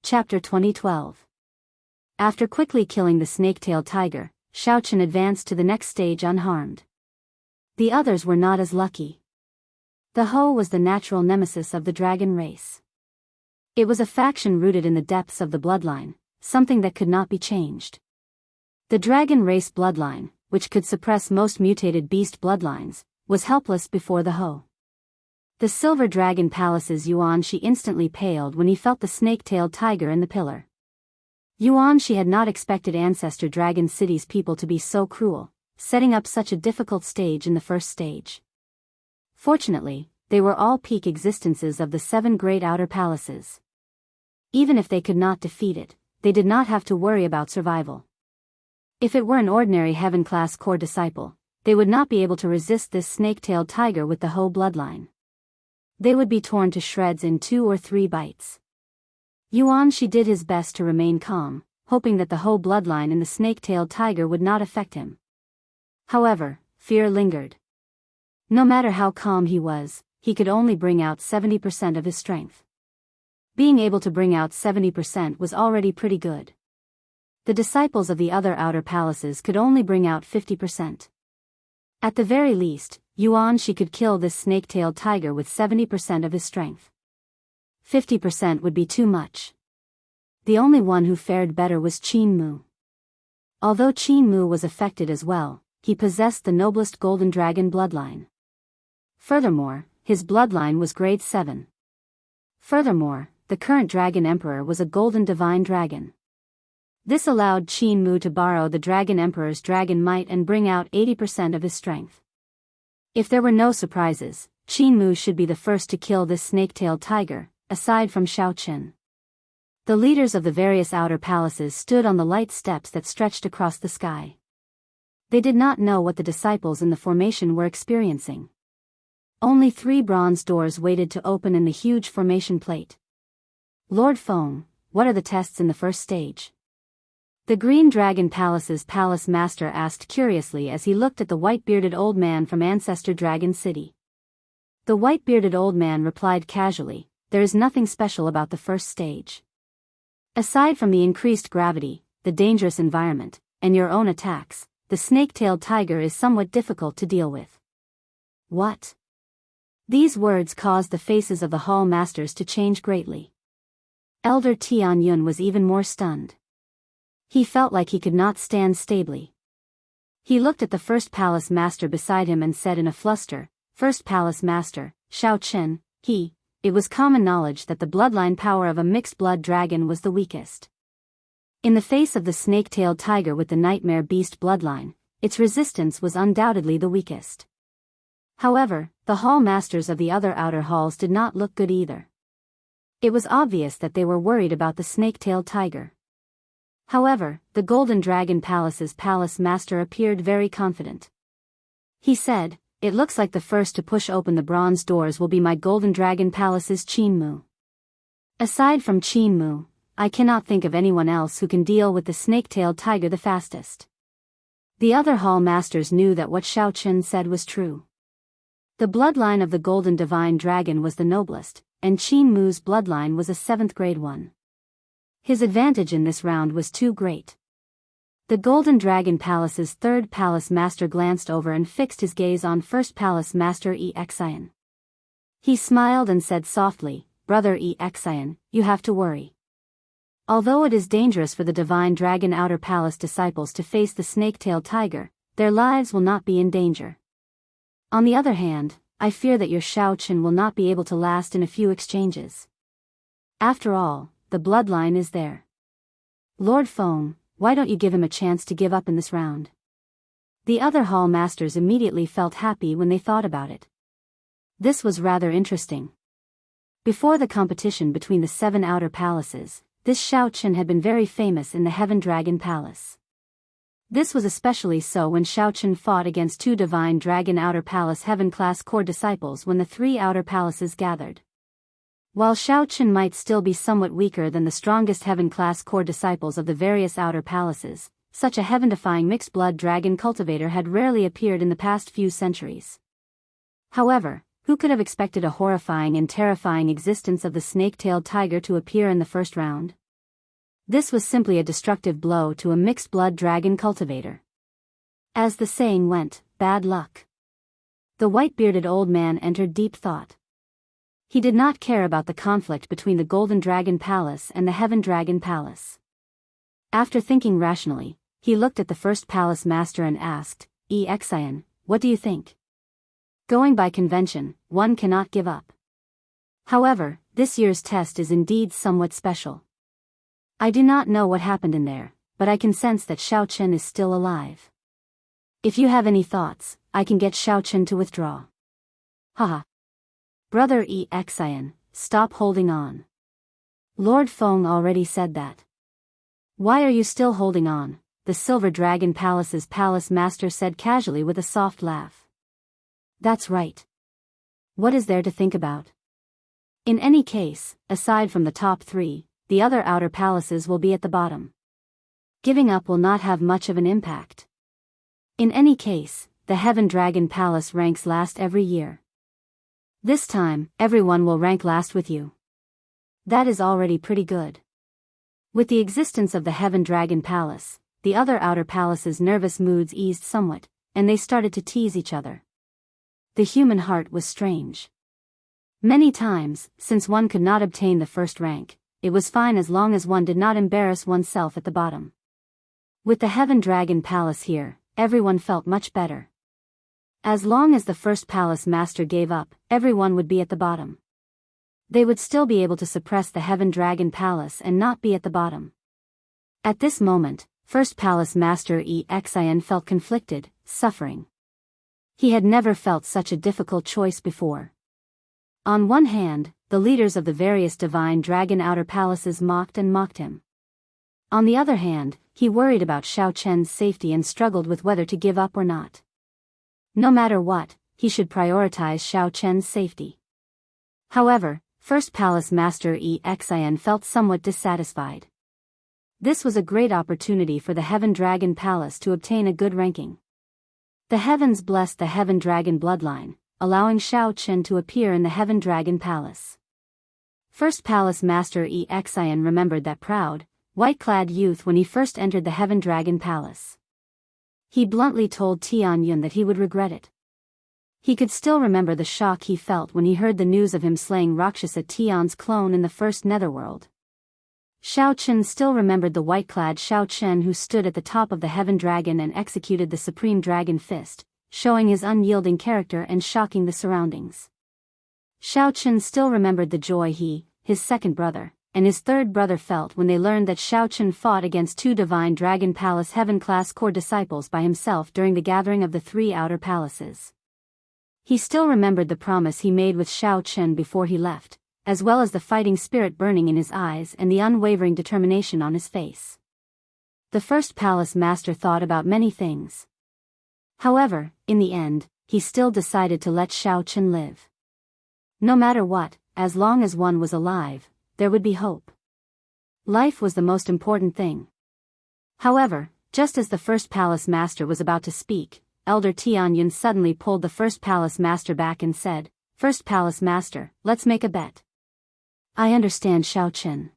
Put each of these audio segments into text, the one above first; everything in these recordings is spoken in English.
Chapter 2012. After quickly killing the snake-tailed tiger, Xiaochen advanced to the next stage unharmed. The others were not as lucky. The Ho was the natural nemesis of the dragon race. It was a faction rooted in the depths of the bloodline, something that could not be changed. The dragon race bloodline, which could suppress most mutated beast bloodlines, was helpless before the Ho. The silver dragon palace's Yuan Shi instantly paled when he felt the snake-tailed tiger in the pillar. Yuan Shi had not expected Ancestor Dragon City's people to be so cruel, setting up such a difficult stage in the first stage. Fortunately, they were all peak existences of the 7 great outer palaces. Even if they could not defeat it, they did not have to worry about survival. If it were an ordinary heaven-class core disciple, they would not be able to resist this snake-tailed tiger with the Ho bloodline. They would be torn to shreds in 2 or 3 bites. Yuan Shi did his best to remain calm, hoping that the Ho bloodline in the snake-tailed tiger would not affect him. However, fear lingered. No matter how calm he was, he could only bring out 70% of his strength. Being able to bring out 70% was already pretty good. The disciples of the other outer palaces could only bring out 50%. At the very least, Yuan Shi could kill this snake-tailed tiger with 70% of his strength. 50% would be too much. The only one who fared better was Qin Mu. Although Qin Mu was affected as well, he possessed the noblest golden dragon bloodline. Furthermore, his bloodline was grade 7. Furthermore, the current dragon emperor was a golden divine dragon. This allowed Qin Mu to borrow the dragon emperor's dragon might and bring out 80% of his strength. If there were no surprises, Qin Mu should be the first to kill this snake-tailed tiger, aside from Xiaochen. The leaders of the various outer palaces stood on the light steps that stretched across the sky. They did not know what the disciples in the formation were experiencing. Only 3 bronze doors waited to open in the huge formation plate. Lord Feng, what are the tests in the first stage? The Green Dragon Palace's palace master asked curiously as he looked at the white-bearded old man from Ancestor Dragon City. The white-bearded old man replied casually, "There is nothing special about the first stage. Aside from the increased gravity, the dangerous environment, and your own attacks, the snake-tailed tiger is somewhat difficult to deal with." What? These words caused the faces of the hall masters to change greatly. Elder Tian Yun was even more stunned. He felt like he could not stand stably. He looked at the first palace master beside him and said in a fluster, "First palace master, Xiaochen, it was common knowledge that the bloodline power of a mixed-blood dragon was the weakest. In the face of the snake-tailed tiger with the nightmare beast bloodline, its resistance was undoubtedly the weakest." However, the hall masters of the other outer halls did not look good either. It was obvious that they were worried about the snake-tailed tiger. However, the Golden Dragon Palace's palace master appeared very confident. He said, "It looks like the first to push open the bronze doors will be my Golden Dragon Palace's Qin Mu. Aside from Qin Mu, I cannot think of anyone else who can deal with the snake-tailed tiger the fastest." The other hall masters knew that what Xiaochen said was true. The bloodline of the Golden Divine Dragon was the noblest, and Qin Mu's bloodline was a 7th grade one. His advantage in this round was too great. The Golden Dragon Palace's 3rd palace master glanced over and fixed his gaze on 1st palace master Exian. He smiled and said softly, "Brother Exian, you have to worry. Although it is dangerous for the Divine Dragon Outer Palace disciples to face the snake-tailed tiger, their lives will not be in danger. On the other hand, I fear that your Xiaochen will not be able to last in a few exchanges. After all, the bloodline is there. Lord Feng, why don't you give him a chance to give up in this round?" The other hall masters immediately felt happy when they thought about it. This was rather interesting. Before the competition between the 7 outer palaces, this Xiaochen had been very famous in the Heaven Dragon Palace. This was especially so when Xiaochen fought against 2 Divine Dragon Outer Palace Heaven-class core disciples when the 3 outer palaces gathered. While Xiaochen might still be somewhat weaker than the strongest Heaven-class core disciples of the various outer palaces, such a heaven-defying mixed-blood dragon cultivator had rarely appeared in the past few centuries. However, who could have expected a horrifying and terrifying existence of the snake-tailed tiger to appear in the first round? This was simply a destructive blow to a mixed-blood dragon cultivator. As the saying went, bad luck. The white-bearded old man entered deep thought. He did not care about the conflict between the Golden Dragon Palace and the Heaven Dragon Palace. After thinking rationally, he looked at the first palace master and asked, Exian, what do you think? Going by convention, one cannot give up. However, this year's test is indeed somewhat special. I do not know what happened in there, but I can sense that Xiao Chen is still alive. If you have any thoughts, I can get Xiao Chen to withdraw. Haha. Brother Exian, stop holding on. Lord Feng already said that. Why are you still holding on? The Silver Dragon Palace's palace master said casually with a soft laugh. That's right. What is there to think about? In any case, aside from the top three, the other outer palaces will be at the bottom. Giving up will not have much of an impact. In any case, the Heaven Dragon Palace ranks last every year. This time, everyone will rank last with you. That is already pretty good. With the existence of the Heaven Dragon Palace, the other outer palaces' nervous moods eased somewhat, and they started to tease each other. The human heart was strange. Many times, since one could not obtain the first rank, it was fine as long as one did not embarrass oneself at the bottom. With the Heaven Dragon Palace here, everyone felt much better. As long as the first palace master gave up, everyone would be at the bottom. They would still be able to suppress the Heaven Dragon Palace and not be at the bottom. At this moment, first palace master Exian felt conflicted, suffering. He had never felt such a difficult choice before. On one hand, the leaders of the various divine dragon outer palaces mocked him. On the other hand, he worried about Xiao Chen's safety and struggled with whether to give up or not. No matter what, he should prioritize Xiao Chen's safety. However, first palace master Exian felt somewhat dissatisfied. This was a great opportunity for the Heaven Dragon Palace to obtain a good ranking. The heavens blessed the Heaven Dragon bloodline, allowing Xiao Chen to appear in the Heaven Dragon Palace. First palace master Exian remembered that proud, white-clad youth when he first entered the Heaven Dragon Palace. He bluntly told Tianyun that he would regret it. He could still remember the shock he felt when he heard the news of him slaying Rakshasa Tian's clone in the first netherworld. Xiao Chen still remembered the white-clad Xiao Chen who stood at the top of the Heaven Dragon and executed the Supreme Dragon Fist, showing his unyielding character and shocking the surroundings. Xiao Chen still remembered the joy he, his second brother, and his third brother felt when they learned that Xiao Chen fought against two Divine Dragon Palace Heaven-class core disciples by himself during the gathering of the three outer palaces. He still remembered the promise he made with Xiao Chen before he left, as well as the fighting spirit burning in his eyes and the unwavering determination on his face. The first palace master thought about many things. However, in the end, he still decided to let Xiao Chen live. No matter what, as long as one was alive, there would be hope. Life was the most important thing. However, just as the first palace master was about to speak, Elder Tianyun suddenly pulled the first palace master back and said, "First palace master, let's make a bet." I understand Xiao Chen.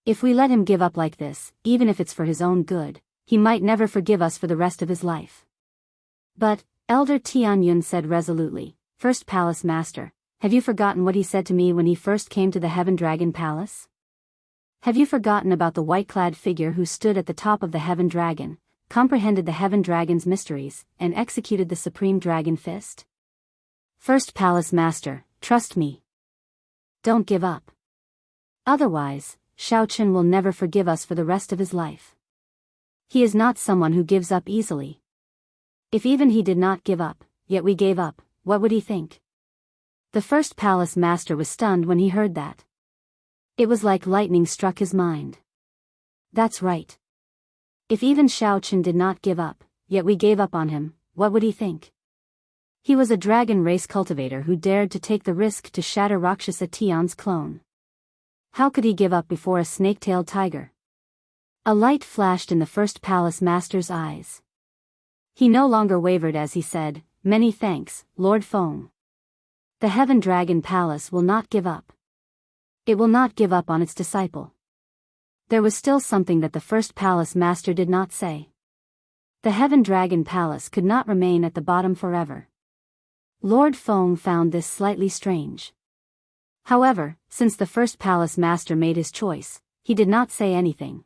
If we let him give up like this, even if it's for his own good, he might never forgive us for the rest of his life. But, Elder Tianyun said resolutely, "First palace master, have you forgotten what he said to me when he first came to the Heaven Dragon Palace? Have you forgotten about the white-clad figure who stood at the top of the Heaven Dragon, comprehended the Heaven Dragon's mysteries, and executed the Supreme Dragon Fist? First palace master, trust me. Don't give up. Otherwise, Xiao Chen will never forgive us for the rest of his life. He is not someone who gives up easily. If even he did not give up, yet we gave up, what would he think?" The first palace master was stunned when he heard that. It was like lightning struck his mind. That's right. If even Xiao Chen did not give up, yet we gave up on him, what would he think? He was a dragon race cultivator who dared to take the risk to shatter Rakshasa Tian's clone. How could he give up before a snake-tailed tiger? A light flashed in the first palace master's eyes. He no longer wavered as he said, "Many thanks, Lord Feng. The Heaven Dragon Palace will not give up. It will not give up on its disciple. There was still something that the first palace master did not say. The Heaven Dragon Palace could not remain at the bottom forever. Lord Feng found this slightly strange. However, since the first palace master made his choice, he did not say anything.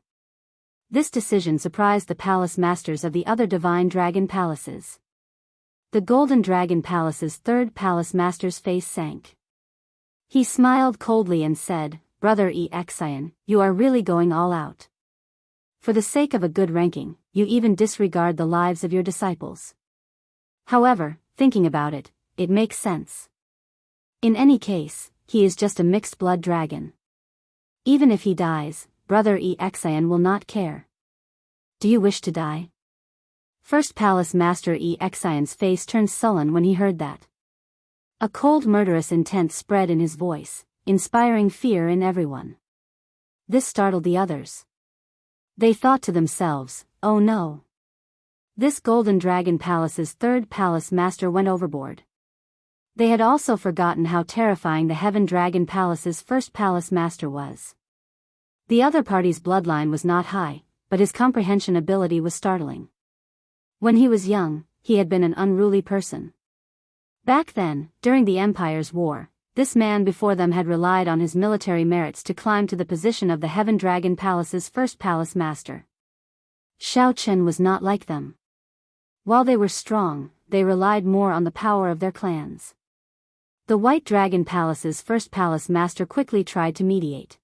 This decision surprised the palace masters of the other divine dragon palaces. The Golden Dragon Palace's third palace master's face sank. He smiled coldly and said, "Brother Exian, you are really going all out. For the sake of a good ranking, you even disregard the lives of your disciples." However, thinking about it, it makes sense. In any case, he is just a mixed-blood dragon. Even if he dies, Brother Exian will not care. Do you wish to die? First Palace Master Exian's face turned sullen when he heard that. A cold murderous intent spread in his voice, inspiring fear in everyone. This startled the others. They thought to themselves, "Oh no. This Golden Dragon Palace's third palace master went overboard." They had also forgotten how terrifying the Heaven Dragon Palace's first palace master was. The other party's bloodline was not high, but his comprehension ability was startling. When he was young, he had been an unruly person. Back then, during the Empire's War, this man before them had relied on his military merits to climb to the position of the Heaven Dragon Palace's first palace master. Xiao Chen was not like them. While they were strong, they relied more on the power of their clans. The White Dragon Palace's first palace master quickly tried to mediate.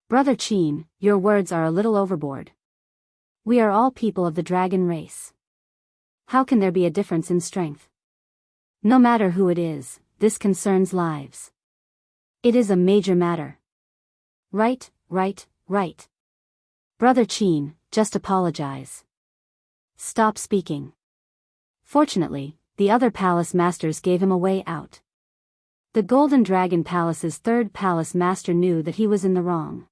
"Brother Qin, your words are a little overboard. We are all people of the dragon race. How can there be a difference in strength? No matter who it is, this concerns lives. It is a major matter." Right. Brother Qin, just apologize. Stop speaking." Fortunately, the other palace masters gave him a way out. The Golden Dragon Palace's third palace master knew that he was in the wrong.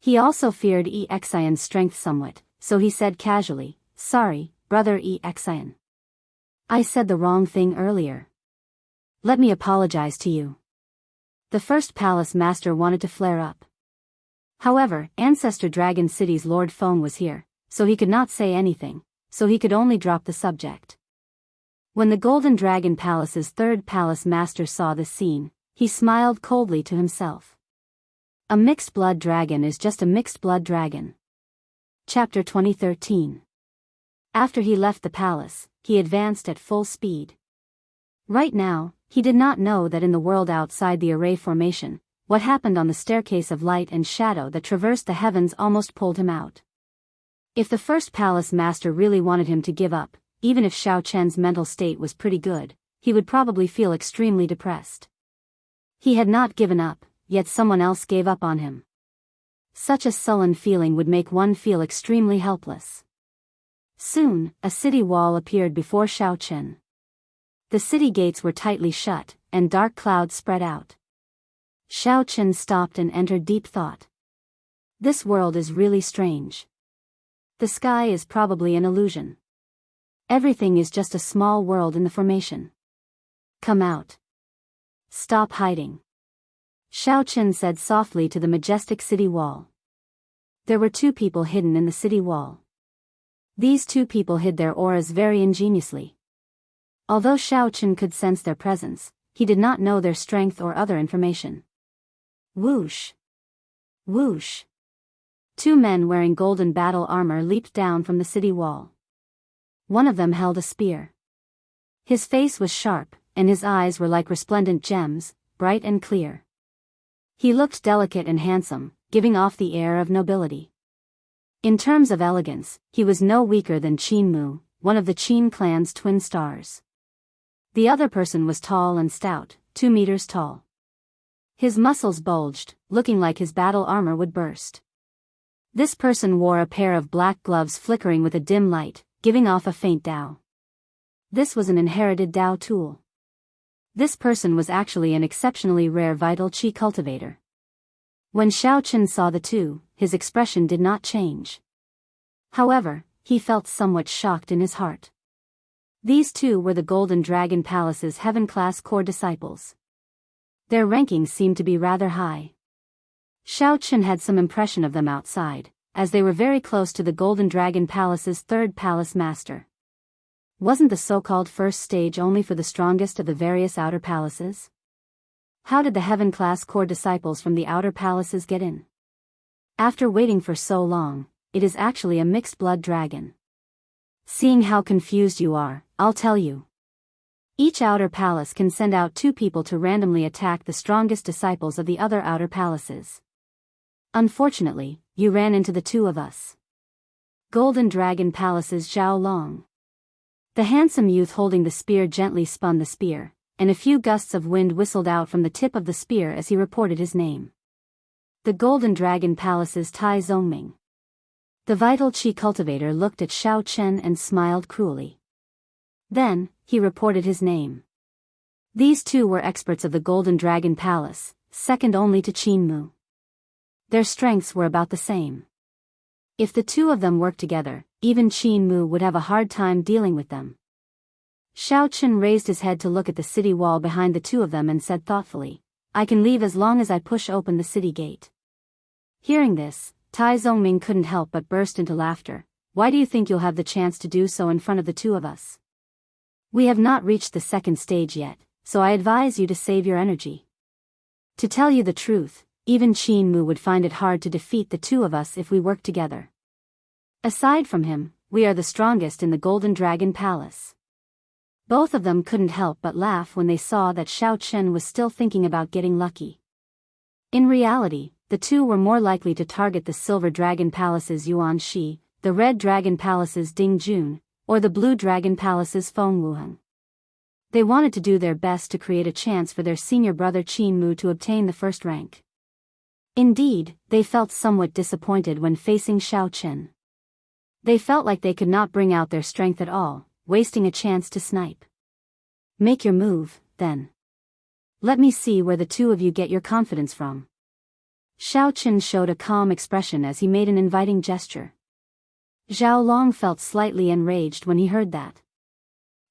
He also feared Exian's strength somewhat, so he said casually, "Sorry, Brother Exian. I said the wrong thing earlier. Let me apologize to you." The first palace master wanted to flare up. However, Ancestor Dragon City's Lord Feng was here, so he could not say anything, so he could only drop the subject. When the Golden Dragon Palace's third palace master saw this scene, he smiled coldly to himself. A mixed-blood dragon is just a mixed-blood dragon. Chapter 2013. After he left the palace, he advanced at full speed. Right now, he did not know that in the world outside the array formation, what happened on the staircase of light and shadow that traversed the heavens almost pulled him out. If the first palace master really wanted him to give up, even if Xiao Chen's mental state was pretty good, he would probably feel extremely depressed. He had not given up, yet someone else gave up on him. Such a sullen feeling would make one feel extremely helpless. Soon, a city wall appeared before Xiao Chen. The city gates were tightly shut, and dark clouds spread out. Xiao Chen stopped and entered deep thought. This world is really strange. The sky is probably an illusion. Everything is just a small world in the formation. Come out. Stop hiding. Xiao Chen said softly to the majestic city wall. There were two people hidden in the city wall. These two people hid their auras very ingeniously. Although Xiao Chen could sense their presence, he did not know their strength or other information. Whoosh! Whoosh! Two men wearing golden battle armor leaped down from the city wall. One of them held a spear. His face was sharp, and his eyes were like resplendent gems, bright and clear. He looked delicate and handsome, giving off the air of nobility. In terms of elegance, he was no weaker than Qin Mu, one of the Qin clan's twin stars. The other person was tall and stout, 2 meters tall. His muscles bulged, looking like his battle armor would burst. This person wore a pair of black gloves flickering with a dim light, giving off a faint Dao. This was an inherited Dao tool. This person was actually an exceptionally rare vital qi cultivator. When Xiao Chen saw the two, his expression did not change. However, he felt somewhat shocked in his heart. These two were the Golden Dragon Palace's heaven-class core disciples. Their rankings seemed to be rather high. Xiao Chen had some impression of them outside, as they were very close to the Golden Dragon Palace's third palace master. Wasn't the so-called first stage only for the strongest of the various outer palaces? How did the heaven-class core disciples from the outer palaces get in? After waiting for so long, it is actually a mixed-blood dragon. Seeing how confused you are, I'll tell you. Each outer palace can send out 2 people to randomly attack the strongest disciples of the other outer palaces. Unfortunately, you ran into the 2 of us. Golden Dragon Palace's Zhao Long. The handsome youth holding the spear gently spun the spear, and a few gusts of wind whistled out from the tip of the spear as he reported his name. The Golden Dragon Palace's Tai Zongming. The vital qi cultivator looked at Xiao Chen and smiled cruelly. Then, he reported his name. These 2 were experts of the Golden Dragon Palace, second only to Qin Mu. Their strengths were about the same. If the 2 of them worked together, even Qin Mu would have a hard time dealing with them. Xiao Chen raised his head to look at the city wall behind the 2 of them and said thoughtfully, "I can leave as long as I push open the city gate." Hearing this, Tai Zongming couldn't help but burst into laughter. "Why do you think you'll have the chance to do so in front of the 2 of us? We have not reached the second stage yet, so I advise you to save your energy. To tell you the truth, even Qin Mu would find it hard to defeat the 2 of us if we work together. Aside from him, we are the strongest in the Golden Dragon Palace." Both of them couldn't help but laugh when they saw that Xiao Chen was still thinking about getting lucky. In reality, the 2 were more likely to target the Silver Dragon Palace's Yuan Shi, the Red Dragon Palace's Ding Jun, or the Blue Dragon Palace's Feng Wuheng. They wanted to do their best to create a chance for their senior brother Qin Mu to obtain the first rank. Indeed, they felt somewhat disappointed when facing Xiao Chen. They felt like they could not bring out their strength at all, wasting a chance to snipe. "Make your move, then. Let me see where the 2 of you get your confidence from." Xiao Chen showed a calm expression as he made an inviting gesture. Zhao Long felt slightly enraged when he heard that.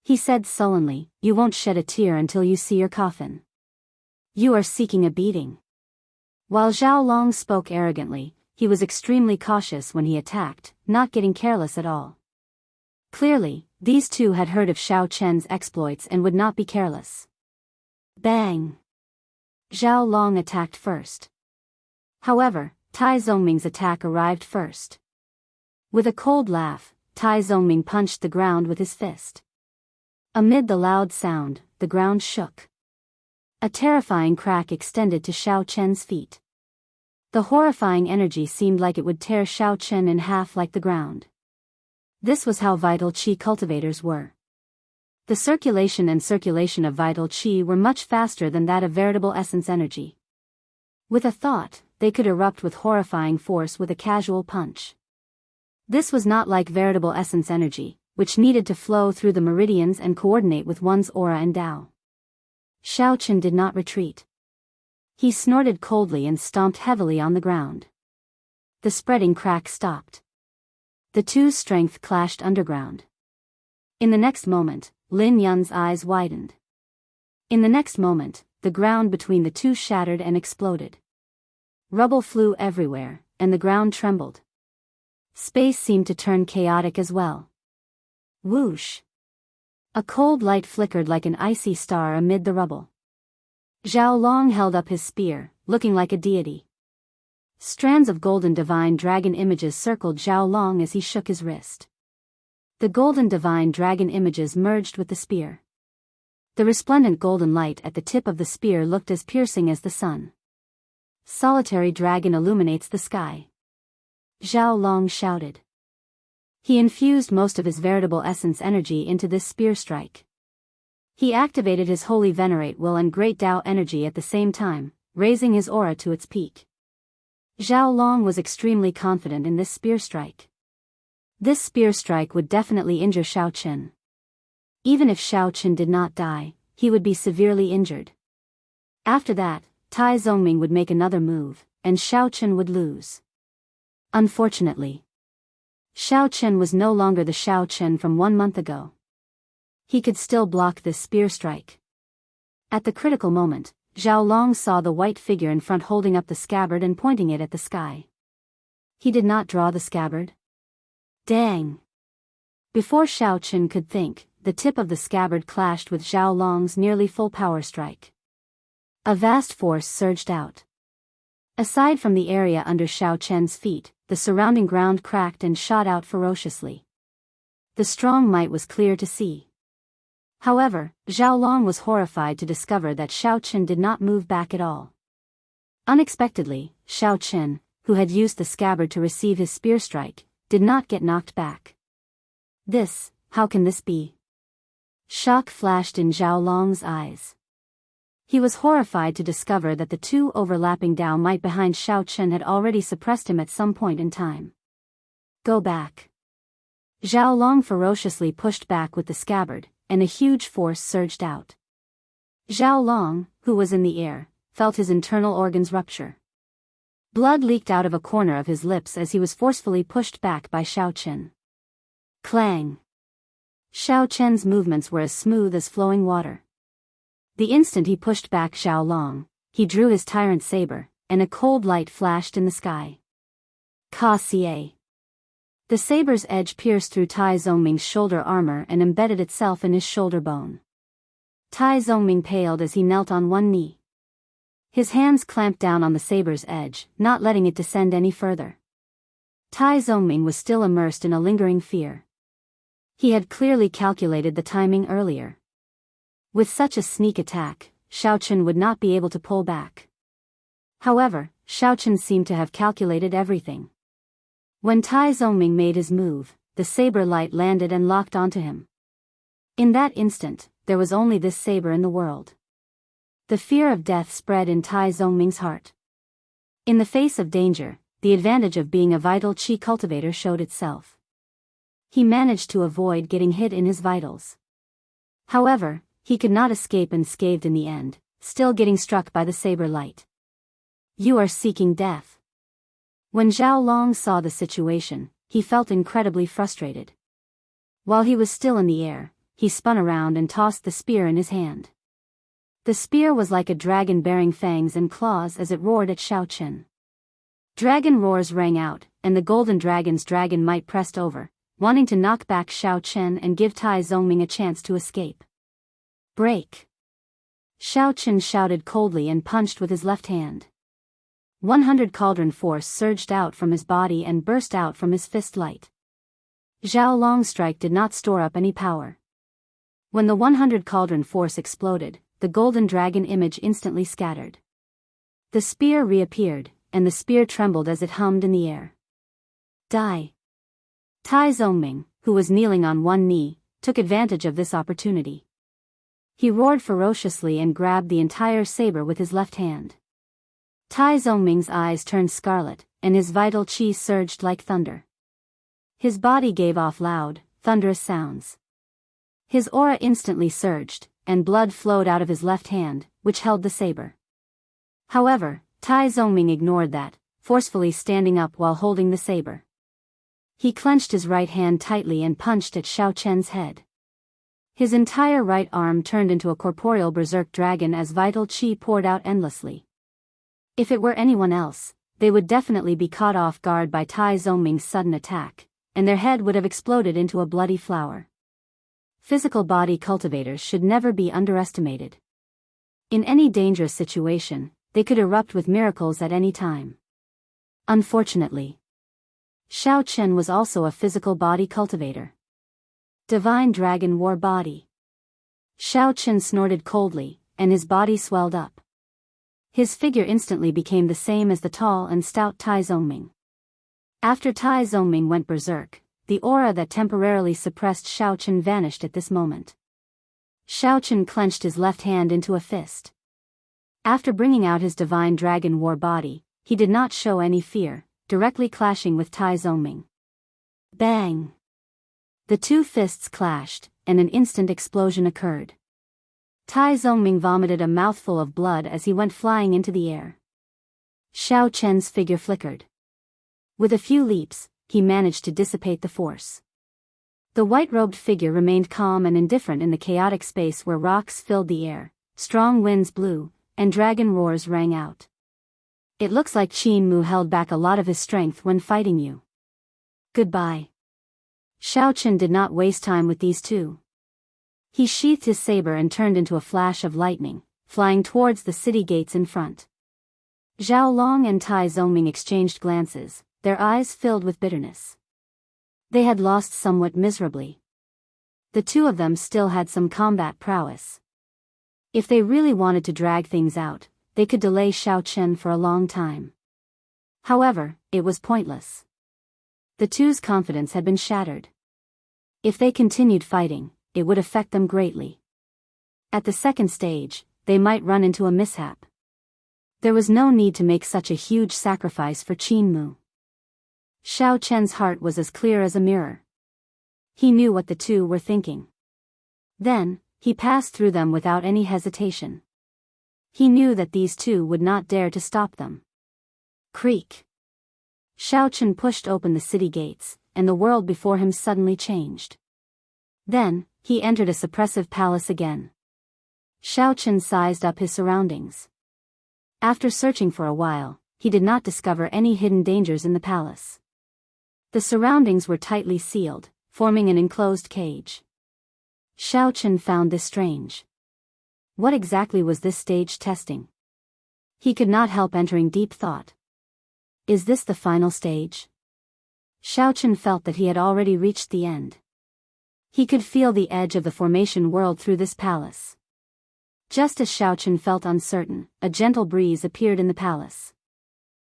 He said sullenly, "You won't shed a tear until you see your coffin. You are seeking a beating." While Zhao Long spoke arrogantly, he was extremely cautious when he attacked, not getting careless at all. Clearly, these 2 had heard of Xiao Chen's exploits and would not be careless. Bang! Zhao Long attacked first. However, Tai Zongming's attack arrived first. With a cold laugh, Tai Zongming punched the ground with his fist. Amid the loud sound, the ground shook. A terrifying crack extended to Xiao Chen's feet. The horrifying energy seemed like it would tear Xiao Chen in half like the ground. This was how vital qi cultivators were. The circulation of vital qi were much faster than that of veritable essence energy. With a thought, they could erupt with horrifying force with a casual punch. This was not like veritable essence energy, which needed to flow through the meridians and coordinate with one's aura and Tao. Xiao Chen did not retreat. He snorted coldly and stomped heavily on the ground. The spreading crack stopped. The 2's strength clashed underground. In the next moment, Lin Yun's eyes widened. In the next moment, the ground between the 2 shattered and exploded. Rubble flew everywhere, and the ground trembled. Space seemed to turn chaotic as well. Whoosh! A cold light flickered like an icy star amid the rubble. Zhao Long held up his spear, looking like a deity. Strands of golden divine dragon images circled Zhao Long as he shook his wrist. The golden divine dragon images merged with the spear. The resplendent golden light at the tip of the spear looked as piercing as the sun. Solitary dragon illuminates the sky. Zhao Long shouted. He infused most of his veritable essence energy into this spear strike. He activated his holy venerate will and great Tao energy at the same time, raising his aura to its peak. Zhao Long was extremely confident in this spear strike. This spear strike would definitely injure Xiao Chen. Even if Xiao Chen did not die, he would be severely injured. After that, Tai Zongming would make another move, and Xiao Chen would lose. Unfortunately, Xiao Chen was no longer the Xiao Chen from 1 month ago. He could still block this spear strike. At the critical moment, Zhao Long saw the white figure in front holding up the scabbard and pointing it at the sky. He did not draw the scabbard. Dang! Before Xiao Chen could think, the tip of the scabbard clashed with Zhao Long's nearly full power strike. A vast force surged out. Aside from the area under Xiao Chen's feet, the surrounding ground cracked and shot out ferociously. The strong might was clear to see. However, Zhao Long was horrified to discover that Xiao Chen did not move back at all. Unexpectedly, Xiao Chen, who had used the scabbard to receive his spear strike, did not get knocked back. How can this be? Shock flashed in Zhao Long's eyes. He was horrified to discover that the two overlapping Dao might behind Xiao Chen had already suppressed him at some point in time. Go back. Zhao Long ferociously pushed back with the scabbard, and a huge force surged out. Zhao Long, who was in the air, felt his internal organs rupture. Blood leaked out of a corner of his lips as he was forcefully pushed back by Xiao Chen. Clang! Xiao Chen's movements were as smooth as flowing water. The instant he pushed back Zhao Long, he drew his tyrant saber, and a cold light flashed in the sky. Ka-Xie. The saber's edge pierced through Tai Zongming's shoulder armor and embedded itself in his shoulder bone. Tai Zongming paled as he knelt on one knee. His hands clamped down on the saber's edge, not letting it descend any further. Tai Zongming was still immersed in a lingering fear. He had clearly calculated the timing earlier. With such a sneak attack, Xiao Chen would not be able to pull back. However, Xiao Chen seemed to have calculated everything. When Tai Zongming made his move, the saber light landed and locked onto him. In that instant, there was only this saber in the world. The fear of death spread in Tai Zongming's heart. In the face of danger, the advantage of being a vital qi cultivator showed itself. He managed to avoid getting hit in his vitals. However, he could not escape unscathed in the end, still getting struck by the saber light. You are seeking death. When Zhao Long saw the situation, he felt incredibly frustrated. While he was still in the air, he spun around and tossed the spear in his hand. The spear was like a dragon bearing fangs and claws as it roared at Xiao Chen. Dragon roars rang out, and the golden dragon's dragon might pressed over, wanting to knock back Xiao Chen and give Tai Zongming a chance to escape. Break! Xiao Chen shouted coldly and punched with his left hand. 100 cauldron force surged out from his body and burst out from his fist light. Zhao Long's strike did not store up any power. When the 100 cauldron force exploded, the golden dragon image instantly scattered. The spear reappeared, and the spear trembled as it hummed in the air. Die! Tai Zongming, who was kneeling on one knee, took advantage of this opportunity. He roared ferociously and grabbed the entire saber with his left hand. Tai Zongming's eyes turned scarlet, and his vital qi surged like thunder. His body gave off loud, thunderous sounds. His aura instantly surged, and blood flowed out of his left hand, which held the saber. However, Tai Zongming ignored that, forcefully standing up while holding the saber. He clenched his right hand tightly and punched at Xiao Chen's head. His entire right arm turned into a corporeal berserk dragon as vital qi poured out endlessly. If it were anyone else, they would definitely be caught off guard by Tai Zongming's sudden attack, and their head would have exploded into a bloody flower. Physical body cultivators should never be underestimated. In any dangerous situation, they could erupt with miracles at any time. Unfortunately, Xiao Chen was also a physical body cultivator. Divine Dragon War Body. Xiao Chen snorted coldly, and his body swelled up. His figure instantly became the same as the tall and stout Tai Zongming. After Tai Zongming went berserk, the aura that temporarily suppressed Xiao Chen vanished at this moment. Xiao Chen clenched his left hand into a fist. After bringing out his Divine Dragon War Body, he did not show any fear, directly clashing with Tai Zongming. Bang! The two fists clashed, and an instant explosion occurred. Tai Zongming vomited a mouthful of blood as he went flying into the air. Xiao Chen's figure flickered. With a few leaps, he managed to dissipate the force. The white-robed figure remained calm and indifferent in the chaotic space where rocks filled the air, strong winds blew, and dragon roars rang out. It looks like Qin Mu held back a lot of his strength when fighting you. Goodbye. Xiao Chen did not waste time with these two. He sheathed his saber and turned into a flash of lightning, flying towards the city gates in front. Zhao Long and Tai Zongming exchanged glances, their eyes filled with bitterness. They had lost somewhat miserably. The two of them still had some combat prowess. If they really wanted to drag things out, they could delay Xiao Chen for a long time. However, it was pointless. The two's confidence had been shattered. If they continued fighting, it would affect them greatly. At the second stage, they might run into a mishap. There was no need to make such a huge sacrifice for Qin Mu. Xiao Chen's heart was as clear as a mirror. He knew what the two were thinking. Then, he passed through them without any hesitation. He knew that these two would not dare to stop them. Creak. Xiao Chen pushed open the city gates, and the world before him suddenly changed. Then, he entered a suppressive palace again. Xiao Chen sized up his surroundings. After searching for a while, he did not discover any hidden dangers in the palace. The surroundings were tightly sealed, forming an enclosed cage. Xiao Chen found this strange. What exactly was this stage testing? He could not help entering deep thought. Is this the final stage? Xiao Chen felt that he had already reached the end. He could feel the edge of the formation world through this palace. Just as Xiao Chen felt uncertain, a gentle breeze appeared in the palace.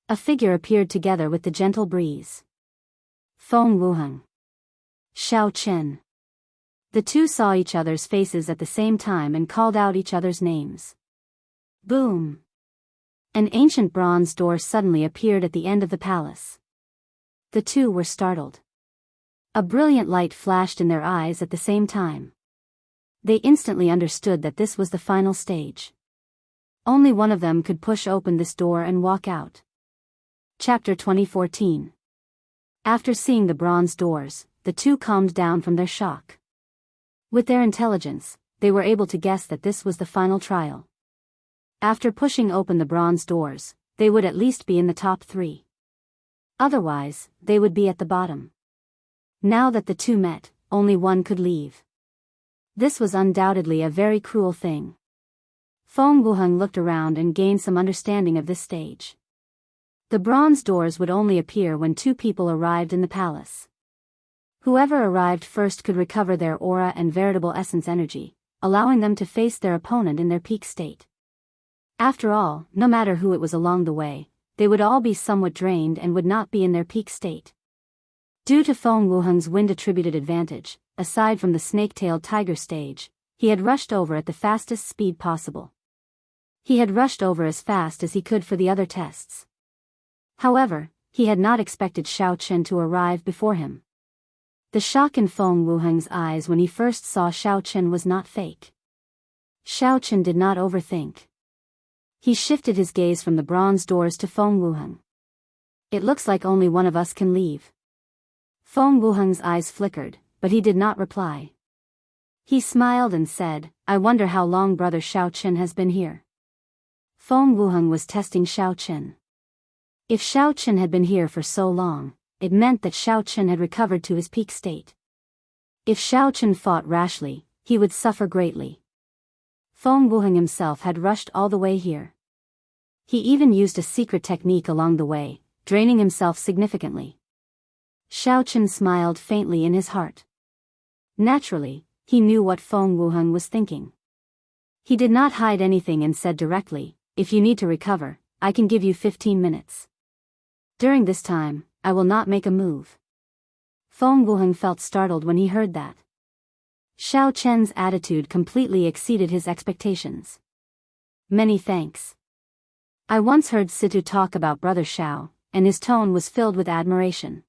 A figure appeared together with the gentle breeze. Feng Wuheng. Xiao Chen. The two saw each other's faces at the same time and called out each other's names. Boom! An ancient bronze door suddenly appeared at the end of the palace. The two were startled. A brilliant light flashed in their eyes at the same time. They instantly understood that this was the final stage. Only one of them could push open this door and walk out. Chapter 2014. After seeing the bronze doors, the two calmed down from their shock. With their intelligence, they were able to guess that this was the final trial. After pushing open the bronze doors, they would at least be in the top 3. Otherwise, they would be at the bottom. Now that the two met, only one could leave. This was undoubtedly a very cruel thing. Feng Wuheng looked around and gained some understanding of this stage. The bronze doors would only appear when 2 people arrived in the palace. Whoever arrived first could recover their aura and veritable essence energy, allowing them to face their opponent in their peak state. After all, no matter who it was along the way, they would all be somewhat drained and would not be in their peak state. Due to Feng Wuheng's wind-attributed advantage, aside from the snake-tailed tiger stage, he had rushed over at the fastest speed possible. He had rushed over as fast as he could for the other tests. However, he had not expected Xiao Chen to arrive before him. The shock in Feng Wuheng's eyes when he first saw Xiao Chen was not fake. Xiao Chen did not overthink. He shifted his gaze from the bronze doors to Feng Wuheng. It looks like only one of us can leave. Feng Wuheng's eyes flickered, but he did not reply. He smiled and said, I wonder how long brother Xiao Chen has been here. Feng Wuheng was testing Xiao Chen. If Xiao Chen had been here for so long, it meant that Xiao Chen had recovered to his peak state. If Xiao Chen fought rashly, he would suffer greatly. Feng Wuheng himself had rushed all the way here. He even used a secret technique along the way, draining himself significantly. Xiao Chen smiled faintly in his heart. Naturally, he knew what Feng Wuheng was thinking. He did not hide anything and said directly, if you need to recover, I can give you 15 minutes. During this time, I will not make a move. Feng Wuheng felt startled when he heard that. Xiao Chen's attitude completely exceeded his expectations. Many thanks. I once heard Situ talk about Brother Xiao, and his tone was filled with admiration.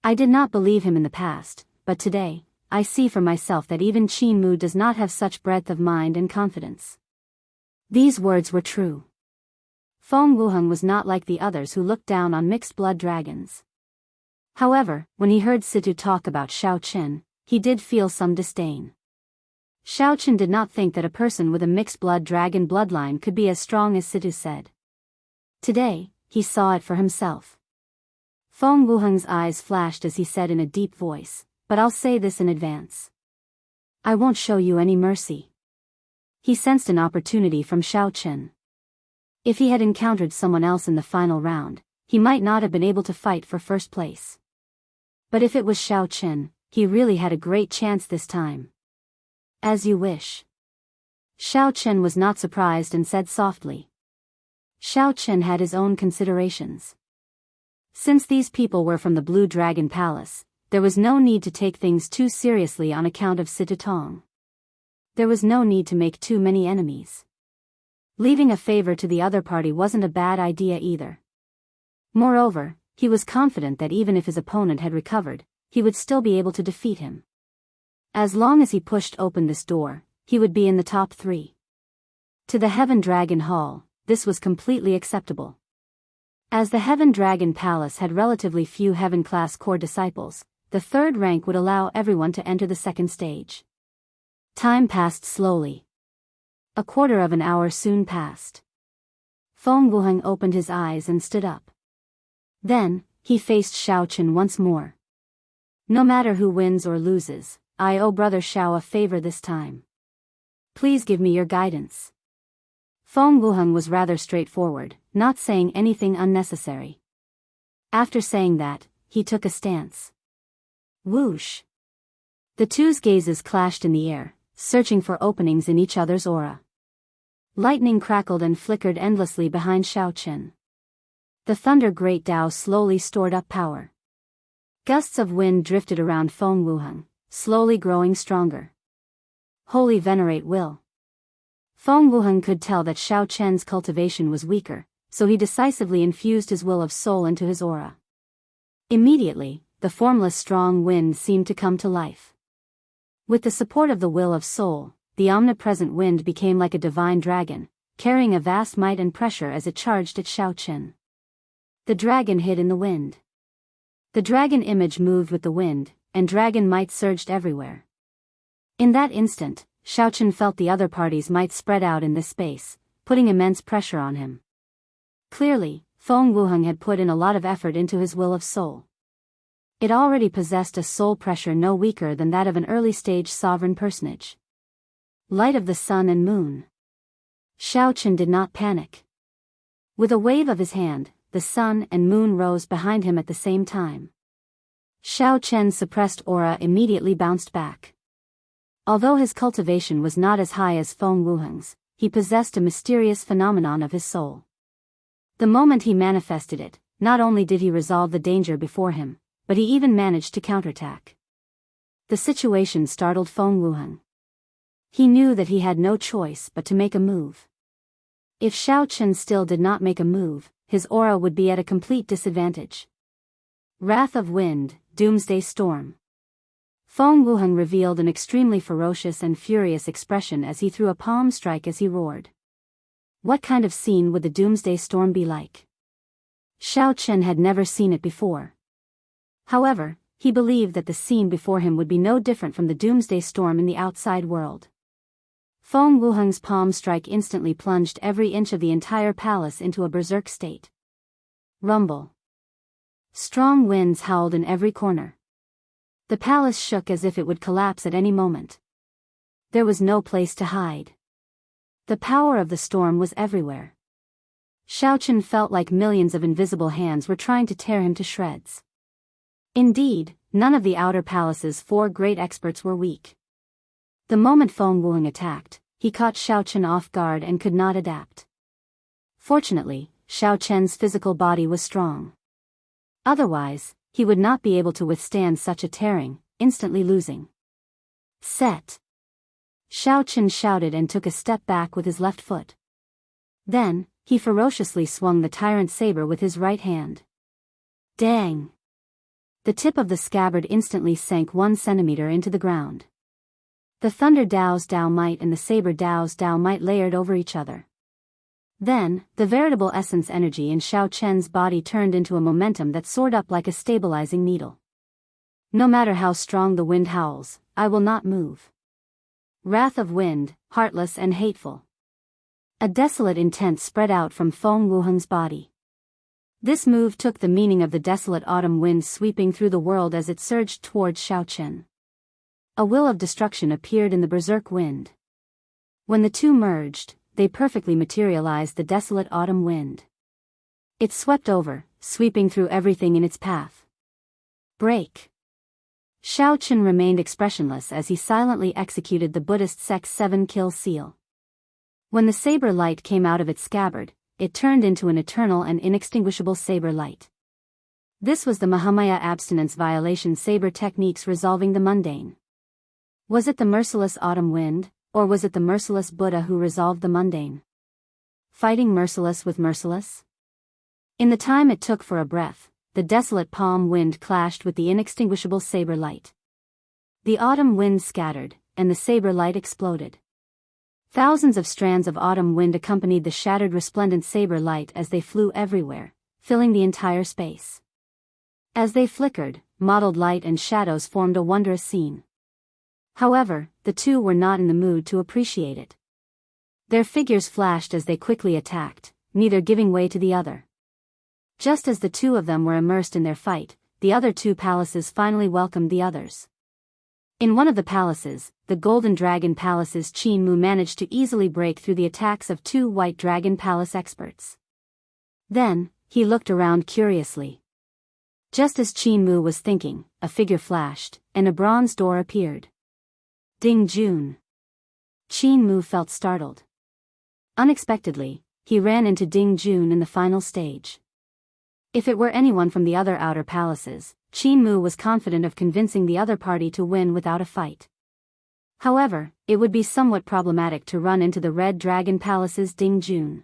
I did not believe him in the past, but today, I see for myself that even Qin Mu does not have such breadth of mind and confidence. These words were true. Feng Wuheng was not like the others who looked down on mixed-blood dragons. However, when he heard Situ talk about Xiao Chen, he did feel some disdain. Xiao did not think that a person with a mixed-blood dragon bloodline could be as strong as Situ said. Today, he saw it for himself. Feng Wuheng's eyes flashed as he said in a deep voice, "But I'll say this in advance. I won't show you any mercy." He sensed an opportunity from Xiao. If he had encountered someone else in the final round, he might not have been able to fight for first place. But if it was Xiao, he really had a great chance this time. "As you wish." Xiao was not surprised and said softly. Xiao had his own considerations. Since these people were from the Blue Dragon Palace, there was no need to take things too seriously on account of Situtong. There was no need to make too many enemies. Leaving a favor to the other party wasn't a bad idea either. Moreover, he was confident that even if his opponent had recovered, he would still be able to defeat him. As long as he pushed open this door, he would be in the top 3. To the Heaven Dragon Hall, this was completely acceptable. As the Heaven Dragon Palace had relatively few Heaven-class core disciples, the 3rd rank would allow everyone to enter the 2nd stage. Time passed slowly. A quarter of an hour soon passed. Feng Wuheng opened his eyes and stood up. Then, he faced Xiao once more. "No matter who wins or loses, I owe Brother Xiao a favor this time. Please give me your guidance." Feng Wuheng was rather straightforward, not saying anything unnecessary. After saying that, he took a stance. Whoosh! The two's gazes clashed in the air, searching for openings in each other's aura. Lightning crackled and flickered endlessly behind Xiao. The Thunder Great Tao slowly stored up power. Gusts of wind drifted around Feng Wuheng, slowly growing stronger. Holy Venerate Will. Feng Wuheng could tell that Xiao cultivation was weaker, so he decisively infused his will of soul into his aura. Immediately, the formless strong wind seemed to come to life. With the support of the will of soul, the omnipresent wind became like a divine dragon, carrying a vast might and pressure as it charged at Xiao. The dragon hid in the wind. The dragon image moved with the wind, and dragon might surged everywhere. In that instant, Xiao felt the other party's might spread out in this space, putting immense pressure on him. Clearly, Feng Wuheng had put in a lot of effort into his will of soul. It already possessed a soul pressure no weaker than that of an early-stage sovereign personage. Light of the sun and moon. Xiao did not panic. With a wave of his hand, the sun and moon rose behind him at the same time. Xiao suppressed aura immediately bounced back. Although his cultivation was not as high as Feng Wuheng's, he possessed a mysterious phenomenon of his soul. The moment he manifested it, not only did he resolve the danger before him, but he even managed to counterattack. The situation startled Feng Wuheng. He knew that he had no choice but to make a move. If Xiao still did not make a move, his aura would be at a complete disadvantage. Wrath of Wind, Doomsday Storm. Feng Wuheng revealed an extremely ferocious and furious expression as he threw a palm strike as he roared. What kind of scene would the Doomsday Storm be like? Xiao had never seen it before. However, he believed that the scene before him would be no different from the Doomsday Storm in the outside world. Feng Wuheng's palm strike instantly plunged every inch of the entire palace into a berserk state. Rumble. Strong winds howled in every corner. The palace shook as if it would collapse at any moment. There was no place to hide. The power of the storm was everywhere. Xiao felt like millions of invisible hands were trying to tear him to shreds. Indeed, none of the outer palace's 4 great experts were weak. The moment Feng Wuheng attacked, he caught Xiao off guard and could not adapt. Fortunately, Xiao physical body was strong. Otherwise, he would not be able to withstand such a tearing, instantly losing. Set! Xiao shouted and took a step back with his left foot. Then, he ferociously swung the tyrant saber with his right hand. Dang! The tip of the scabbard instantly sank 1 centimeter into the ground. The thunder Dao's Dao might and the saber Dao's Dao might layered over each other. Then, the veritable essence energy in Xiao body turned into a momentum that soared up like a stabilizing needle. No matter how strong the wind howls, I will not move. Wrath of wind, heartless and hateful. A desolate intent spread out from Feng Wuheng's body. This move took the meaning of the desolate autumn wind sweeping through the world as it surged towards Xiaochen. A will of destruction appeared in the berserk wind. When the two merged, they perfectly materialized the desolate autumn wind. It swept over, sweeping through everything in its path. Break. Xiaochen remained expressionless as he silently executed the Buddhist sect's 7-kill seal. When the saber light came out of its scabbard, it turned into an eternal and inextinguishable saber light. This was the Mahamaya abstinence violation saber techniques resolving the mundane. Was it the merciless autumn wind, or was it the merciless Buddha who resolved the mundane? Fighting merciless with merciless? In the time it took for a breath, the desolate palm wind clashed with the inextinguishable saber light. The autumn wind scattered, and the saber light exploded. Thousands of strands of autumn wind accompanied the shattered resplendent saber light as they flew everywhere, filling the entire space. As they flickered, mottled light and shadows formed a wondrous scene. However, the two were not in the mood to appreciate it. Their figures flashed as they quickly attacked, neither giving way to the other. Just as the two of them were immersed in their fight, the other two palaces finally welcomed the others. In one of the palaces, the Golden Dragon Palace's Qin Mu managed to easily break through the attacks of two White Dragon Palace experts. Then, he looked around curiously. Just as Qin Mu was thinking, a figure flashed, and a bronze door appeared. Ding Jun. Qin Mu felt startled. Unexpectedly, he ran into Ding Jun in the final stage. If it were anyone from the other outer palaces, Qin Mu was confident of convincing the other party to win without a fight. However, it would be somewhat problematic to run into the Red Dragon Palace's Ding Jun.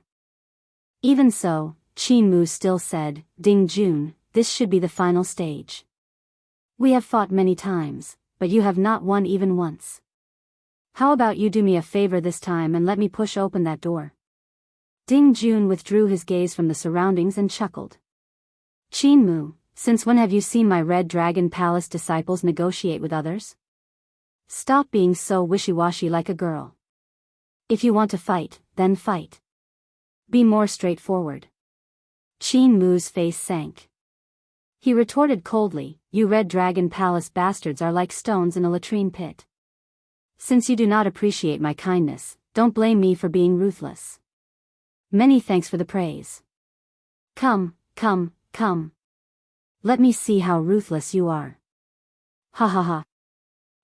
Even so, Qin Mu still said, "Ding Jun, this should be the final stage. We have fought many times, but you have not won even once. How about you do me a favor this time and let me push open that door?" Ding Jun withdrew his gaze from the surroundings and chuckled. "Qin Mu, since when have you seen my Red Dragon Palace disciples negotiate with others? Stop being so wishy-washy like a girl. If you want to fight, then fight. Be more straightforward." Qin Mu's face sank. He retorted coldly, "You Red Dragon Palace bastards are like stones in a latrine pit. Since you do not appreciate my kindness, don't blame me for being ruthless. Many thanks for the praise. Come, come, come. Let me see how ruthless you are." Ha ha ha.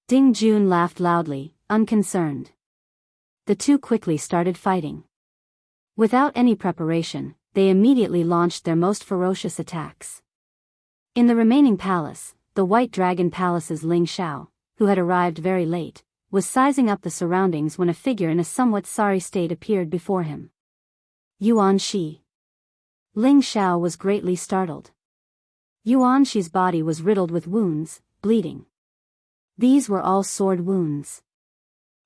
Ding Jun laughed loudly, unconcerned. The two quickly started fighting. Without any preparation, they immediately launched their most ferocious attacks. In the remaining palace, the White Dragon Palace's Ling Xiao, who had arrived very late, was sizing up the surroundings when a figure in a somewhat sorry state appeared before him. Yuan Shi. Ling Xiao was greatly startled. Yuan Shi's body was riddled with wounds, bleeding. These were all sword wounds.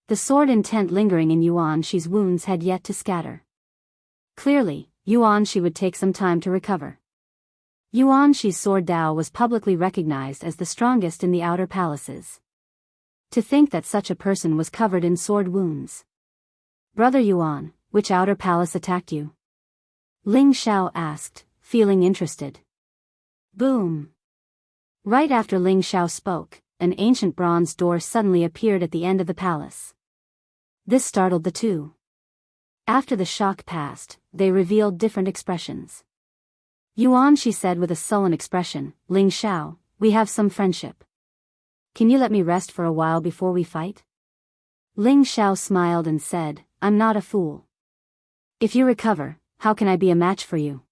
The sword intent lingering in Yuan Shi's wounds had yet to scatter. Clearly, Yuan Shi would take some time to recover. Yuan Shi's sword Dao was publicly recognized as the strongest in the outer palaces. To think that such a person was covered in sword wounds. "Brother Yuan, which outer palace attacked you?" Ling Xiao asked, feeling interested. Boom! Right after Ling Xiao spoke, an ancient bronze door suddenly appeared at the end of the palace. This startled the two. After the shock passed, they revealed different expressions. Yuan Shi said with a sullen expression, "Ling Xiao, we have some friendship. Can you let me rest for a while before we fight?" Ling Xiao smiled and said, "I'm not a fool. If you recover, how can I be a match for you?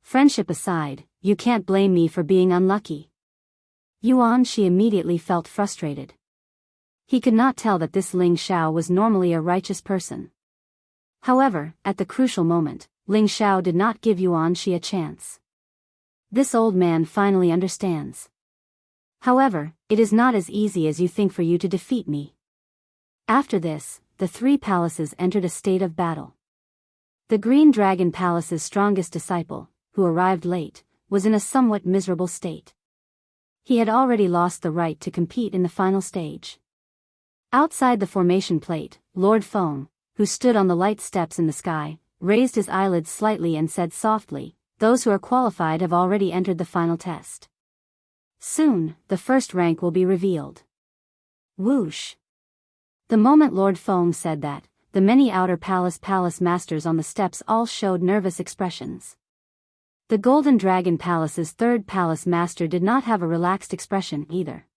Friendship aside, you can't blame me for being unlucky." Yuan Shi immediately felt frustrated. He could not tell that this Ling Xiao was normally a righteous person. However, at the crucial moment, Ling Xiao did not give Yuan Shi a chance. This old man finally understands. However, it is not as easy as you think for you to defeat me. After this, the three palaces entered a state of battle. The Green Dragon Palace's strongest disciple, who arrived late, was in a somewhat miserable state. He had already lost the right to compete in the final stage. Outside the formation plate, Lord Feng, who stood on the light steps in the sky, raised his eyelids slightly and said softly, "Those who are qualified have already entered the final test. Soon, the first rank will be revealed." Whoosh! The moment Lord Feng said that, the many outer palace masters on the steps all showed nervous expressions. The Golden Dragon Palace's third palace master did not have a relaxed expression either.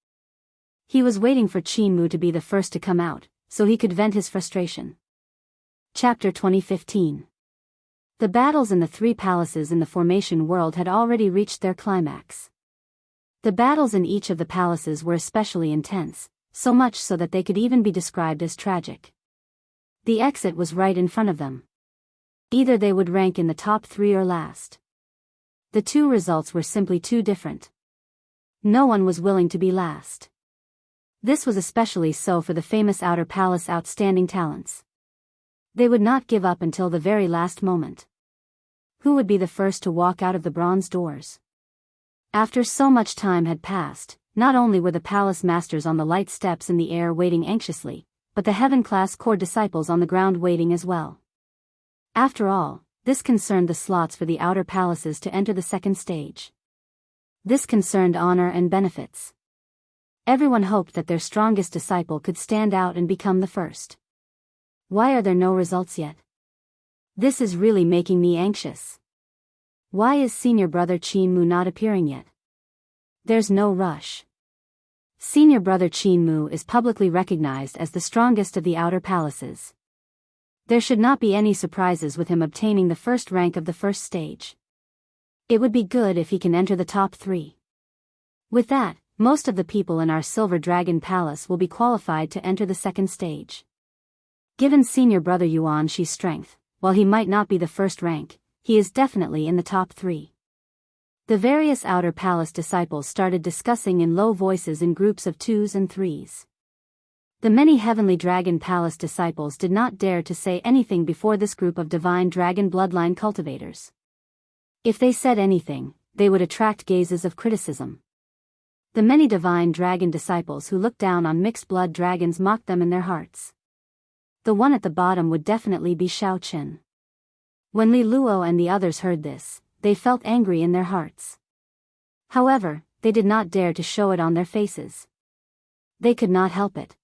He was waiting for Qin Mu to be the first to come out, so he could vent his frustration. Chapter 2015. The battles in the three palaces in the formation world had already reached their climax. The battles in each of the palaces were especially intense, so much so that they could even be described as tragic. The exit was right in front of them. Either they would rank in the top 3 or last. The two results were simply too different. No one was willing to be last. This was especially so for the famous Outer Palace outstanding talents. They would not give up until the very last moment. Who would be the first to walk out of the bronze doors? After so much time had passed, not only were the palace masters on the light steps in the air waiting anxiously, but the heaven-class core disciples on the ground waiting as well. After all, this concerned the slots for the outer palaces to enter the second stage. This concerned honor and benefits. Everyone hoped that their strongest disciple could stand out and become the first. Why are there no results yet? This is really making me anxious. Why is senior brother Qin Mu not appearing yet? There's no rush. Senior brother Qin Mu is publicly recognized as the strongest of the outer palaces. There should not be any surprises with him obtaining the first rank of the first stage. It would be good if he can enter the top 3. With that, most of the people in our Silver Dragon Palace will be qualified to enter the second stage. Given senior brother Yuan Shi's strength, while he might not be the first rank, he is definitely in the top 3. The various outer palace disciples started discussing in low voices in groups of 2s and 3s. The many Heavenly Dragon Palace disciples did not dare to say anything before this group of divine dragon bloodline cultivators. If they said anything, they would attract gazes of criticism. The many divine dragon disciples who looked down on mixed blood dragons mocked them in their hearts. The one at the bottom would definitely be Shao Chen. When Li Luo and the others heard this, they felt angry in their hearts. However, they did not dare to show it on their faces. They could not help it.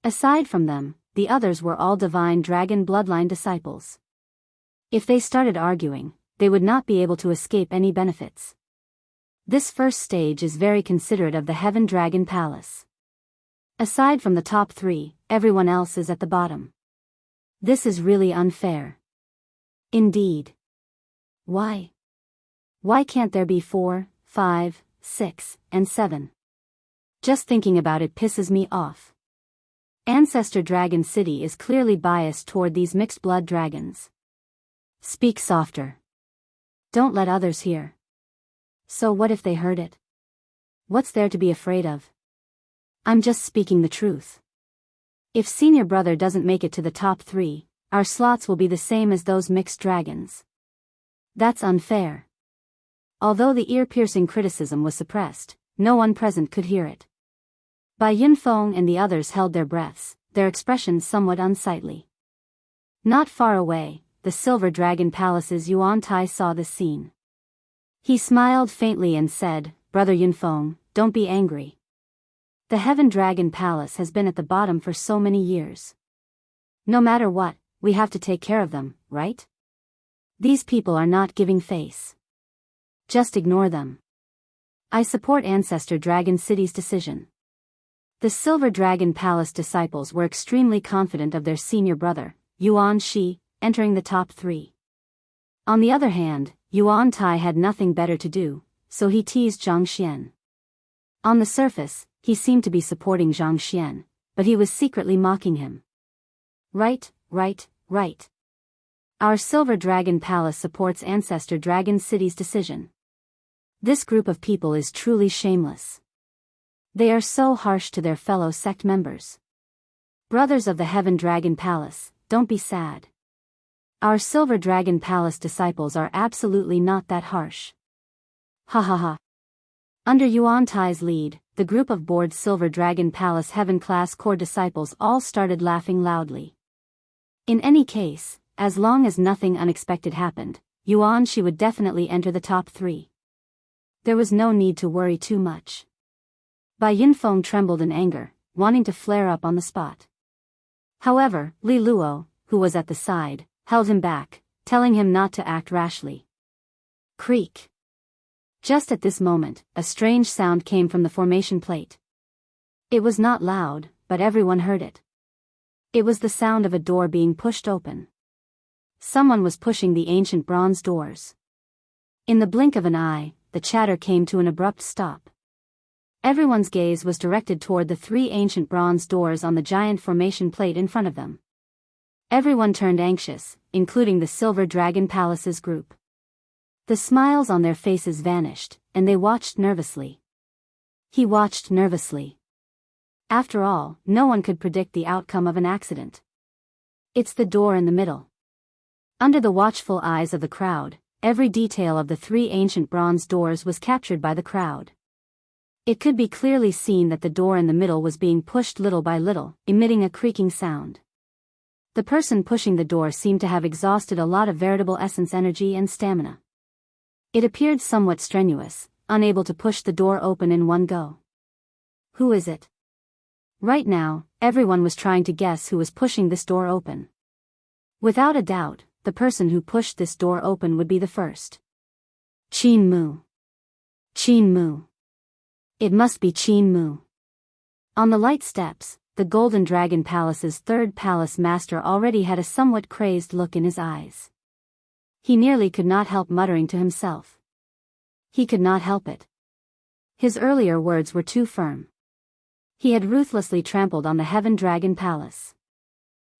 Aside from them, the others were all divine dragon bloodline disciples. If they started arguing, they would not be able to escape any benefits. This first stage is very considerate of the Heaven Dragon Palace. Aside from the top 3, everyone else is at the bottom. This is really unfair. Indeed. Why? Why can't there be 4, 5, 6, and 7? Just thinking about it pisses me off. Ancestor Dragon City is clearly biased toward these mixed blood dragons. Speak softer. Don't let others hear. So what if they heard it? What's there to be afraid of? I'm just speaking the truth. If senior brother doesn't make it to the top 3, our slots will be the same as those mixed dragons. That's unfair. Although the ear-piercing criticism was suppressed, no one present could hear it. Bai Yunfeng and the others held their breaths, their expressions somewhat unsightly. Not far away, the Silver Dragon Palace's Yuan Tai saw this scene. He smiled faintly and said, "Brother Yunfeng, don't be angry. The Heaven Dragon Palace has been at the bottom for so many years. No matter what, we have to take care of them, right? These people are not giving face. Just ignore them. I support Ancestor Dragon City's decision." The Silver Dragon Palace disciples were extremely confident of their senior brother, Yuan Shi, entering the top 3. On the other hand, Yuan Tai had nothing better to do, so he teased Zhang Xian. On the surface, he seemed to be supporting Zhang Xian, but he was secretly mocking him. Right. Our Silver Dragon Palace supports Ancestor Dragon City's decision. This group of people is truly shameless. They are so harsh to their fellow sect members. Brothers of the Heaven Dragon Palace, don't be sad. Our Silver Dragon Palace disciples are absolutely not that harsh. Ha ha ha. Under Yuan Tai's lead, the group of bored Silver Dragon Palace Heaven-class core disciples all started laughing loudly. In any case, as long as nothing unexpected happened, Yuan Shi would definitely enter the top 3. There was no need to worry too much. Bai Yinfeng trembled in anger, wanting to flare up on the spot. However, Li Luo, who was at the side, held him back, telling him not to act rashly. Creak. Just at this moment, a strange sound came from the formation plate. It was not loud, but everyone heard it. It was the sound of a door being pushed open. Someone was pushing the ancient bronze doors. In the blink of an eye, the chatter came to an abrupt stop. Everyone's gaze was directed toward the 3 ancient bronze doors on the giant formation plate in front of them. Everyone turned anxious, including the Silver Dragon Palace's group. The smiles on their faces vanished, and they watched nervously. He watched nervously. After all, no one could predict the outcome of an accident. It's the door in the middle. Under the watchful eyes of the crowd, every detail of the 3 ancient bronze doors was captured by the crowd. It could be clearly seen that the door in the middle was being pushed little by little, emitting a creaking sound. The person pushing the door seemed to have exhausted a lot of veritable essence energy and stamina. It appeared somewhat strenuous, unable to push the door open in one go. Who is it? Right now, everyone was trying to guess who was pushing this door open. Without a doubt, the person who pushed this door open would be the first. Qin Mu. Qin Mu. It must be Qin Mu. On the light steps, the Golden Dragon Palace's 3rd palace master already had a somewhat crazed look in his eyes. He nearly could not help muttering to himself. He could not help it. His earlier words were too firm. He had ruthlessly trampled on the Heaven Dragon Palace.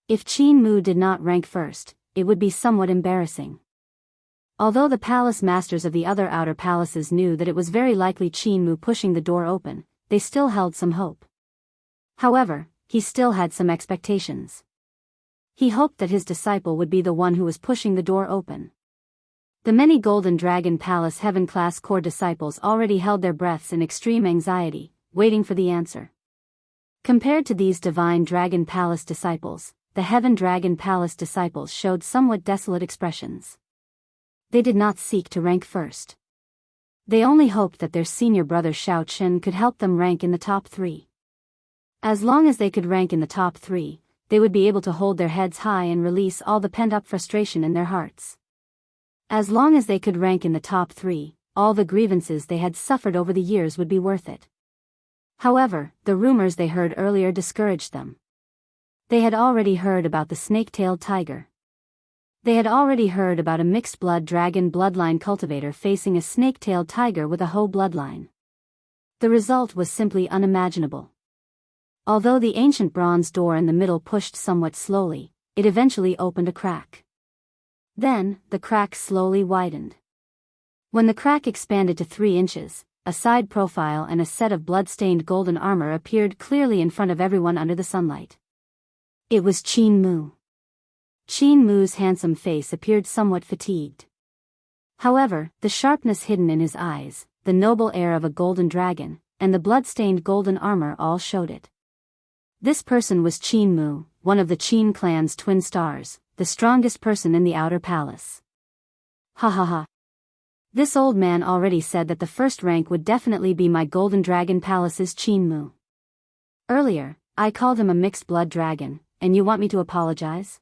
If Qin Mu did not rank first, it would be somewhat embarrassing. Although the palace masters of the other outer palaces knew that it was very likely Qin Mu pushing the door open, they still held some hope. However, he still had some expectations. He hoped that his disciple would be the one who was pushing the door open. The many Golden Dragon Palace Heaven-class core disciples already held their breaths in extreme anxiety, waiting for the answer. Compared to these Divine Dragon Palace disciples, the Heaven Dragon Palace disciples showed somewhat desolate expressions. They did not seek to rank first. They only hoped that their senior brother Shao Chen could help them rank in the top 3. As long as they could rank in the top 3, they would be able to hold their heads high and release all the pent-up frustration in their hearts. As long as they could rank in the top 3, all the grievances they had suffered over the years would be worth it. However, the rumors they heard earlier discouraged them. They had already heard about the snake-tailed tiger. They had already heard about a mixed-blood dragon bloodline cultivator facing a snake-tailed tiger with a Ho bloodline. The result was simply unimaginable. Although the ancient bronze door in the middle pushed somewhat slowly, it eventually opened a crack. Then, the crack slowly widened. When the crack expanded to 3 inches, a side profile and a set of blood-stained golden armor appeared clearly in front of everyone under the sunlight. It was Qin Mu. Qin Mu's handsome face appeared somewhat fatigued. However, the sharpness hidden in his eyes, the noble air of a golden dragon, and the blood-stained golden armor all showed it. This person was Qin Mu, one of the Qin clan's twin stars, the strongest person in the outer palace. Ha ha ha. This old man already said that the first rank would definitely be my Golden Dragon Palace's Qin Mu. Earlier, I called him a mixed-blood dragon, and you want me to apologize?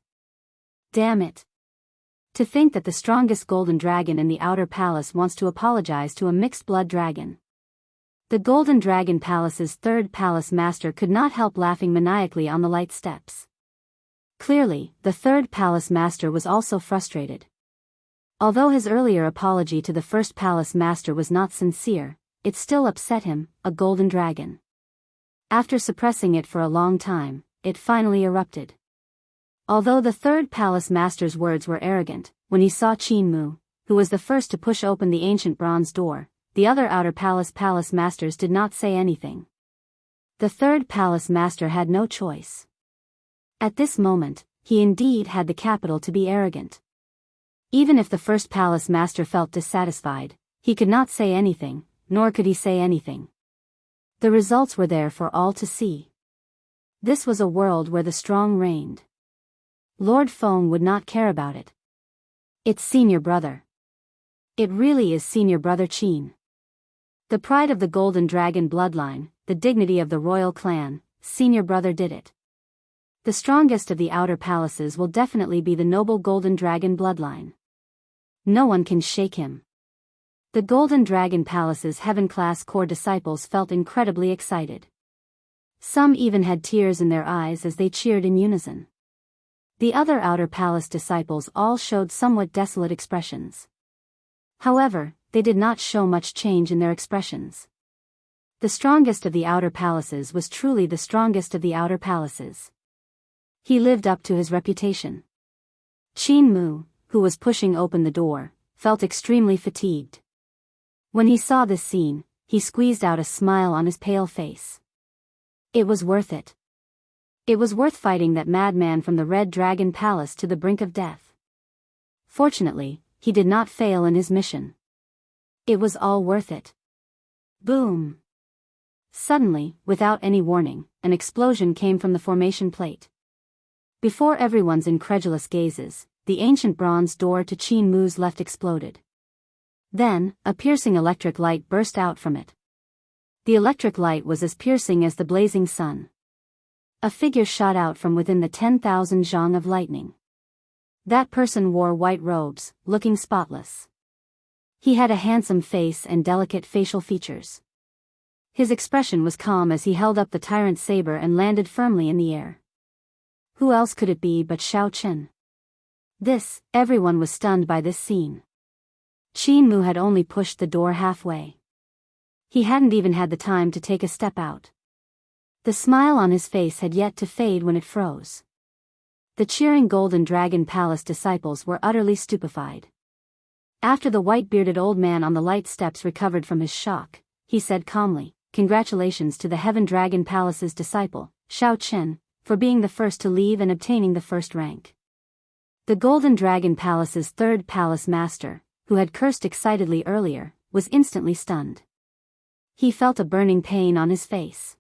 Damn it. To think that the strongest golden dragon in the outer palace wants to apologize to a mixed-blood dragon. The Golden Dragon Palace's 3rd palace master could not help laughing maniacally on the light steps. Clearly, the 3rd palace master was also frustrated. Although his earlier apology to the 1st palace master was not sincere, it still upset him, a golden dragon. After suppressing it for a long time, it finally erupted. Although the 3rd palace master's words were arrogant, when he saw Qin Mu, who was the first to push open the ancient bronze door, the other outer palace masters did not say anything. The 3rd palace master had no choice. At this moment, he indeed had the capital to be arrogant. Even if the 1st palace master felt dissatisfied, he could not say anything, nor could he say anything. The results were there for all to see. This was a world where the strong reigned. Lord Feng would not care about it. It's senior brother. It really is senior brother Qin. The pride of the Golden Dragon bloodline, the dignity of the royal clan, senior brother did it. The strongest of the outer palaces will definitely be the noble Golden Dragon bloodline. No one can shake him. The Golden Dragon Palace's heaven-class core disciples felt incredibly excited. Some even had tears in their eyes as they cheered in unison. The other outer palace disciples all showed somewhat desolate expressions. However, they did not show much change in their expressions. The strongest of the outer palaces was truly the strongest of the outer palaces. He lived up to his reputation. Qin Mu, who was pushing open the door, felt extremely fatigued. When he saw this scene, he squeezed out a smile on his pale face. It was worth it. It was worth fighting that madman from the Red Dragon Palace to the brink of death. Fortunately, he did not fail in his mission. It was all worth it. Boom! Suddenly, without any warning, an explosion came from the formation plate. Before everyone's incredulous gazes, the ancient bronze door to Qin Mu's left exploded. Then, a piercing electric light burst out from it. The electric light was as piercing as the blazing sun. A figure shot out from within the 10,000 zhang of lightning. That person wore white robes, looking spotless. He had a handsome face and delicate facial features. His expression was calm as he held up the tyrant saber and landed firmly in the air. Who else could it be but Xiao Chen? Everyone was stunned by this scene. Qin Mu had only pushed the door halfway. He hadn't even had the time to take a step out. The smile on his face had yet to fade when it froze. The cheering Golden Dragon Palace disciples were utterly stupefied. After the white-bearded old man on the light steps recovered from his shock, he said calmly, "Congratulations to the Heaven Dragon Palace's disciple, Xiao Chen, for being the first to leave and obtaining the first rank." The Golden Dragon Palace's third palace master, who had cursed excitedly earlier, was instantly stunned. He felt a burning pain on his face.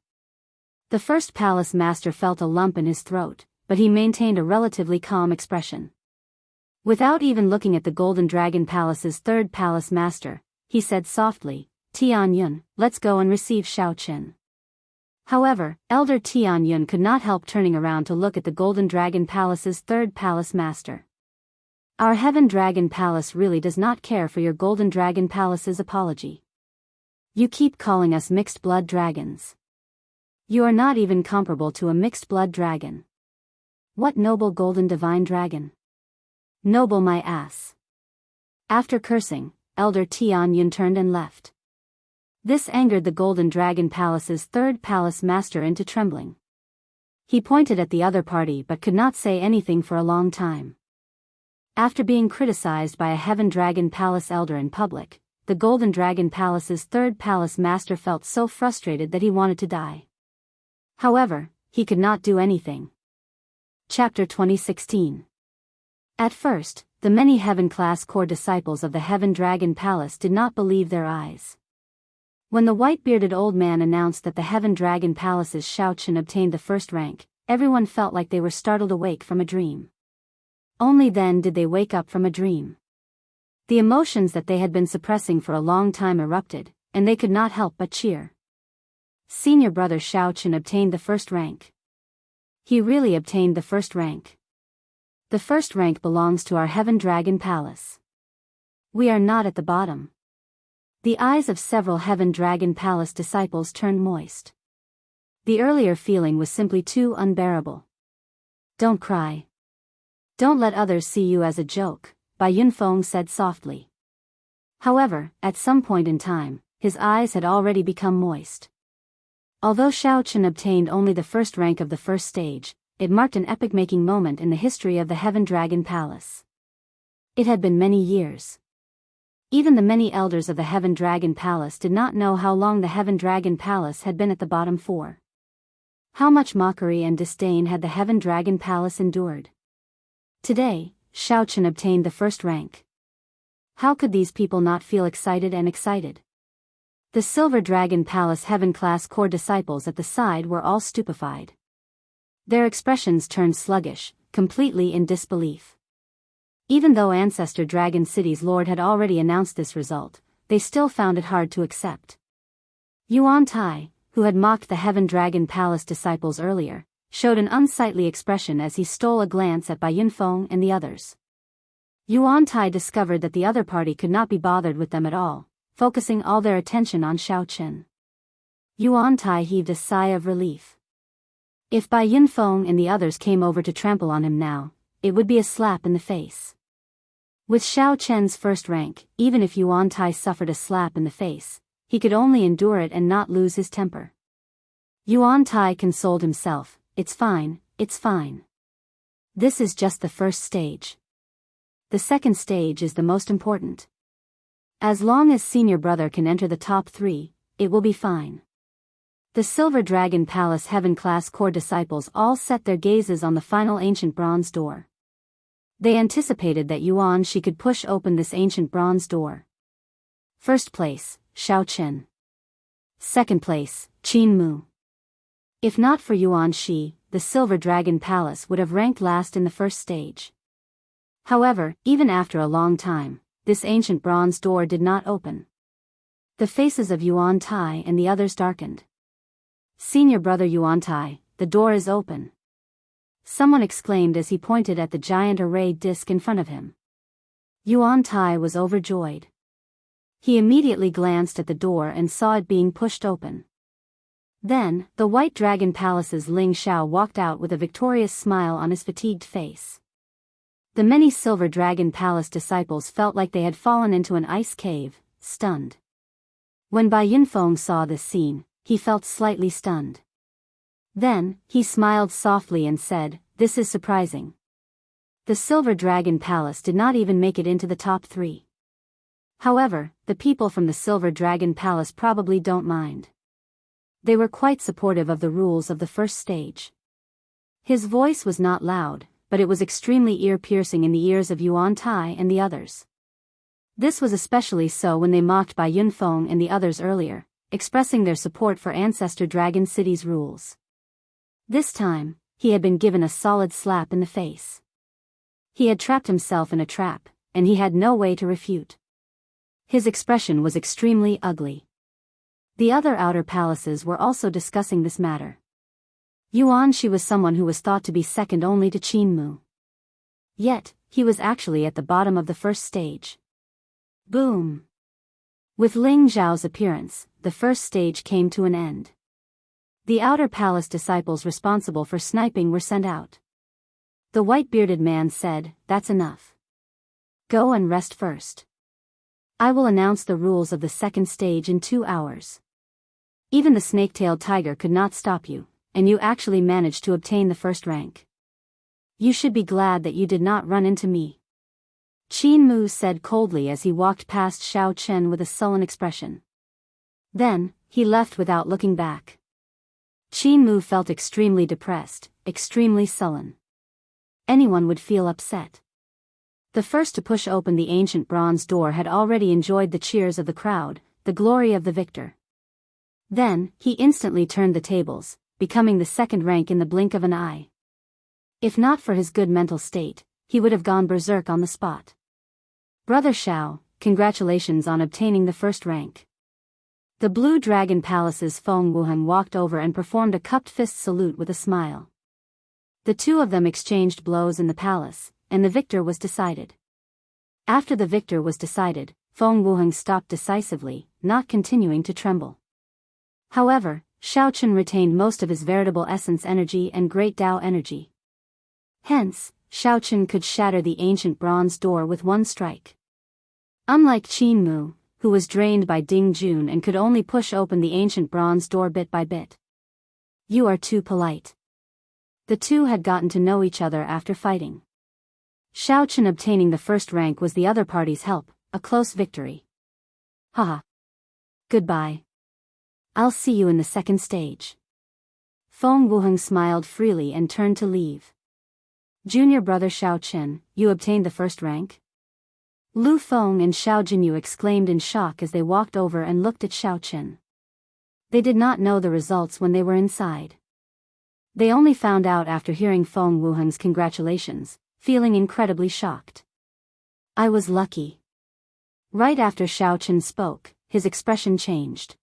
The first palace master felt a lump in his throat, but he maintained a relatively calm expression. Without even looking at the Golden Dragon Palace's third palace master, he said softly, "Tian Yun, let's go and receive Xiao Chen." However, Elder Tian Yun could not help turning around to look at the Golden Dragon Palace's third palace master. "Our Heaven Dragon Palace really does not care for your Golden Dragon Palace's apology. You keep calling us mixed blood dragons. You are not even comparable to a mixed blood dragon. What noble golden divine dragon? Noble my ass." After cursing, Elder Tian Yun turned and left. This angered the Golden Dragon Palace's third palace master into trembling. He pointed at the other party but could not say anything for a long time. After being criticized by a Heaven Dragon Palace elder in public, the Golden Dragon Palace's third palace master felt so frustrated that he wanted to die. However, he could not do anything. Chapter 2016. At first, the many Heaven-class core disciples of the Heaven Dragon Palace did not believe their eyes. When the white-bearded old man announced that the Heaven Dragon Palace's Xiao Chen obtained the first rank, everyone felt like they were startled awake from a dream. Only then did they wake up from a dream. The emotions that they had been suppressing for a long time erupted, and they could not help but cheer. Senior brother Xiao Chen obtained the first rank. He really obtained the first rank. The first rank belongs to our Heaven Dragon Palace. We are not at the bottom. The eyes of several Heaven Dragon Palace disciples turned moist. The earlier feeling was simply too unbearable. "Don't cry. Don't let others see you as a joke," Bai Yunfeng said softly. However, at some point in time, his eyes had already become moist. Although Xiao Chen obtained only the first rank of the first stage, it marked an epoch-making moment in the history of the Heaven Dragon Palace. It had been many years. Even the many elders of the Heaven Dragon Palace did not know how long the Heaven Dragon Palace had been at the bottom for. How much mockery and disdain had the Heaven Dragon Palace endured? Today, Xiao Chen obtained the first rank. How could these people not feel excited and excited? The Silver Dragon Palace Heaven-class core disciples at the side were all stupefied. Their expressions turned sluggish, completely in disbelief. Even though Ancestor Dragon City's Lord had already announced this result, they still found it hard to accept. Yuan Tai, who had mocked the Heaven Dragon Palace disciples earlier, showed an unsightly expression as he stole a glance at Bai Yunfeng and the others. Yuan Tai discovered that the other party could not be bothered with them at all, focusing all their attention on Xiao Chen. Yuan Tai heaved a sigh of relief. If Bai Yunfeng and the others came over to trample on him now, it would be a slap in the face. With Xiao Chen's first rank, even if Yuan Tai suffered a slap in the face, he could only endure it and not lose his temper. Yuan Tai consoled himself, "It's fine, it's fine. This is just the first stage. The second stage is the most important. As long as senior brother can enter the top 3, it will be fine." The Silver Dragon Palace Heaven-class core disciples all set their gazes on the final ancient bronze door. They anticipated that Yuan Shi could push open this ancient bronze door. First place, Xiao Chen. Second place, Qin Mu. If not for Yuan Shi, the Silver Dragon Palace would have ranked last in the first stage. However, even after a long time, this ancient bronze door did not open. The faces of Yuan Tai and the others darkened. "Senior brother Yuan Tai, the door is open," someone exclaimed as he pointed at the giant array disc in front of him. Yuan Tai was overjoyed. He immediately glanced at the door and saw it being pushed open. Then, the White Dragon Palace's Ling Xiao walked out with a victorious smile on his fatigued face. The many Silver Dragon Palace disciples felt like they had fallen into an ice cave, stunned. When Bai Yunfeng saw this scene, he felt slightly stunned. Then, he smiled softly and said, "This is surprising." The Silver Dragon Palace did not even make it into the top 3. However, the people from the Silver Dragon Palace probably don't mind. They were quite supportive of the rules of the first stage. His voice was not loud, but it was extremely ear-piercing in the ears of Yuan Tai and the others. This was especially so when they mocked Bai Yunfeng and the others earlier, expressing their support for Ancestor Dragon City's rules. This time, he had been given a solid slap in the face. He had trapped himself in a trap, and he had no way to refute. His expression was extremely ugly. The other outer palaces were also discussing this matter. Yuan Shi was someone who was thought to be second only to Qin Mu. Yet, he was actually at the bottom of the first stage. Boom! With Ling Zhao's appearance, the first stage came to an end. The outer palace disciples responsible for sniping were sent out. The white-bearded man said, "That's enough. Go and rest first. I will announce the rules of the second stage in 2 hours. Even the snake-tailed tiger could not stop you, and you actually managed to obtain the first rank. You should be glad that you did not run into me." Qin Mu said coldly as he walked past Xiao Chen with a sullen expression. Then, he left without looking back. Qin Mu felt extremely depressed, extremely sullen. Anyone would feel upset. The first to push open the ancient bronze door had already enjoyed the cheers of the crowd, the glory of the victor. Then, he instantly turned the tables, becoming the second rank in the blink of an eye. If not for his good mental state, he would have gone berserk on the spot. "Brother Xiao, congratulations on obtaining the first rank." The Blue Dragon Palace's Feng Wuhan walked over and performed a cupped fist salute with a smile. The two of them exchanged blows in the palace, and the victor was decided. After the victor was decided, Feng Wuhan stopped decisively, not continuing to tremble. However, Xiao Chen retained most of his veritable essence energy and great Tao energy. Hence, Xiao Chen could shatter the ancient bronze door with one strike. Unlike Qin Mu, who was drained by Ding Jun and could only push open the ancient bronze door bit by bit. "You are too polite." The two had gotten to know each other after fighting. Xiao Chen obtaining the first rank was the other party's help, a close victory. Haha. Goodbye. I'll see you in the second stage. Feng Wuheng smiled freely and turned to leave. "Junior brother Xiao Chen, you obtained the first rank?" Lu Feng and Xiao Jinyu exclaimed in shock as they walked over and looked at Xiao Chen. They did not know the results when they were inside. They only found out after hearing Feng Wuhan's congratulations, feeling incredibly shocked. I was lucky. Right after Xiao Chen spoke, his expression changed.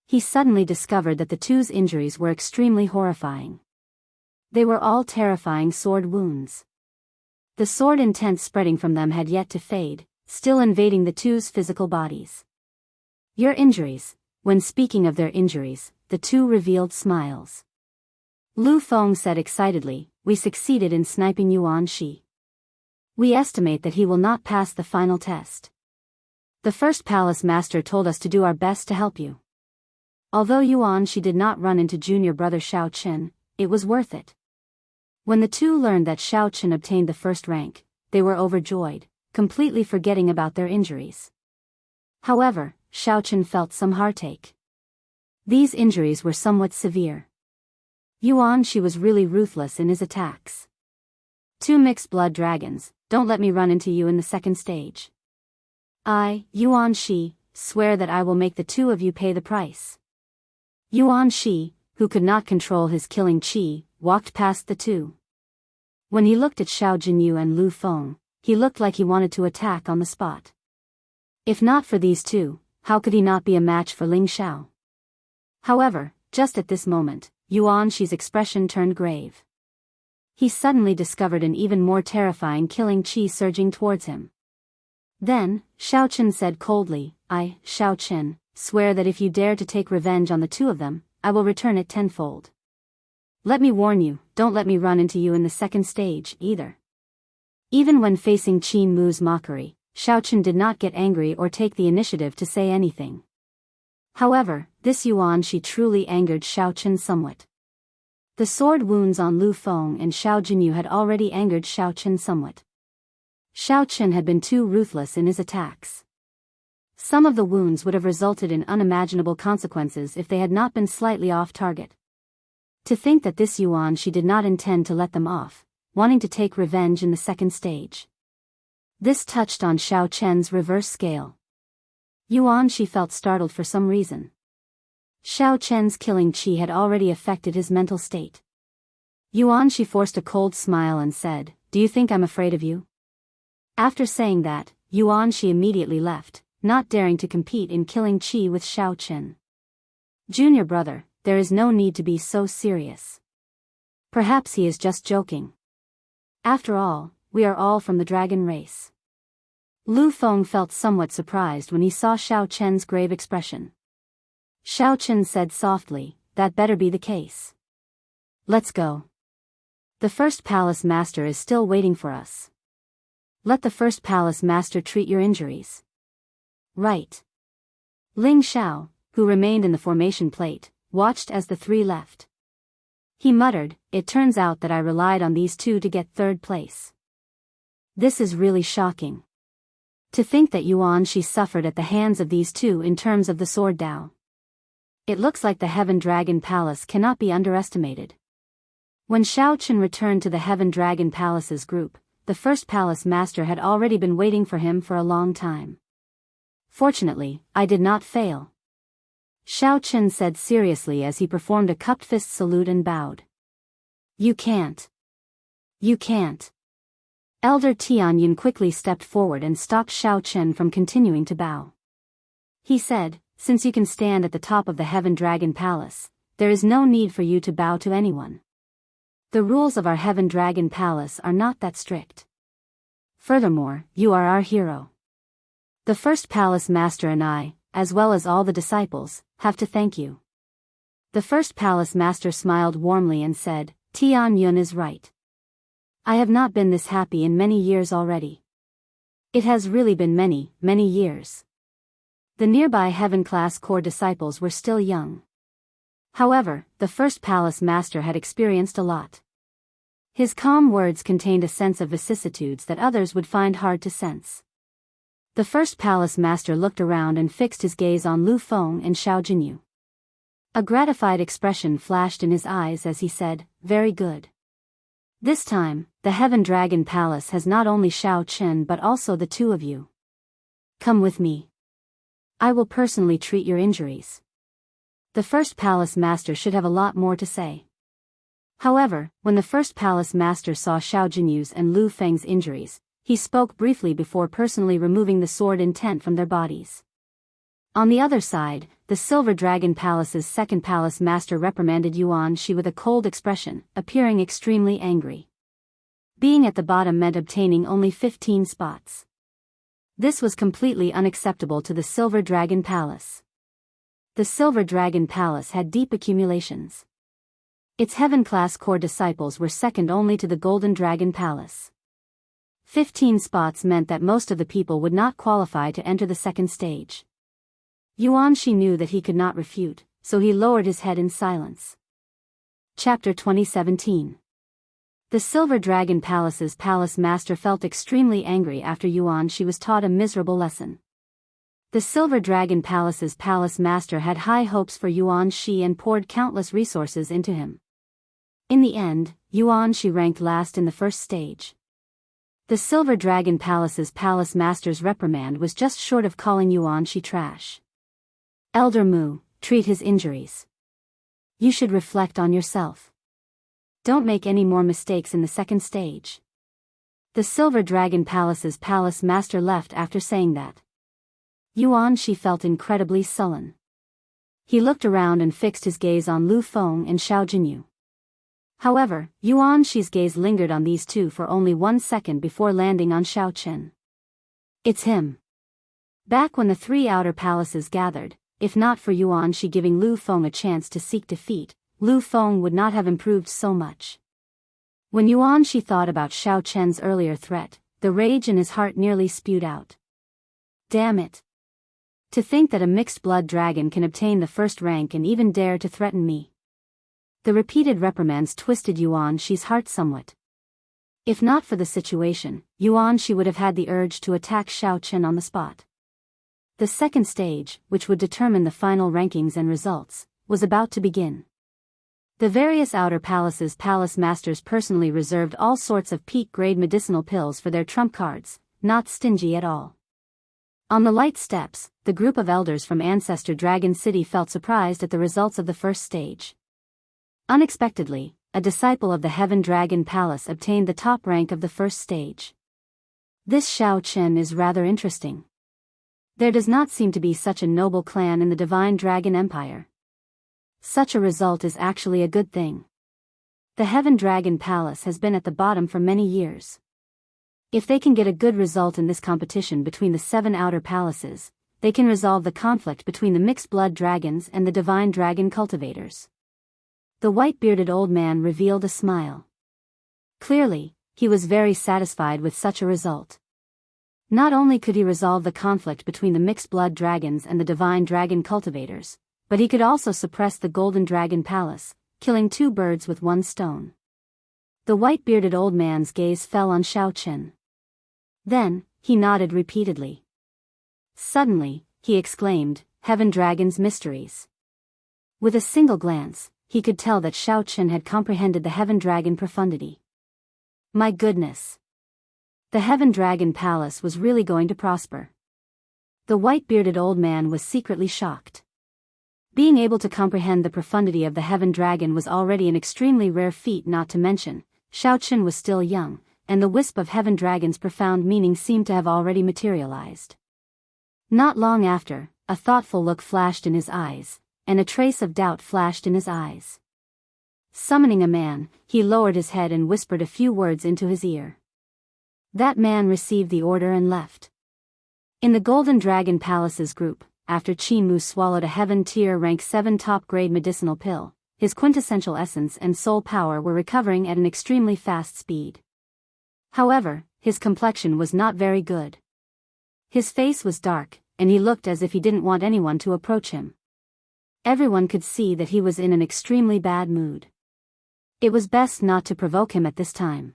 He suddenly discovered that the two's injuries were extremely horrifying. They were all terrifying sword wounds. The sword intent spreading from them had yet to fade, still invading the two's physical bodies. Your injuries. When speaking of their injuries, the two revealed smiles. Lu Feng said excitedly, we succeeded in sniping Yuan Shi. We estimate that he will not pass the final test. The first palace master told us to do our best to help you. Although Yuan Shi did not run into junior brother Xiao Chen, it was worth it. When the two learned that Xiao Chen obtained the first rank, they were overjoyed, completely forgetting about their injuries. However, Xiao Chen felt some heartache. These injuries were somewhat severe. Yuan Shi was really ruthless in his attacks. Two mixed blood dragons, don't let me run into you in the second stage. I, Yuan Shi, swear that I will make the two of you pay the price. Yuan Shi, who could not control his killing chi, walked past the two. When he looked at Xiao Jinyu and Lu Feng, he looked like he wanted to attack on the spot. If not for these two, how could he not be a match for Ling Xiao? However, just at this moment, Yuan Shi's expression turned grave. He suddenly discovered an even more terrifying killing chi surging towards him. Then, Xiao Chen said coldly, I, Xiao Chen, swear that if you dare to take revenge on the two of them, I will return it tenfold. Let me warn you, don't let me run into you in the second stage, either. Even when facing Qin Mu's mockery, Xiao Chen did not get angry or take the initiative to say anything. However, this Yuan Shi truly angered Xiao Chen somewhat. The sword wounds on Lu Feng and Xiao Jinyu had already angered Xiao Chen somewhat. Xiao Chen had been too ruthless in his attacks. Some of the wounds would have resulted in unimaginable consequences if they had not been slightly off target. To think that this Yuan Shi did not intend to let them off, wanting to take revenge in the second stage. This touched on Xiao Chen's reverse scale. Yuan Shi felt startled for some reason. Xiao Chen's killing chi had already affected his mental state. Yuan Shi forced a cold smile and said, do you think I'm afraid of you? After saying that, Yuan Shi immediately left, not daring to compete in killing chi with Xiao Chen. Junior brother, there is no need to be so serious. Perhaps he is just joking. After all, we are all from the dragon race. Lu Feng felt somewhat surprised when he saw Xiao Chen's grave expression. Xiao Chen said softly, that better be the case. Let's go. The first palace master is still waiting for us. Let the first palace master treat your injuries. Right. Ling Xiao, who remained in the formation plate, watched as the three left. He muttered, it turns out that I relied on these two to get third place. This is really shocking. To think that Yuan Shi suffered at the hands of these two in terms of the sword Dao. It looks like the Heaven Dragon Palace cannot be underestimated. When Xiao Chen returned to the Heaven Dragon Palace's group, the first palace master had already been waiting for him for a long time. Fortunately, I did not fail. Xiao Chen said seriously as he performed a cupped fist salute and bowed. You can't. You can't. Elder Tianyun quickly stepped forward and stopped Xiao Chen from continuing to bow. He said, since you can stand at the top of the Heaven Dragon Palace, there is no need for you to bow to anyone. The rules of our Heaven Dragon Palace are not that strict. Furthermore, you are our hero. The first palace master and I, as well as all the disciples, have to thank you. The first palace master smiled warmly and said, Tianyun is right. I have not been this happy in many years already. It has really been many, many years. The nearby heaven-class core disciples were still young. However, the first palace master had experienced a lot. His calm words contained a sense of vicissitudes that others would find hard to sense. The first palace master looked around and fixed his gaze on Lu Feng and Xiao Jinyu. A gratified expression flashed in his eyes as he said, very good. This time, the Heaven Dragon Palace has not only Shao Chen but also the two of you. Come with me. I will personally treat your injuries. The first palace master should have a lot more to say. However, when the first palace master saw Xiao Jinyu's and Lu Feng's injuries, he spoke briefly before personally removing the sword intent from their bodies. On the other side, the Silver Dragon Palace's second palace master reprimanded Yuan Shi with a cold expression, appearing extremely angry. Being at the bottom meant obtaining only 15 spots. This was completely unacceptable to the Silver Dragon Palace. The Silver Dragon Palace had deep accumulations. Its heaven-class core disciples were second only to the Golden Dragon Palace. 15 spots meant that most of the people would not qualify to enter the second stage. Yuan Shi knew that he could not refute, so he lowered his head in silence. Chapter 2017. The Silver Dragon Palace's palace master felt extremely angry after Yuan Shi was taught a miserable lesson. The Silver Dragon Palace's palace master had high hopes for Yuan Shi and poured countless resources into him. In the end, Yuan Shi ranked last in the first stage. The Silver Dragon Palace's palace master's reprimand was just short of calling Yuan Shi trash. Elder Mu, treat his injuries. You should reflect on yourself. Don't make any more mistakes in the second stage. The Silver Dragon Palace's palace master left after saying that. Yuan Shi felt incredibly sullen. He looked around and fixed his gaze on Lu Feng and Xiao Jinyu. However, Yuan Shi's gaze lingered on these two for only 1 second before landing on Xiao Chen. It's him. Back when the three outer palaces gathered, if not for Yuan Shi giving Lu Feng a chance to seek defeat, Lu Feng would not have improved so much. When Yuan Shi thought about Xiao Chen's earlier threat, the rage in his heart nearly spewed out. Damn it. To think that a mixed-blood dragon can obtain the first rank and even dare to threaten me. The repeated reprimands twisted Yuan Shi's heart somewhat. If not for the situation, Yuan Shi would have had the urge to attack Xiao Chen on the spot. The second stage, which would determine the final rankings and results, was about to begin. The various outer palaces' palace masters personally reserved all sorts of peak-grade medicinal pills for their trump cards, not stingy at all. On the light steps, the group of elders from Ancestor Dragon City felt surprised at the results of the first stage. Unexpectedly, a disciple of the Heaven Dragon Palace obtained the top rank of the first stage. This Xiao Chen is rather interesting. There does not seem to be such a noble clan in the Divine Dragon Empire. Such a result is actually a good thing. The Heaven Dragon Palace has been at the bottom for many years. If they can get a good result in this competition between the 7 outer palaces, they can resolve the conflict between the mixed-blood dragons and the Divine Dragon cultivators. The white-bearded old man revealed a smile. Clearly, he was very satisfied with such a result. Not only could he resolve the conflict between the mixed-blood dragons and the Divine Dragon cultivators, but he could also suppress the Golden Dragon Palace, killing 2 birds with 1 stone. The white-bearded old man's gaze fell on Xiao Chen. Then, he nodded repeatedly. Suddenly, he exclaimed, "Heaven Dragon's mysteries." With a single glance, he could tell that Xiao Chen had comprehended the Heaven Dragon profundity. My goodness! The Heaven Dragon Palace was really going to prosper. The white-bearded old man was secretly shocked. Being able to comprehend the profundity of the Heaven Dragon was already an extremely rare feat, not to mention, Xiao Chen was still young, and the wisp of Heaven Dragon's profound meaning seemed to have already materialized. Not long after, a thoughtful look flashed in his eyes, and a trace of doubt flashed in his eyes. Summoning a man, he lowered his head and whispered a few words into his ear. That man received the order and left. In the Golden Dragon Palace's group, after Qin Mu swallowed a Heaven Tier Rank 7 top-grade medicinal pill, his quintessential essence and soul power were recovering at an extremely fast speed. However, his complexion was not very good. His face was dark, and he looked as if he didn't want anyone to approach him. Everyone could see that he was in an extremely bad mood. It was best not to provoke him at this time.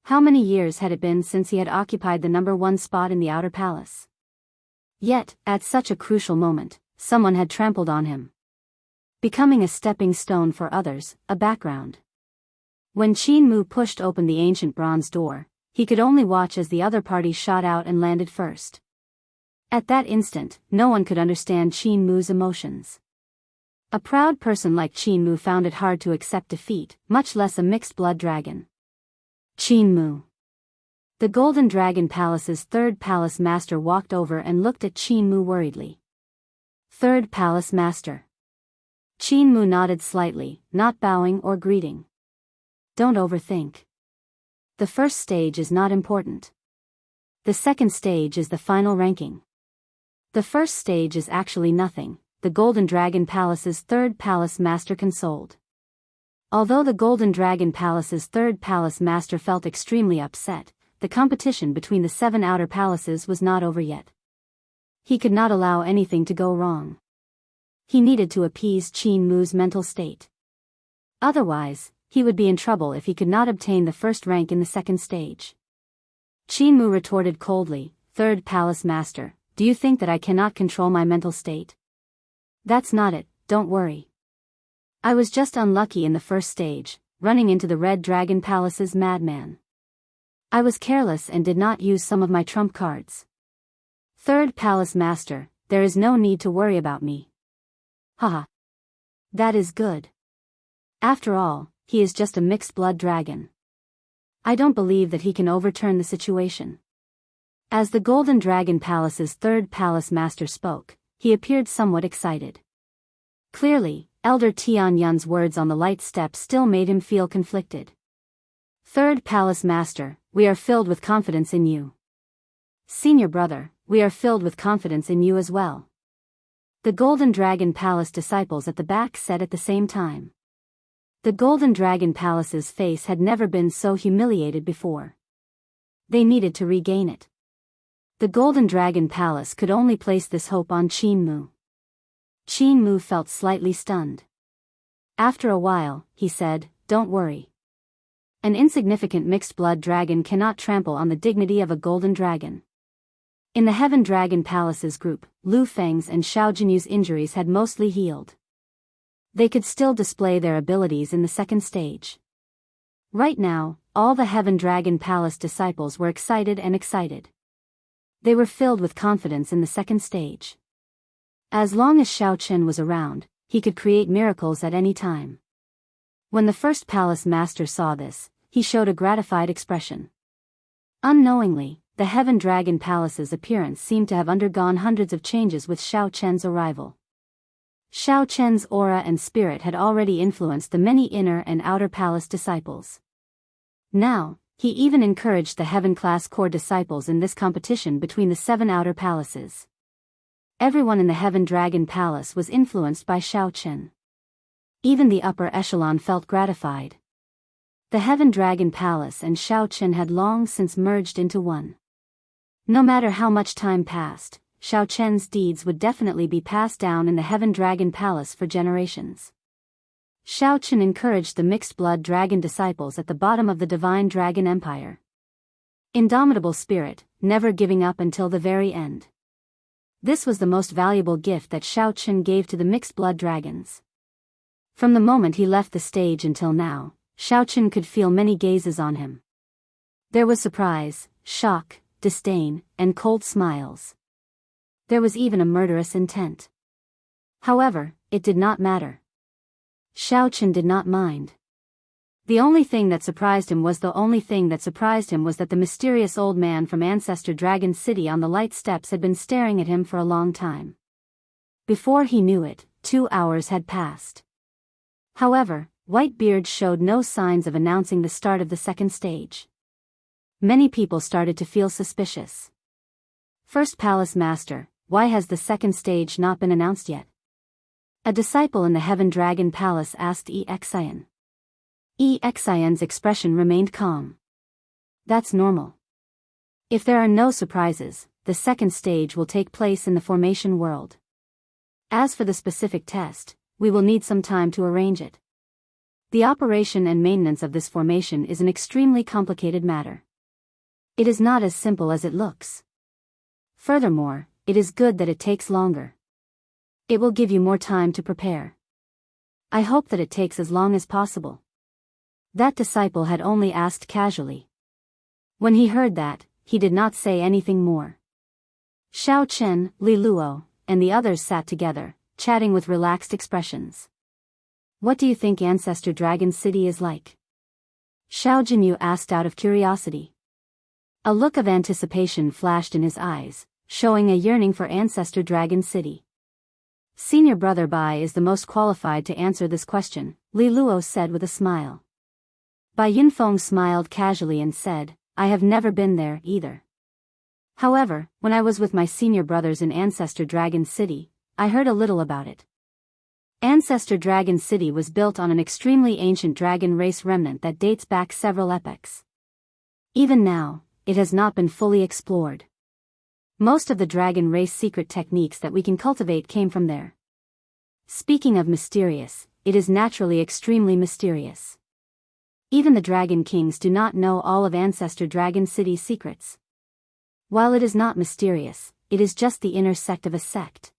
How many years had it been since he had occupied the number 1 spot in the Outer Palace? Yet, at such a crucial moment, someone had trampled on him. Becoming a stepping stone for others, a background. When Qin Mu pushed open the ancient bronze door, he could only watch as the other party shot out and landed first. At that instant, no one could understand Qin Mu's emotions. A proud person like Qin Mu found it hard to accept defeat, much less a mixed-blood dragon. Qin Mu. The Golden Dragon Palace's third palace master walked over and looked at Qin Mu worriedly. Third palace master. Qin Mu nodded slightly, not bowing or greeting. Don't overthink. The first stage is not important. The second stage is the final ranking. The first stage is actually nothing, the Golden Dragon Palace's third palace master consoled. Although the Golden Dragon Palace's third palace master felt extremely upset, the competition between the 7 outer palaces was not over yet. He could not allow anything to go wrong. He needed to appease Qin Mu's mental state. Otherwise, he would be in trouble if he could not obtain the first rank in the second stage. Qin Mu retorted coldly, Third Palace Master, do you think that I cannot control my mental state? That's not it, don't worry. I was just unlucky in the first stage, running into the Red Dragon Palace's madman. I was careless and did not use some of my trump cards. Third Palace Master, there is no need to worry about me. Haha. That is good. After all, he is just a mixed-blood dragon. I don't believe that he can overturn the situation. As the Golden Dragon Palace's third palace master spoke, he appeared somewhat excited. Clearly, Elder Tian Yun's words on the light steps still made him feel conflicted. Third Palace Master, we are filled with confidence in you. Senior brother, we are filled with confidence in you as well. The Golden Dragon Palace disciples at the back said at the same time. The Golden Dragon Palace's face had never been so humiliated before. They needed to regain it. The Golden Dragon Palace could only place this hope on Qin Mu. Qin Mu felt slightly stunned. After a while, he said, don't worry. An insignificant mixed-blood dragon cannot trample on the dignity of a golden dragon. In the Heaven Dragon Palace's group, Lu Feng's and Xiao Jinyu's injuries had mostly healed. They could still display their abilities in the second stage. Right now, all the Heaven Dragon Palace disciples were excited. They were filled with confidence in the second stage. As long as Xiao Chen was around, he could create miracles at any time. When the first palace master saw this, he showed a gratified expression. Unknowingly, the Heaven Dragon Palace's appearance seemed to have undergone hundreds of changes with Xiao Chen's arrival. Xiao Chen's aura and spirit had already influenced the many inner and outer palace disciples. Now, he even encouraged the Heaven-class core disciples in this competition between the 7 outer palaces. Everyone in the Heaven Dragon Palace was influenced by Xiao Chen. Even the upper echelon felt gratified. The Heaven Dragon Palace and Xiao Chen had long since merged into one. No matter how much time passed, Xiao Chen's deeds would definitely be passed down in the Heaven Dragon Palace for generations. Xiao Chen encouraged the mixed-blood dragon disciples at the bottom of the Divine Dragon Empire. Indomitable spirit, never giving up until the very end. This was the most valuable gift that Xiao Chen gave to the mixed-blood dragons. From the moment he left the stage until now, Xiao Chen could feel many gazes on him. There was surprise, shock, disdain, and cold smiles. There was even a murderous intent. However, it did not matter. Xiao Chen did not mind. The only thing that surprised him was that the mysterious old man from Ancestor Dragon City on the light steps had been staring at him for a long time. Before he knew it, 2 hours had passed. However, Whitebeard showed no signs of announcing the start of the second stage. Many people started to feel suspicious. First Palace Master, why has the second stage not been announced yet? A disciple in the Heaven Dragon Palace asked Exian. Exian's expression remained calm. That's normal. If there are no surprises, the second stage will take place in the formation world. As for the specific test, we will need some time to arrange it. The operation and maintenance of this formation is an extremely complicated matter. It is not as simple as it looks. Furthermore, it is good that it takes longer. It will give you more time to prepare. I hope that it takes as long as possible. That disciple had only asked casually. When he heard that, he did not say anything more. Xiao Chen, Li Luo, and the others sat together, chatting with relaxed expressions. What do you think Ancestor Dragon City is like? Xiao Jinyu asked out of curiosity. A look of anticipation flashed in his eyes, showing a yearning for Ancestor Dragon City. Senior Brother Bai is the most qualified to answer this question, Li Luo said with a smile. Bai Yunfeng smiled casually and said, I have never been there either. However, when I was with my senior brothers in Ancestor Dragon City, I heard a little about it. Ancestor Dragon City was built on an extremely ancient dragon race remnant that dates back several epochs. Even now, it has not been fully explored. Most of the dragon race secret techniques that we can cultivate came from there. Speaking of mysterious, it is naturally extremely mysterious. Even the Dragon Kings do not know all of Ancestor Dragon City's secrets. While it is not mysterious, it is just the inner sect of a sect.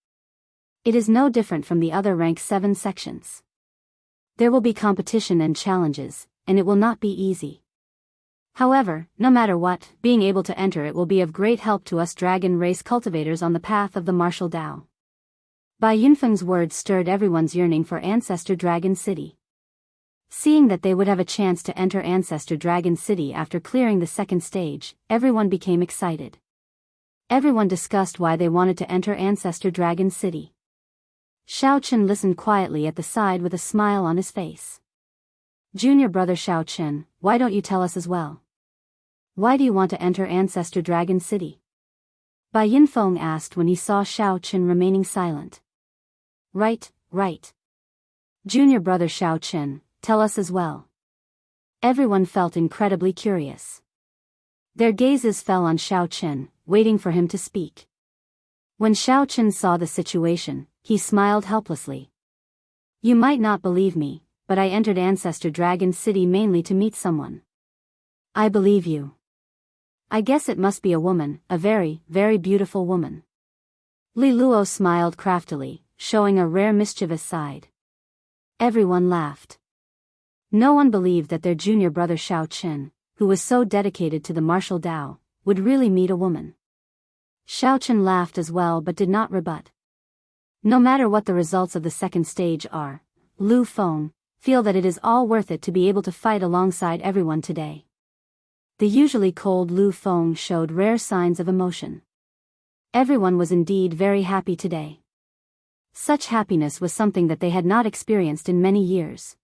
It is no different from the other rank 7 sections. There will be competition and challenges, and it will not be easy. However, no matter what, being able to enter it will be of great help to us dragon race cultivators on the path of the martial Tao. Bai Yunfeng's words stirred everyone's yearning for Ancestor Dragon City. Seeing that they would have a chance to enter Ancestor Dragon City after clearing the second stage, everyone became excited. Everyone discussed why they wanted to enter Ancestor Dragon City. Xiao Chen listened quietly at the side with a smile on his face. Junior brother Xiao Chen, why don't you tell us as well? Why do you want to enter Ancestor Dragon City? Bai Yunfeng asked when he saw Xiao Chen remaining silent. Right. Junior brother Xiao Chen, tell us as well. Everyone felt incredibly curious. Their gazes fell on Xiao Chen, waiting for him to speak. When Xiao Chen saw the situation, he smiled helplessly. You might not believe me, but I entered Ancestor Dragon City mainly to meet someone. I believe you. I guess it must be a woman, a very, very beautiful woman. Li Luo smiled craftily, showing a rare mischievous side. Everyone laughed. No one believed that their junior brother Xiao Chen, who was so dedicated to the martial Tao, would really meet a woman. Xiao Chen laughed as well but did not rebut. No matter what the results of the second stage are, Lu Feng, feel that it is all worth it to be able to fight alongside everyone today. The usually cold Lu Feng showed rare signs of emotion. Everyone was indeed very happy today. Such happiness was something that they had not experienced in many years.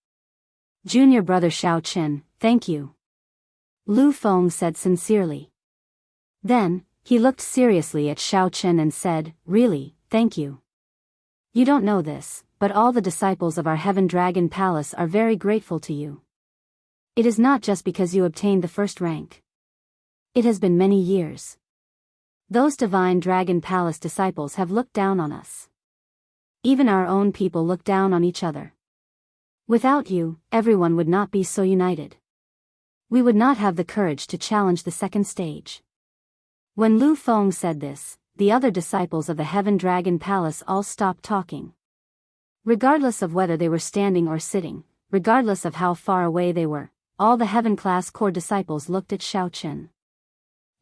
Junior brother Xiao Chen, thank you. Lu Feng said sincerely. Then, he looked seriously at Xiao Chen and said, really, thank you. You don't know this, but all the disciples of our Heaven Dragon Palace are very grateful to you. It is not just because you obtained the first rank. It has been many years. Those Divine Dragon Palace disciples have looked down on us. Even our own people look down on each other. Without you, everyone would not be so united. We would not have the courage to challenge the second stage. When Lu Feng said this, the other disciples of the Heaven Dragon Palace all stopped talking. Regardless of whether they were standing or sitting, regardless of how far away they were, all the Heaven Class Core disciples looked at Xiao Chen.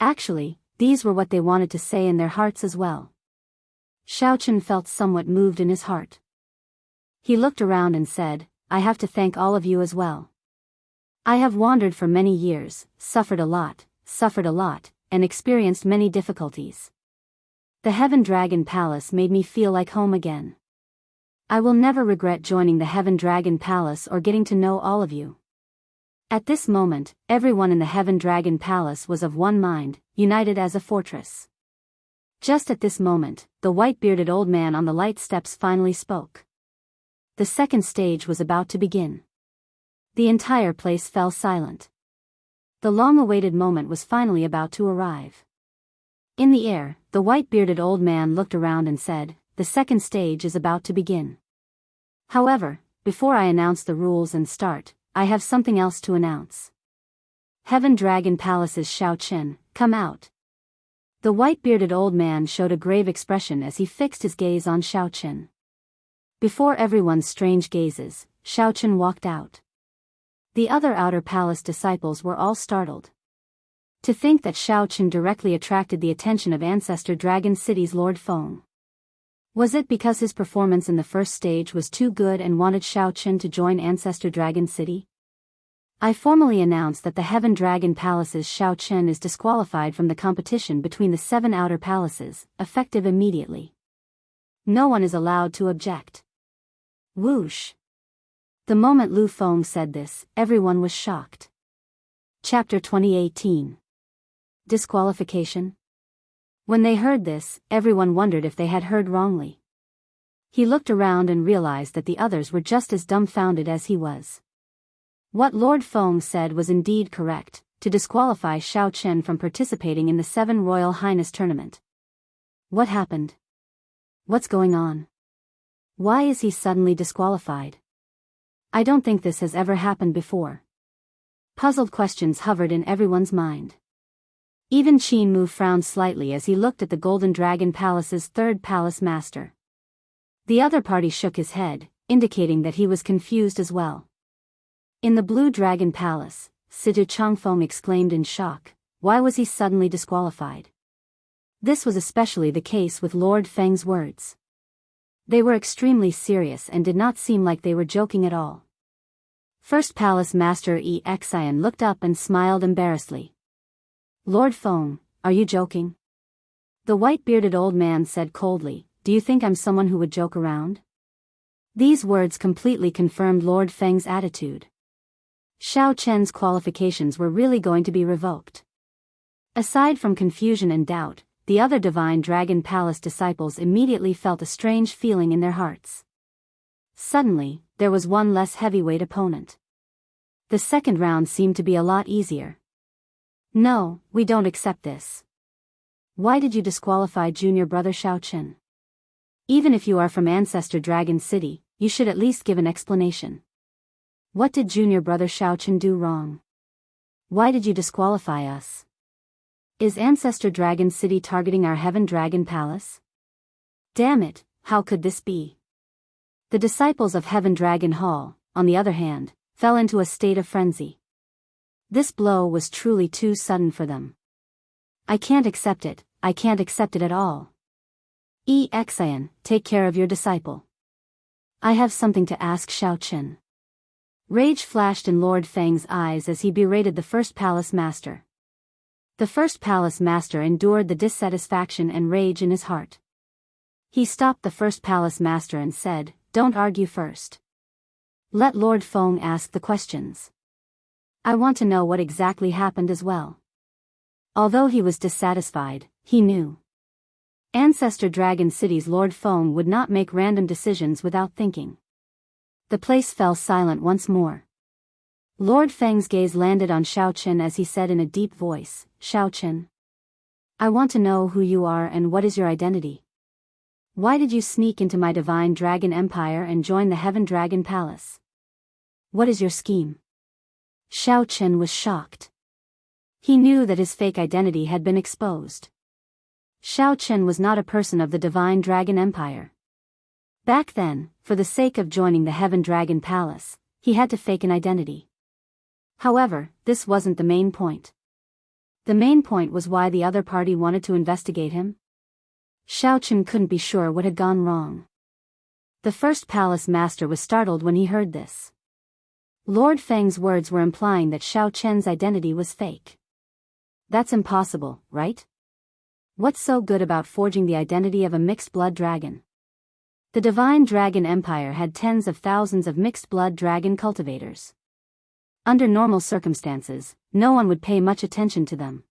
Actually, these were what they wanted to say in their hearts as well. Xiao Chen felt somewhat moved in his heart. He looked around and said, I have to thank all of you as well. I have wandered for many years, suffered a lot, and experienced many difficulties. The Heaven Dragon Palace made me feel like home again. I will never regret joining the Heaven Dragon Palace or getting to know all of you. At this moment, everyone in the Heaven Dragon Palace was of one mind, united as a fortress. Just at this moment, the white-bearded old man on the light steps finally spoke. The second stage was about to begin. The entire place fell silent. The long-awaited moment was finally about to arrive. In the air, the white-bearded old man looked around and said, the second stage is about to begin. However, before I announce the rules and start, I have something else to announce. Heaven Dragon Palace's Xiao Chen, come out. The white-bearded old man showed a grave expression as he fixed his gaze on Xiao Chen. Before everyone's strange gazes, Xiao Chen walked out. The other outer palace disciples were all startled. To think that Shao Chen directly attracted the attention of Ancestor Dragon City's Lord Feng. Was it because his performance in the first stage was too good and wanted Shao Chen to join Ancestor Dragon City? I formally announce that the Heaven Dragon Palace's Shao Chen is disqualified from the competition between the 7 outer palaces, effective immediately. No one is allowed to object. Whoosh! The moment Lu Feng said this, everyone was shocked. Chapter 2018. Disqualification. When they heard this, everyone wondered if they had heard wrongly. He looked around and realized that the others were just as dumbfounded as he was. What Lord Feng said was indeed correct, to disqualify Shao Chen from participating in the 7 Royal Highness tournament. What happened? What's going on? Why is he suddenly disqualified? I don't think this has ever happened before. Puzzled questions hovered in everyone's mind. Even Qin Mu frowned slightly as he looked at the Golden Dragon Palace's 3rd palace master. The other party shook his head, indicating that he was confused as well. In the Blue Dragon Palace, Situ Changfeng exclaimed in shock, why was he suddenly disqualified? This was especially the case with Lord Feng's words. They were extremely serious and did not seem like they were joking at all. First Palace Master Xian looked up and smiled embarrassedly. Lord Feng, are you joking? The white-bearded old man said coldly, do you think I'm someone who would joke around? These words completely confirmed Lord Feng's attitude. Shao Chen's qualifications were really going to be revoked. Aside from confusion and doubt, the other Divine Dragon Palace disciples immediately felt a strange feeling in their hearts. Suddenly, there was one less heavyweight opponent. The second round seemed to be a lot easier. No, we don't accept this. Why did you disqualify junior brother Shao Chen? Even if you are from Ancestor Dragon City, you should at least give an explanation. What did junior brother Shao Chen do wrong? Why did you disqualify us? Is Ancestor Dragon City targeting our Heaven Dragon Palace? Damn it, how could this be? The disciples of Heaven Dragon Hall, on the other hand, fell into a state of frenzy. This blow was truly too sudden for them. I can't accept it, I can't accept it at all. Xian, take care of your disciple. I have something to ask Shao Chen. Rage flashed in Lord Feng's eyes as he berated the first palace master. The first palace master endured the dissatisfaction and rage in his heart. He stopped the first palace master and said, don't argue first. Let Lord Feng ask the questions. I want to know what exactly happened as well. Although he was dissatisfied, he knew. Ancestor Dragon City's Lord Feng would not make random decisions without thinking. The place fell silent once more. Lord Feng's gaze landed on Shao Chen as he said in a deep voice, Shao Chen. I want to know who you are and what is your identity. Why did you sneak into my Divine Dragon Empire and join the Heaven Dragon Palace? What is your scheme? Shao Chen was shocked. He knew that his fake identity had been exposed. Shao Chen was not a person of the Divine Dragon Empire. Back then, for the sake of joining the Heaven Dragon Palace, he had to fake an identity. However, this wasn't the main point. The main point was why the other party wanted to investigate him. Shao Chen couldn't be sure what had gone wrong. The first palace master was startled when he heard this. Lord Feng's words were implying that Shao Chen's identity was fake. That's impossible, right? What's so good about forging the identity of a mixed-blood dragon? The Divine Dragon Empire had tens of thousands of mixed-blood dragon cultivators. Under normal circumstances, no one would pay much attention to them.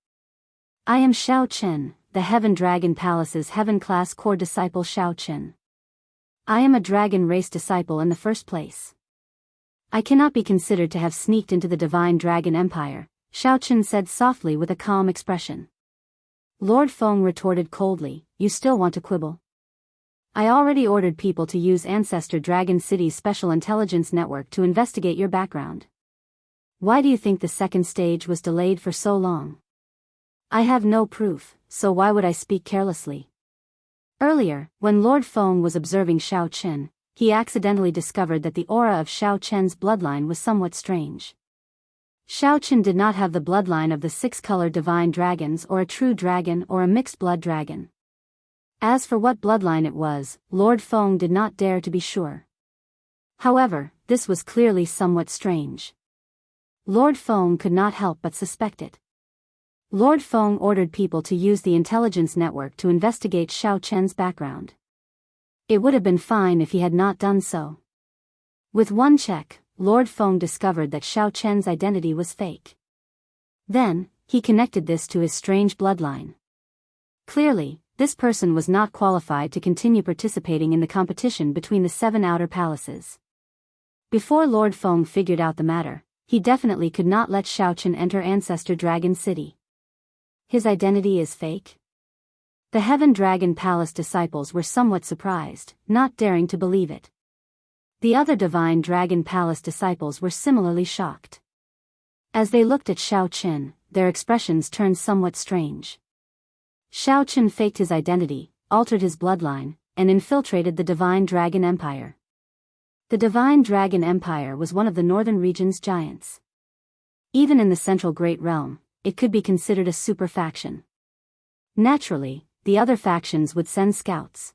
I am Shao Chen, the Heaven Dragon Palace's Heaven-class core disciple Shao Chen. I am a dragon race disciple in the first place. I cannot be considered to have sneaked into the Divine Dragon Empire, Shao Chen said softly with a calm expression. Lord Feng retorted coldly, you still want to quibble? I already ordered people to use Ancestor Dragon City's Special Intelligence Network to investigate your background. Why do you think the second stage was delayed for so long? I have no proof, so why would I speak carelessly? Earlier, when Lord Feng was observing Shao Chen, he accidentally discovered that the aura of Shao Chen's bloodline was somewhat strange. Chen did not have the bloodline of the six-color divine dragons or a true dragon or a mixed-blood dragon. As for what bloodline it was, Lord Feng did not dare to be sure. However, this was clearly somewhat strange. Lord Feng could not help but suspect it. Lord Feng ordered people to use the intelligence network to investigate Chen's background. It would have been fine if he had not done so. With one check, Lord Feng discovered that Chen's identity was fake. Then, he connected this to his strange bloodline. Clearly, this person was not qualified to continue participating in the competition between the 7 outer palaces. Before Lord Feng figured out the matter, he definitely could not let Chen enter Ancestor Dragon City. His identity is fake? The Heaven Dragon Palace disciples were somewhat surprised, not daring to believe it. The other Divine Dragon Palace disciples were similarly shocked. As they looked at Chen, their expressions turned somewhat strange. Chen faked his identity, altered his bloodline, and infiltrated the Divine Dragon Empire. The Divine Dragon Empire was one of the northern region's giants. Even in the Central Great Realm, it could be considered a super faction. Naturally, the other factions would send scouts.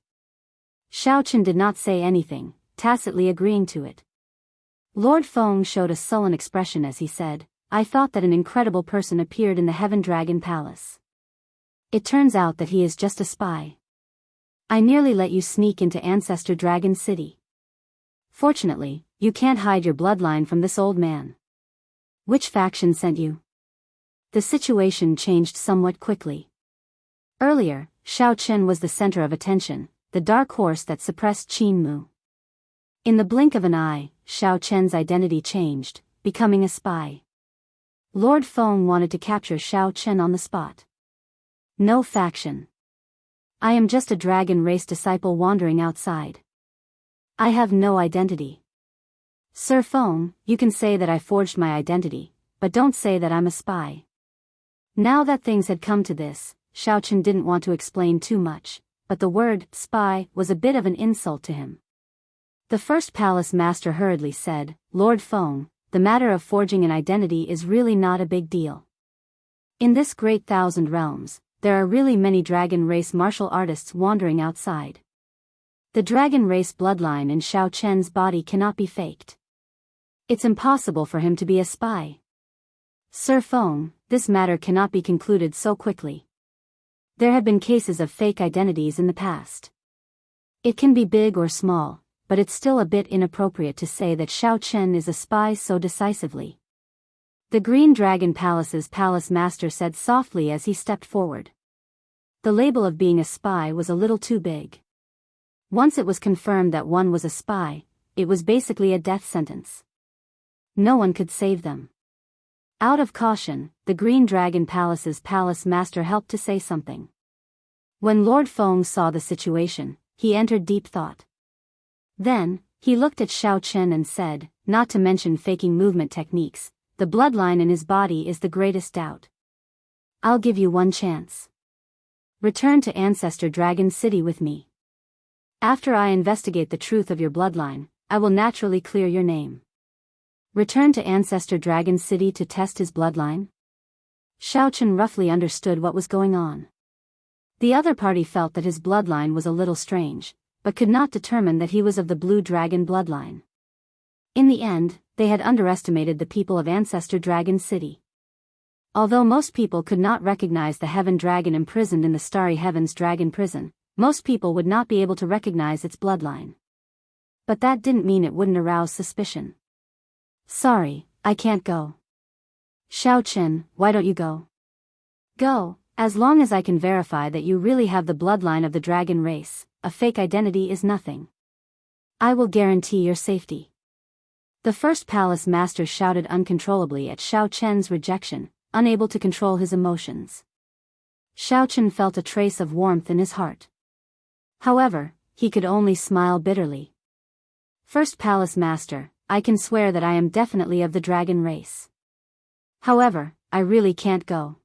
Chen did not say anything, tacitly agreeing to it. Lord Feng showed a sullen expression as he said, "I thought that an incredible person appeared in the Heaven Dragon Palace. It turns out that he is just a spy. I nearly let you sneak into Ancestor Dragon City. Fortunately, you can't hide your bloodline from this old man. Which faction sent you?" The situation changed somewhat quickly. Earlier, Chen was the center of attention, the dark horse that suppressed Qin Mu. In the blink of an eye, Chen's identity changed, becoming a spy. Lord Feng wanted to capture Chen on the spot. No faction. I am just a dragon race disciple wandering outside. I have no identity. Sir Feng, you can say that I forged my identity, but don't say that I'm a spy. Now that things had come to this, Chen didn't want to explain too much, but the word spy was a bit of an insult to him. The first palace master hurriedly said, "Lord Feng, the matter of forging an identity is really not a big deal. In this great 1,000 realms, there are really many dragon race martial artists wandering outside. The dragon race bloodline in Chen's body cannot be faked. It's impossible for him to be a spy. Sir Feng, this matter cannot be concluded so quickly. There have been cases of fake identities in the past. It can be big or small, but it's still a bit inappropriate to say that Chen is a spy so decisively." The Green Dragon Palace's palace master said softly as he stepped forward. The label of being a spy was a little too big. Once it was confirmed that one was a spy, it was basically a death sentence. No one could save them. Out of caution, the Green Dragon Palace's palace master helped to say something. When Lord Feng saw the situation, he entered deep thought. Then, he looked at Chen and said, "Not to mention faking movement techniques, the bloodline in his body is the greatest doubt. I'll give you one chance. Return to Ancestor Dragon City with me. After I investigate the truth of your bloodline, I will naturally clear your name. Return to Ancestor Dragon City to test his bloodline?" Chen roughly understood what was going on. The other party felt that his bloodline was a little strange, but could not determine that he was of the Blue Dragon bloodline. In the end, they had underestimated the people of Ancestor Dragon City. Although most people could not recognize the Heaven Dragon imprisoned in the Starry Heavens Dragon Prison, most people would not be able to recognize its bloodline. But that didn't mean it wouldn't arouse suspicion. "Sorry, I can't go." "Chen, why don't you go?" "Go, as long as I can verify that you really have the bloodline of the dragon race. A fake identity is nothing. I will guarantee your safety." The first palace master shouted uncontrollably at Chen's rejection, unable to control his emotions. Chen felt a trace of warmth in his heart. However, he could only smile bitterly. "First palace master, I can swear that I am definitely of the dragon race. However, I really can't go.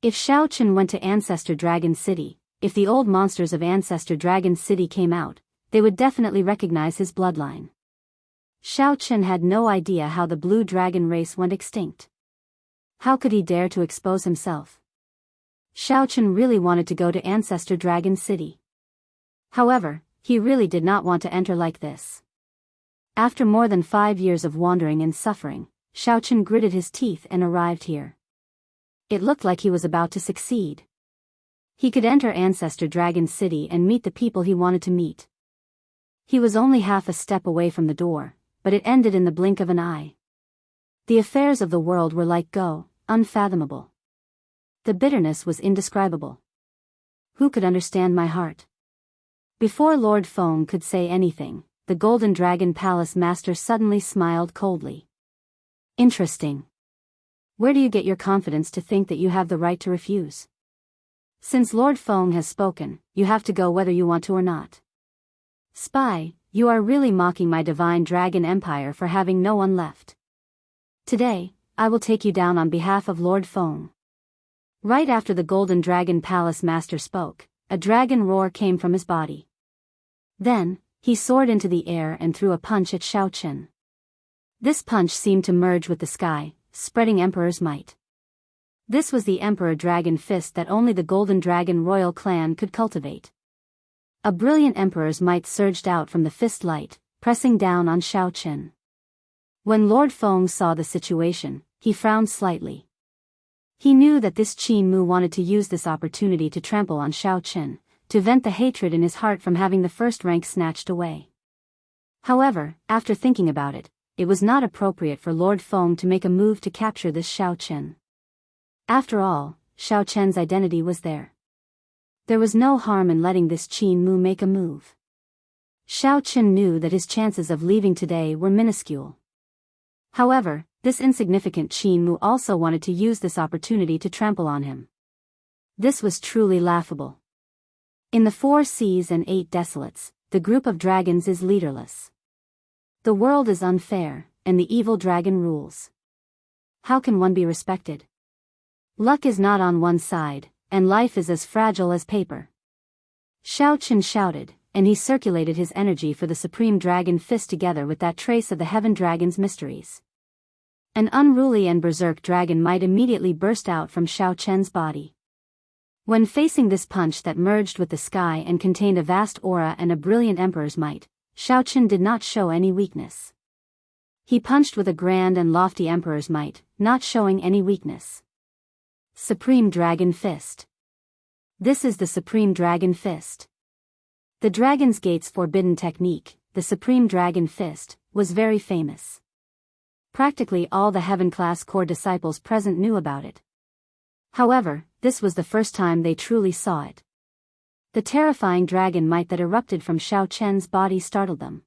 If Chen went to Ancestor Dragon City, if the old monsters of Ancestor Dragon City came out, they would definitely recognize his bloodline. Shao Chen had no idea how the blue dragon race went extinct. How could he dare to expose himself? Shao Chen really wanted to go to Ancestor Dragon City. However, he really did not want to enter like this. After more than 5 years of wandering and suffering, Shao Chen gritted his teeth and arrived here. It looked like he was about to succeed. He could enter Ancestor Dragon City and meet the people he wanted to meet. He was only half a step away from the door, but it ended in the blink of an eye. The affairs of the world were like unfathomable. The bitterness was indescribable. Who could understand my heart? Before Lord Feng could say anything, the Golden Dragon Palace Master suddenly smiled coldly. Interesting. Where do you get your confidence to think that you have the right to refuse? Since Lord Feng has spoken, you have to go whether you want to or not. Spy, you are really mocking my divine dragon empire for having no one left. Today, I will take you down on behalf of Lord Feng. Right after the Golden Dragon Palace Master spoke, a dragon roar came from his body. Then, he soared into the air and threw a punch at Shao Chen. This punch seemed to merge with the sky, spreading Emperor's might. This was the Emperor Dragon Fist that only the Golden Dragon royal clan could cultivate. A brilliant Emperor's might surged out from the fist light, pressing down on Shao Chen. When Lord Feng saw the situation, he frowned slightly. He knew that this Qin Mu wanted to use this opportunity to trample on Shao Chen, to vent the hatred in his heart from having the first rank snatched away. However, after thinking about it, it was not appropriate for Lord Feng to make a move to capture this Shao Chen. After all, Shao Chen's identity was there. There was no harm in letting this Qin Mu make a move. Shao Chen knew that his chances of leaving today were minuscule. However, this insignificant Qin Mu also wanted to use this opportunity to trample on him. This was truly laughable. In the 4 seas and 8 desolates, the group of dragons is leaderless. The world is unfair, and the evil dragon rules. How can one be respected? Luck is not on one side, and life is as fragile as paper. Shao Chen shouted, and he circulated his energy for the Supreme Dragon Fist together with that trace of the Heaven Dragon's mysteries. An unruly and berserk dragon might immediately burst out from Shao Chen's body. When facing this punch that merged with the sky and contained a vast aura and a brilliant Emperor's might, Shao Chen did not show any weakness. He punched with a grand and lofty Emperor's might, not showing any weakness. Supreme Dragon Fist. This is the Supreme Dragon Fist. The Dragon's Gate's forbidden technique, the Supreme Dragon Fist, was very famous. Practically all the Heaven-class core disciples present knew about it. However, this was the first time they truly saw it. The terrifying dragon might that erupted from Shao Chen's body startled them.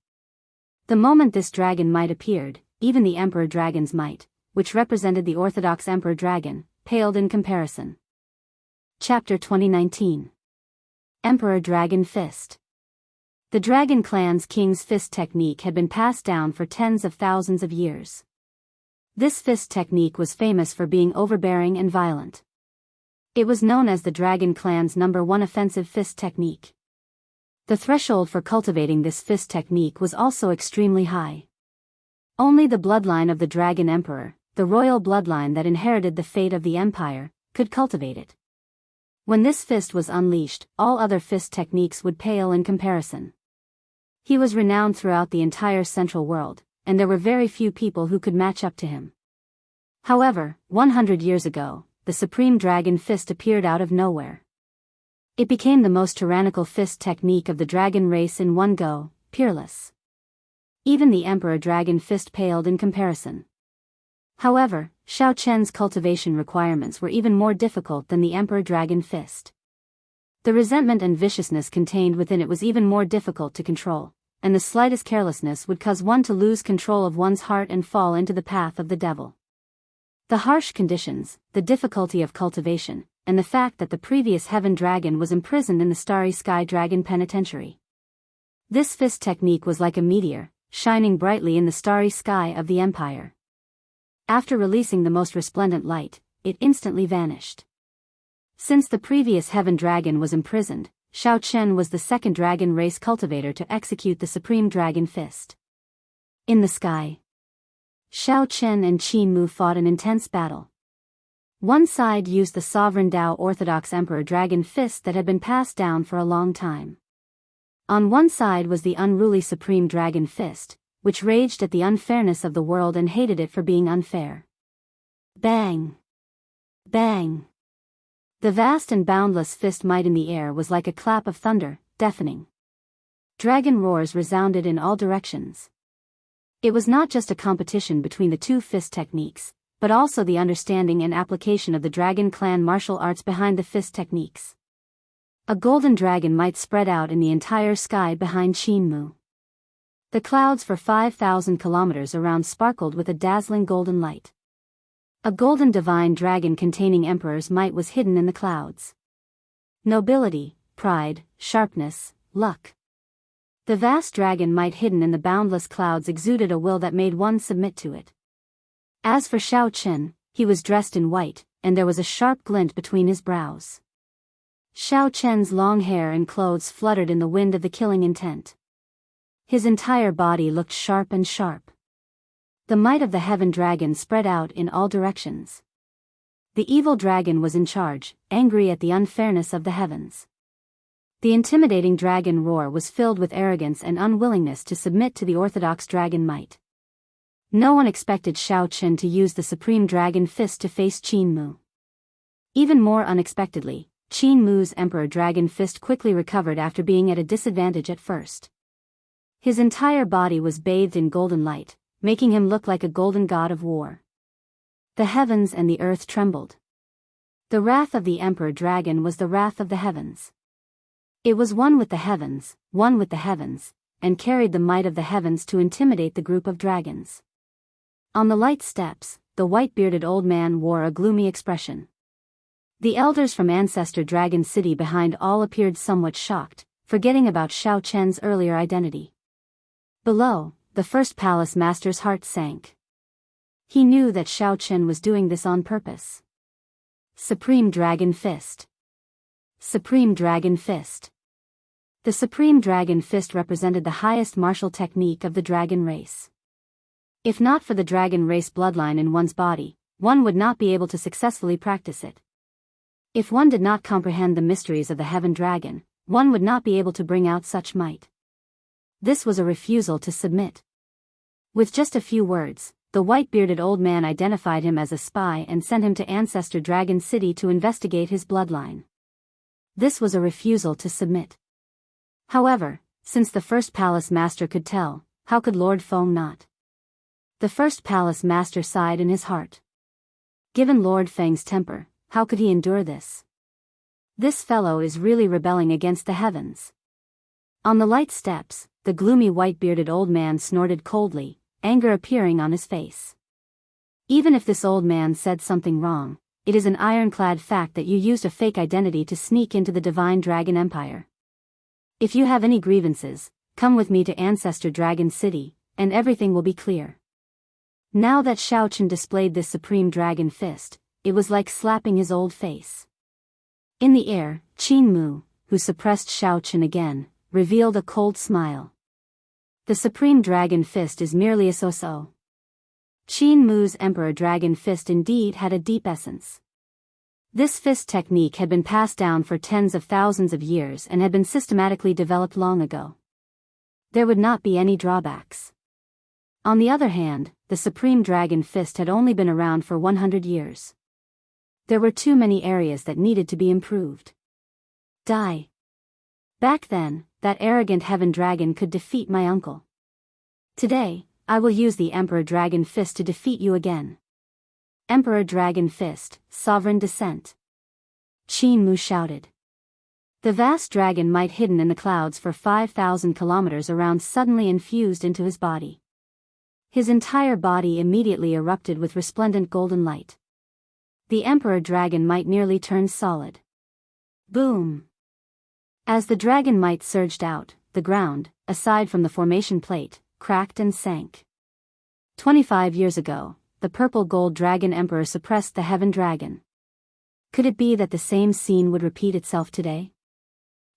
The moment this dragon might appeared, even the Emperor Dragon's might, which represented the orthodox Emperor Dragon, paled in comparison. Chapter 2019. Emperor Dragon Fist. The Dragon Clan's King's Fist technique had been passed down for tens of thousands of years. This fist technique was famous for being overbearing and violent. It was known as the Dragon Clan's #1 offensive fist technique. The threshold for cultivating this fist technique was also extremely high. Only the bloodline of the Dragon Emperor, the royal bloodline that inherited the fate of the empire, could cultivate it. When this fist was unleashed, all other fist techniques would pale in comparison. He was renowned throughout the entire Central world, and there were very few people who could match up to him. However, 100 years ago, the Supreme Dragon Fist appeared out of nowhere. It became the most tyrannical fist technique of the dragon race in one go, peerless. Even the Emperor Dragon Fist paled in comparison. However, Shao Chen's cultivation requirements were even more difficult than the Emperor Dragon Fist. The resentment and viciousness contained within it was even more difficult to control, and the slightest carelessness would cause one to lose control of one's heart and fall into the path of the devil. The harsh conditions, the difficulty of cultivation, and the fact that the previous Heaven Dragon was imprisoned in the Starry Sky Dragon Penitentiary. This fist technique was like a meteor, shining brightly in the starry sky of the Empire. After releasing the most resplendent light, it instantly vanished. Since the previous Heaven Dragon was imprisoned, Shao Chen was the second dragon race cultivator to execute the Supreme Dragon Fist. In the sky, Shao Chen and Qin Mu fought an intense battle. One side used the sovereign Tao Orthodox Emperor Dragon Fist that had been passed down for a long time. On one side was the unruly Supreme Dragon Fist, which raged at the unfairness of the world and hated it for being unfair. Bang! Bang! The vast and boundless fist might in the air was like a clap of thunder, deafening. Dragon roars resounded in all directions. It was not just a competition between the two fist techniques, but also the understanding and application of the Dragon Clan martial arts behind the fist techniques. A golden dragon might spread out in the entire sky behind Qin Mu. The clouds for 5,000 kilometers around sparkled with a dazzling golden light. A golden divine dragon containing emperor's might was hidden in the clouds. Nobility, pride, sharpness, luck. The vast dragon might hidden in the boundless clouds exuded a will that made one submit to it. As for Shao Chen, he was dressed in white, and there was a sharp glint between his brows. Shao Chen's long hair and clothes fluttered in the wind of the killing intent. His entire body looked sharp and sharp. The might of the heaven dragon spread out in all directions. The evil dragon was in charge, angry at the unfairness of the heavens. The intimidating dragon roar was filled with arrogance and unwillingness to submit to the orthodox dragon might. No one expected Shao Chen to use the Supreme Dragon Fist to face Qin Mu. Even more unexpectedly, Qin Mu's Emperor Dragon Fist quickly recovered after being at a disadvantage at first. His entire body was bathed in golden light, making him look like a golden god of war. The heavens and the earth trembled. The wrath of the Emperor Dragon was the wrath of the heavens. It was one with the heavens, and carried the might of the heavens to intimidate the group of dragons. On the light steps, the white-bearded old man wore a gloomy expression. The elders from Ancestor Dragon City behind all appeared somewhat shocked, forgetting about Shao Chen's earlier identity. Below, the first palace master's heart sank. He knew that Shao Chen was doing this on purpose. Supreme Dragon Fist. Supreme Dragon Fist. The Supreme Dragon Fist represented the highest martial technique of the dragon race. If not for the dragon race bloodline in one's body, one would not be able to successfully practice it. If one did not comprehend the mysteries of the heaven dragon, one would not be able to bring out such might. This was a refusal to submit. With just a few words, the white-bearded old man identified him as a spy and sent him to Ancestor Dragon City to investigate his bloodline. This was a refusal to submit. However, since the first palace master could tell, how could Lord Feng not? The first palace master sighed in his heart. Given Lord Feng's temper, how could he endure this? This fellow is really rebelling against the heavens. On the light steps, the gloomy white-bearded old man snorted coldly, anger appearing on his face. Even if this old man said something wrong, it is an ironclad fact that you used a fake identity to sneak into the Divine Dragon Empire. If you have any grievances, come with me to Ancestor Dragon City, and everything will be clear. Now that Shao Chen displayed this Supreme Dragon Fist, it was like slapping his old face. In the air, Qin Mu, who suppressed Shao Chen again, revealed a cold smile. The Supreme Dragon Fist is merely a so-so. Qin Mu's Emperor Dragon Fist indeed had a deep essence. This fist technique had been passed down for tens of thousands of years and had been systematically developed long ago. There would not be any drawbacks. On the other hand, the Supreme Dragon Fist had only been around for 100 years. There were too many areas that needed to be improved. Die. Back then, that arrogant heaven dragon could defeat my uncle. Today, I will use the Emperor Dragon Fist to defeat you again. Emperor Dragon Fist, Sovereign Descent. Qin Mu shouted. The vast dragon might hidden in the clouds for 5,000 kilometers around suddenly infused into his body. His entire body immediately erupted with resplendent golden light. The Emperor Dragon might nearly turned solid. Boom! As the dragon might surged out, the ground, aside from the formation plate, cracked and sank. 25 years ago, the purple gold dragon emperor suppressed the heaven dragon. Could it be that the same scene would repeat itself today?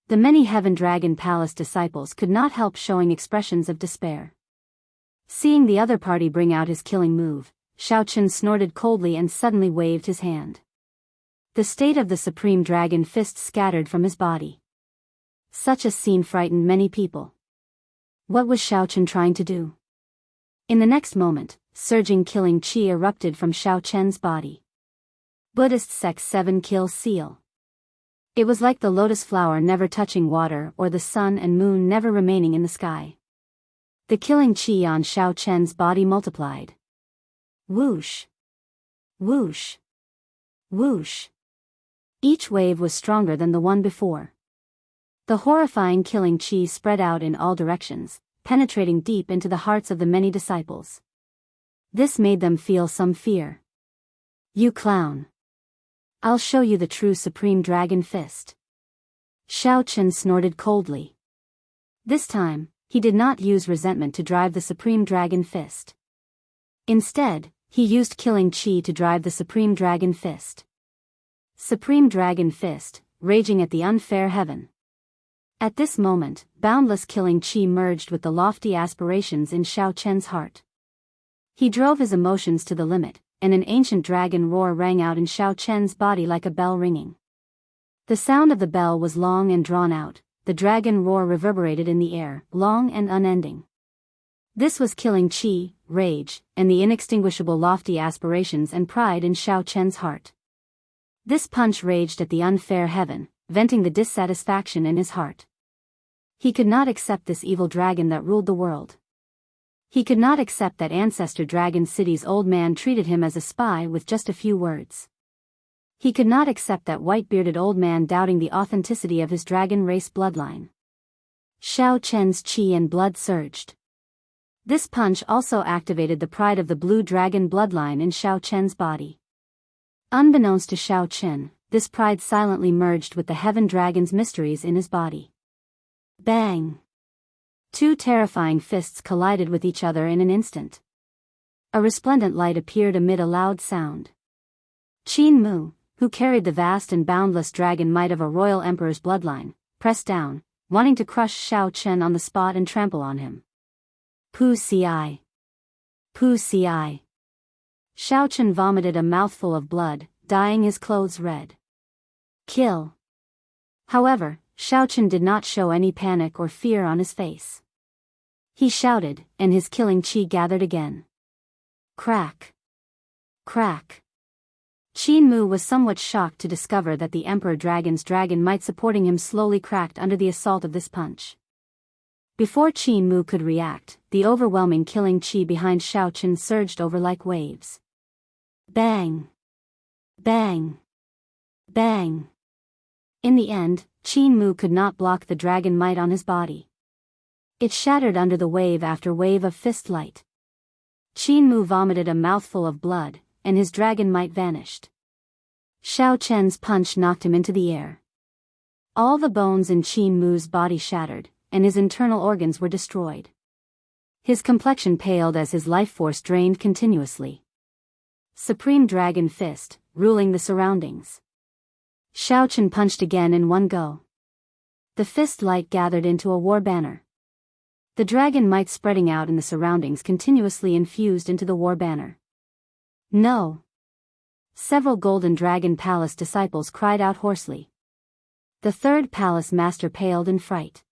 The many heaven dragon palace disciples could not help showing expressions of despair. Seeing the other party bring out his killing move, Xiaochen snorted coldly and suddenly waved his hand. The state of the Supreme Dragon Fist scattered from his body. Such a scene frightened many people. What was Xiaochen trying to do? In the next moment, surging killing chi erupted from Xiaochen's body. Buddhist Sect 7 Kill Seal. It was like the lotus flower never touching water or the sun and moon never remaining in the sky. The killing chi on Xiaochen's body multiplied. Whoosh! Whoosh! Whoosh! Each wave was stronger than the one before. The horrifying killing chi spread out in all directions, penetrating deep into the hearts of the many disciples. This made them feel some fear. You clown! I'll show you the true Supreme Dragon Fist. Xiaochen snorted coldly. This time, he did not use resentment to drive the Supreme Dragon Fist. Instead, he used killing chi to drive the Supreme Dragon Fist. Supreme Dragon Fist, raging at the unfair heaven. At this moment, boundless killing chi merged with the lofty aspirations in Xiaochen's heart. He drove his emotions to the limit, and an ancient dragon roar rang out in Xiaochen's body like a bell ringing. The sound of the bell was long and drawn out, the dragon roar reverberated in the air, long and unending. This was killing chi, rage, and the inextinguishable lofty aspirations and pride in Xiaochen's heart. This punch raged at the unfair heaven, venting the dissatisfaction in his heart. He could not accept this evil dragon that ruled the world. He could not accept that Ancestor Dragon City's old man treated him as a spy with just a few words. He could not accept that white-bearded old man doubting the authenticity of his dragon race bloodline. Xiaochen's chi and blood surged. This punch also activated the pride of the blue dragon bloodline in Xiaochen's body. Unbeknownst to Xiaochen, this pride silently merged with the heaven dragon's mysteries in his body. Bang! Two terrifying fists collided with each other in an instant. A resplendent light appeared amid a loud sound. Qin Mu, who carried the vast and boundless dragon might of a royal emperor's bloodline, pressed down, wanting to crush Xiaochen on the spot and trample on him. Pu Ci. Pu Ci. Xiaochen vomited a mouthful of blood, dyeing his clothes red. Kill. However, Xiaochen did not show any panic or fear on his face. He shouted, and his killing chi gathered again. Crack. Crack. Qin Mu was somewhat shocked to discover that the Emperor Dragon's dragon might supporting him slowly cracked under the assault of this punch. Before Qin Mu could react, the overwhelming killing chi behind Xiaochen surged over like waves. Bang! Bang! Bang! In the end, Qin Mu could not block the dragon might on his body. It shattered under the wave after wave of fist light. Qin Mu vomited a mouthful of blood, and his dragon might vanished. Xiaochen's punch knocked him into the air. All the bones in Qin Mu's body shattered, and his internal organs were destroyed. His complexion paled as his life force drained continuously. Supreme Dragon Fist, ruling the surroundings. Xiaochen punched again in one go. The fist light gathered into a war banner. The dragon might spreading out in the surroundings continuously infused into the war banner. No! Several Golden Dragon Palace disciples cried out hoarsely. The third palace master paled in fright.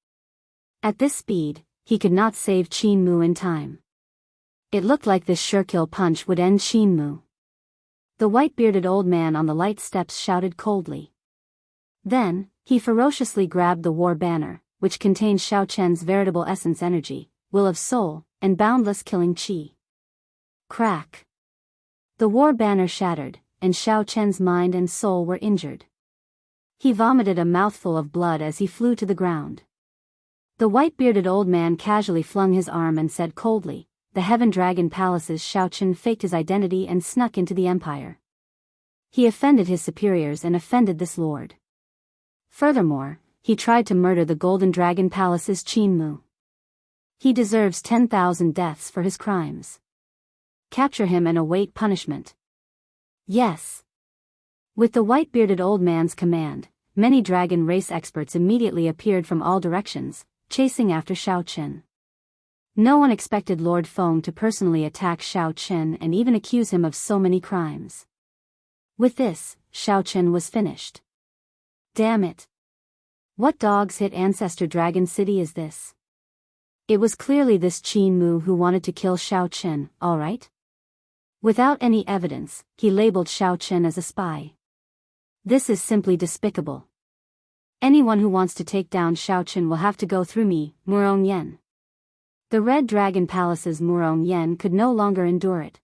At this speed, he could not save Qin Mu in time. It looked like this sure-kill punch would end Qin Mu. The white-bearded old man on the light steps shouted coldly. Then, he ferociously grabbed the war banner, which contained Xiaochen's veritable essence energy, will of soul, and boundless killing chi. Crack! The war banner shattered, and Xiaochen's mind and soul were injured. He vomited a mouthful of blood as he flew to the ground. The white-bearded old man casually flung his arm and said coldly, "The Heaven Dragon Palace's Xiaochen faked his identity and snuck into the empire. He offended his superiors and offended this lord. Furthermore, he tried to murder the Golden Dragon Palace's Qin Mu. He deserves 10,000 deaths for his crimes. Capture him and await punishment." Yes. With the white-bearded old man's command, many dragon race experts immediately appeared from all directions, chasing after Xiaochen. No one expected Lord Feng to personally attack Xiao Chen and even accuse him of so many crimes. With this, Xiao Chen was finished. Damn it. What dog's hit ancestor Dragon City is this? It was clearly this Qin Mu who wanted to kill Xiao Chen, alright? Without any evidence, he labeled Xiao Chen as a spy. This is simply despicable. Anyone who wants to take down Xiao Chen will have to go through me, Murong Yen. The Red Dragon Palace's Murong Yen could no longer endure it.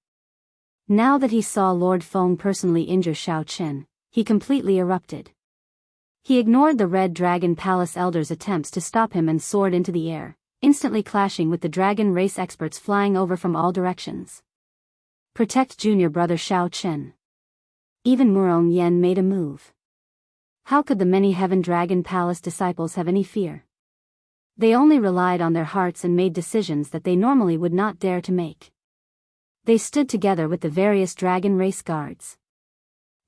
Now that he saw Lord Feng personally injure Xiao Chen, he completely erupted. He ignored the Red Dragon Palace Elder's attempts to stop him and soared into the air, instantly clashing with the dragon race experts flying over from all directions. Protect junior brother Xiao Chen. Even Murong Yen made a move. How could the many Heaven Dragon Palace disciples have any fear? They only relied on their hearts and made decisions that they normally would not dare to make. They stood together with the various dragon race guards.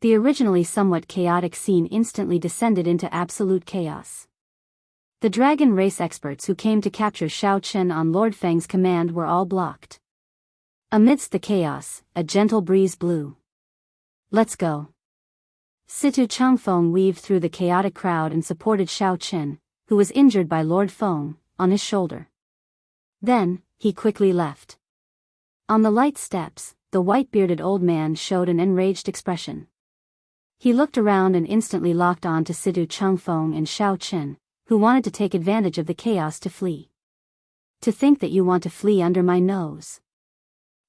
The originally somewhat chaotic scene instantly descended into absolute chaos. The dragon race experts who came to capture Xiao Chen on Lord Feng's command were all blocked. Amidst the chaos, a gentle breeze blew. Let's go. Situ Changfeng weaved through the chaotic crowd and supported Xiao Chen, who was injured by Lord Feng, on his shoulder. Then, he quickly left. On the light steps, the white-bearded old man showed an enraged expression. He looked around and instantly locked on to Situ Changfeng and Xiao Chen, who wanted to take advantage of the chaos to flee. To think that you want to flee under my nose.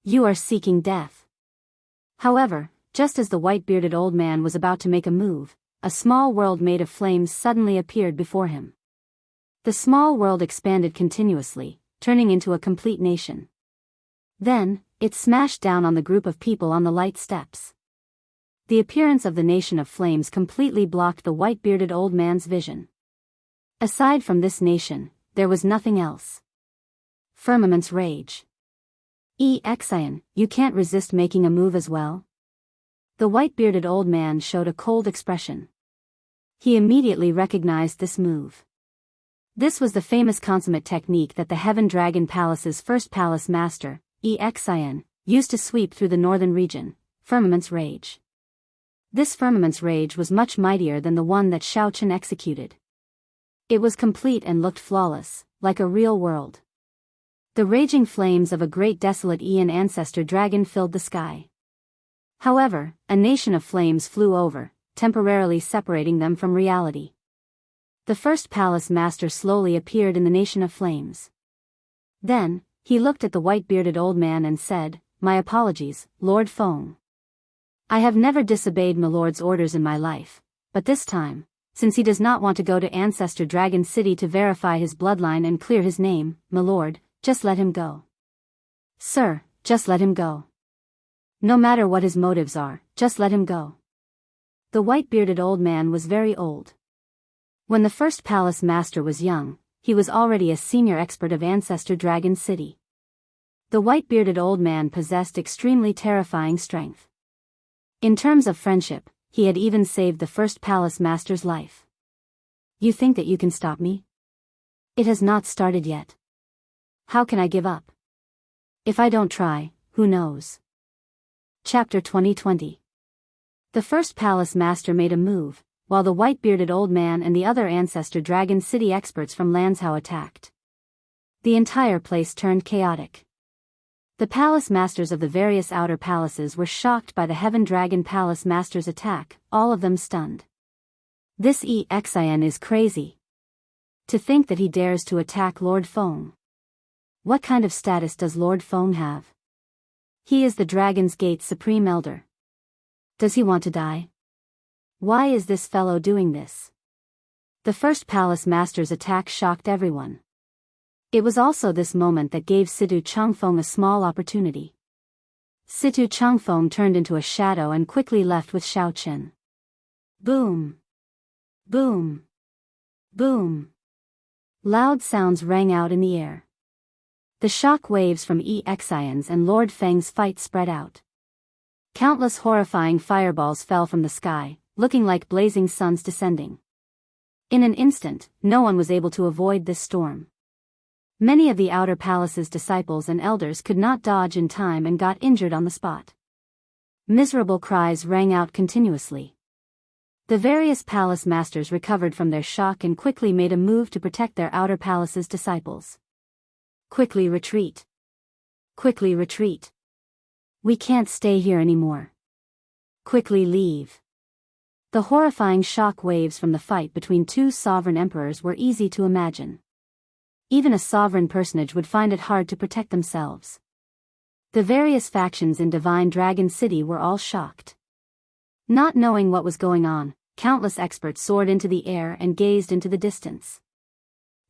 You are seeking death. However, just as the white-bearded old man was about to make a move, a small world made of flames suddenly appeared before him. The small world expanded continuously, turning into a complete nation. Then, it smashed down on the group of people on the light steps. The appearance of the nation of flames completely blocked the white-bearded old man's vision. Aside from this nation, there was nothing else. Firmament's rage. Xian, you can't resist making a move as well? The white-bearded old man showed a cold expression. He immediately recognized this move. This was the famous consummate technique that the Heaven Dragon Palace's first palace master, Xian, used to sweep through the northern region, Firmament's Rage. This Firmament's Rage was much mightier than the one that Xiao Chen executed. It was complete and looked flawless, like a real world. The raging flames of a great desolate Ian ancestor dragon filled the sky. However, a nation of flames flew over, temporarily separating them from reality. The first palace master slowly appeared in the nation of flames. Then, he looked at the white-bearded old man and said, "My apologies, Lord Feng. I have never disobeyed my lord's orders in my life, but this time, since he does not want to go to Ancestor Dragon City to verify his bloodline and clear his name, my lord, just let him go. Sir, just let him go. No matter what his motives are, just let him go." The white-bearded old man was very old. When the first palace master was young, he was already a senior expert of Ancestor Dragon City. The white-bearded old man possessed extremely terrifying strength. In terms of friendship, he had even saved the first palace master's life. You think that you can stop me? It has not started yet. How can I give up? If I don't try, who knows? Chapter 2020. The first palace master made a move, while the white-bearded old man and the other Ancestor Dragon City experts from Lanzhou attacked. The entire place turned chaotic. The palace masters of the various outer palaces were shocked by the Heaven Dragon Palace master's attack, all of them stunned. This Xian is crazy. To think that he dares to attack Lord Feng. What kind of status does Lord Feng have? He is the Dragon's Gate's supreme elder. Does he want to die? Why is this fellow doing this? The first palace master's attack shocked everyone. It was also this moment that gave Situ Changfeng a small opportunity. Situ Changfeng turned into a shadow and quickly left with Xiao Chen. Boom! Boom! Boom! Loud sounds rang out in the air. The shock waves from Xian's and Lord Feng's fight spread out. Countless horrifying fireballs fell from the sky, looking like blazing suns descending. In an instant, no one was able to avoid this storm. Many of the outer palace's disciples and elders could not dodge in time and got injured on the spot. Miserable cries rang out continuously. The various palace masters recovered from their shock and quickly made a move to protect their outer palace's disciples. Quickly retreat. Quickly retreat. We can't stay here anymore. Quickly leave. The horrifying shock waves from the fight between two sovereign emperors were easy to imagine. Even a sovereign personage would find it hard to protect themselves. The various factions in Divine Dragon City were all shocked. Not knowing what was going on, countless experts soared into the air and gazed into the distance.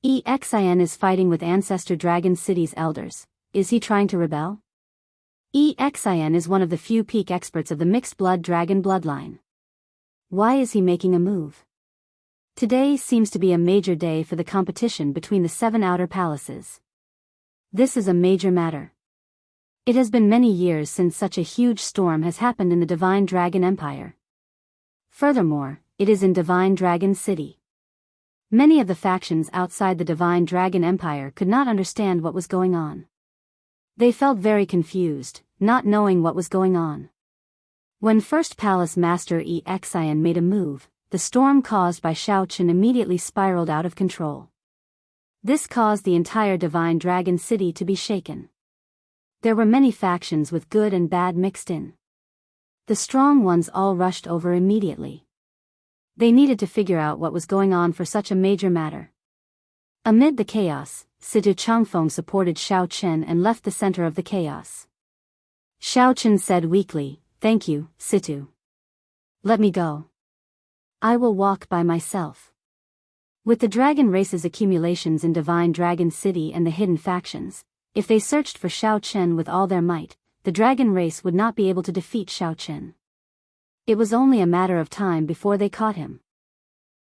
EXIN is fighting with Ancestor Dragon City's elders. Is he trying to rebel? EXIN is one of the few peak experts of the mixed blood dragon bloodline. Why is he making a move? Today seems to be a major day for the competition between the 7 outer palaces. This is a major matter. It has been many years since such a huge storm has happened in the Divine Dragon Empire. Furthermore, it is in Divine Dragon City. Many of the factions outside the Divine Dragon Empire could not understand what was going on. They felt very confused, not knowing what was going on. When First Palace Master EXIN made a move, the storm caused by Shao Chen immediately spiraled out of control. This caused the entire Divine Dragon City to be shaken. There were many factions with good and bad mixed in. The strong ones all rushed over immediately. They needed to figure out what was going on for such a major matter. Amid the chaos, Situ Changfeng supported Shao Chen and left the center of the chaos. Shao Chen said weakly, "Thank you, Situ. Let me go. I will walk by myself." With the dragon race's accumulations in Divine Dragon City and the hidden factions, if they searched for Shao Chen with all their might, the dragon race would not be able to defeat Shao Chen. It was only a matter of time before they caught him.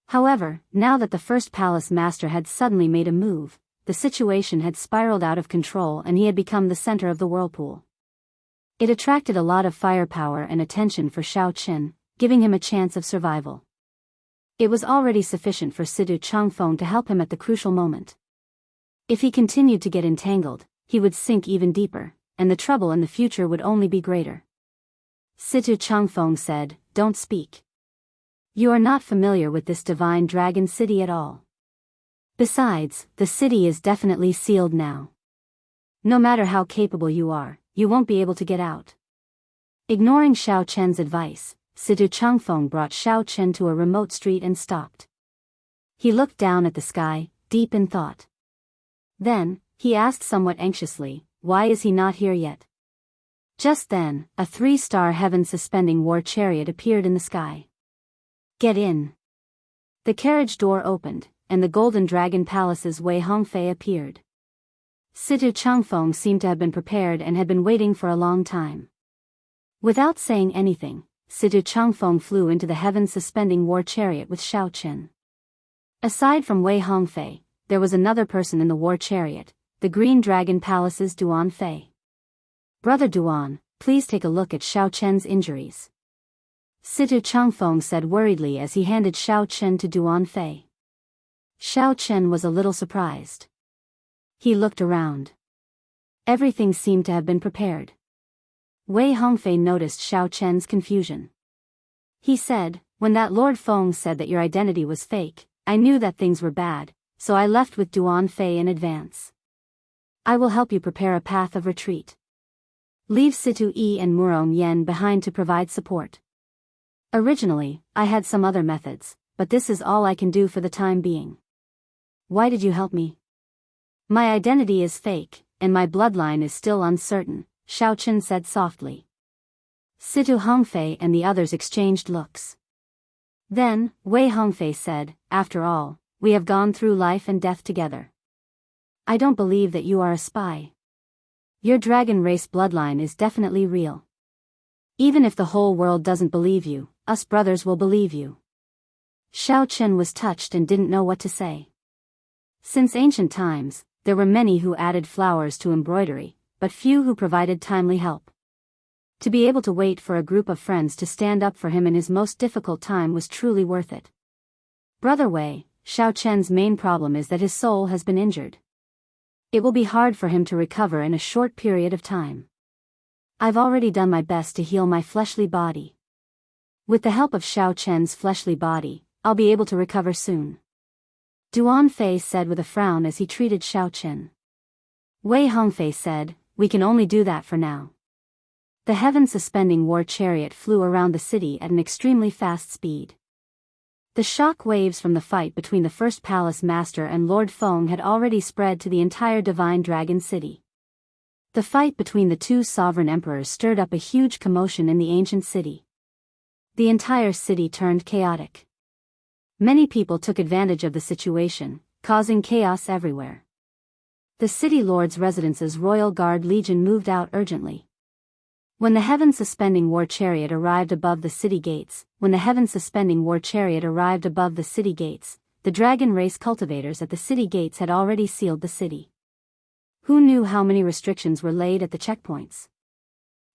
However, now that the first palace master had suddenly made a move, the situation had spiraled out of control and he had become the center of the whirlpool. It attracted a lot of firepower and attention for Shao Chen, giving him a chance of survival. It was already sufficient for Situ Changfeng to help him at the crucial moment. If he continued to get entangled, he would sink even deeper, and the trouble in the future would only be greater. Situ Changfeng said, "Don't speak. You are not familiar with this Divine Dragon City at all. Besides, the city is definitely sealed now. No matter how capable you are, you won't be able to get out." Ignoring Shao Chen's advice, Situ Changfeng brought Shao Chen to a remote street and stopped. He looked down at the sky, deep in thought. Then, he asked somewhat anxiously, "Why is he not here yet?" Just then, a 3-star heaven-suspending war chariot appeared in the sky. "Get in." The carriage door opened, and the Golden Dragon Palace's Wei Hongfei appeared. Situ Changfeng seemed to have been prepared and had been waiting for a long time. Without saying anything, Situ Changfeng flew into the heaven-suspending war chariot with Shao Chen. Aside from Wei Hongfei, there was another person in the war chariot, the Green Dragon Palace's Duan Fei. "Brother Duan, please take a look at Shao Chen's injuries," Situ Changfeng said worriedly as he handed Shao Chen to Duan Fei. Shao Chen was a little surprised. He looked around. Everything seemed to have been prepared. Wei Hongfei noticed Shao Chen's confusion. He said, "When that Lord Feng said that your identity was fake, I knew that things were bad, so I left with Duan Fei in advance. I will help you prepare a path of retreat. Leave Situ Yi and Murong Yen behind to provide support. Originally, I had some other methods, but this is all I can do for the time being." "Why did you help me?" "My identity is fake, and my bloodline is still uncertain," Shao Chen said softly. Situ Hongfei and the others exchanged looks. Then, Wei Hongfei said, "After all, we have gone through life and death together. I don't believe that you are a spy. Your dragon race bloodline is definitely real. Even if the whole world doesn't believe you, us brothers will believe you." Shao Chen was touched and didn't know what to say. Since ancient times, there were many who added flowers to embroidery, but few who provided timely help. To be able to wait for a group of friends to stand up for him in his most difficult time was truly worth it. "Brother Wei, Shao Chen's main problem is that his soul has been injured. It will be hard for him to recover in a short period of time. I've already done my best to heal my fleshly body. With the help of Xiao Chen's fleshly body, I'll be able to recover soon. Duan Fei said with a frown as he treated Xiao Chen. Wei Hongfei said, we can only do that for now. The heaven-suspending war chariot flew around the city at an extremely fast speed. The shock waves from the fight between the first palace master and Lord Feng had already spread to the entire Divine Dragon City. The fight between the two sovereign emperors stirred up a huge commotion in the ancient city. The entire city turned chaotic. Many people took advantage of the situation, causing chaos everywhere. The city lord's residence's royal guard legion moved out urgently. When the heaven-suspending war chariot arrived above the city gates, the dragon race cultivators at the city gates had already sealed the city. Who knew how many restrictions were laid at the checkpoints?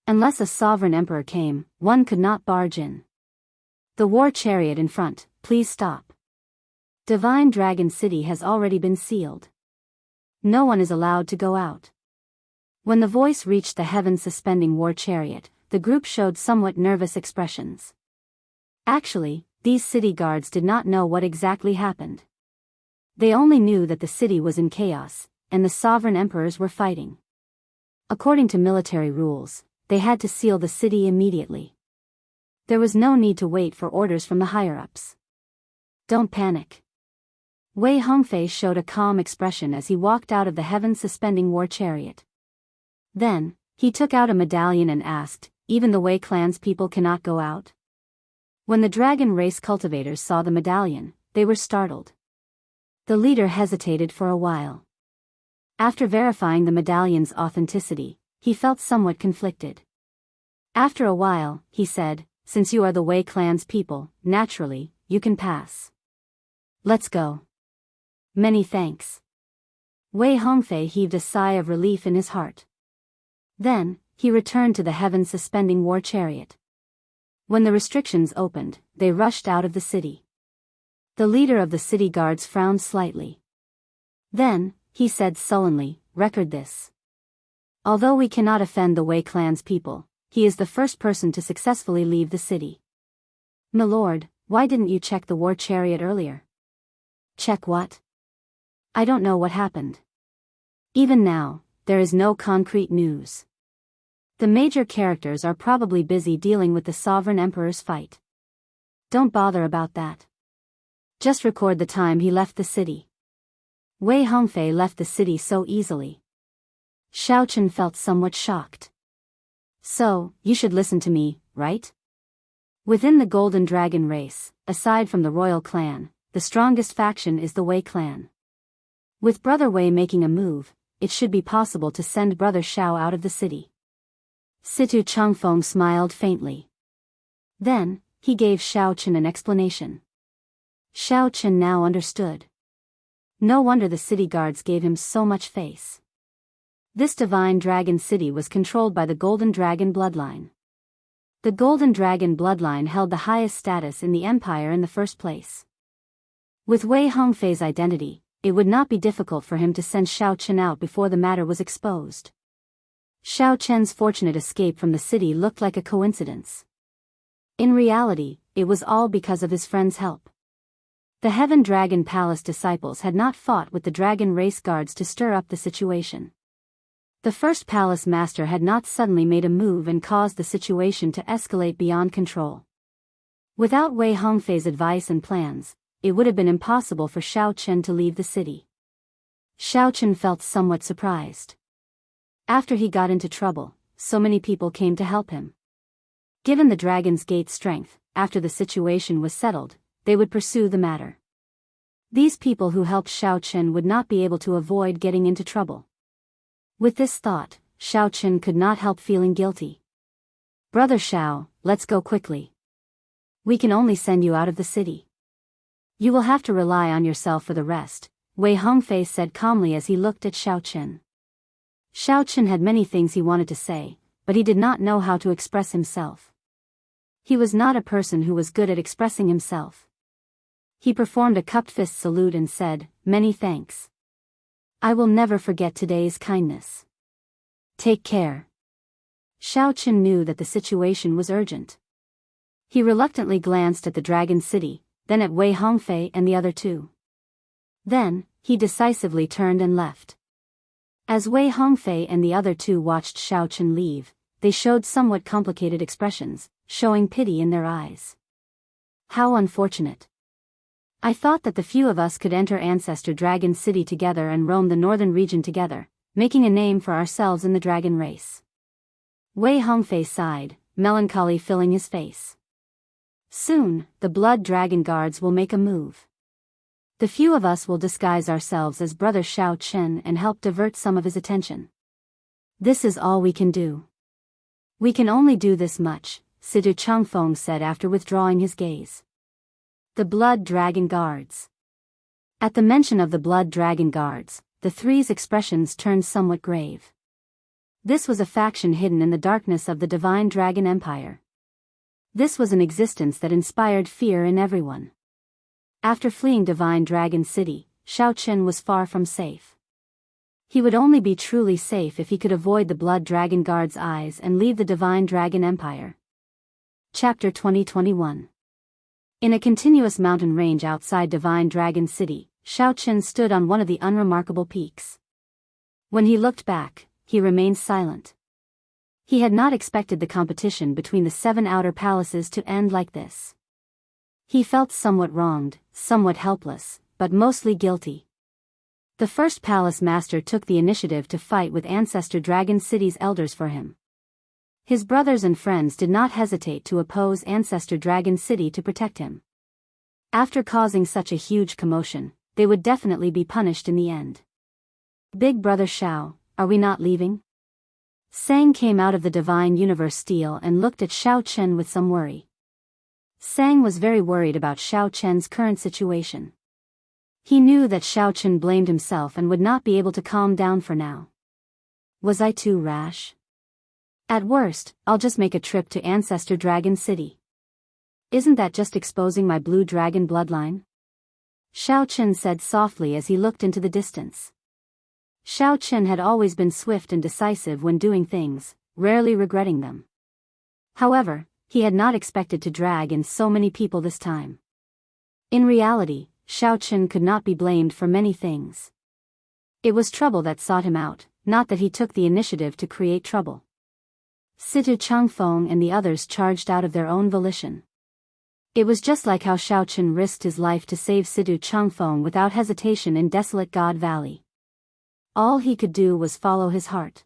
Unless a sovereign emperor came, one could not barge in. The war chariot in front, please stop. Divine Dragon City has already been sealed. No one is allowed to go out. When the voice reached the heaven-suspending war chariot, the group showed somewhat nervous expressions. Actually, these city guards did not know what exactly happened. They only knew that the city was in chaos, and the sovereign emperors were fighting. According to military rules, they had to seal the city immediately. There was no need to wait for orders from the higher-ups. Don't panic. Wei Hongfei showed a calm expression as he walked out of the heaven-suspending war chariot. Then, he took out a medallion and asked, even the Wei clan's people cannot go out? When the dragon race cultivators saw the medallion, they were startled. The leader hesitated for a while. After verifying the medallion's authenticity, he felt somewhat conflicted. After a while, he said, since you are the Wei clan's people, naturally, you can pass. Let's go. Many thanks. Wei Hongfei heaved a sigh of relief in his heart. Then, he returned to the heaven-suspending war chariot. When the restrictions opened, they rushed out of the city. The leader of the city guards frowned slightly. Then, he said sullenly, record this. Although we cannot offend the Wei clan's people, he is the first person to successfully leave the city. My lord, why didn't you check the war chariot earlier? Check what? I don't know what happened. Even now, there is no concrete news. The major characters are probably busy dealing with the sovereign emperor's fight. Don't bother about that. Just record the time he left the city. Wei Hongfei left the city so easily. Xiao Chen felt somewhat shocked. So, you should listen to me, right? Within the Golden Dragon race, aside from the royal clan, the strongest faction is the Wei clan. With Brother Wei making a move, it should be possible to send Brother Xiao out of the city. Situ Changfeng smiled faintly. Then, he gave Xiao Chen an explanation. Xiao Chen now understood. No wonder the city guards gave him so much face. This Divine Dragon City was controlled by the Golden Dragon bloodline. The Golden Dragon bloodline held the highest status in the empire in the first place. With Wei Hongfei's identity, it would not be difficult for him to send Xiao Chen out before the matter was exposed. Xiao Chen's fortunate escape from the city looked like a coincidence. In reality, it was all because of his friend's help. The Heaven Dragon Palace disciples had not fought with the dragon race guards to stir up the situation. The first palace master had not suddenly made a move and caused the situation to escalate beyond control. Without Wei Hongfei's advice and plans, it would have been impossible for Xiao Chen to leave the city. Xiao Chen felt somewhat surprised. After he got into trouble, so many people came to help him. Given the Dragon's Gate's strength, after the situation was settled, they would pursue the matter. These people who helped Xiao Chen would not be able to avoid getting into trouble. With this thought, Xiao Chen could not help feeling guilty. Brother Xiao, let's go quickly. We can only send you out of the city. You will have to rely on yourself for the rest, Wei Hongfei said calmly as he looked at Xiao Chen. Xiao Chen had many things he wanted to say, but he did not know how to express himself. He was not a person who was good at expressing himself. He performed a cupped fist salute and said, many thanks. I will never forget today's kindness. Take care. Xiao Chen knew that the situation was urgent. He reluctantly glanced at the Dragon City, then at Wei Hongfei and the other two. Then, he decisively turned and left. As Wei Hongfei and the other two watched Xiao Chen leave, they showed somewhat complicated expressions, showing pity in their eyes. How unfortunate. I thought that the few of us could enter Ancestor Dragon City together and roam the northern region together, making a name for ourselves in the dragon race. Wei Hongfei sighed, melancholy filling his face. Soon, the Blood Dragon Guards will make a move. The few of us will disguise ourselves as Brother Xiao Chen and help divert some of his attention. This is all we can do. We can only do this much, Sidu Changfeng said after withdrawing his gaze. The Blood Dragon Guards. At the mention of the Blood Dragon Guards, the three's expressions turned somewhat grave. This was a faction hidden in the darkness of the Divine Dragon Empire. This was an existence that inspired fear in everyone. After fleeing Divine Dragon City, Xiao Chen was far from safe. He would only be truly safe if he could avoid the Blood Dragon Guard's eyes and leave the Divine Dragon Empire. Chapter 2021. In a continuous mountain range outside Divine Dragon City, Xiao Chen stood on one of the unremarkable peaks. When he looked back, he remained silent. He had not expected the competition between the 7 outer palaces to end like this. He felt somewhat wronged, somewhat helpless, but mostly guilty. The first palace master took the initiative to fight with Ancestor Dragon City's elders for him. His brothers and friends did not hesitate to oppose Ancestor Dragon City to protect him. After causing such a huge commotion, they would definitely be punished in the end. Big Brother Xiao, are we not leaving? Sang came out of the Divine Universe Steel and looked at Xiao Chen with some worry. Sang was very worried about Xiao Chen's current situation. He knew that Xiao Chen blamed himself and would not be able to calm down for now. Was I too rash? At worst, I'll just make a trip to Ancestor Dragon City. Isn't that just exposing my blue dragon bloodline? Xiao Chen said softly as he looked into the distance. Xiao Chen had always been swift and decisive when doing things, rarely regretting them. However, he had not expected to drag in so many people this time. In reality, Xiao Chen could not be blamed for many things. It was trouble that sought him out, not that he took the initiative to create trouble. Situ Changfeng and the others charged out of their own volition. It was just like how Xiao Chen risked his life to save Situ Changfeng without hesitation in desolate God Valley. All he could do was follow his heart.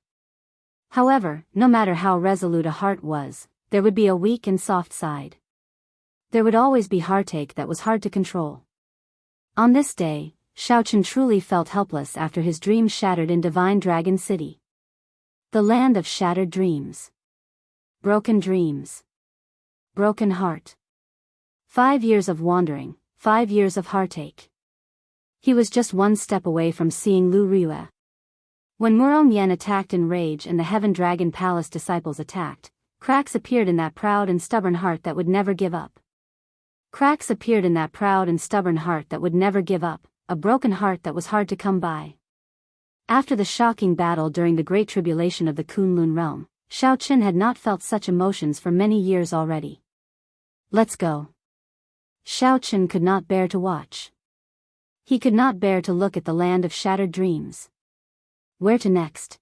However, no matter how resolute a heart was, there would be a weak and soft side. There would always be heartache that was hard to control. On this day, Xiao Chen truly felt helpless after his dreams shattered in Divine Dragon City. The land of shattered dreams. Broken dreams. Broken heart. 5 years of wandering, 5 years of heartache. He was just one step away from seeing Lu Riyue. When Murong Yan attacked in rage and the Heaven Dragon Palace disciples attacked, cracks appeared in that proud and stubborn heart that would never give up. Cracks appeared in that proud and stubborn heart that would never give up, a broken heart that was hard to come by. After the shocking battle during the Great Tribulation of the Kunlun realm, Xiao Chen had not felt such emotions for many years already. Let's go. Xiao Chen could not bear to watch. He could not bear to look at the land of shattered dreams. Where to next?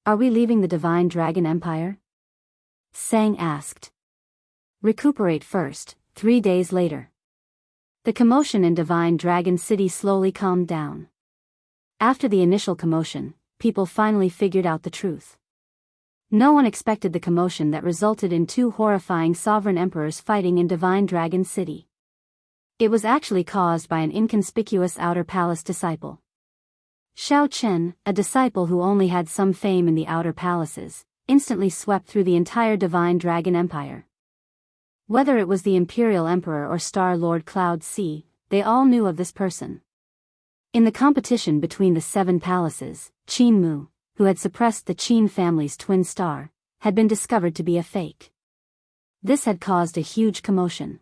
Are we leaving the Divine Dragon Empire? Sang asked. Recuperate first, 3 days later. The commotion in Divine Dragon City slowly calmed down. After the initial commotion, people finally figured out the truth. No one expected the commotion that resulted in 2 horrifying sovereign emperors fighting in Divine Dragon City. It was actually caused by an inconspicuous outer palace disciple. Xiao Chen, a disciple who only had some fame in the outer palaces, instantly swept through the entire Divine Dragon Empire. Whether it was the Imperial Emperor or Star Lord Cloud Sea, they all knew of this person. In the competition between the 7 palaces, Qin Mu, who had suppressed the Qin family's twin star, had been discovered to be a fake. This had caused a huge commotion.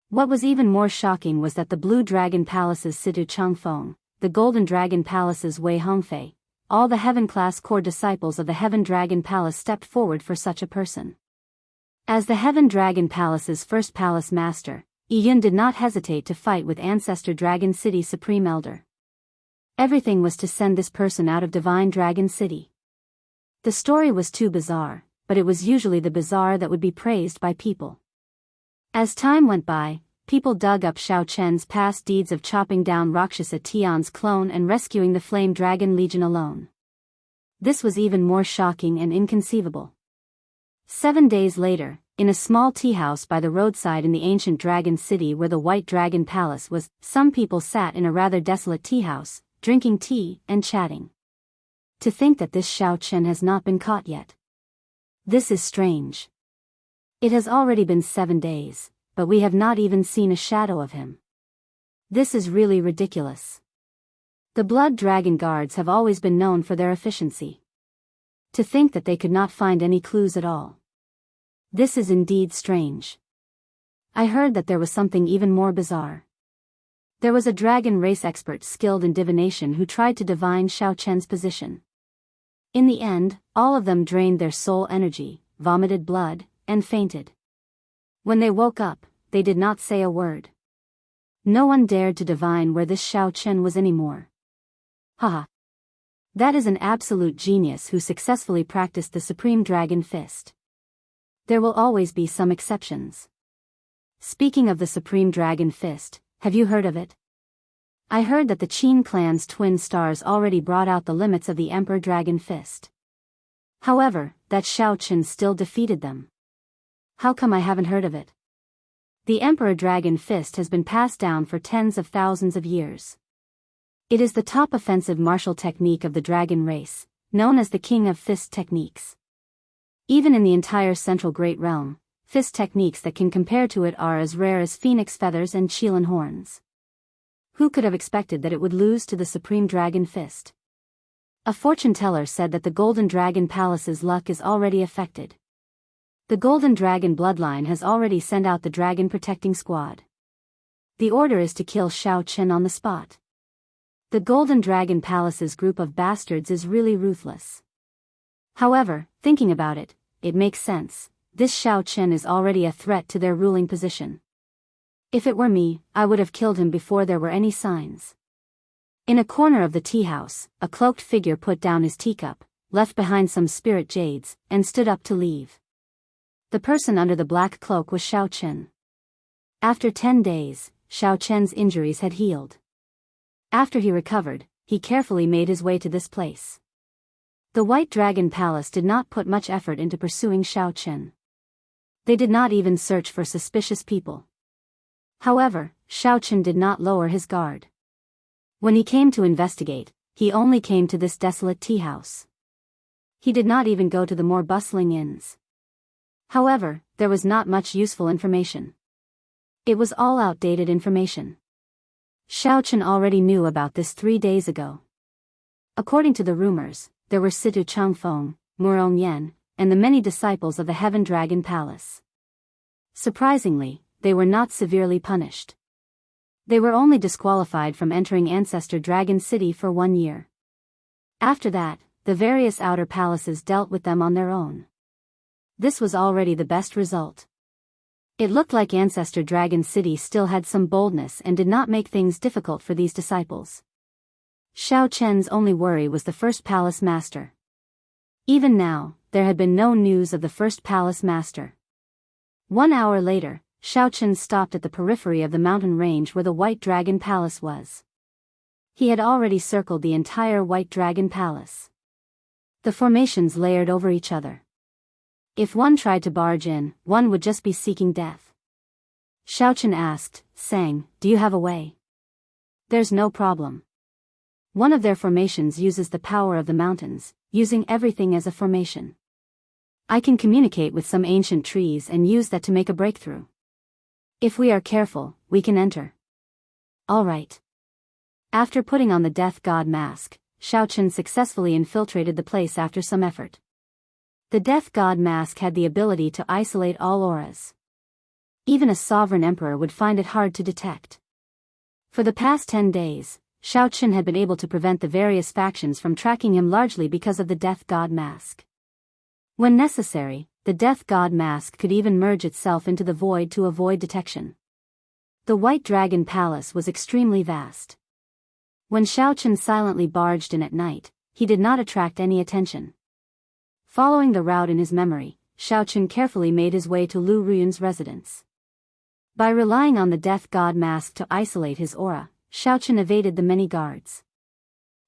What was even more shocking was that the Blue Dragon Palace's Situ Changfeng, the Golden Dragon Palace's Wei Hongfei, all the Heaven-class core disciples of the Heaven Dragon Palace stepped forward for such a person. As the Heaven Dragon Palace's first palace master, Yun did not hesitate to fight with Ancestor Dragon City's Supreme Elder. Everything was to send this person out of Divine Dragon City. The story was too bizarre, but it was usually the bizarre that would be praised by people. As time went by, people dug up Xiao Chen's past deeds of chopping down Rakshasa Tian's clone and rescuing the Flame Dragon Legion alone. This was even more shocking and inconceivable. 7 days later, in a small tea house by the roadside in the ancient dragon city where the White Dragon Palace was, some people sat in a rather desolate tea house, drinking tea and chatting. To think that this Xiao Chen has not been caught yet. This is strange. It has already been 7 days, but we have not even seen a shadow of him. This is really ridiculous. The Blood Dragon Guards have always been known for their efficiency. To think that they could not find any clues at all. This is indeed strange. I heard that there was something even more bizarre. There was a dragon race expert skilled in divination who tried to divine Xiao Chen's position. In the end, all of them drained their soul energy, vomited blood, and fainted. When they woke up, they did not say a word. No one dared to divine where this Xiao Chen was anymore. Haha. That is an absolute genius who successfully practiced the Supreme Dragon Fist. There will always be some exceptions. Speaking of the Supreme Dragon Fist, have you heard of it? I heard that the Qin clan's twin stars already brought out the limits of the Emperor Dragon Fist. However, that Xiao Chen still defeated them. How come I haven't heard of it? The Emperor Dragon Fist has been passed down for tens of thousands of years. It is the top offensive martial technique of the dragon race, known as the King of Fist techniques. Even in the entire Central Great Realm, fist techniques that can compare to it are as rare as phoenix feathers and Qilin horns. Who could have expected that it would lose to the Supreme Dragon Fist? A fortune teller said that the Golden Dragon Palace's luck is already affected. The Golden Dragon bloodline has already sent out the Dragon Protecting Squad. The order is to kill Xiao Chen on the spot. The Golden Dragon Palace's group of bastards is really ruthless. However, thinking about it, it makes sense. This Xiao Chen is already a threat to their ruling position. If it were me, I would have killed him before there were any signs. In a corner of the tea house, a cloaked figure put down his teacup, left behind some spirit jades, and stood up to leave. The person under the black cloak was Xiao Chen. After 10 days, Xiao Chen's injuries had healed. After he recovered, he carefully made his way to this place. The White Dragon Palace did not put much effort into pursuing Xiao Chen. They did not even search for suspicious people. However, Xiao Chen did not lower his guard. When he came to investigate, he only came to this desolate tea house. He did not even go to the more bustling inns. However, there was not much useful information. It was all outdated information. Xiao Chen already knew about this 3 days ago. According to the rumors, there were Situ Changfeng, Murong Yan, and the many disciples of the Heaven Dragon Palace. Surprisingly, they were not severely punished. They were only disqualified from entering Ancestor Dragon City for 1 year. After that, the various outer palaces dealt with them on their own. This was already the best result. It looked like Ancestor Dragon City still had some boldness and did not make things difficult for these disciples. Xiao Chen's only worry was the first palace master. Even now, there had been no news of the first palace master. 1 hour later, Xiao Chen stopped at the periphery of the mountain range where the White Dragon Palace was. He had already circled the entire White Dragon Palace. The formations layered over each other. If one tried to barge in, one would just be seeking death. Xiao Chen asked, "Sang, do you have a way?" "There's no problem. One of their formations uses the power of the mountains, using everything as a formation. I can communicate with some ancient trees and use that to make a breakthrough. If we are careful, we can enter." "All right." After putting on the Death God mask, Xiao Chen successfully infiltrated the place after some effort. The Death God mask had the ability to isolate all auras. Even a sovereign emperor would find it hard to detect. For the past 10 days, Shao Chen had been able to prevent the various factions from tracking him largely because of the Death God mask. When necessary, the Death God mask could even merge itself into the void to avoid detection. The White Dragon Palace was extremely vast. When Shao Chen silently barged in at night, he did not attract any attention. Following the route in his memory, Shao Chen carefully made his way to Lu Ruyun's residence. By relying on the Death God mask to isolate his aura, Shao Chen evaded the many guards.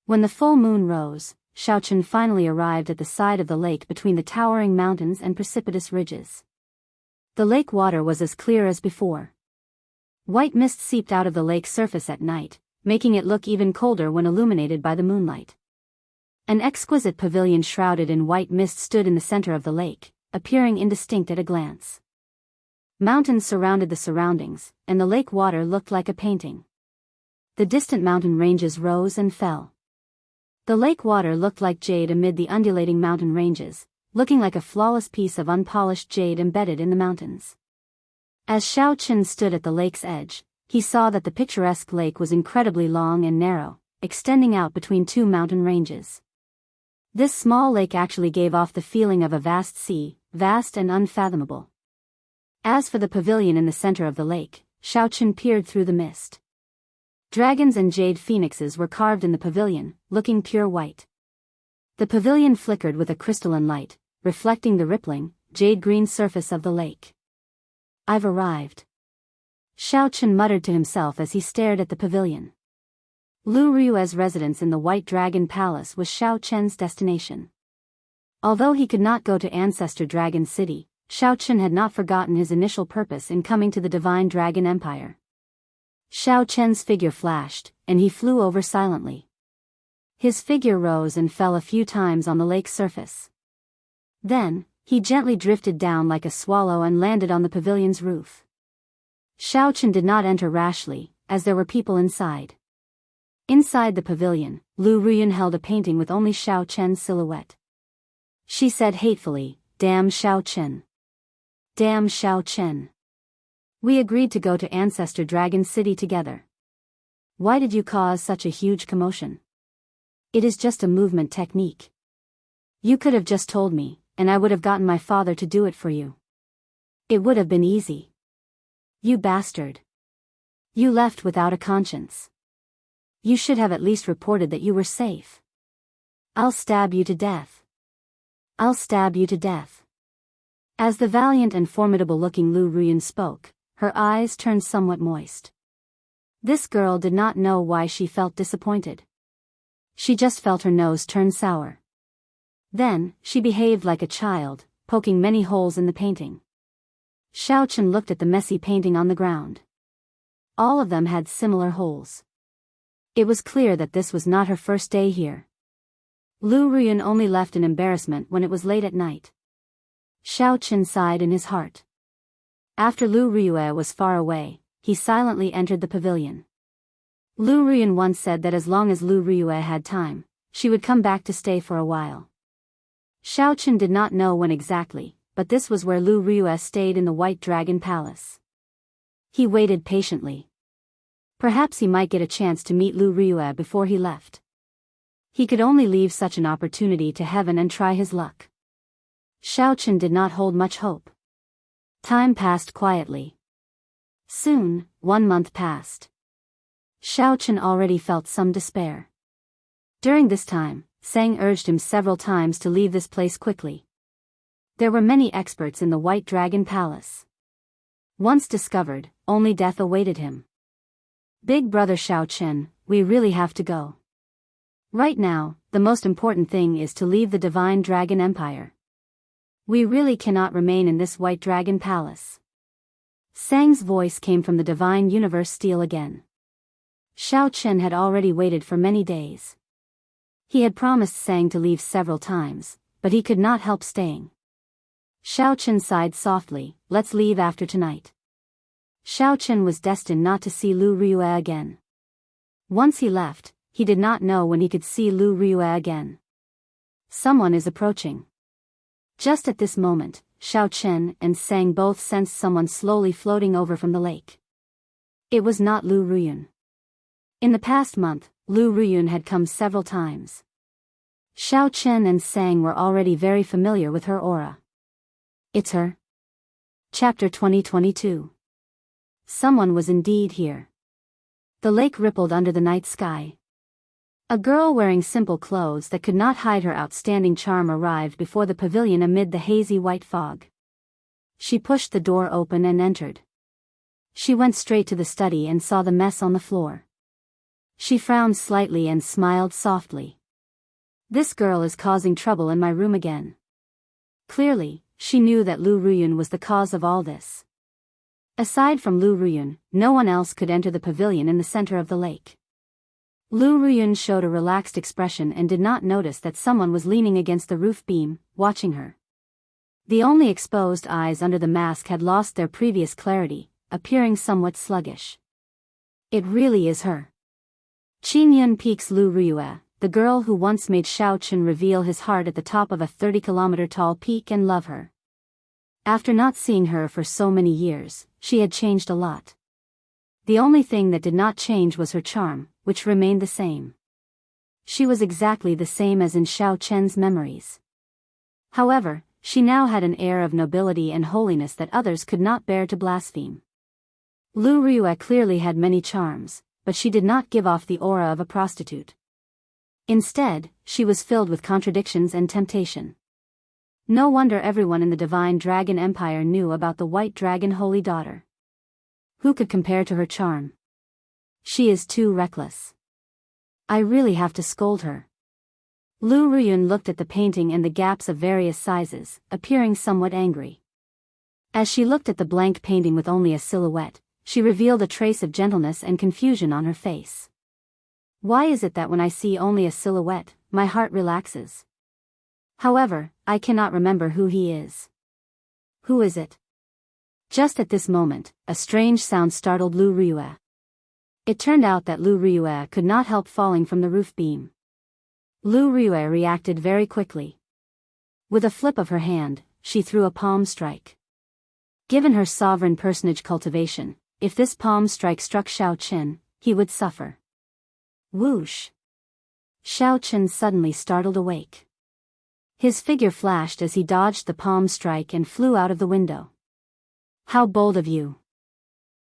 When the full moon rose, Shao Chen finally arrived at the side of the lake between the towering mountains and precipitous ridges. The lake water was as clear as before. White mist seeped out of the lake's surface at night, making it look even colder when illuminated by the moonlight. An exquisite pavilion shrouded in white mist stood in the center of the lake, appearing indistinct at a glance. Mountains surrounded the surroundings, and the lake water looked like a painting. The distant mountain ranges rose and fell. The lake water looked like jade amid the undulating mountain ranges, looking like a flawless piece of unpolished jade embedded in the mountains. As Shao Chen stood at the lake's edge, he saw that the picturesque lake was incredibly long and narrow, extending out between two mountain ranges. This small lake actually gave off the feeling of a vast sea, vast and unfathomable. As for the pavilion in the center of the lake, Shao Chen peered through the mist. Dragons and jade phoenixes were carved in the pavilion, looking pure white. The pavilion flickered with a crystalline light, reflecting the rippling, jade-green surface of the lake. "I've arrived," Shao Chen muttered to himself as he stared at the pavilion. Lu Rue's residence in the White Dragon Palace was Shao Chen's destination. Although he could not go to Ancestor Dragon City, Shao Chen had not forgotten his initial purpose in coming to the Divine Dragon Empire. Shao Chen's figure flashed, and he flew over silently. His figure rose and fell a few times on the lake's surface. Then, he gently drifted down like a swallow and landed on the pavilion's roof. Shao Chen did not enter rashly, as there were people inside. Inside the pavilion, Lu Ruyun held a painting with only Shao Chen's silhouette. She said hatefully, "Damn Shao Chen. Damn Shao Chen. We agreed to go to Ancestor Dragon City together. Why did you cause such a huge commotion? It is just a movement technique. You could have just told me, and I would have gotten my father to do it for you. It would have been easy. You bastard. You left without a conscience. You should have at least reported that you were safe. I'll stab you to death. I'll stab you to death." As the valiant and formidable-looking Lu Ruyun spoke, her eyes turned somewhat moist. This girl did not know why she felt disappointed. She just felt her nose turn sour. Then, she behaved like a child, poking many holes in the painting. Shao Chen looked at the messy painting on the ground. All of them had similar holes. It was clear that this was not her first day here. Lu Ruyun only left in embarrassment when it was late at night. Shao Chen sighed in his heart. After Lu Ruyue was far away, he silently entered the pavilion. Lu Ruyun once said that as long as Lu Ruyue had time, she would come back to stay for a while. Shao Chen did not know when exactly, but this was where Lu Ruyue stayed in the White Dragon Palace. He waited patiently. Perhaps he might get a chance to meet Lu Ruyue before he left. He could only leave such an opportunity to heaven and try his luck. Shao Chen did not hold much hope. Time passed quietly. Soon, 1 month passed. Shao Chen already felt some despair. During this time, Sang urged him several times to leave this place quickly. There were many experts in the White Dragon Palace. Once discovered, only death awaited him. "Big brother Shao Chen, we really have to go. Right now, the most important thing is to leave the Divine Dragon Empire. We really cannot remain in this White Dragon Palace." Sang's voice came from the Divine Universe Steel again. Shao Chen had already waited for many days. He had promised Sang to leave several times, but he could not help staying. Shao Chen sighed softly, "Let's leave after tonight." Shao Chen was destined not to see Lu Ruyue again. Once he left, he did not know when he could see Lu Ruyue again. Someone is approaching. Just at this moment, Shao Chen and Sang both sensed someone slowly floating over from the lake. It was not Lu Ruyun. In the past month, Lu Ruyun had come several times. Xiao Chen and Sang were already very familiar with her aura. It's her. Chapter 2022. Someone was indeed here. The lake rippled under the night sky. A girl wearing simple clothes that could not hide her outstanding charm arrived before the pavilion amid the hazy white fog. She pushed the door open and entered. She went straight to the study and saw the mess on the floor. She frowned slightly and smiled softly. This girl is causing trouble in my room again. Clearly, she knew that Lu Ruyun was the cause of all this. Aside from Lu Ruyun, no one else could enter the pavilion in the center of the lake. Lu Ruyun showed a relaxed expression and did not notice that someone was leaning against the roof beam, watching her. The only exposed eyes under the mask had lost their previous clarity, appearing somewhat sluggish. It really is her. Qin Yun peeks Lu Ruyue, the girl who once made Xiao Chen reveal his heart at the top of a 30-kilometer-tall peak and love her. After not seeing her for so many years, she had changed a lot. The only thing that did not change was her charm, which remained the same. She was exactly the same as in Xiao Chen's memories. However, she now had an air of nobility and holiness that others could not bear to blaspheme. Lu Ruyue clearly had many charms, but she did not give off the aura of a prostitute. Instead, she was filled with contradictions and temptation. No wonder everyone in the Divine Dragon Empire knew about the White Dragon Holy Daughter. Who could compare to her charm? She is too reckless. I really have to scold her. Lu Ruyun looked at the painting and the gaps of various sizes, appearing somewhat angry. As she looked at the blank painting with only a silhouette, she revealed a trace of gentleness and confusion on her face. Why is it that when I see only a silhouette, my heart relaxes? However, I cannot remember who he is. Who is it? Just at this moment, a strange sound startled Lu Ruyue. It turned out that Lu Ruyue could not help falling from the roof beam. Lu Ruyue reacted very quickly. With a flip of her hand, she threw a palm strike. Given her sovereign personage cultivation, if this palm strike struck Xiao Chen, he would suffer. Whoosh! Xiao Chen suddenly startled awake. His figure flashed as he dodged the palm strike and flew out of the window. How bold of you!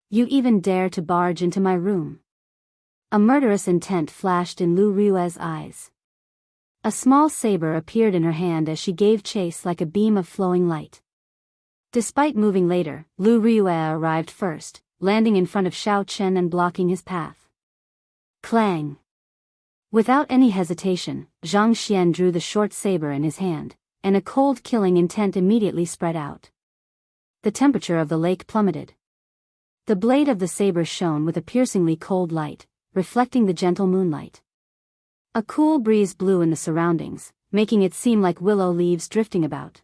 You even dare to barge into my room. A murderous intent flashed in Lu Ruyue's eyes. A small saber appeared in her hand as she gave chase like a beam of flowing light. Despite moving later, Lu Ruyue arrived first, landing in front of Xiao Chen and blocking his path. Clang! Without any hesitation, Zhang Xian drew the short saber in his hand, and a cold killing intent immediately spread out. The temperature of the lake plummeted. The blade of the saber shone with a piercingly cold light, reflecting the gentle moonlight. A cool breeze blew in the surroundings, making it seem like willow leaves drifting about.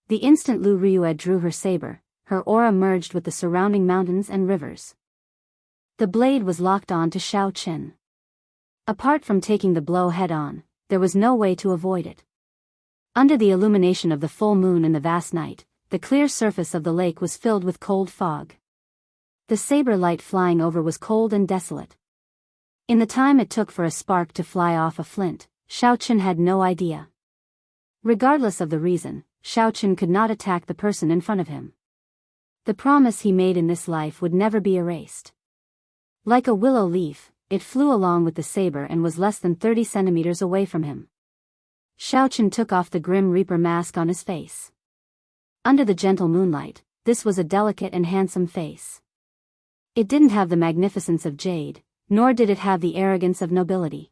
The instant Lu Ruyue drew her saber, her aura merged with the surrounding mountains and rivers. The blade was locked on to Xiao Chen. Apart from taking the blow head-on, there was no way to avoid it. Under the illumination of the full moon in the vast night, the clear surface of the lake was filled with cold fog. The saber light flying over was cold and desolate. In the time it took for a spark to fly off a flint, Xiao Chen had no idea. Regardless of the reason, Xiao Chen could not attack the person in front of him. The promise he made in this life would never be erased. Like a willow leaf, it flew along with the saber and was less than 30 centimeters away from him. Xiao Chen took off the Grim Reaper mask on his face. Under the gentle moonlight, this was a delicate and handsome face. It didn't have the magnificence of jade, nor did it have the arrogance of nobility.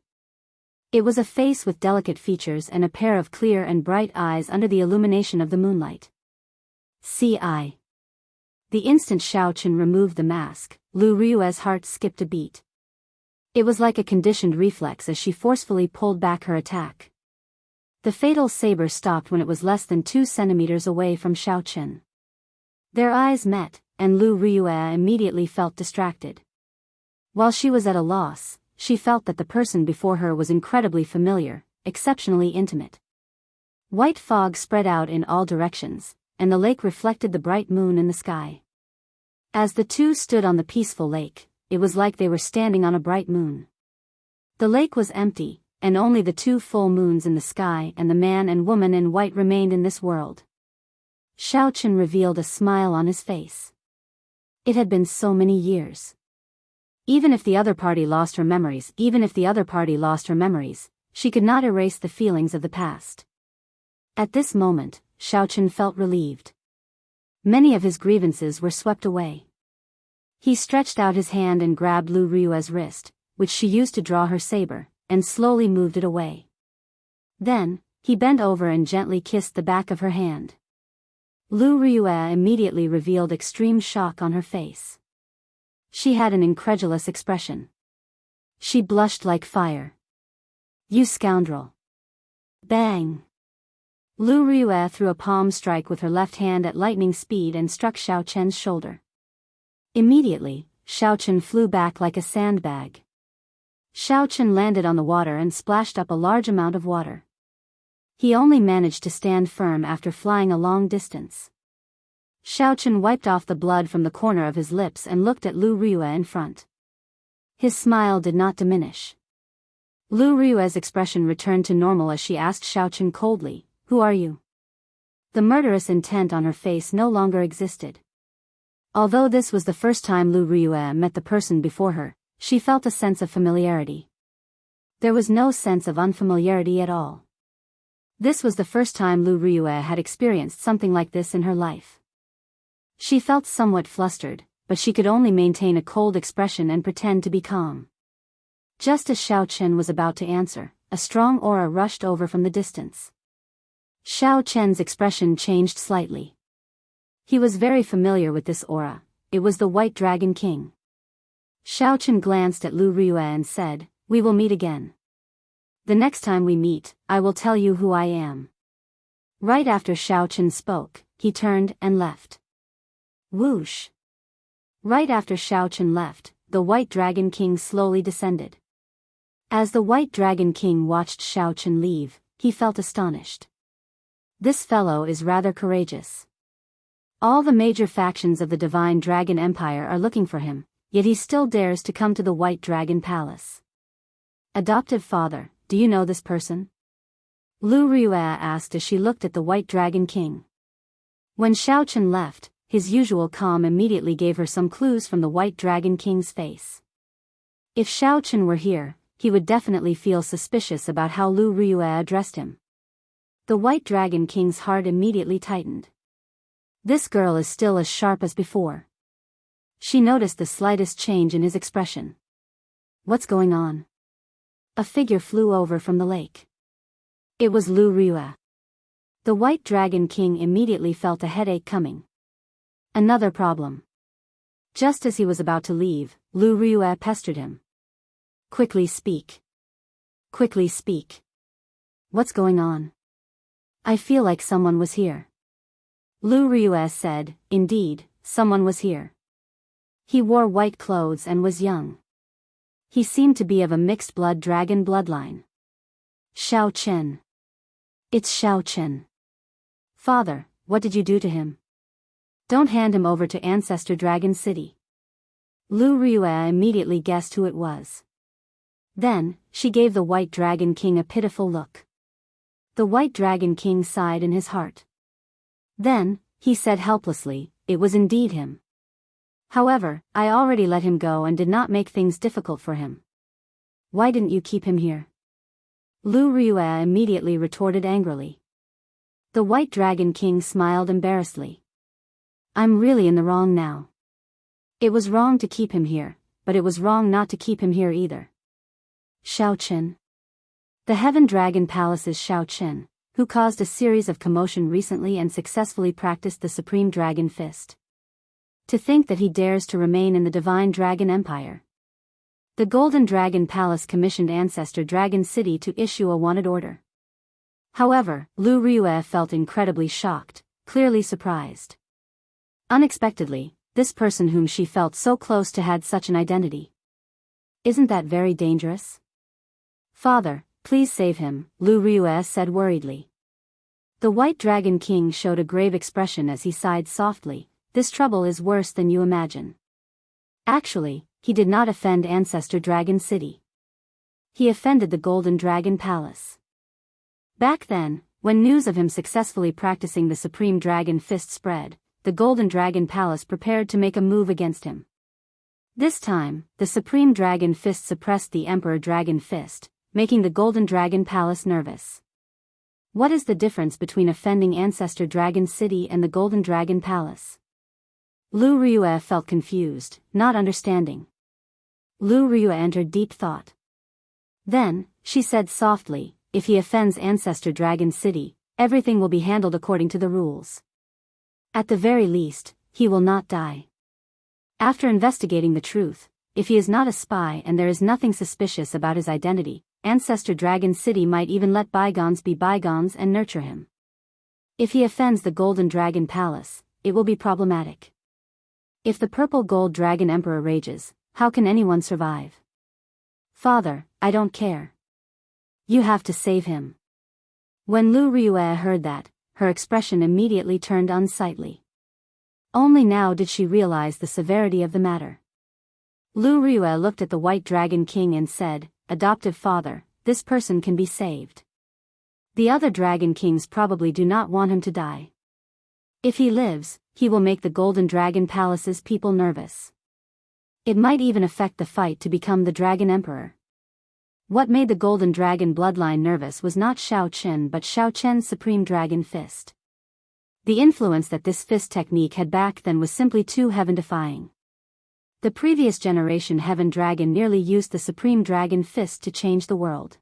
It was a face with delicate features and a pair of clear and bright eyes under the illumination of the moonlight. C.I. The instant Xiao Chen removed the mask, Lu Ruyue's heart skipped a beat. It was like a conditioned reflex as she forcefully pulled back her attack. The fatal saber stopped when it was less than 2 centimeters away from Xiao Chen. Their eyes met, and Lu Ruyue immediately felt distracted. While she was at a loss, she felt that the person before her was incredibly familiar, exceptionally intimate. White fog spread out in all directions, and the lake reflected the bright moon in the sky. As the two stood on the peaceful lake, it was like they were standing on a bright moon. The lake was empty, and only the 2 full moons in the sky and the man and woman in white remained in this world. Xiao Chen revealed a smile on his face. It had been so many years. Even if the other party lost her memories, she could not erase the feelings of the past. At this moment, Xiao Chen felt relieved. Many of his grievances were swept away. He stretched out his hand and grabbed Lu Ryue's wrist, which she used to draw her saber, and slowly moved it away. Then, he bent over and gently kissed the back of her hand. Lu Ryue immediately revealed extreme shock on her face. She had an incredulous expression. She blushed like fire. "You scoundrel!" Bang! Lu Ryue threw a palm strike with her left hand at lightning speed and struck Xiao Chen's shoulder. Immediately, Xiao Chen flew back like a sandbag. Xiao Chen landed on the water and splashed up a large amount of water. He only managed to stand firm after flying a long distance. Xiao Chen wiped off the blood from the corner of his lips and looked at Lu Ryue in front. His smile did not diminish. Lu Ryue's expression returned to normal as she asked Xiao Chen coldly, "Who are you?" The murderous intent on her face no longer existed. Although this was the first time Lu Ryue met the person before her, she felt a sense of familiarity. There was no sense of unfamiliarity at all. This was the first time Lu Ryue had experienced something like this in her life. She felt somewhat flustered, but she could only maintain a cold expression and pretend to be calm. Just as Xiao Chen was about to answer, a strong aura rushed over from the distance. Xiao Chen's expression changed slightly. He was very familiar with this aura. It was the White Dragon King. Xiao Chen glanced at Lu Ryue and said, "We will meet again. The next time we meet, I will tell you who I am." Right after Xiao Chen spoke, he turned and left. Whoosh! Right after Xiao Chen left, the White Dragon King slowly descended. As the White Dragon King watched Xiao Chen leave, he felt astonished. This fellow is rather courageous. All the major factions of the Divine Dragon Empire are looking for him, yet he still dares to come to the White Dragon Palace. "Adoptive father, do you know this person?" Lu Ryue asked as she looked at the White Dragon King. When Xiao Chen left, his usual calm immediately gave her some clues from the White Dragon King's face. If Xiao Chen were here, he would definitely feel suspicious about how Lu Ryue addressed him. The White Dragon King's heart immediately tightened. This girl is still as sharp as before. She noticed the slightest change in his expression. What's going on? A figure flew over from the lake. It was Lu Ryue. The White Dragon King immediately felt a headache coming. Another problem. Just as he was about to leave, Lu Ryue pestered him. Quickly speak. Quickly speak. What's going on? I feel like someone was here. Lu Ryue said, indeed, someone was here. He wore white clothes and was young. He seemed to be of a mixed blood dragon bloodline. Xiao Chen. It's Xiao Chen. Father, what did you do to him? Don't hand him over to Ancestor Dragon City. Lu Ryue immediately guessed who it was. Then, she gave the White Dragon King a pitiful look. The White Dragon King sighed in his heart. Then, he said helplessly, it was indeed him. However, I already let him go and did not make things difficult for him. Why didn't you keep him here? Lu Ryue immediately retorted angrily. The White Dragon King smiled embarrassedly. I'm really in the wrong now. It was wrong to keep him here, but it was wrong not to keep him here either. Xiao Chen. The Heaven Dragon Palace's Xiao Chen, who caused a series of commotion recently and successfully practiced the Supreme Dragon Fist. To think that he dares to remain in the Divine Dragon Empire. The Golden Dragon Palace commissioned Ancestor Dragon City to issue a wanted order. However, Lu Ryue felt incredibly shocked, clearly surprised. Unexpectedly, this person whom she felt so close to had such an identity. Isn't that very dangerous? Father, please save him, Lu Ryue said worriedly. The White Dragon King showed a grave expression as he sighed softly. This trouble is worse than you imagine. Actually, he did not offend Ancestor Dragon City. He offended the Golden Dragon Palace. Back then, when news of him successfully practicing the Supreme Dragon Fist spread, the Golden Dragon Palace prepared to make a move against him. This time, the Supreme Dragon Fist suppressed the Emperor Dragon Fist, making the Golden Dragon Palace nervous. What is the difference between offending Ancestor Dragon City and the Golden Dragon Palace? Lu Ryue felt confused, not understanding. Lu Ryue entered deep thought. Then, she said softly, if he offends Ancestor Dragon City, everything will be handled according to the rules. At the very least, he will not die. After investigating the truth, if he is not a spy and there is nothing suspicious about his identity, Ancestor Dragon City might even let bygones be bygones and nurture him. If he offends the Golden Dragon Palace, it will be problematic. If the Purple Gold Dragon Emperor rages, how can anyone survive? Father, I don't care. You have to save him. When Lu Ryue heard that, her expression immediately turned unsightly. Only now did she realize the severity of the matter. Lu Ryue looked at the White Dragon King and said, "Adoptive father, this person can be saved. The other Dragon Kings probably do not want him to die. If he lives, he will make the Golden Dragon Palace's people nervous. It might even affect the fight to become the Dragon Emperor." What made the Golden Dragon bloodline nervous was not Shao Chen but Shao Chen's Supreme Dragon Fist. The influence that this fist technique had back then was simply too heaven-defying. The previous generation Heaven Dragon nearly used the Supreme Dragon Fist to change the world.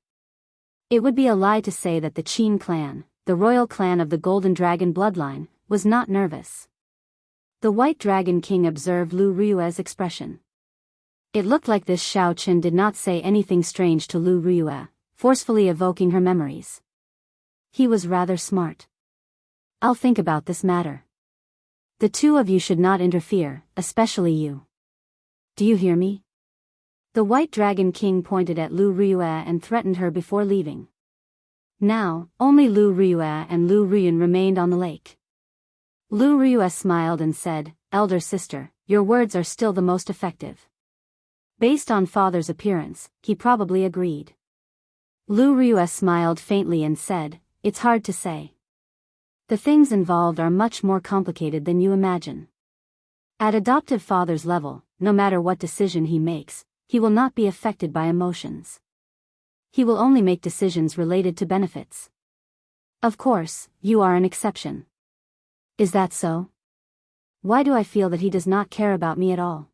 It would be a lie to say that the Qin clan, the royal clan of the Golden Dragon bloodline, was not nervous. The White Dragon King observed Lu Ryue's expression. It looked like this Shao Chen did not say anything strange to Lu Ryue, forcefully evoking her memories. He was rather smart. I'll think about this matter. The two of you should not interfere, especially you. Do you hear me? The White Dragon King pointed at Lu Ryue and threatened her before leaving. Now, only Lu Ryue and Lu Ruyun remained on the lake. Lu Ryue smiled and said, "Elder sister, your words are still the most effective." Based on father's appearance, he probably agreed. Lu Ryue smiled faintly and said, "It's hard to say. The things involved are much more complicated than you imagine. At adoptive father's level, no matter what decision he makes, he will not be affected by emotions. He will only make decisions related to benefits. Of course, you are an exception. Is that so? Why do I feel that he does not care about me at all?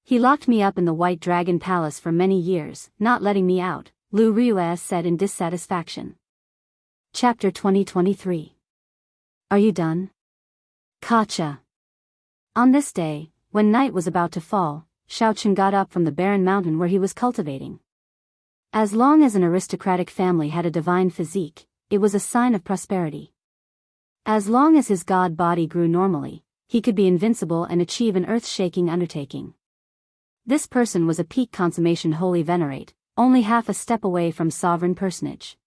He locked me up in the White Dragon Palace for many years, not letting me out," Lu Ryue said in dissatisfaction. Chapter 2023. Are you done? Kacha. On this day, when night was about to fall, Shao Chen got up from the barren mountain where he was cultivating. As long as an aristocratic family had a divine physique, it was a sign of prosperity. As long as his god body grew normally, he could be invincible and achieve an earth-shaking undertaking. This person was a peak consummation holy venerate, only half a step away from sovereign personage.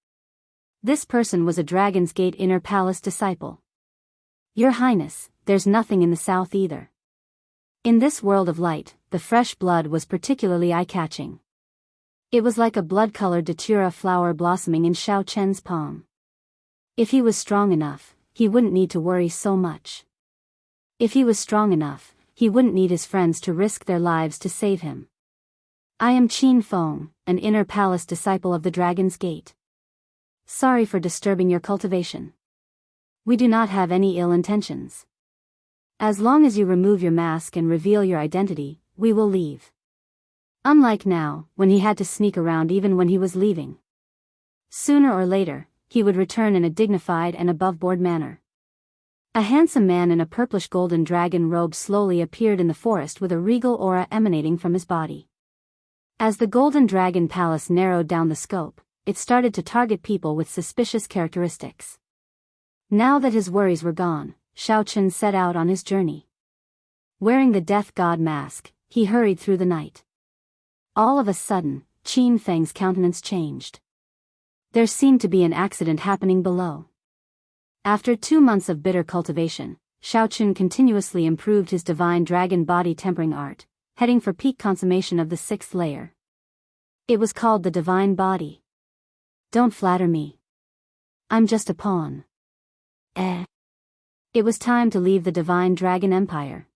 This person was a Dragon's Gate inner palace disciple. Your Highness, there's nothing in the south either. In this world of light, the fresh blood was particularly eye-catching. It was like a blood-colored datura flower blossoming in Shao Chen's palm. If he was strong enough, he wouldn't need to worry so much. If he was strong enough, he wouldn't need his friends to risk their lives to save him. I am Qin Feng, an inner palace disciple of the Dragon's Gate. Sorry for disturbing your cultivation. We do not have any ill intentions. As long as you remove your mask and reveal your identity, we will leave. Unlike now, when he had to sneak around even when he was leaving. Sooner or later, he would return in a dignified and above-board manner. A handsome man in a purplish golden dragon robe slowly appeared in the forest with a regal aura emanating from his body. As the Golden Dragon Palace narrowed down the scope, it started to target people with suspicious characteristics. Now that his worries were gone, Shao Chen set out on his journey. Wearing the death god mask, he hurried through the night. All of a sudden, Qin Feng's countenance changed. There seemed to be an accident happening below. After 2 months of bitter cultivation, Shao Chen continuously improved his divine dragon body tempering art, heading for peak consummation of the 6th layer. It was called the Divine Body. Don't flatter me. I'm just a pawn. It was time to leave the Divine Dragon Empire.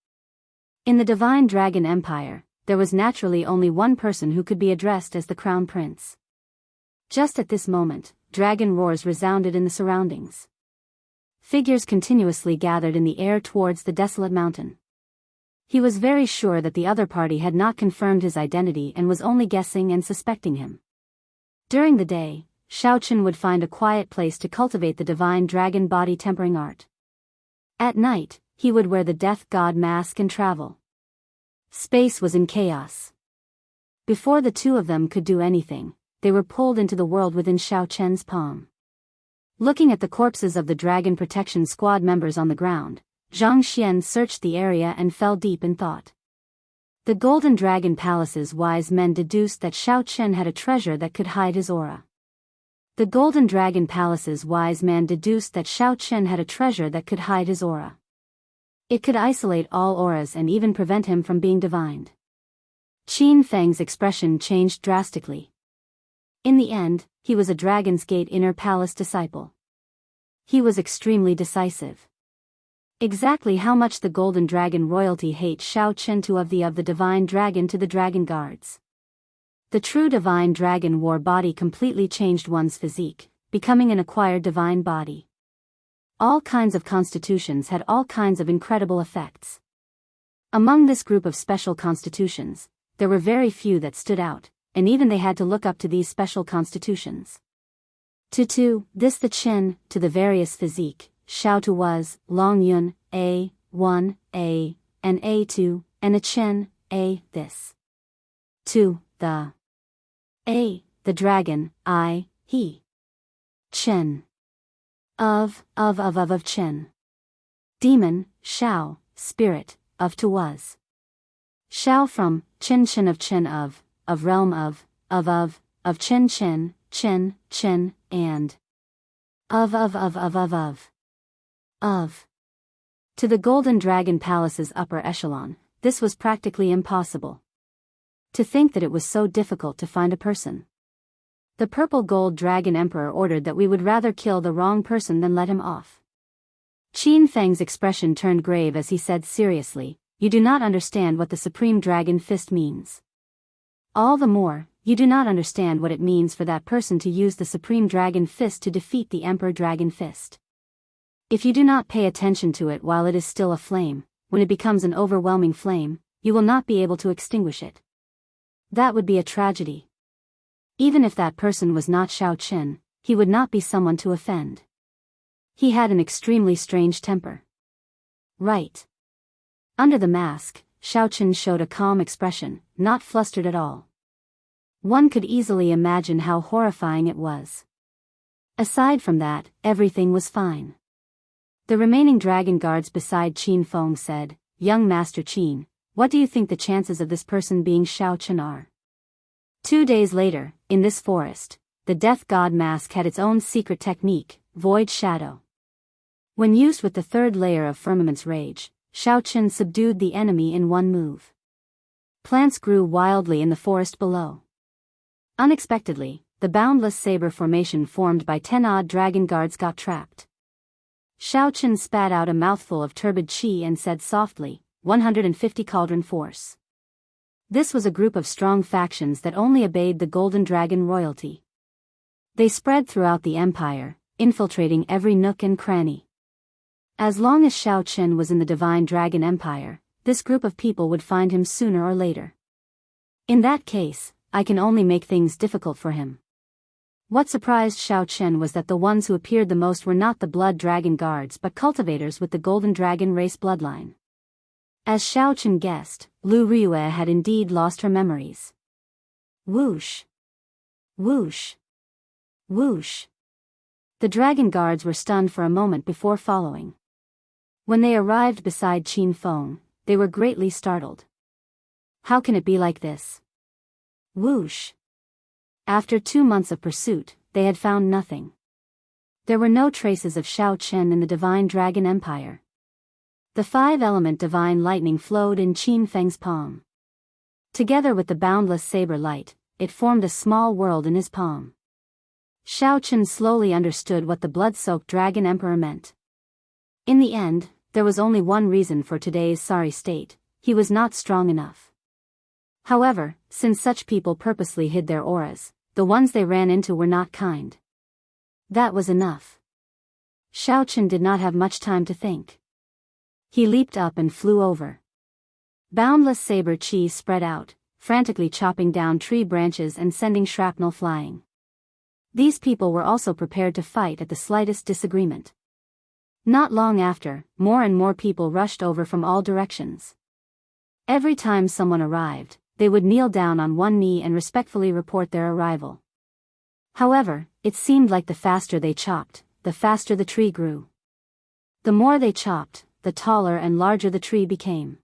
In the Divine Dragon Empire, there was naturally only one person who could be addressed as the Crown Prince. Just at this moment, dragon roars resounded in the surroundings. Figures continuously gathered in the air towards the desolate mountain. He was very sure that the other party had not confirmed his identity and was only guessing and suspecting him. During the day, Xiaochen would find a quiet place to cultivate the divine dragon body tempering art. At night, he would wear the death god mask and travel. Space was in chaos. Before the two of them could do anything, they were pulled into the world within Xiaochen's palm. Looking at the corpses of the Dragon Protection Squad members on the ground, Zhang Xian searched the area and fell deep in thought. The Golden Dragon Palace's wise men deduced that Xiaochen had a treasure that could hide his aura. The Golden Dragon Palace's wise man deduced that Xiaochen had a treasure that could hide his aura. It could isolate all auras and even prevent him from being divined. Qin Feng's expression changed drastically. In the end, he was a Dragon's Gate Inner Palace disciple. He was extremely decisive. Exactly how much the Golden Dragon royalty hates Xiaochen to of the Divine Dragon to the Dragon Guards. The true Divine Dragon war body completely changed one's physique, becoming an acquired divine body. All kinds of constitutions had all kinds of incredible effects. Among this group of special constitutions, there were very few that stood out, and even they had to look up to these special constitutions. To this the Qin, to the various physique, Xiao Tu was, Long Yun, A1, A, and A2, and a Qin, A, this. To, the A, the dragon, I, he. Qin. Of Qin. Demon, Xiao, spirit, of to was. Xiao from, Qin of realm of Qin, and of. To the Golden Dragon Palace's upper echelon, this was practically impossible. To think that it was so difficult to find a person. The Purple Gold Dragon Emperor ordered that we would rather kill the wrong person than let him off. Qin Feng's expression turned grave as he said seriously, "You do not understand what the Supreme Dragon Fist means. All the more, you do not understand what it means for that person to use the Supreme Dragon Fist to defeat the Emperor Dragon Fist. If you do not pay attention to it while it is still a flame, when it becomes an overwhelming flame, you will not be able to extinguish it. That would be a tragedy. Even if that person was not Xiaochen, he would not be someone to offend. He had an extremely strange temper." Right. Under the mask, Xiaochen showed a calm expression, not flustered at all. One could easily imagine how horrifying it was. Aside from that, everything was fine. The remaining dragon guards beside Qin Feng said, "Young Master Qin, what do you think the chances of this person being Xiaochen are?" 2 days later, in this forest, the Death God mask had its own secret technique, Void Shadow. When used with the third layer of Firmament's Rage, Xiaochen subdued the enemy in one move. Plants grew wildly in the forest below. Unexpectedly, the boundless saber formation formed by 10 odd dragon guards got trapped. Xiaochen spat out a mouthful of turbid qi and said softly, 150 cauldron force. This was a group of strong factions that only obeyed the Golden Dragon royalty. They spread throughout the empire, infiltrating every nook and cranny. As long as Xiaochen was in the Divine Dragon Empire, this group of people would find him sooner or later. In that case, I can only make things difficult for him. What surprised Xiaochen was that the ones who appeared the most were not the Blood Dragon Guards but cultivators with the Golden Dragon race bloodline. As Xiaochen guessed, Lu Riyue had indeed lost her memories. Whoosh! Whoosh! Whoosh! The dragon guards were stunned for a moment before following. When they arrived beside Qin Feng, they were greatly startled. How can it be like this? Whoosh! After 2 months of pursuit, they had found nothing. There were no traces of Xiaochen in the Divine Dragon Empire. The 5-element divine lightning flowed in Qin Feng's palm. Together with the boundless saber light, it formed a small world in his palm. Shao Chen slowly understood what the blood-soaked Dragon Emperor meant. In the end, there was only one reason for today's sorry state: he was not strong enough. However, since such people purposely hid their auras, the ones they ran into were not kind. That was enough. Shao Chen did not have much time to think. He leaped up and flew over. Boundless saber chi spread out, frantically chopping down tree branches and sending shrapnel flying. These people were also prepared to fight at the slightest disagreement. Not long after, more and more people rushed over from all directions. Every time someone arrived, they would kneel down on one knee and respectfully report their arrival. However, it seemed like the faster they chopped, the faster the tree grew. The more they chopped, the taller and larger the tree became.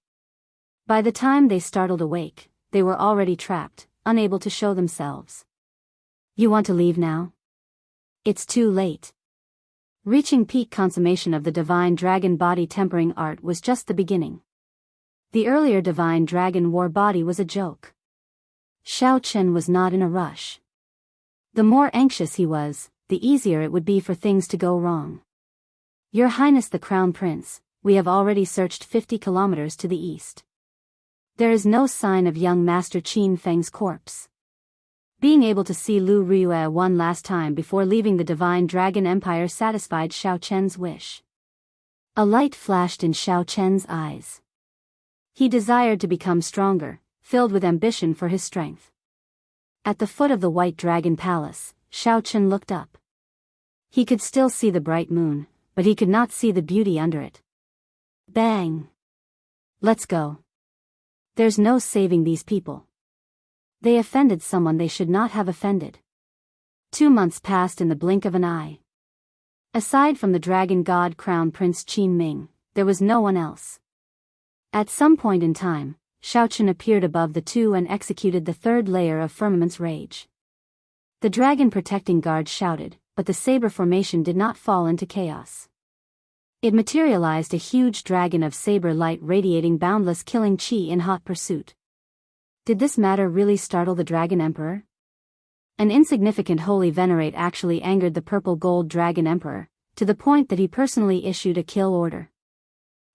By the time they startled awake, they were already trapped, unable to show themselves. You want to leave now? It's too late. Reaching peak consummation of the divine dragon body tempering art was just the beginning. The earlier divine dragon war body was a joke. Shao Chen was not in a rush. The more anxious he was, the easier it would be for things to go wrong. Your Highness the Crown Prince, we have already searched 50 kilometers to the east. There is no sign of young Master Qin Feng's corpse. Being able to see Lu Riyue one last time before leaving the Divine Dragon Empire satisfied Shao Chen's wish. A light flashed in Shao Chen's eyes. He desired to become stronger, filled with ambition for his strength. At the foot of the White Dragon Palace, Shao Chen looked up. He could still see the bright moon, but he could not see the beauty under it. Bang! Let's go. There's no saving these people. They offended someone they should not have offended. 2 months passed in the blink of an eye. Aside from the dragon god crown Prince Qin Ming, there was no one else. At some point in time, Shao Chen appeared above the two and executed the third layer of Firmament's rage. The dragon protecting guards shouted, but the saber formation did not fall into chaos. It materialized a huge dragon of saber light radiating boundless killing chi in hot pursuit. Did this matter really startle the Dragon Emperor? An insignificant holy venerate actually angered the purple gold Dragon Emperor, to the point that he personally issued a kill order.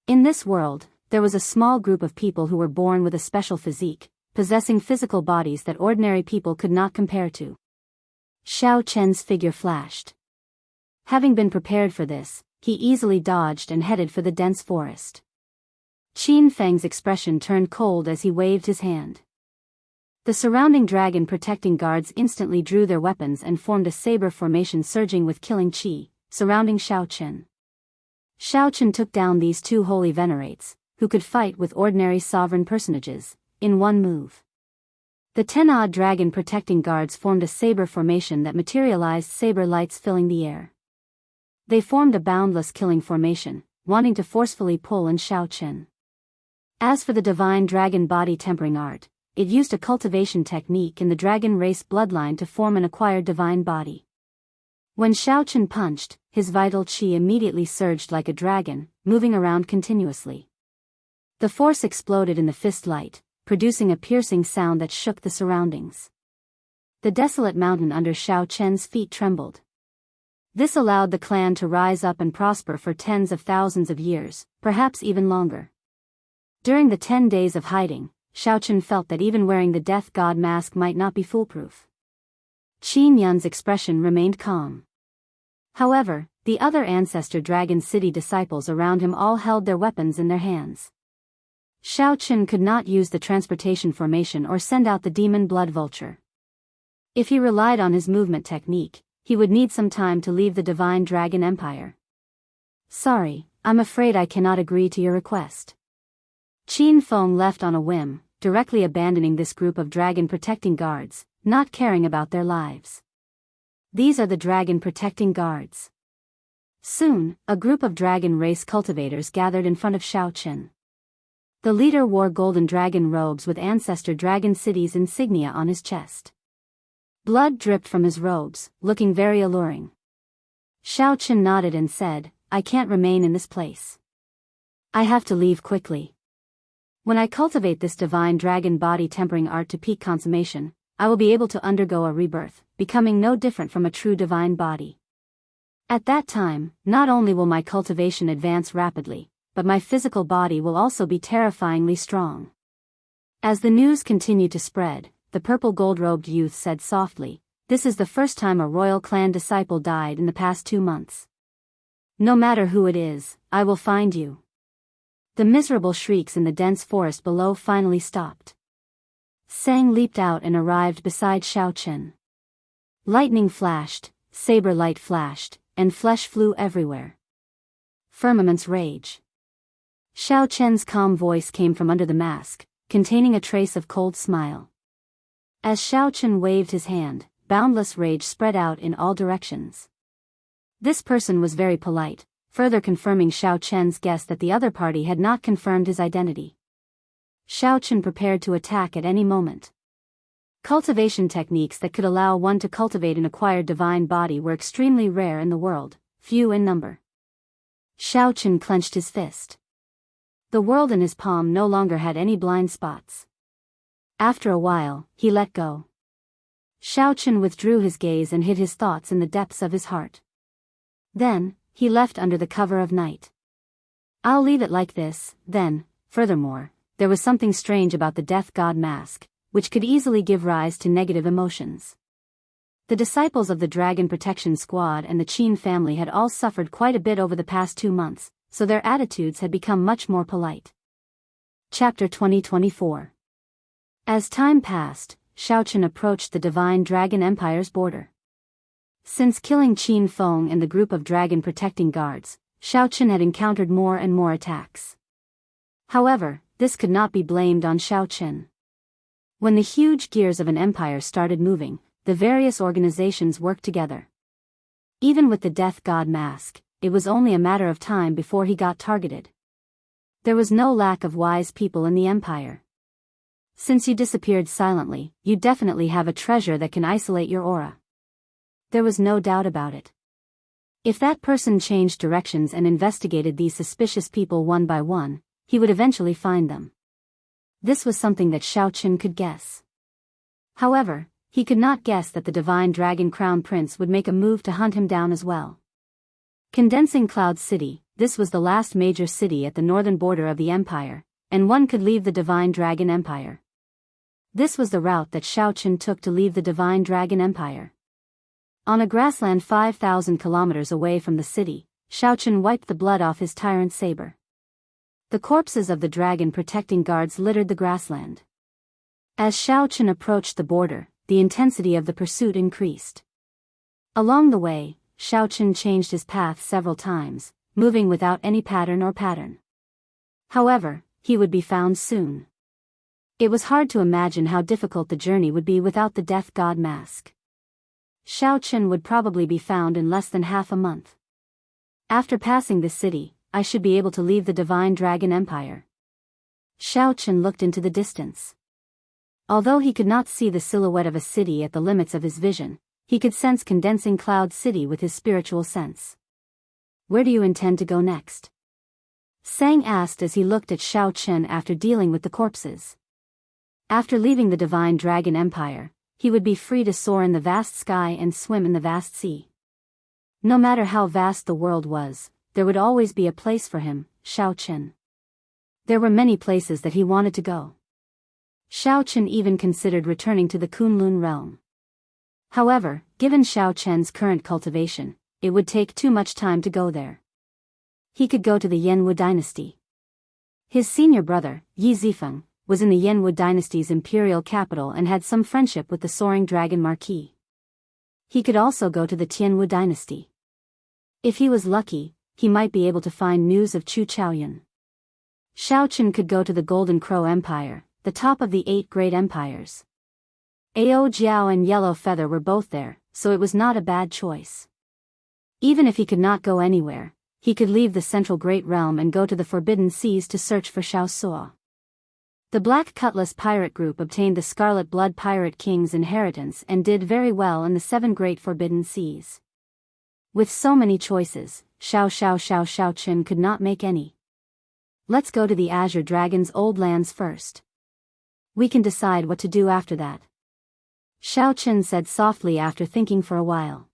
In this world, there was a small group of people who were born with a special physique, possessing physical bodies that ordinary people could not compare to. Shao Chen's figure flashed. Having been prepared for this, he easily dodged and headed for the dense forest. Qin Feng's expression turned cold as he waved his hand. The surrounding dragon protecting guards instantly drew their weapons and formed a saber formation surging with killing chi, surrounding Shao Chen. Shao Chen took down these two holy venerates, who could fight with ordinary sovereign personages, in one move. The 10-odd dragon protecting guards formed a saber formation that materialized saber lights filling the air. They formed a boundless killing formation, wanting to forcefully pull in Shao Chen. As for the divine dragon body tempering art, it used a cultivation technique in the dragon race bloodline to form an acquired divine body. When Shao Chen punched, his vital chi immediately surged like a dragon, moving around continuously. The force exploded in the fist light, producing a piercing sound that shook the surroundings. The desolate mountain under Shao Chen's feet trembled. This allowed the clan to rise up and prosper for tens of thousands of years, perhaps even longer. During the 10 days of hiding, Shao Chen felt that even wearing the death god mask might not be foolproof. Qin Yun's expression remained calm. However, the other ancestor Dragon City disciples around him all held their weapons in their hands. Shao Chen could not use the transportation formation or send out the demon blood vulture. If he relied on his movement technique, he would need some time to leave the Divine Dragon Empire. Sorry, I'm afraid I cannot agree to your request. Qin Feng left on a whim, directly abandoning this group of dragon protecting guards, not caring about their lives. These are the dragon protecting guards. Soon, a group of dragon race cultivators gathered in front of Shao Chen. The leader wore golden dragon robes with ancestor Dragon City's insignia on his chest. Blood dripped from his robes, looking very alluring. Shao Chen nodded and said, I can't remain in this place. I have to leave quickly. When I cultivate this divine dragon body tempering art to peak consummation, I will be able to undergo a rebirth, becoming no different from a true divine body. At that time, not only will my cultivation advance rapidly, but my physical body will also be terrifyingly strong. As the news continued to spread, the purple gold-robed youth said softly, "This is the first time a royal clan disciple died in the past 2 months. No matter who it is, I will find you." The miserable shrieks in the dense forest below finally stopped. Sang leaped out and arrived beside Xiao Chen. Lightning flashed, saber light flashed, and flesh flew everywhere. Firmaments rage. Xiao Chen's calm voice came from under the mask, containing a trace of cold smile. As Xiao Chen waved his hand, boundless rage spread out in all directions. This person was very polite, further confirming Xiao Chen's guess that the other party had not confirmed his identity. Xiao Chen prepared to attack at any moment. Cultivation techniques that could allow one to cultivate an acquired divine body were extremely rare in the world, few in number. Xiao Chen clenched his fist. The world in his palm no longer had any blind spots. After a while, he let go. Xiao Chen withdrew his gaze and hid his thoughts in the depths of his heart. Then, he left under the cover of night. I'll leave it like this, then. Furthermore, there was something strange about the death god mask, which could easily give rise to negative emotions. The disciples of the Dragon Protection Squad and the Qin family had all suffered quite a bit over the past 2 months, so their attitudes had become much more polite. Chapter 2024. As time passed, Xiao Chen approached the Divine Dragon Empire's border. Since killing Qin Feng and the group of dragon protecting guards, Xiao Chen had encountered more and more attacks. However, this could not be blamed on Xiao Chen. When the huge gears of an empire started moving, the various organizations worked together. Even with the death god mask, it was only a matter of time before he got targeted. There was no lack of wise people in the empire. Since you disappeared silently, you definitely have a treasure that can isolate your aura. There was no doubt about it. If that person changed directions and investigated these suspicious people one by one, he would eventually find them. This was something that Xiao Chen could guess. However, he could not guess that the Divine Dragon Crown Prince would make a move to hunt him down as well. Condensing Cloud City, this was the last major city at the northern border of the empire, and one could leave the Divine Dragon Empire. This was the route that Xiao Chen took to leave the Divine Dragon Empire. On a grassland 5,000 kilometers away from the city, Xiao Chen wiped the blood off his tyrant saber. The corpses of the dragon protecting guards littered the grassland. As Xiao Chen approached the border, the intensity of the pursuit increased. Along the way, Xiao Chen changed his path several times, moving without any pattern. However, he would be found soon. It was hard to imagine how difficult the journey would be without the death god mask. Xiao Chen would probably be found in less than half a month. After passing this city, I should be able to leave the Divine Dragon Empire. Xiao Chen looked into the distance. Although he could not see the silhouette of a city at the limits of his vision, he could sense Condensing Cloud City with his spiritual sense. Where do you intend to go next? Sang asked as he looked at Xiao Chen after dealing with the corpses. After leaving the Divine Dragon Empire, he would be free to soar in the vast sky and swim in the vast sea. No matter how vast the world was, there would always be a place for him, Xiao Chen. There were many places that he wanted to go. Xiao Chen even considered returning to the Kunlun realm. However, given Xiao Chen's current cultivation, it would take too much time to go there. He could go to the Yanwu dynasty. His senior brother, Yi Zifeng, was in the Yanwu dynasty's imperial capital and had some friendship with the soaring dragon marquis. He could also go to the Tianwu dynasty. If he was lucky, he might be able to find news of Chu Chaoyun. Xiao Chen could go to the Golden Crow Empire, the top of the 8 great empires. Ao Jiao and Yellow Feather were both there, so it was not a bad choice. Even if he could not go anywhere, he could leave the Central Great Realm and go to the Forbidden Seas to search for Xiao Suo. The Black Cutlass Pirate Group obtained the Scarlet Blood Pirate King's inheritance and did very well in the 7 Great Forbidden Seas. With so many choices, Xiao Chen could not make any. Let's go to the Azure Dragon's old lands first. We can decide what to do after that. Xiao Chen said softly after thinking for a while.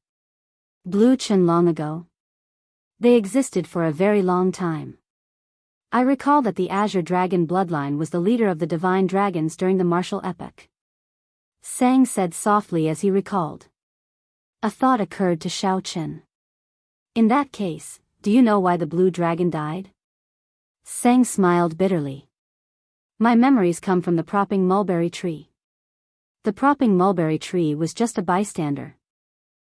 Blue Chen long ago. They existed for a very long time. I recall that the Azure Dragon bloodline was the leader of the divine dragons during the martial epoch. Sang said softly as he recalled. A thought occurred to Xiao Chen. In that case, do you know why the blue dragon died? Sang smiled bitterly. My memories come from the propping mulberry tree. The propping mulberry tree was just a bystander.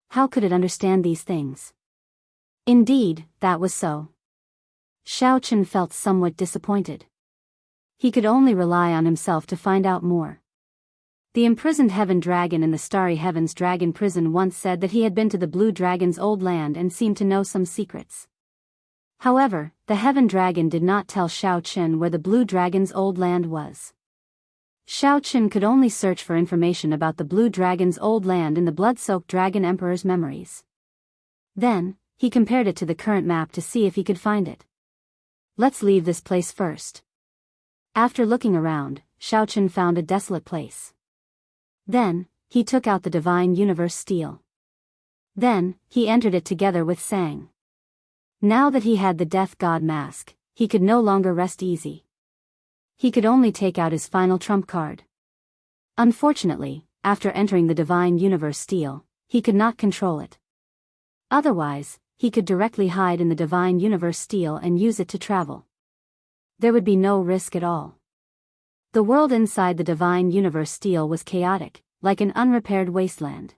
How could it understand these things? Indeed, that was so. Xiao Chen felt somewhat disappointed. He could only rely on himself to find out more. The imprisoned heaven dragon in the starry heavens dragon prison once said that he had been to the blue dragon's old land and seemed to know some secrets. However, the heaven dragon did not tell Xiao Chen where the blue dragon's old land was. Xiao Chen could only search for information about the blue dragon's old land in the blood-soaked dragon emperor's memories. Then, he compared it to the current map to see if he could find it. Let's leave this place first. After looking around, Xiao Chen found a desolate place. Then, he took out the divine universe steel. Then, he entered it together with Sang. Now that he had the death god mask, he could no longer rest easy. He could only take out his final trump card. Unfortunately, after entering the divine universe steel, he could not control it. Otherwise, he could directly hide in the divine universe steel and use it to travel. There would be no risk at all. The world inside the divine universe steel was chaotic, like an unrepaired wasteland.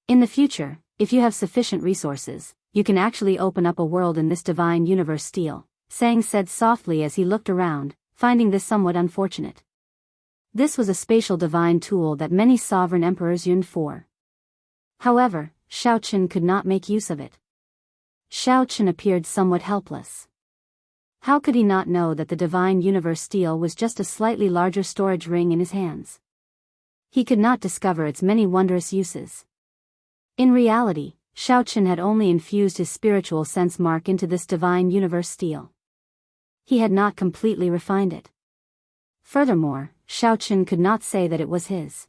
In the future, if you have sufficient resources, you can actually open up a world in this divine universe steel, Sang said softly as he looked around, finding this somewhat unfortunate. This was a spatial divine tool that many sovereign emperors yearned for. However, Xiao Chen could not make use of it. Xiao Chen appeared somewhat helpless. How could he not know that the divine universe steel was just a slightly larger storage ring in his hands? He could not discover its many wondrous uses. In reality, Xiao Chen had only infused his spiritual sense mark into this divine universe steel. He had not completely refined it. Furthermore, Xiao Chen could not say that it was his.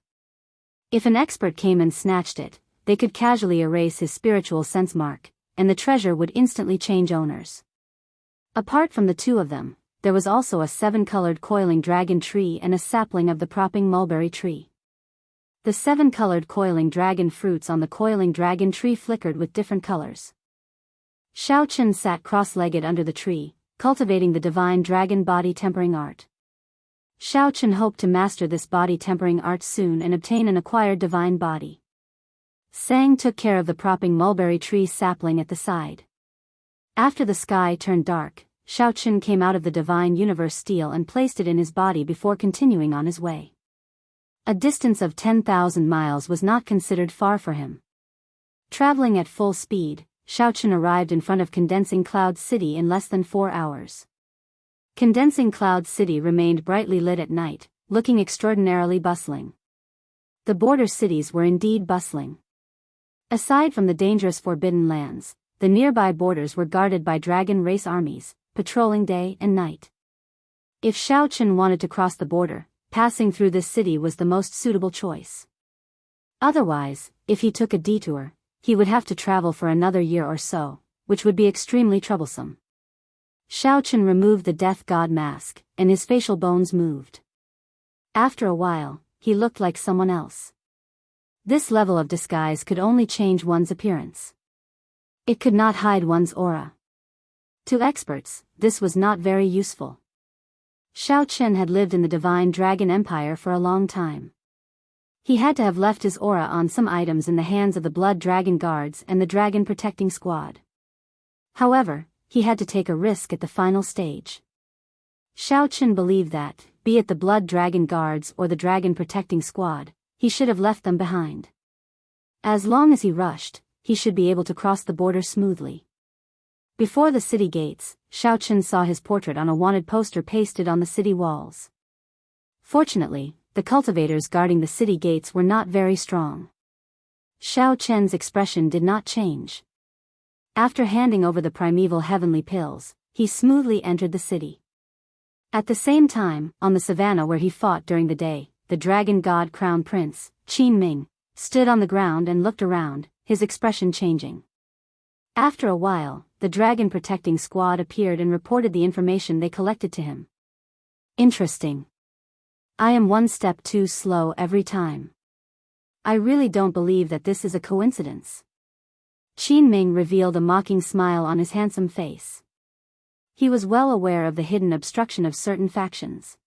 If an expert came and snatched it, they could casually erase his spiritual sense mark, and the treasure would instantly change owners. Apart from the two of them, there was also a 7-colored coiling dragon tree and a sapling of the propping mulberry tree. The 7-colored coiling dragon fruits on the coiling dragon tree flickered with different colors. Xiao Chen sat cross-legged under the tree, cultivating the divine dragon body tempering art. Xiao Chen hoped to master this body tempering art soon and obtain an acquired divine body. Sang took care of the propping mulberry tree sapling at the side. After the sky turned dark, Xiao Chen came out of the divine universe steel and placed it in his body before continuing on his way. A distance of 10,000 miles was not considered far for him. Traveling at full speed, Xiao Chen arrived in front of Condensing Cloud City in less than 4 hours. Condensing Cloud City remained brightly lit at night, looking extraordinarily bustling. The border cities were indeed bustling. Aside from the dangerous forbidden lands, the nearby borders were guarded by dragon race armies, patrolling day and night. If Xiao Chen wanted to cross the border, passing through this city was the most suitable choice. Otherwise, if he took a detour, he would have to travel for another year or so, which would be extremely troublesome. Xiao Chen removed the death god mask, and his facial bones moved. After a while, he looked like someone else. This level of disguise could only change one's appearance. It could not hide one's aura. To experts, this was not very useful. Xiao Chen had lived in the Divine Dragon Empire for a long time. He had to have left his aura on some items in the hands of the Blood Dragon Guards and the Dragon Protecting Squad. However, he had to take a risk at the final stage. Xiao Chen believed that, be it the Blood Dragon Guards or the Dragon Protecting Squad, he should have left them behind. As long as he rushed, he should be able to cross the border smoothly. Before the city gates, Xiao Chen saw his portrait on a wanted poster pasted on the city walls. Fortunately, the cultivators guarding the city gates were not very strong. Xiao Chen's expression did not change. After handing over the primeval heavenly pills, he smoothly entered the city. At the same time, on the savannah where he fought during the day, the dragon god crown prince, Qin Ming, stood on the ground and looked around, his expression changing. After a while, the dragon protecting squad appeared and reported the information they collected to him. Interesting. I am one step too slow every time. I really don't believe that this is a coincidence. Qin Ming revealed a mocking smile on his handsome face. He was well aware of the hidden obstruction of certain factions.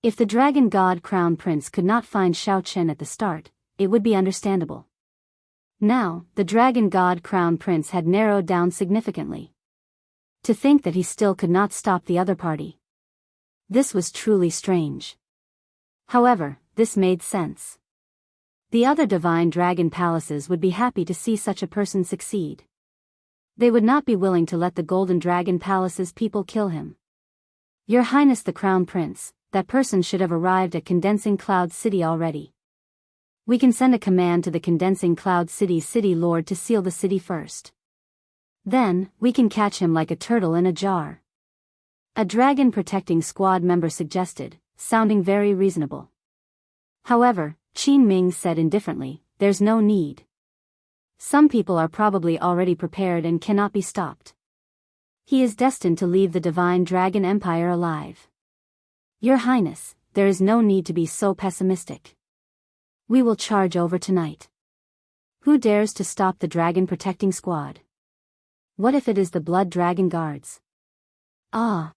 If the dragon god crown prince could not find Xiao Chen at the start, it would be understandable. Now, the dragon god crown prince had narrowed down significantly. To think that he still could not stop the other party. This was truly strange. However, this made sense. The other divine dragon palaces would be happy to see such a person succeed. They would not be willing to let the golden dragon palace's people kill him. Your Highness the Crown Prince, that person should have arrived at Condensing Cloud City already. We can send a command to the Condensing Cloud City's city lord to seal the city first. Then, we can catch him like a turtle in a jar. A dragon protecting squad member suggested, sounding very reasonable. However, Qin Ming said indifferently, there's no need. Some people are probably already prepared and cannot be stopped. He is destined to leave the divine dragon empire alive. Your Highness, there is no need to be so pessimistic. We will charge over tonight. Who dares to stop the dragon protecting squad? What if it is the blood dragon guards? Ah!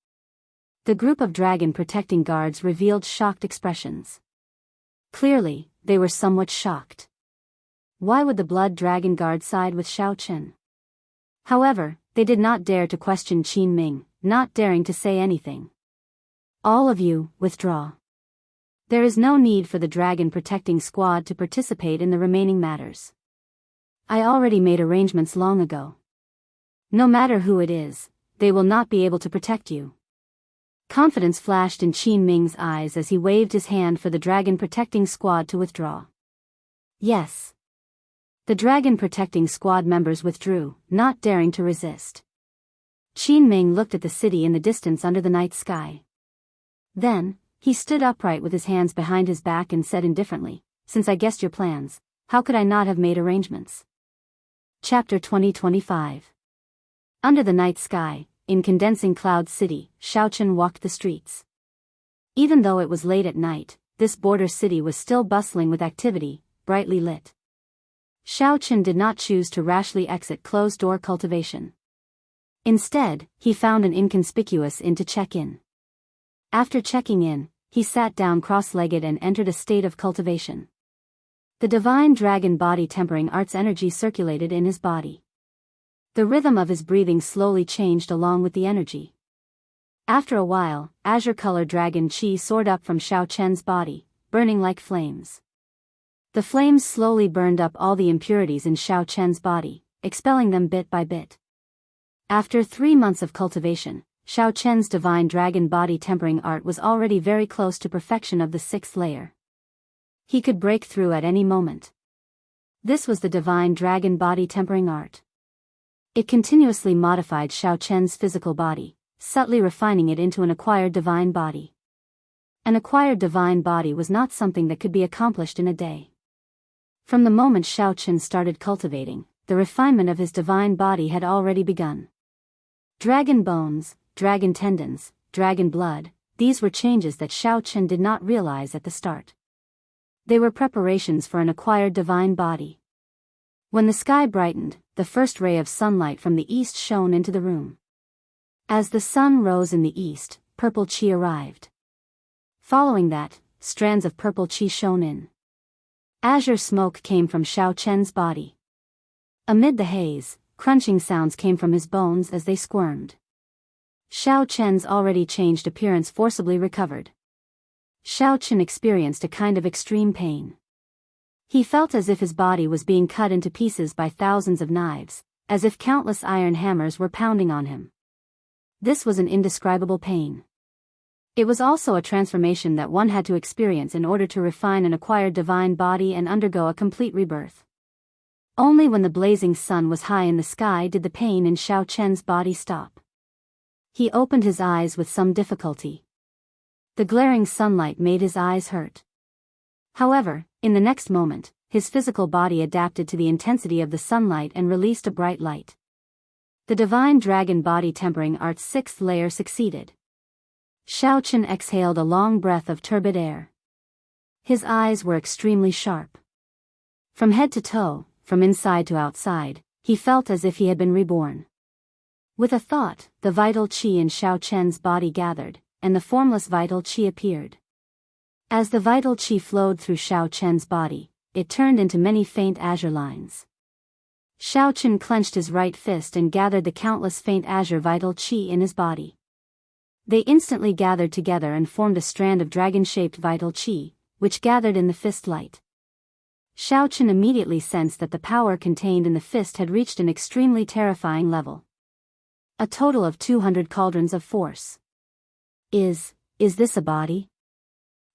The group of dragon protecting guards revealed shocked expressions. Clearly, they were somewhat shocked. Why would the blood dragon guard side with Xiao Chen? However, they did not dare to question Qin Ming, not daring to say anything. All of you, withdraw. There is no need for the dragon protecting squad to participate in the remaining matters. I already made arrangements long ago. No matter who it is, they will not be able to protect you. Confidence flashed in Qin Ming's eyes as he waved his hand for the dragon protecting squad to withdraw. Yes. The dragon protecting squad members withdrew, not daring to resist. Qin Ming looked at the city in the distance under the night sky. Then, he stood upright with his hands behind his back and said indifferently, since I guessed your plans, how could I not have made arrangements? Chapter 2025. Under the night sky, in Condensing Cloud City, Xiao Chen walked the streets. Even though it was late at night, this border city was still bustling with activity, brightly lit. Xiao Chen did not choose to rashly exit closed-door cultivation. Instead, he found an inconspicuous inn to check in. After checking in, he sat down cross-legged and entered a state of cultivation. The divine dragon body tempering arts energy circulated in his body. The rhythm of his breathing slowly changed along with the energy. After a while, azure-colored dragon chi soared up from Xiao Chen's body, burning like flames. The flames slowly burned up all the impurities in Xiao Chen's body, expelling them bit by bit. After 3 months of cultivation, Xiao Chen's divine dragon body tempering art was already very close to perfection of the 6th layer. He could break through at any moment. This was the divine dragon body tempering art. It continuously modified Xiao Chen's physical body, subtly refining it into an acquired divine body. An acquired divine body was not something that could be accomplished in a day. From the moment Xiao Chen started cultivating, the refinement of his divine body had already begun. Dragon bones, dragon tendons, dragon blood, these were changes that Xiao Chen did not realize at the start. They were preparations for an acquired divine body. When the sky brightened, the first ray of sunlight from the east shone into the room. As the sun rose in the east, purple chi arrived. Following that, strands of purple chi shone in. Azure smoke came from Xiao Chen's body. Amid the haze, crunching sounds came from his bones as they squirmed. Xiao Chen's already changed appearance forcibly recovered. Xiao Chen experienced a kind of extreme pain. He felt as if his body was being cut into pieces by thousands of knives, as if countless iron hammers were pounding on him. This was an indescribable pain. It was also a transformation that one had to experience in order to refine an acquired divine body and undergo a complete rebirth. Only when the blazing sun was high in the sky did the pain in Xiao Chen's body stop. He opened his eyes with some difficulty. The glaring sunlight made his eyes hurt. However, in the next moment, his physical body adapted to the intensity of the sunlight and released a bright light. The divine dragon body tempering art's sixth layer succeeded. Xiaochen exhaled a long breath of turbid air. His eyes were extremely sharp. From head to toe, from inside to outside, he felt as if he had been reborn. With a thought, the vital qi in Xiaochen's body gathered, and the formless vital qi appeared. As the vital qi flowed through Xiaochen's body, it turned into many faint azure lines. Xiaochen clenched his right fist and gathered the countless faint azure vital qi in his body. They instantly gathered together and formed a strand of dragon-shaped vital qi, which gathered in the fist light. Xiaochen immediately sensed that the power contained in the fist had reached an extremely terrifying level. A total of 200 cauldrons of force. Is this a body?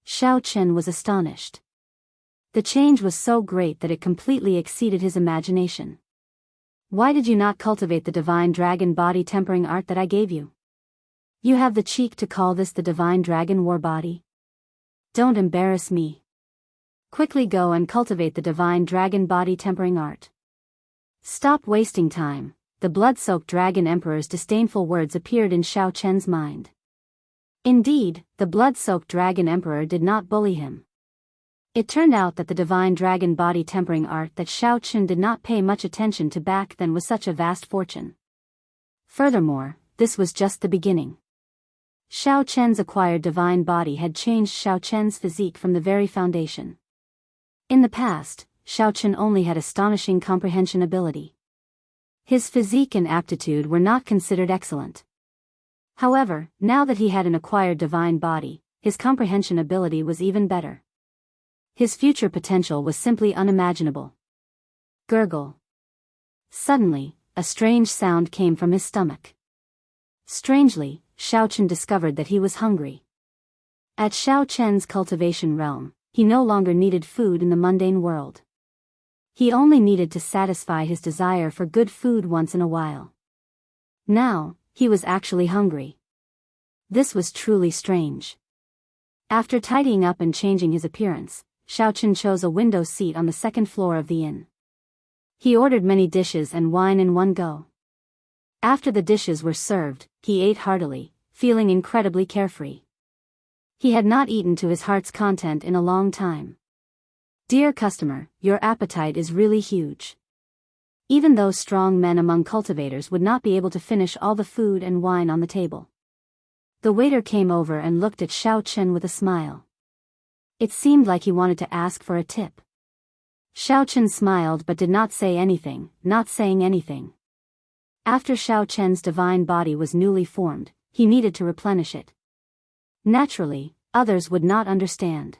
Xiaochen was astonished. The change was so great that it completely exceeded his imagination. Why did you not cultivate the divine dragon body tempering art that I gave you? You have the cheek to call this the divine dragon war body? Don't embarrass me. Quickly go and cultivate the divine dragon body tempering art. Stop wasting time. The blood-soaked dragon emperor's disdainful words appeared in Xiaochen's mind. Indeed, the blood-soaked dragon emperor did not bully him. It turned out that the divine dragon body tempering art that Xiaochen did not pay much attention to back then was such a vast fortune. Furthermore, this was just the beginning. Xiaochen's acquired divine body had changed Xiaochen's physique from the very foundation. In the past, Xiaochen only had astonishing comprehension ability. His physique and aptitude were not considered excellent. However, now that he had an acquired divine body, his comprehension ability was even better. His future potential was simply unimaginable. Gurgle. Suddenly, a strange sound came from his stomach. Strangely, Xiaochen discovered that he was hungry. At Xiaochen's cultivation realm, he no longer needed food in the mundane world. He only needed to satisfy his desire for good food once in a while. Now, he was actually hungry. This was truly strange. After tidying up and changing his appearance, Xiaochen chose a window seat on the second floor of the inn. He ordered many dishes and wine in one go. After the dishes were served, he ate heartily, feeling incredibly carefree. He had not eaten to his heart's content in a long time. Dear customer, your appetite is really huge. Even those strong men among cultivators would not be able to finish all the food and wine on the table. The waiter came over and looked at Xiaochen with a smile. It seemed like he wanted to ask for a tip. Xiaochen smiled but did not say anything, not saying anything. After Xiaochen's divine body was newly formed, he needed to replenish it. Naturally, others would not understand.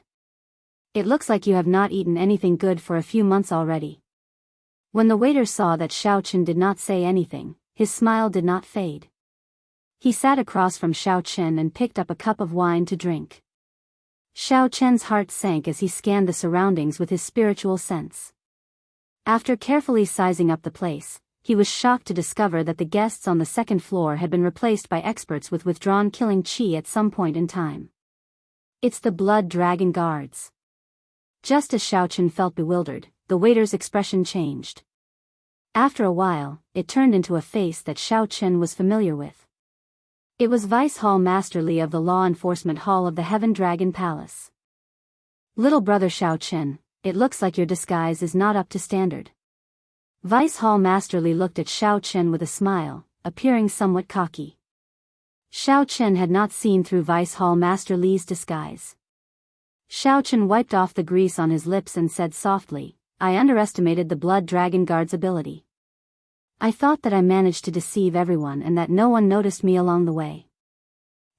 It looks like you have not eaten anything good for a few months already. When the waiter saw that Xiaochen did not say anything, his smile did not fade. He sat across from Xiaochen and picked up a cup of wine to drink. Xiaochen's heart sank as he scanned the surroundings with his spiritual sense. After carefully sizing up the place, he was shocked to discover that the guests on the second floor had been replaced by experts with withdrawn killing qi at some point in time. It's the blood dragon guards. Just as Xiaochen felt bewildered, the waiter's expression changed. After a while, it turned into a face that Xiaochen was familiar with. It was Vice Hall Master Li of the Law Enforcement Hall of the Heaven Dragon Palace. Little brother Xiaochen, it looks like your disguise is not up to standard. Vice Hall Master Li looked at Xiaochen with a smile, appearing somewhat cocky. Xiaochen had not seen through Vice Hall Master Li's disguise. Xiaochen wiped off the grease on his lips and said softly, I underestimated the Blood Dragon Guard's ability. I thought that I managed to deceive everyone and that no one noticed me along the way.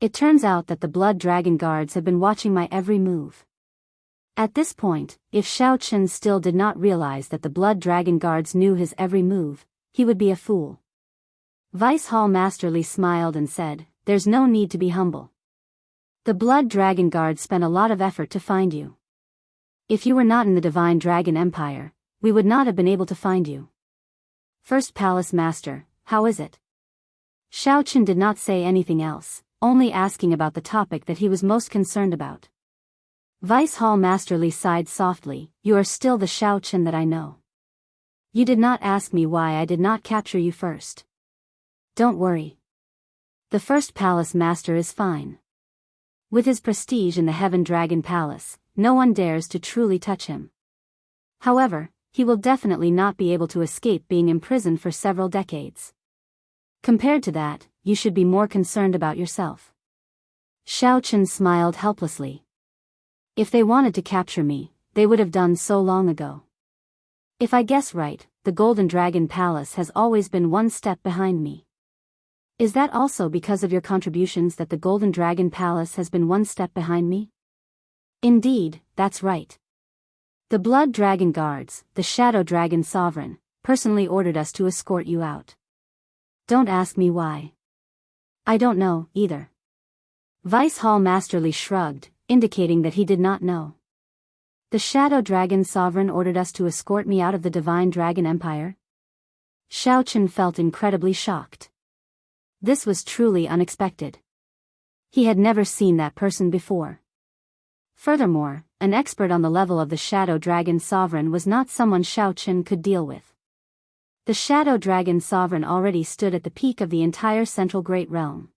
It turns out that the Blood Dragon Guards have been watching my every move. At this point, if Xiaochen still did not realize that the Blood Dragon Guards knew his every move, he would be a fool. Vice Hall Master Li smiled and said, There's no need to be humble. The Blood Dragon Guards spent a lot of effort to find you. If you were not in the Divine Dragon Empire, we would not have been able to find you. First Palace Master, how is it? Xiaochen did not say anything else, only asking about the topic that he was most concerned about. Vice Hall Masterly sighed softly. You are still the Shao Chen that I know. You did not ask me why I did not capture you first. Don't worry. The first palace master is fine. With his prestige in the Heaven Dragon Palace, no one dares to truly touch him. However, he will definitely not be able to escape being imprisoned for several decades. Compared to that, you should be more concerned about yourself. Shao Chen smiled helplessly. If they wanted to capture me, they would have done so long ago. If I guess right, the Golden Dragon Palace has always been one step behind me. Is that also because of your contributions that the Golden Dragon Palace has been one step behind me? Indeed, that's right. The Blood Dragon Guards, the Shadow Dragon Sovereign, personally ordered us to escort you out. Don't ask me why. I don't know, either. Vice Hall Masterly shrugged, indicating that he did not know. The Shadow Dragon Sovereign ordered us to escort me out of the Divine Dragon Empire? Shao Chen felt incredibly shocked. This was truly unexpected. He had never seen that person before. Furthermore, an expert on the level of the Shadow Dragon Sovereign was not someone Shao Chen could deal with. The Shadow Dragon Sovereign already stood at the peak of the entire Central Great Realm.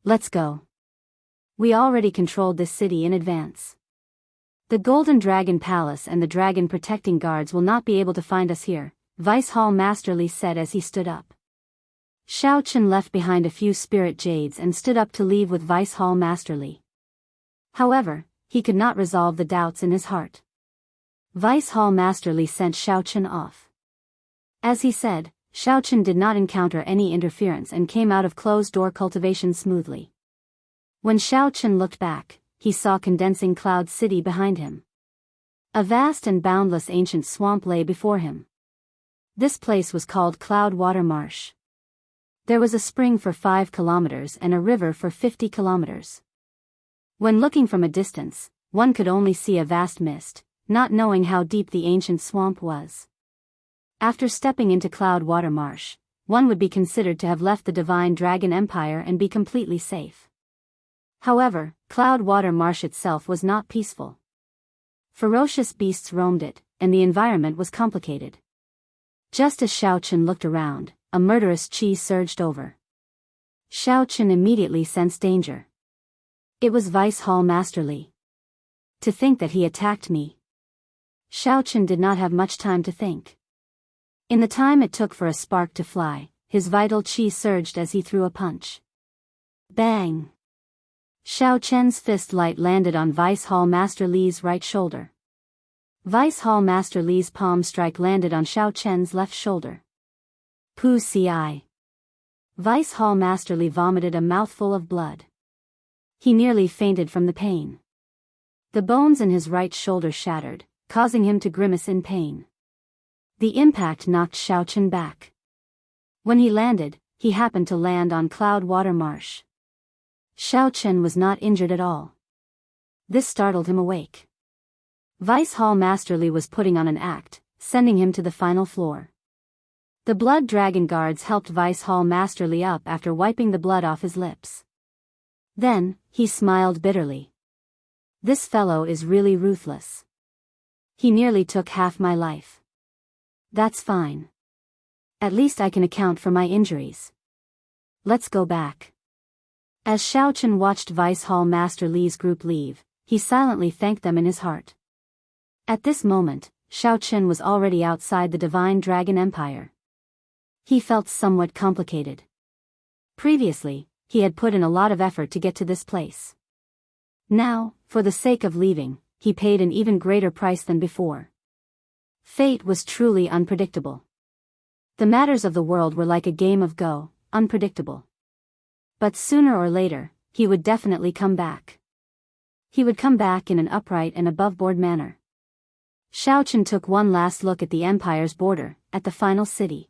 Let's go. We already controlled this city in advance. The Golden Dragon Palace and the Dragon Protecting Guards will not be able to find us here, Vice Hall Masterly said as he stood up. Shao Chen left behind a few spirit jades and stood up to leave with Vice Hall Masterly. However, he could not resolve the doubts in his heart. Vice Hall Masterly sent Shao Chen off. As he said, Shao Chen did not encounter any interference and came out of closed-door cultivation smoothly. When Shao Chen looked back, he saw Condensing Cloud City behind him. A vast and boundless ancient swamp lay before him. This place was called Cloud Water Marsh. There was a spring for 5 kilometers and a river for 50 kilometers. When looking from a distance, one could only see a vast mist, not knowing how deep the ancient swamp was. After stepping into Cloud Water Marsh, one would be considered to have left the Divine Dragon Empire and be completely safe. However, Cloud Water Marsh itself was not peaceful. Ferocious beasts roamed it, and the environment was complicated. Just as Shao Chen looked around, a murderous chi surged over. Shao Chen immediately sensed danger. It was Vice Hall Masterly. To think that he attacked me. Shao Chen did not have much time to think. In the time it took for a spark to fly, his vital chi surged as he threw a punch. Bang! Shao Chen's fist light landed on Vice Hall Master Li's right shoulder. Vice Hall Master Li's palm strike landed on Shao Chen's left shoulder. Poo ci. Vice Hall Master Li vomited a mouthful of blood. He nearly fainted from the pain. The bones in his right shoulder shattered, causing him to grimace in pain. The impact knocked Shao Chen back. When he landed, he happened to land on Cloud Water Marsh. Shao Chen was not injured at all. This startled him awake. Vice Hall Masterly was putting on an act, sending him to the final floor. The Blood Dragon Guards helped Vice Hall Masterly up after wiping the blood off his lips. Then, he smiled bitterly. This fellow is really ruthless. He nearly took half my life. That's fine. At least I can account for my injuries. Let's go back. As Shao Chen watched Vice Hall Master Li's group leave, he silently thanked them in his heart. At this moment, Shao Chen was already outside the Divine Dragon Empire. He felt somewhat complicated. Previously, he had put in a lot of effort to get to this place. Now, for the sake of leaving, he paid an even greater price than before. Fate was truly unpredictable. The matters of the world were like a game of Go, unpredictable. But sooner or later, he would definitely come back. He would come back in an upright and above-board manner. Shao Chen took one last look at the Empire's border, at the final city.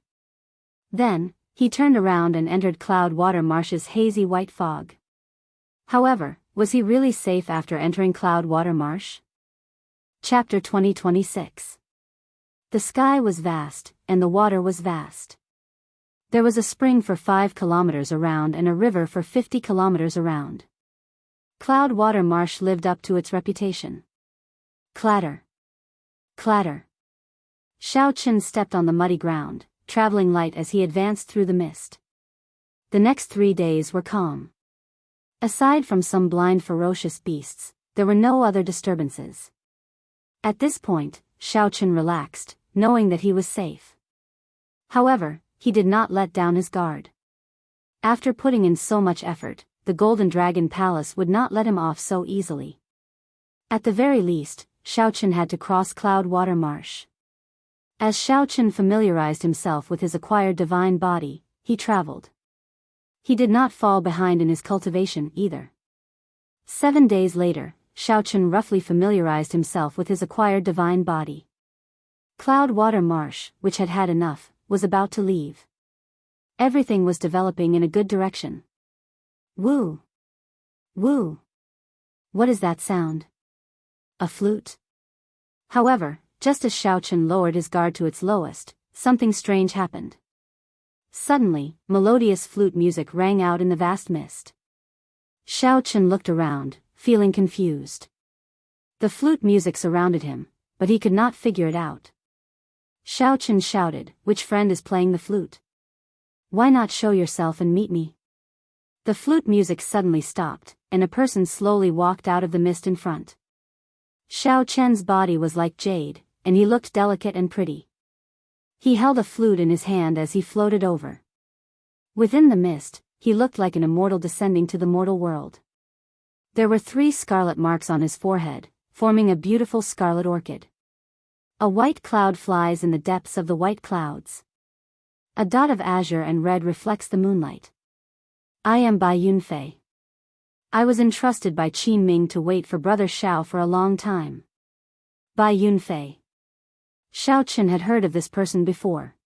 Then, he turned around and entered Cloud Water Marsh's hazy white fog. However, was he really safe after entering Cloud Water Marsh? Chapter 2026. The sky was vast, and the water was vast. There was a spring for 5 kilometers around and a river for 50 kilometers around. Cloudwater Marsh lived up to its reputation. Clatter. Clatter. Xiao Chen stepped on the muddy ground, traveling light as he advanced through the mist. The next 3 days were calm. Aside from some blind ferocious beasts, there were no other disturbances. At this point, Xiao Chen relaxed, knowing that he was safe. However, he did not let down his guard. After putting in so much effort, the Golden Dragon Palace would not let him off so easily. At the very least, Xiao Chen had to cross Cloudwater Marsh. As Xiao Chen familiarized himself with his acquired divine body, he traveled. He did not fall behind in his cultivation either. 7 days later, Xiao Chen roughly familiarized himself with his acquired divine body. Cloudwater Marsh, which had had enough, was about to leave. Everything was developing in a good direction. Woo! Woo! What is that sound? A flute? However, just as Xiao Chen lowered his guard to its lowest, something strange happened. Suddenly, melodious flute music rang out in the vast mist. Xiao Chen looked around, feeling confused. The flute music surrounded him, but he could not figure it out. Xiao Chen shouted, "Which friend is playing the flute? Why not show yourself and meet me?" The flute music suddenly stopped, and a person slowly walked out of the mist in front. Xiao Chen's body was like jade, and he looked delicate and pretty. He held a flute in his hand as he floated over. Within the mist, he looked like an immortal descending to the mortal world. There were 3 scarlet marks on his forehead, forming a beautiful scarlet orchid. A white cloud flies in the depths of the white clouds. A dot of azure and red reflects the moonlight. I am Bai Yunfei. I was entrusted by Qin Ming to wait for Brother Xiao for a long time. Bai Yunfei. Xiao Chen had heard of this person before.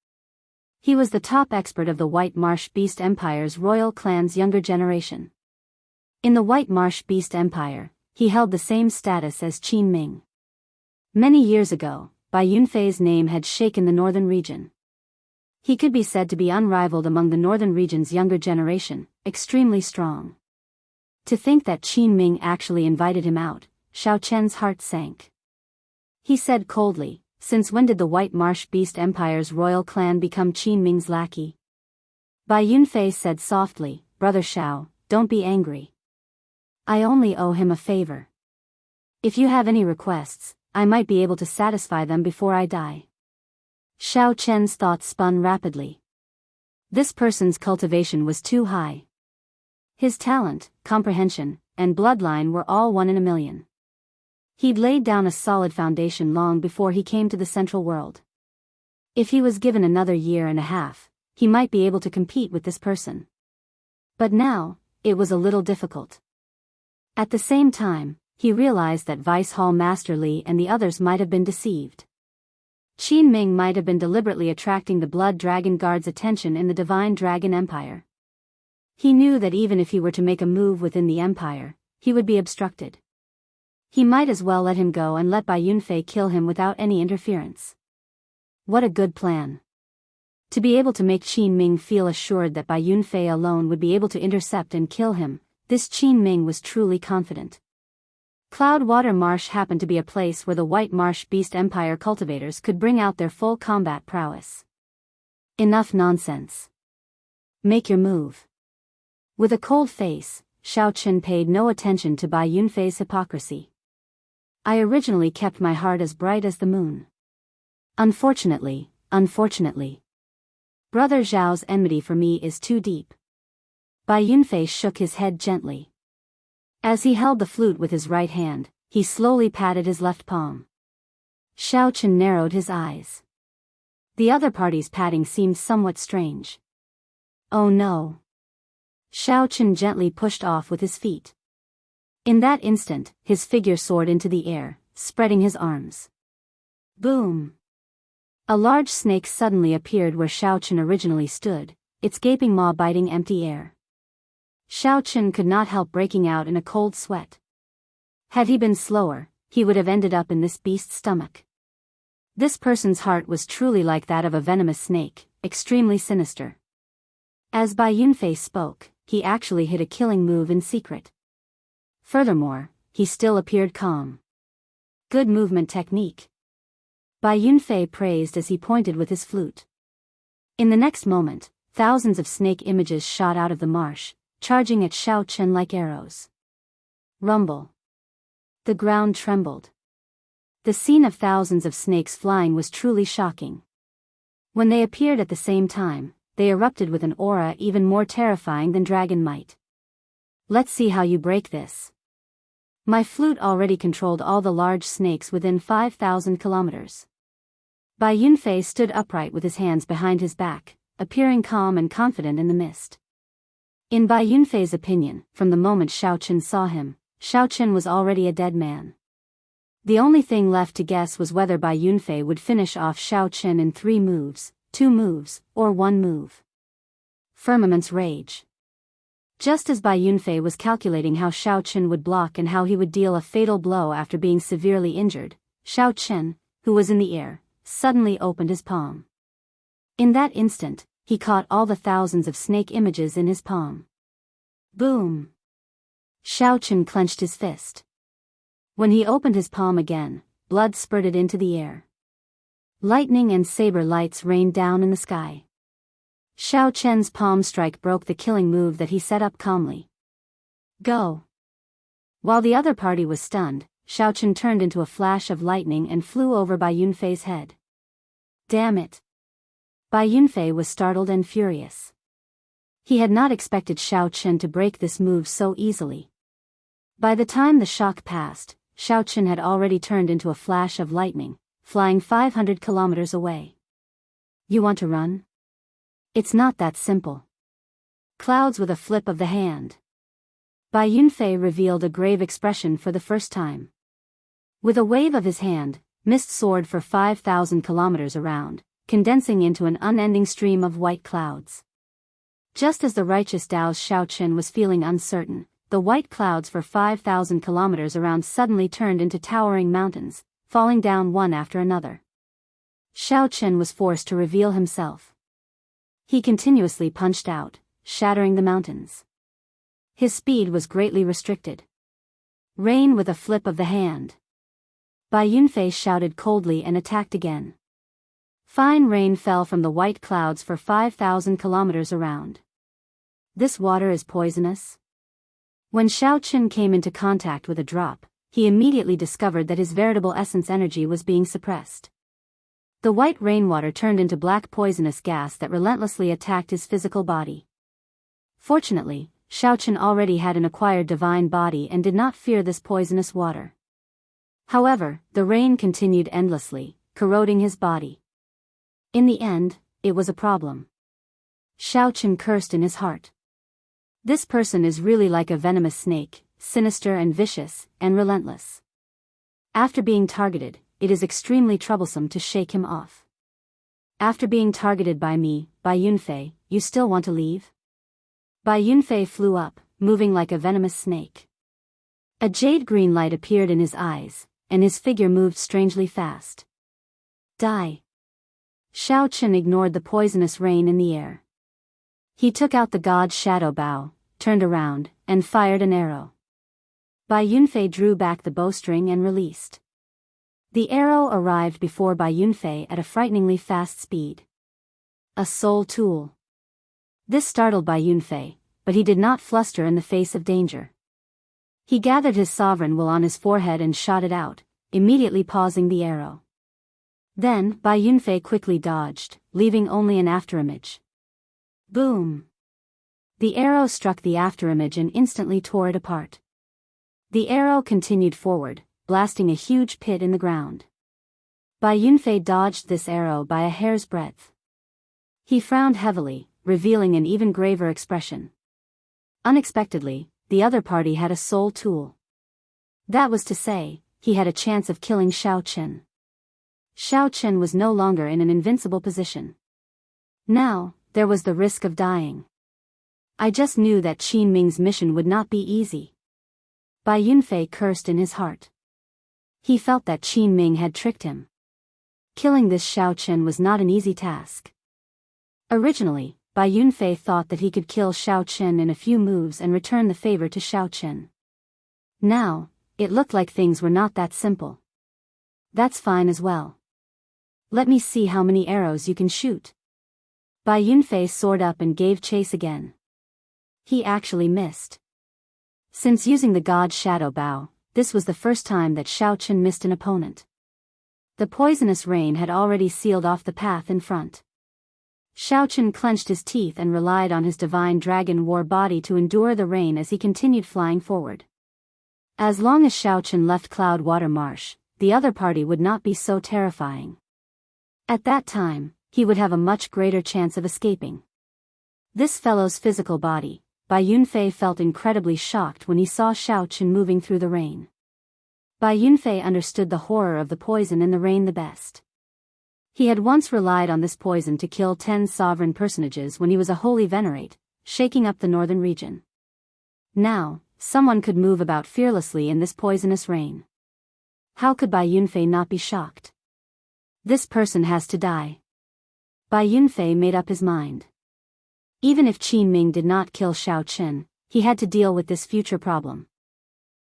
He was the top expert of the White Marsh Beast Empire's royal clan's younger generation. In the White Marsh Beast Empire, he held the same status as Qin Ming. Many years ago, Bai Yunfei's name had shaken the northern region. He could be said to be unrivaled among the northern region's younger generation, extremely strong. To think that Qin Ming actually invited him out, Xiao Chen's heart sank. He said coldly, "Since when did the White Marsh Beast Empire's royal clan become Qin Ming's lackey?" Bai Yunfei said softly, "Brother Xiao, don't be angry. I only owe him a favor. If you have any requests, I might be able to satisfy them before I die." Xiao Chen's thoughts spun rapidly. This person's cultivation was too high. His talent, comprehension, and bloodline were all 1 in a million. He'd laid down a solid foundation long before he came to the Central World. If he was given another year and a half, he might be able to compete with this person. But now, it was a little difficult. At the same time, he realized that Vice Hall Master Li and the others might have been deceived. Qin Ming might have been deliberately attracting the Blood Dragon Guard's attention in the Divine Dragon Empire. He knew that even if he were to make a move within the Empire, he would be obstructed. He might as well let him go and let Bai Yunfei kill him without any interference. What a good plan. To be able to make Qin Ming feel assured that Bai Yunfei alone would be able to intercept and kill him, this Qin Ming was truly confident. Cloudwater Marsh happened to be a place where the White Marsh Beast Empire cultivators could bring out their full combat prowess. Enough nonsense. Make your move. With a cold face, Xiao Chen paid no attention to Bai Yunfei's hypocrisy. I originally kept my heart as bright as the moon. Unfortunately, Brother Zhao's enmity for me is too deep. Bai Yunfei shook his head gently. As he held the flute with his right hand, he slowly patted his left palm. Xiao Chen narrowed his eyes. The other party's patting seemed somewhat strange. Oh no. Xiao Chen gently pushed off with his feet. In that instant, his figure soared into the air, spreading his arms. Boom! A large snake suddenly appeared where Xiao Chen originally stood, its gaping maw biting empty air. Xiao Chen could not help breaking out in a cold sweat. Had he been slower, he would have ended up in this beast's stomach. This person's heart was truly like that of a venomous snake, extremely sinister. As Bai Yunfei spoke, he actually hid a killing move in secret. Furthermore, he still appeared calm. Good movement technique. Bai Yunfei praised as he pointed with his flute. In the next moment, thousands of snake images shot out of the marsh, charging at Xiao Chen like arrows. Rumble. The ground trembled. The scene of thousands of snakes flying was truly shocking. When they appeared at the same time, they erupted with an aura even more terrifying than dragon might. Let's see how you break this. My flute already controlled all the large snakes within 5,000 kilometers. Bai Yunfei stood upright with his hands behind his back, appearing calm and confident in the mist. In Bai Yunfei's opinion, from the moment Xiao Chen saw him, Xiao Chen was already a dead man. The only thing left to guess was whether Bai Yunfei would finish off Xiao Chen in 3 moves, 2 moves, or 1 move. Firmament's rage. Just as Bai Yunfei was calculating how Xiao Chen would block and how he would deal a fatal blow after being severely injured, Xiao Chen, who was in the air, suddenly opened his palm. In that instant, he caught all the thousands of snake images in his palm. Boom! Xiao Chen clenched his fist. When he opened his palm again, blood spurted into the air. Lightning and saber lights rained down in the sky. Xiao Chen's palm strike broke the killing move that he set up calmly. Go! While the other party was stunned, Xiao Chen turned into a flash of lightning and flew over Bai Yunfei's head. Damn it! Bai Yunfei was startled and furious. He had not expected Xiao Chen to break this move so easily. By the time the shock passed, Xiao Chen had already turned into a flash of lightning, flying 500 kilometers away. You want to run? It's not that simple. Clouds with a flip of the hand. Bai Yunfei revealed a grave expression for the first time. With a wave of his hand, mist soared for 5,000 kilometers around, condensing into an unending stream of white clouds. Just as the righteous Dao's Xiao Chen was feeling uncertain, the white clouds for 5,000 kilometers around suddenly turned into towering mountains, falling down one after another. Xiao Chen was forced to reveal himself. He continuously punched out, shattering the mountains. His speed was greatly restricted. Rain with a flip of the hand. Bai Yunfei shouted coldly and attacked again. Fine rain fell from the white clouds for 5,000 kilometers around. This water is poisonous? When Xiao Chen came into contact with a drop, he immediately discovered that his veritable essence energy was being suppressed. The white rainwater turned into black poisonous gas that relentlessly attacked his physical body. Fortunately, Xiao Chen already had an acquired divine body and did not fear this poisonous water. However, the rain continued endlessly, corroding his body. In the end, it was a problem. Xiao Chen cursed in his heart. This person is really like a venomous snake, sinister and vicious, and relentless. After being targeted, it is extremely troublesome to shake him off. After being targeted by me, Bai Yunfei, you still want to leave? Bai Yunfei flew up, moving like a venomous snake. A jade-green light appeared in his eyes, and his figure moved strangely fast. Die. Xiao Chen ignored the poisonous rain in the air. He took out the god's shadow bow, turned around, and fired an arrow. Bai Yunfei drew back the bowstring and released. The arrow arrived before Bai Yunfei at a frighteningly fast speed. A soul tool. This startled Bai Yunfei, but he did not fluster in the face of danger. He gathered his sovereign will on his forehead and shot it out, immediately pausing the arrow. Then, Bai Yunfei quickly dodged, leaving only an afterimage. Boom! The arrow struck the afterimage and instantly tore it apart. The arrow continued forward, blasting a huge pit in the ground. Bai Yunfei dodged this arrow by a hair's breadth. He frowned heavily, revealing an even graver expression. Unexpectedly, the other party had a soul tool. That was to say, he had a chance of killing Xiao Chen. Xiao Chen was no longer in an invincible position. Now, there was the risk of dying. I just knew that Qin Ming's mission would not be easy. Bai Yunfei cursed in his heart. He felt that Qin Ming had tricked him. Killing this Xiao Chen was not an easy task. Originally, Bai Yunfei thought that he could kill Xiao Chen in a few moves and return the favor to Xiao Chen. Now, it looked like things were not that simple. That's fine as well. Let me see how many arrows you can shoot. Bai Yunfei soared up and gave chase again. He actually missed. Since using the God's Shadow Bow, this was the first time that Xiao Chen missed an opponent. The poisonous rain had already sealed off the path in front. Xiao Chen clenched his teeth and relied on his divine dragon war body to endure the rain as he continued flying forward. As long as Xiao Chen left Cloudwater Marsh, the other party would not be so terrifying. At that time, he would have a much greater chance of escaping. This fellow's physical body, Bai Yunfei felt incredibly shocked when he saw Xiao Chen moving through the rain. Bai Yunfei understood the horror of the poison in the rain the best. He had once relied on this poison to kill 10 sovereign personages when he was a holy venerate, shaking up the northern region. Now, someone could move about fearlessly in this poisonous rain. How could Bai Yunfei not be shocked? This person has to die. Bai Yunfei made up his mind. Even if Qin Ming did not kill Xiao Chen, he had to deal with this future problem.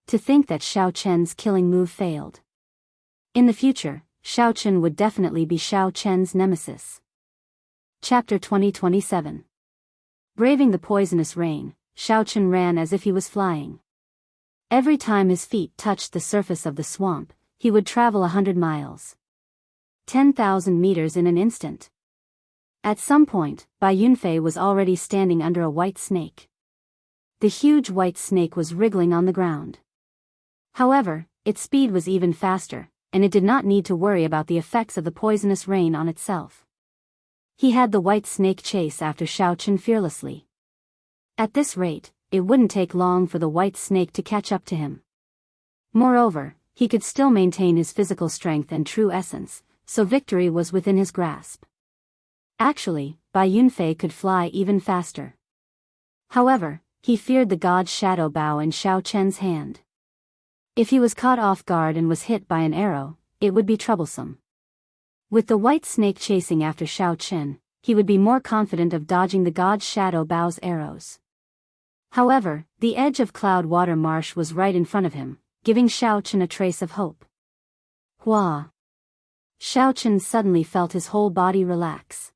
To think that Xiao Chen's killing move failed. In the future, Xiao Chen would definitely be Xiao Chen's nemesis. Chapter 2027. Braving the poisonous rain, Xiao Chen ran as if he was flying. Every time his feet touched the surface of the swamp, he would travel 100 miles. 10,000 meters in an instant. At some point, Bai Yunfei was already standing under a white snake. The huge white snake was wriggling on the ground. However, its speed was even faster, and it did not need to worry about the effects of the poisonous rain on itself. He had the white snake chase after Xiao Chen fearlessly. At this rate, it wouldn't take long for the white snake to catch up to him. Moreover, he could still maintain his physical strength and true essence, so victory was within his grasp. Actually, Bai Yunfei could fly even faster. However, he feared the God's Shadow Bow in Xiao Chen's hand. If he was caught off guard and was hit by an arrow, it would be troublesome. With the white snake chasing after Xiao Chen, he would be more confident of dodging the God's Shadow Bow's arrows. However, the edge of Cloudwater Marsh was right in front of him, giving Xiao Chen a trace of hope. Hua! Xiao Chen suddenly felt his whole body relax.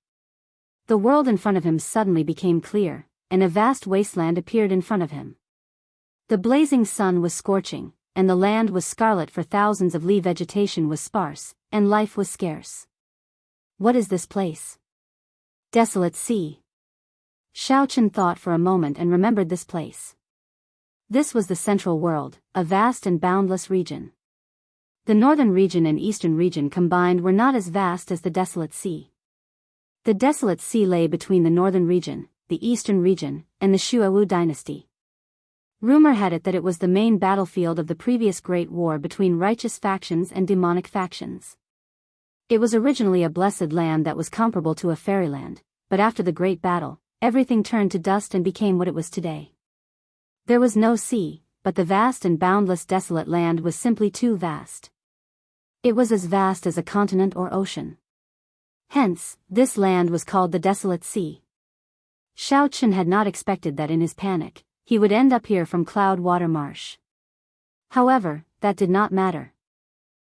The world in front of him suddenly became clear, and a vast wasteland appeared in front of him. The blazing sun was scorching, and the land was scarlet, for thousands of li vegetation was sparse, and life was scarce. What is this place? Desolate Sea. Xiao Chen thought for a moment and remembered this place. This was the central world, a vast and boundless region. The northern region and eastern region combined were not as vast as the Desolate Sea. The Desolate Sea lay between the northern region, the eastern region, and the Shuawu dynasty. Rumor had it that it was the main battlefield of the previous Great War between righteous factions and demonic factions. It was originally a blessed land that was comparable to a fairyland, but after the Great Battle, everything turned to dust and became what it was today. There was no sea, but the vast and boundless desolate land was simply too vast. It was as vast as a continent or ocean. Hence, this land was called the Desolate Sea. Xiao Chen had not expected that in his panic, he would end up here from Cloudwater Marsh. However, that did not matter.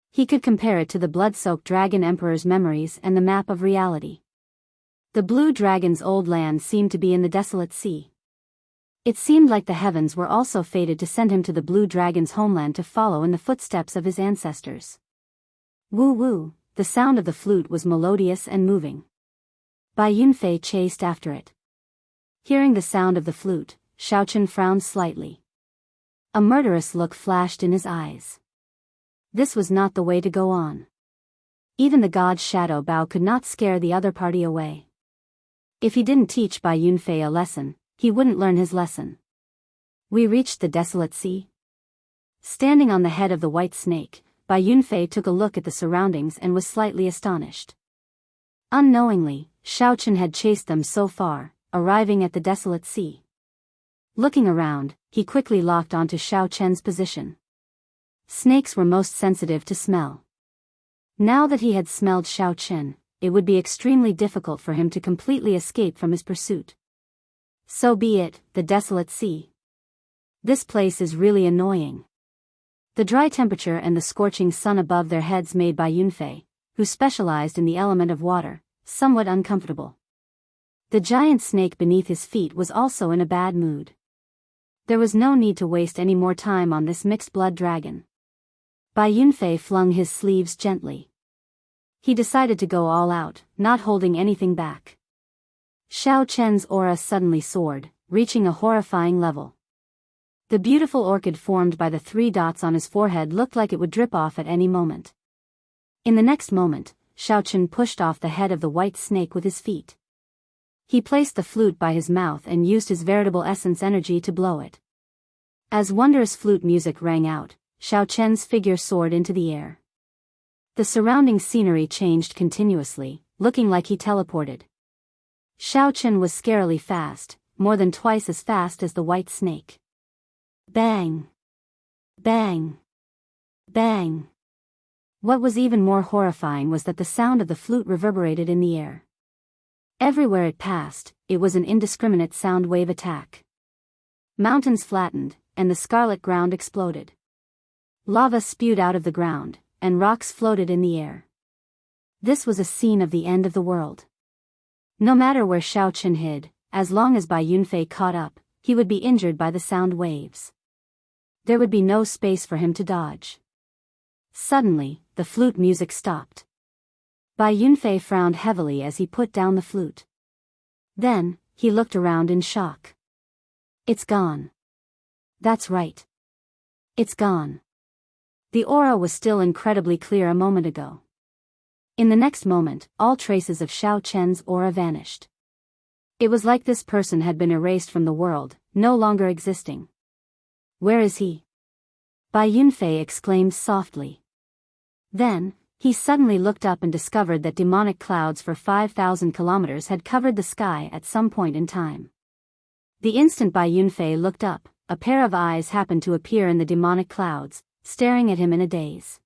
He could compare it to the blood-soaked Dragon Emperor's memories and the map of reality. The Blue Dragon's old land seemed to be in the Desolate Sea. It seemed like the heavens were also fated to send him to the Blue Dragon's homeland to follow in the footsteps of his ancestors. Woo-woo, the sound of the flute was melodious and moving. Bai Yunfei chased after it. Hearing the sound of the flute, Xiao Chen frowned slightly. A murderous look flashed in his eyes. This was not the way to go on. Even the God's Shadow Bow could not scare the other party away. If he didn't teach Bai Yunfei a lesson, he wouldn't learn his lesson. We reached the Desolate Sea. Standing on the head of the white snake, Bai Yunfei took a look at the surroundings and was slightly astonished. Unknowingly, Xiao Chen had chased them so far, arriving at the Desolate Sea. Looking around, he quickly locked onto Xiao Chen's position. Snakes were most sensitive to smell. Now that he had smelled Xiao Chen, it would be extremely difficult for him to completely escape from his pursuit. So be it, the Desolate Sea. This place is really annoying. The dry temperature and the scorching sun above their heads made Bai Yunfei, who specialized in the element of water, somewhat uncomfortable. The giant snake beneath his feet was also in a bad mood. There was no need to waste any more time on this mixed-blood dragon. Bai Yunfei flung his sleeves gently. He decided to go all out, not holding anything back. Xiao Chen's aura suddenly soared, reaching a horrifying level. The beautiful orchid formed by the 3 dots on his forehead looked like it would drip off at any moment. In the next moment, Xiao Chen pushed off the head of the white snake with his feet. He placed the flute by his mouth and used his veritable essence energy to blow it. As wondrous flute music rang out, Xiao Chen's figure soared into the air. The surrounding scenery changed continuously, looking like he teleported. Xiao Chen was scarily fast, more than twice as fast as the white snake. Bang! Bang! Bang! What was even more horrifying was that the sound of the flute reverberated in the air. Everywhere it passed, it was an indiscriminate sound wave attack. Mountains flattened, and the scarlet ground exploded. Lava spewed out of the ground, and rocks floated in the air. This was a scene of the end of the world. No matter where Xiao Chen hid, as long as Bai Yunfei caught up, he would be injured by the sound waves. There would be no space for him to dodge. Suddenly, the flute music stopped. Bai Yunfei frowned heavily as he put down the flute. Then, he looked around in shock. It's gone. That's right. It's gone. The aura was still incredibly clear a moment ago. In the next moment, all traces of Xiao Chen's aura vanished. It was like this person had been erased from the world, no longer existing. Where is he? Bai Yunfei exclaimed softly. Then, he suddenly looked up and discovered that demonic clouds for 5,000 kilometers had covered the sky at some point in time. The instant Bai Yunfei looked up, a pair of eyes happened to appear in the demonic clouds, staring at him in a daze.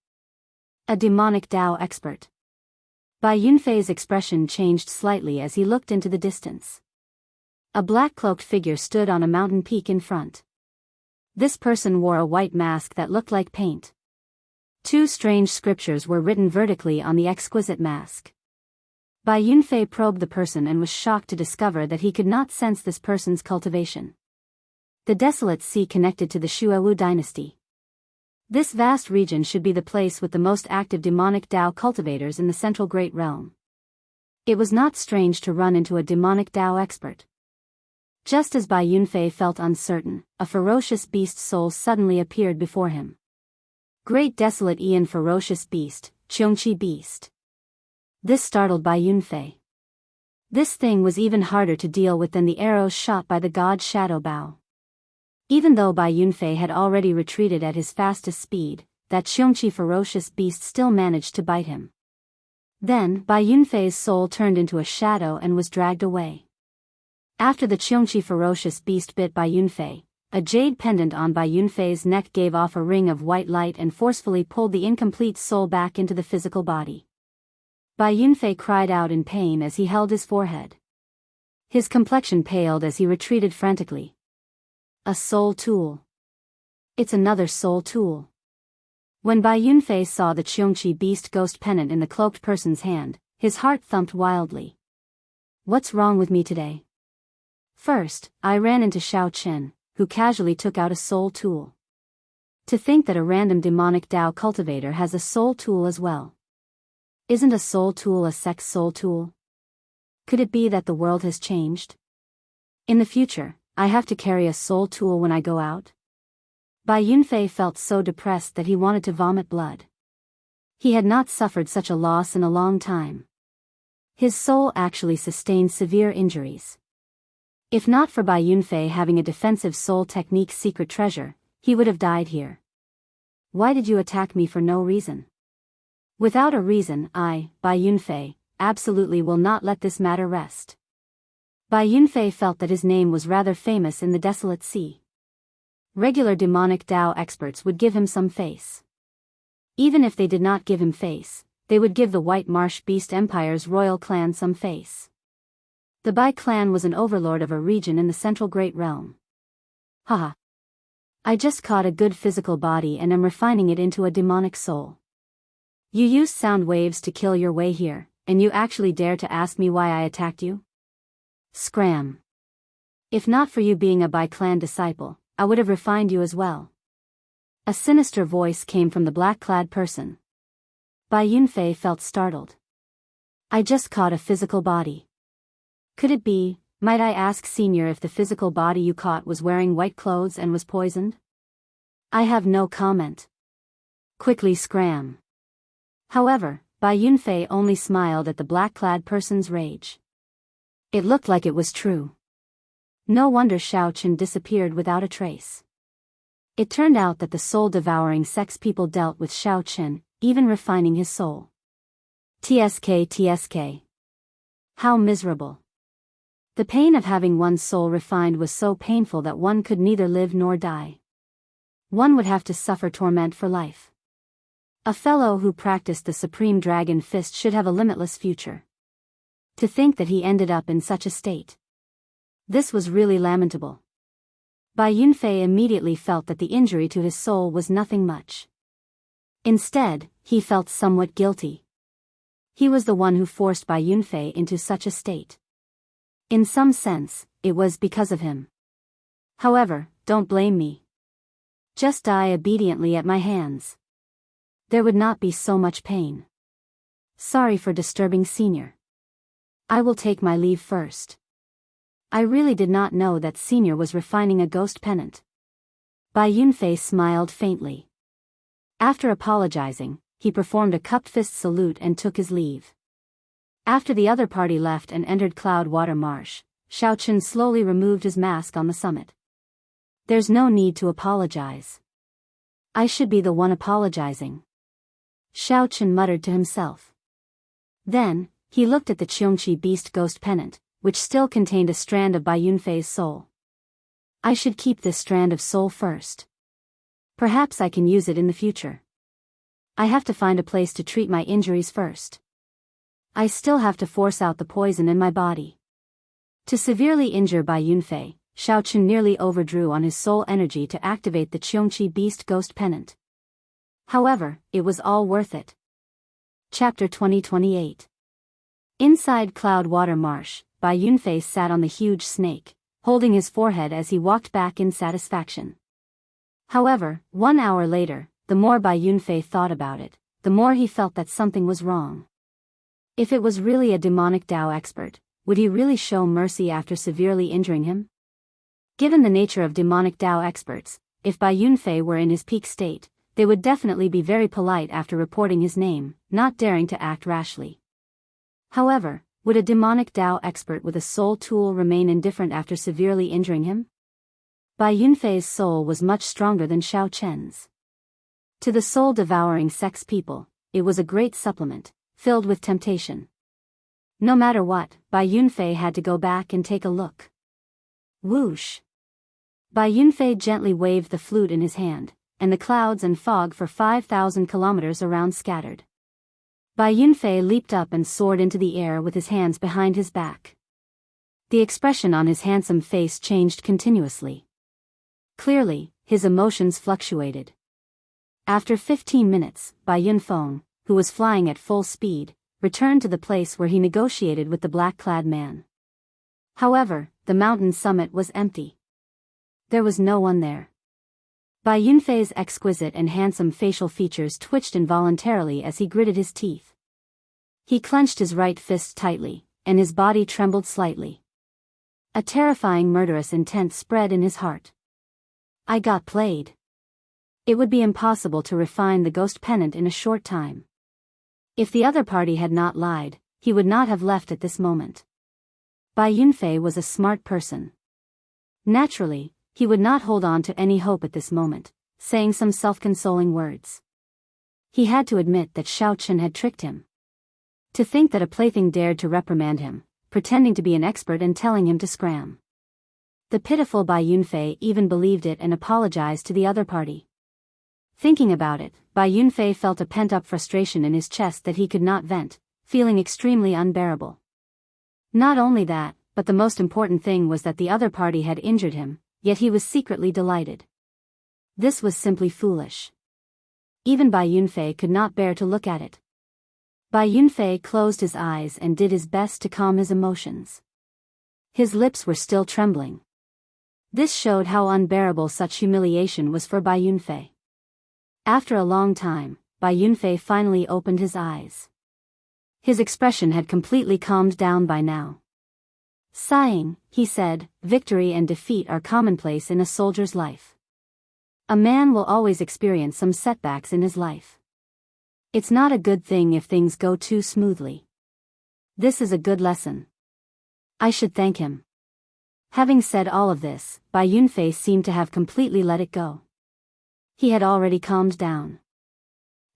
A demonic Dao expert. Bai Yunfei's expression changed slightly as he looked into the distance. A black-cloaked figure stood on a mountain peak in front. This person wore a white mask that looked like paint. 2 strange scriptures were written vertically on the exquisite mask. Bai Yunfei probed the person and was shocked to discover that he could not sense this person's cultivation. The desolate sea connected to the Shuawu dynasty. This vast region should be the place with the most active demonic Dao cultivators in the Central Great Realm. It was not strange to run into a demonic Dao expert. Just as Bai Yunfei felt uncertain, a ferocious beast soul suddenly appeared before him. Great desolate Aeon ferocious beast, Qiongqi beast. This startled Bai Yunfei. This thing was even harder to deal with than the arrows shot by the god Shadow Bao. Even though Bai Yunfei had already retreated at his fastest speed, that Qiongqi ferocious beast still managed to bite him. Then, Bai Yunfei's soul turned into a shadow and was dragged away. After the Qiongqi ferocious beast bit Bai Yunfei, a jade pendant on Bai Yunfei's neck gave off a ring of white light and forcefully pulled the incomplete soul back into the physical body. Bai Yunfei cried out in pain as he held his forehead. His complexion paled as he retreated frantically. A soul tool. It's another soul tool. When Bai Yunfei saw the Qiongqi beast ghost pendant in the cloaked person's hand, his heart thumped wildly. What's wrong with me today? First, I ran into Xiao Chen, who casually took out a soul tool. To think that a random demonic Dao cultivator has a soul tool as well. Isn't a soul tool a sex soul tool? Could it be that the world has changed? In the future, I have to carry a soul tool when I go out? Bai Yunfei felt so depressed that he wanted to vomit blood. He had not suffered such a loss in a long time. His soul actually sustained severe injuries. If not for Bai Yunfei having a defensive soul technique secret treasure, he would have died here. Why did you attack me for no reason? Without a reason, Bai Yunfei, absolutely will not let this matter rest. Bai Yunfei felt that his name was rather famous in the desolate sea. Regular demonic Dao experts would give him some face. Even if they did not give him face, they would give the White Marsh Beast Empire's royal clan some face. The Bai clan was an overlord of a region in the Central Great Realm. Haha. I just caught a good physical body and am refining it into a demonic soul. You used sound waves to kill your way here, and you actually dare to ask me why I attacked you? Scram. If not for you being a Bai clan disciple, I would have refined you as well. A sinister voice came from the black-clad person. Bai Yunfei felt startled. I just caught a physical body. Could it be, might I ask Senior, if the physical body you caught was wearing white clothes and was poisoned? I have no comment. Quickly scram. However, Bai Yunfei only smiled at the black-clad person's rage. It looked like it was true. No wonder Xiao Chen disappeared without a trace. It turned out that the soul-devouring sex people dealt with Xiao Chen, even refining his soul. TSK. How miserable. The pain of having one's soul refined was so painful that one could neither live nor die. One would have to suffer torment for life. A fellow who practiced the supreme dragon fist should have a limitless future. To think that he ended up in such a state. This was really lamentable. Bai Yunfei immediately felt that the injury to his soul was nothing much. Instead, he felt somewhat guilty. He was the one who forced Bai Yunfei into such a state. In some sense, it was because of him. However, don't blame me. Just die obediently at my hands. There would not be so much pain. Sorry for disturbing Senior. I will take my leave first. I really did not know that Senior was refining a ghost pennant. Bai Yunfei smiled faintly. After apologizing, he performed a cupped fist salute and took his leave. After the other party left and entered Cloudwater Marsh, Xiao Chen slowly removed his mask on the summit. There's no need to apologize. I should be the one apologizing. Xiao Chen muttered to himself. Then, he looked at the Qiongqi Beast Ghost Pennant, which still contained a strand of Bai Yunfei's soul. I should keep this strand of soul first. Perhaps I can use it in the future. I have to find a place to treat my injuries first. I still have to force out the poison in my body. To severely injure Bai Yunfei, Xiao Chen nearly overdrew on his soul energy to activate the Qiongqi Beast Ghost Pennant. However, it was all worth it. Chapter 2028. Inside Cloudwater Marsh, Bai Yunfei sat on the huge snake, holding his forehead as he walked back in satisfaction. However, 1 hour later, the more Bai Yunfei thought about it, the more he felt that something was wrong. If it was really a demonic Dao expert, would he really show mercy after severely injuring him? Given the nature of demonic Dao experts, if Bai Yunfei were in his peak state, they would definitely be very polite after reporting his name, not daring to act rashly. However, would a demonic Dao expert with a soul tool remain indifferent after severely injuring him? Bai Yunfei's soul was much stronger than Xiao Chen's. To the soul-devouring sex people, it was a great supplement, filled with temptation. No matter what, Bai Yunfei had to go back and take a look. Whoosh! Bai Yunfei gently waved the flute in his hand, and the clouds and fog for 5,000 kilometers around scattered. Bai Yunfei leaped up and soared into the air with his hands behind his back. The expression on his handsome face changed continuously. Clearly, his emotions fluctuated. After 15 minutes, Bai Yunfeng, who was flying at full speed, returned to the place where he negotiated with the black-clad man. However, the mountain summit was empty. There was no one there. Bai Yunfei's exquisite and handsome facial features twitched involuntarily as he gritted his teeth. He clenched his right fist tightly, and his body trembled slightly. A terrifying murderous intent spread in his heart. I got played. It would be impossible to refine the ghost pennant in a short time. If the other party had not lied, he would not have left at this moment. Bai Yunfei was a smart person. Naturally, he would not hold on to any hope at this moment, saying some self-consoling words. He had to admit that Xiao Chen had tricked him. To think that a plaything dared to reprimand him, pretending to be an expert and telling him to scram. The pitiful Bai Yunfei even believed it and apologized to the other party. Thinking about it, Bai Yunfei felt a pent-up frustration in his chest that he could not vent, feeling extremely unbearable. Not only that, but the most important thing was that the other party had injured him, yet he was secretly delighted. This was simply foolish. Even Bai Yunfei could not bear to look at it. Bai Yunfei closed his eyes and did his best to calm his emotions. His lips were still trembling. This showed how unbearable such humiliation was for Bai Yunfei. After a long time, Bai Yunfei finally opened his eyes. His expression had completely calmed down by now. Sighing, he said, "Victory and defeat are commonplace in a soldier's life. A man will always experience some setbacks in his life. It's not a good thing if things go too smoothly. This is a good lesson. I should thank him." Having said all of this, Bai Yunfei seemed to have completely let it go. He had already calmed down.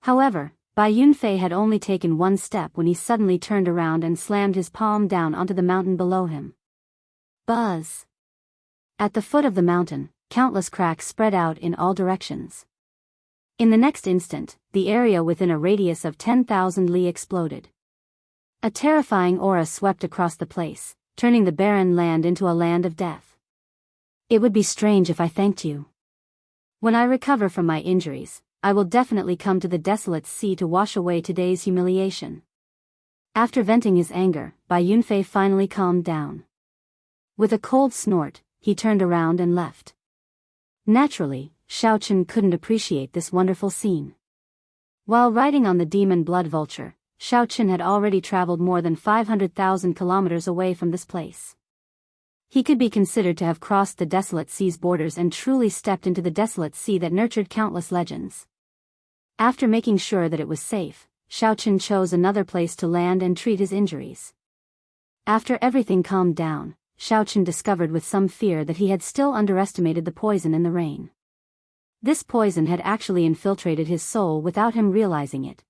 However, Bai Yunfei had only taken one step when he suddenly turned around and slammed his palm down onto the mountain below him. Buzz! At the foot of the mountain, countless cracks spread out in all directions. In the next instant, the area within a radius of 10,000 li exploded. A terrifying aura swept across the place, turning the barren land into a land of death. "It would be strange if I thanked you. When I recover from my injuries, I will definitely come to the desolate sea to wash away today's humiliation." After venting his anger, Bai Yunfei finally calmed down. With a cold snort, he turned around and left. Naturally, Xiaochen couldn't appreciate this wonderful scene. While riding on the demon blood vulture, Xiaochen had already traveled more than 500,000 kilometers away from this place. He could be considered to have crossed the desolate sea's borders and truly stepped into the desolate sea that nurtured countless legends. After making sure that it was safe, Xiaochen chose another place to land and treat his injuries. After everything calmed down, Xiaochen discovered with some fear that he had still underestimated the poison in the rain. This poison had actually infiltrated his soul without him realizing it.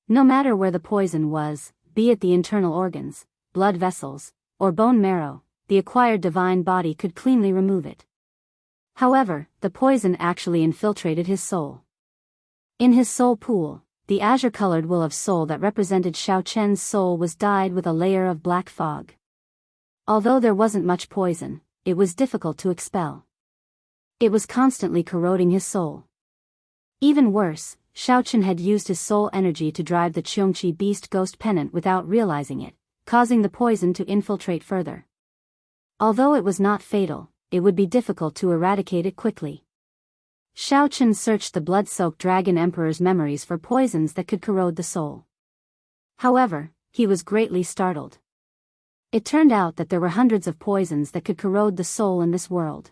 No matter where the poison was, be it the internal organs, blood vessels, or bone marrow, the acquired divine body could cleanly remove it. However, the poison actually infiltrated his soul. In his soul pool, the azure-colored wool of soul that represented Xiaochen's soul was dyed with a layer of black fog. Although there wasn't much poison, it was difficult to expel. It was constantly corroding his soul. Even worse, Xiaochen had used his soul energy to drive the Qiongqi beast ghost pennant without realizing it, causing the poison to infiltrate further. Although it was not fatal, it would be difficult to eradicate it quickly. Xiaochen searched the blood-soaked Dragon Emperor's memories for poisons that could corrode the soul. However, he was greatly startled. It turned out that there were hundreds of poisons that could corrode the soul in this world.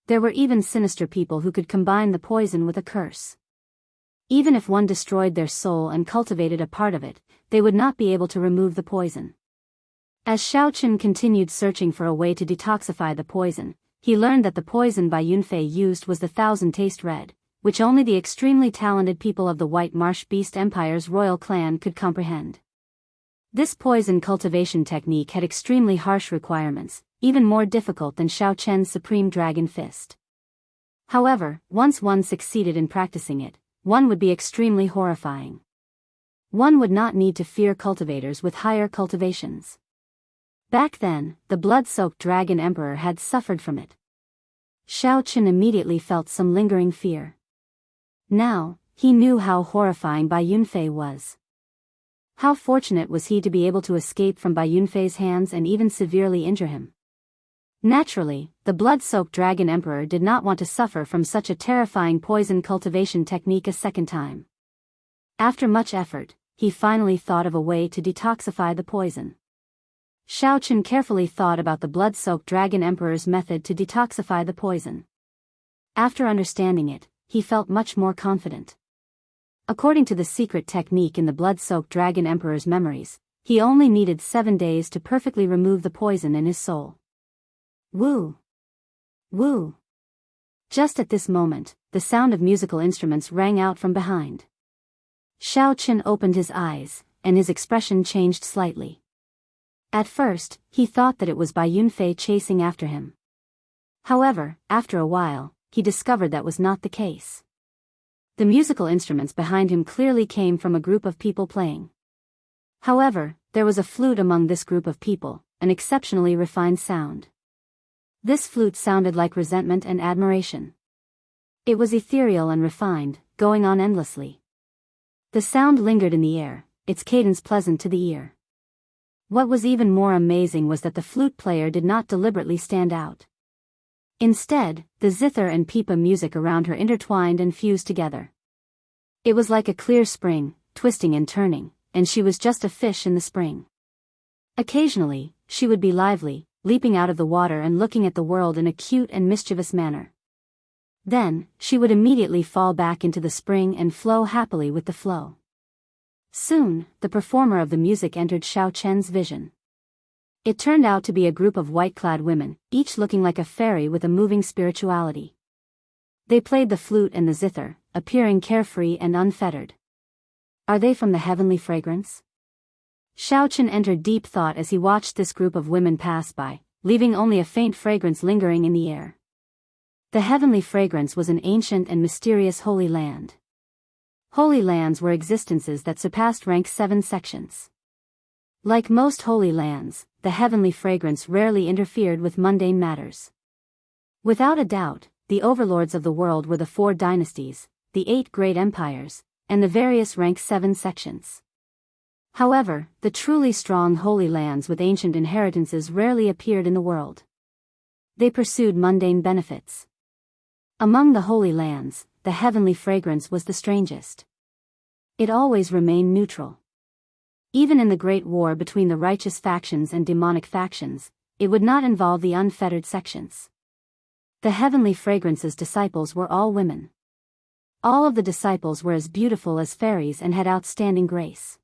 There were even sinister people who could combine the poison with a curse. Even if one destroyed their soul and cultivated a part of it, they would not be able to remove the poison. As Xiaochen continued searching for a way to detoxify the poison, he learned that the poison Bai Yunfei used was the Thousand Taste Red, which only the extremely talented people of the White Marsh Beast Empire's royal clan could comprehend. This poison cultivation technique had extremely harsh requirements, even more difficult than Xiaochen's Supreme Dragon Fist. However, once one succeeded in practicing it, one would be extremely horrifying. One would not need to fear cultivators with higher cultivations. Back then, the blood-soaked Dragon Emperor had suffered from it. Xiaochen immediately felt some lingering fear. Now, he knew how horrifying Bai Yunfei was. How fortunate was he to be able to escape from Bai Yunfei's hands and even severely injure him. Naturally, the blood-soaked Dragon Emperor did not want to suffer from such a terrifying poison cultivation technique a second time. After much effort, he finally thought of a way to detoxify the poison. Xiaochen carefully thought about the blood-soaked Dragon Emperor's method to detoxify the poison. After understanding it, he felt much more confident. According to the secret technique in the blood-soaked Dragon Emperor's memories, he only needed 7 days to perfectly remove the poison in his soul. Woo! Woo! Just at this moment, the sound of musical instruments rang out from behind. Xiaochen opened his eyes, and his expression changed slightly. At first, he thought that it was Bai Yunfei chasing after him. However, after a while, he discovered that was not the case. The musical instruments behind him clearly came from a group of people playing. However, there was a flute among this group of people, an exceptionally refined sound. This flute sounded like resentment and admiration. It was ethereal and refined, going on endlessly. The sound lingered in the air, its cadence pleasant to the ear. What was even more amazing was that the flute player did not deliberately stand out. Instead, the zither and pipa music around her intertwined and fused together. It was like a clear spring, twisting and turning, and she was just a fish in the spring. Occasionally, she would be lively, leaping out of the water and looking at the world in a cute and mischievous manner. Then, she would immediately fall back into the spring and flow happily with the flow. Soon, the performer of the music entered Xiao Chen's vision. It turned out to be a group of white-clad women, each looking like a fairy with a moving spirituality. They played the flute and the zither, appearing carefree and unfettered. Are they from the heavenly fragrance? Xiao Chen entered deep thought as he watched this group of women pass by, leaving only a faint fragrance lingering in the air. The heavenly fragrance was an ancient and mysterious holy land. Holy lands were existences that surpassed rank 7 sections. Like most holy lands, the heavenly fragrance rarely interfered with mundane matters. Without a doubt, the overlords of the world were the 4 dynasties, the 8 great empires, and the various rank 7 sections. However, the truly strong holy lands with ancient inheritances rarely appeared in the world. They pursued mundane benefits. Among the holy lands, the heavenly fragrance was the strangest. It always remained neutral. Even in the great war between the righteous factions and demonic factions, it would not involve the unfettered sections. The heavenly fragrance's disciples were all women. All of the disciples were as beautiful as fairies and had outstanding grace.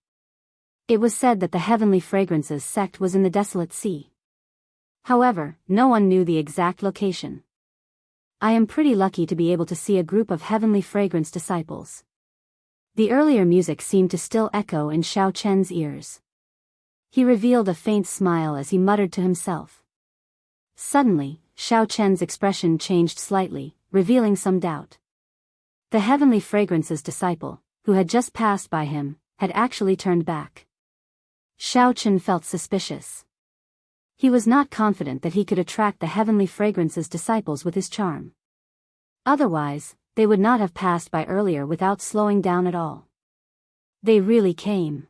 It was said that the heavenly fragrance's sect was in the desolate sea. However, no one knew the exact location. I am pretty lucky to be able to see a group of heavenly fragrance disciples. The earlier music seemed to still echo in Xiao Chen's ears. He revealed a faint smile as he muttered to himself. Suddenly, Xiao Chen's expression changed slightly, revealing some doubt. The heavenly fragrance's disciple, who had just passed by him, had actually turned back. Xiao Chen felt suspicious. He was not confident that he could attract the heavenly fragrance's disciples with his charm. Otherwise, they would not have passed by earlier without slowing down at all. They really came.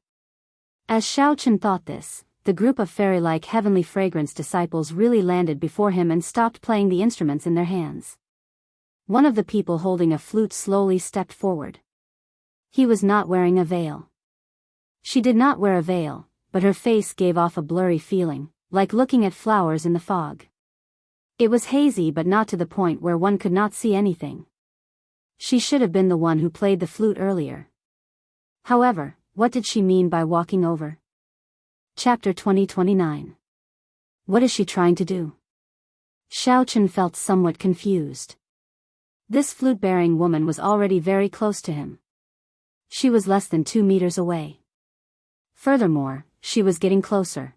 As Xiao Chen thought this, the group of fairy-like heavenly fragrance disciples really landed before him and stopped playing the instruments in their hands. One of the people holding a flute slowly stepped forward. He was not wearing a veil. She did not wear a veil, but her face gave off a blurry feeling, like looking at flowers in the fog. It was hazy but not to the point where one could not see anything. She should have been the one who played the flute earlier. However, what did she mean by walking over? Chapter 2029. What is she trying to do? Xiao Chen felt somewhat confused. This flute-bearing woman was already very close to him. She was less than 2 meters away. Furthermore, she was getting closer.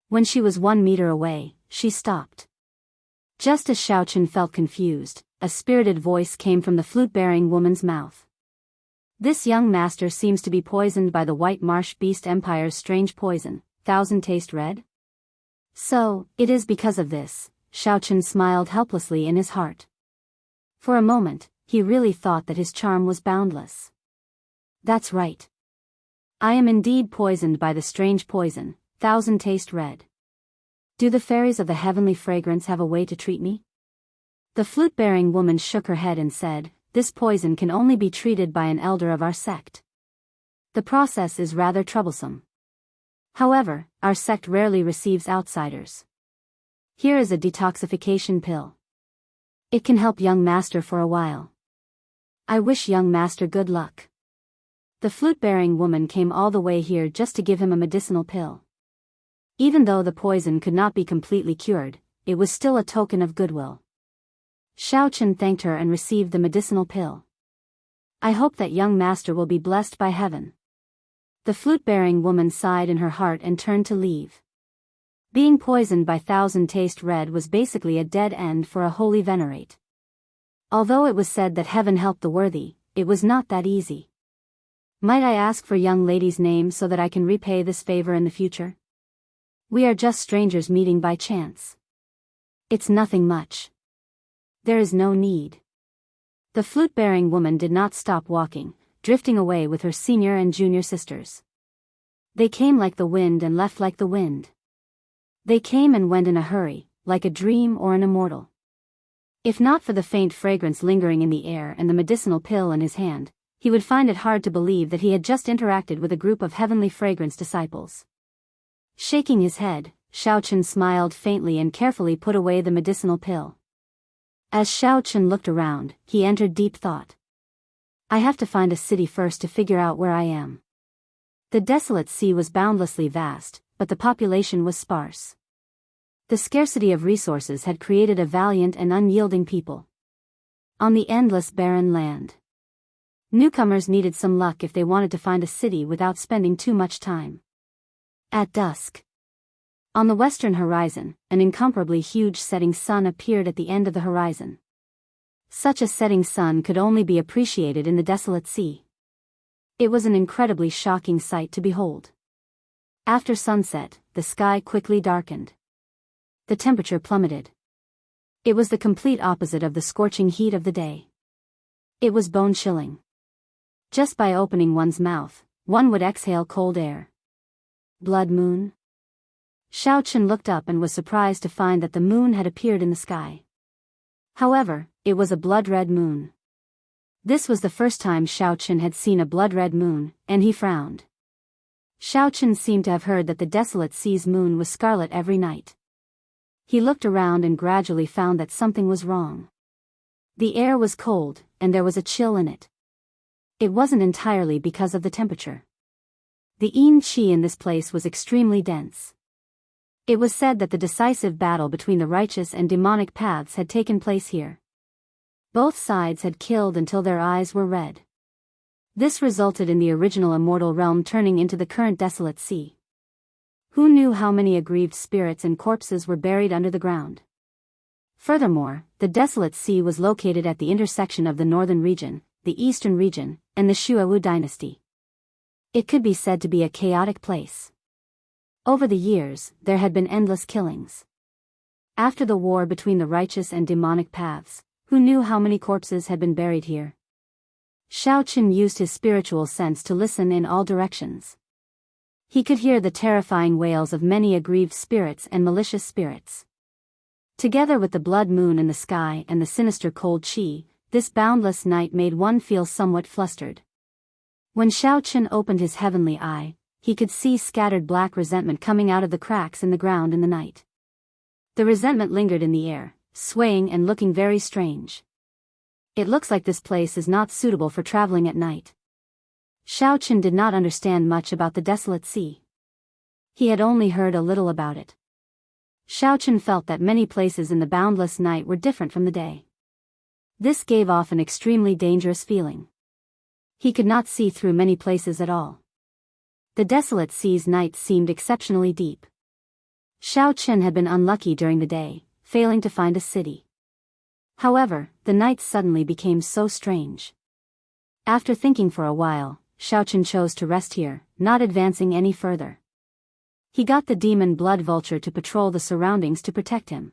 When she was 1 meter away, she stopped. Just as Xiao Chen felt confused, a spirited voice came from the flute-bearing woman's mouth. This young master seems to be poisoned by the White Marsh Beast Empire's strange poison, Thousand Taste Red? So, it is because of this, Xiao Chen smiled helplessly in his heart. For a moment, he really thought that his charm was boundless. That's right. I am indeed poisoned by the strange poison, Thousand Taste Red. Do the fairies of the heavenly fragrance have a way to treat me? The flute-bearing woman shook her head and said, this poison can only be treated by an elder of our sect. The process is rather troublesome. However, our sect rarely receives outsiders. Here is a detoxification pill. It can help young master for a while. I wish young master good luck. The flute-bearing woman came all the way here just to give him a medicinal pill. Even though the poison could not be completely cured, it was still a token of goodwill. Xiao Chen thanked her and received the medicinal pill. I hope that young master will be blessed by heaven. The flute-bearing woman sighed in her heart and turned to leave. Being poisoned by Thousand Taste Red was basically a dead end for a holy venerate. Although it was said that heaven helped the worthy, it was not that easy. Might I ask for young lady's name so that I can repay this favor in the future? We are just strangers meeting by chance. It's nothing much. There is no need. The flute-bearing woman did not stop walking, drifting away with her senior and junior sisters. They came like the wind and left like the wind. They came and went in a hurry, like a dream or an immortal. If not for the faint fragrance lingering in the air and the medicinal pill in his hand, he would find it hard to believe that he had just interacted with a group of heavenly fragrance disciples. Shaking his head, Xiaochen smiled faintly and carefully put away the medicinal pill. As Xiaochen looked around, he entered deep thought. I have to find a city first to figure out where I am. The desolate sea was boundlessly vast, but the population was sparse. The scarcity of resources had created a valiant and unyielding people. On the endless barren land, newcomers needed some luck if they wanted to find a city without spending too much time. At dusk, on the western horizon, an incomparably huge setting sun appeared at the end of the horizon. Such a setting sun could only be appreciated in the desolate sea. It was an incredibly shocking sight to behold. After sunset, the sky quickly darkened. The temperature plummeted. It was the complete opposite of the scorching heat of the day. It was bone-chilling. Just by opening one's mouth, one would exhale cold air. Blood moon? Xiaochen looked up and was surprised to find that the moon had appeared in the sky. However, it was a blood-red moon. This was the first time Xiaochen had seen a blood-red moon, and he frowned. Xiaochen seemed to have heard that the desolate sea's moon was scarlet every night. He looked around and gradually found that something was wrong. The air was cold, and there was a chill in it. It wasn't entirely because of the temperature. The yin qi in this place was extremely dense. It was said that the decisive battle between the righteous and demonic paths had taken place here. Both sides had killed until their eyes were red. This resulted in the original immortal realm turning into the current desolate sea. Who knew how many aggrieved spirits and corpses were buried under the ground? Furthermore, the desolate sea was located at the intersection of the northern region, the eastern region, and the Shuawu dynasty. It could be said to be a chaotic place. Over the years, there had been endless killings. After the war between the righteous and demonic paths, who knew how many corpses had been buried here? Xiaochen used his spiritual sense to listen in all directions. He could hear the terrifying wails of many aggrieved spirits and malicious spirits. Together with the blood moon in the sky and the sinister cold qi, this boundless night made one feel somewhat flustered. When Xiaochen opened his heavenly eye, he could see scattered black resentment coming out of the cracks in the ground in the night. The resentment lingered in the air, swaying and looking very strange. It looks like this place is not suitable for traveling at night. Xiaochen did not understand much about the desolate sea. He had only heard a little about it. Xiaochen felt that many places in the boundless night were different from the day. This gave off an extremely dangerous feeling. He could not see through many places at all. The desolate sea's night seemed exceptionally deep. Xiaochen had been unlucky during the day, failing to find a city. However, the night suddenly became so strange. After thinking for a while, Xiaochen chose to rest here, not advancing any further. He got the demon blood vulture to patrol the surroundings to protect him.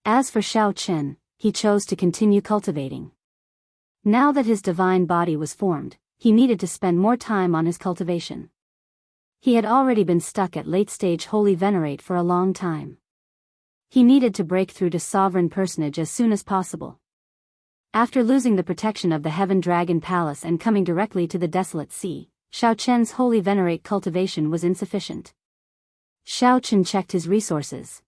As for Xiaochen, he chose to continue cultivating. Now that his divine body was formed, he needed to spend more time on his cultivation. He had already been stuck at late-stage Holy Venerate for a long time. He needed to break through to Sovereign Personage as soon as possible. After losing the protection of the Heaven Dragon Palace and coming directly to the desolate sea, Xiaochen's Holy Venerate cultivation was insufficient. Xiaochen checked his resources.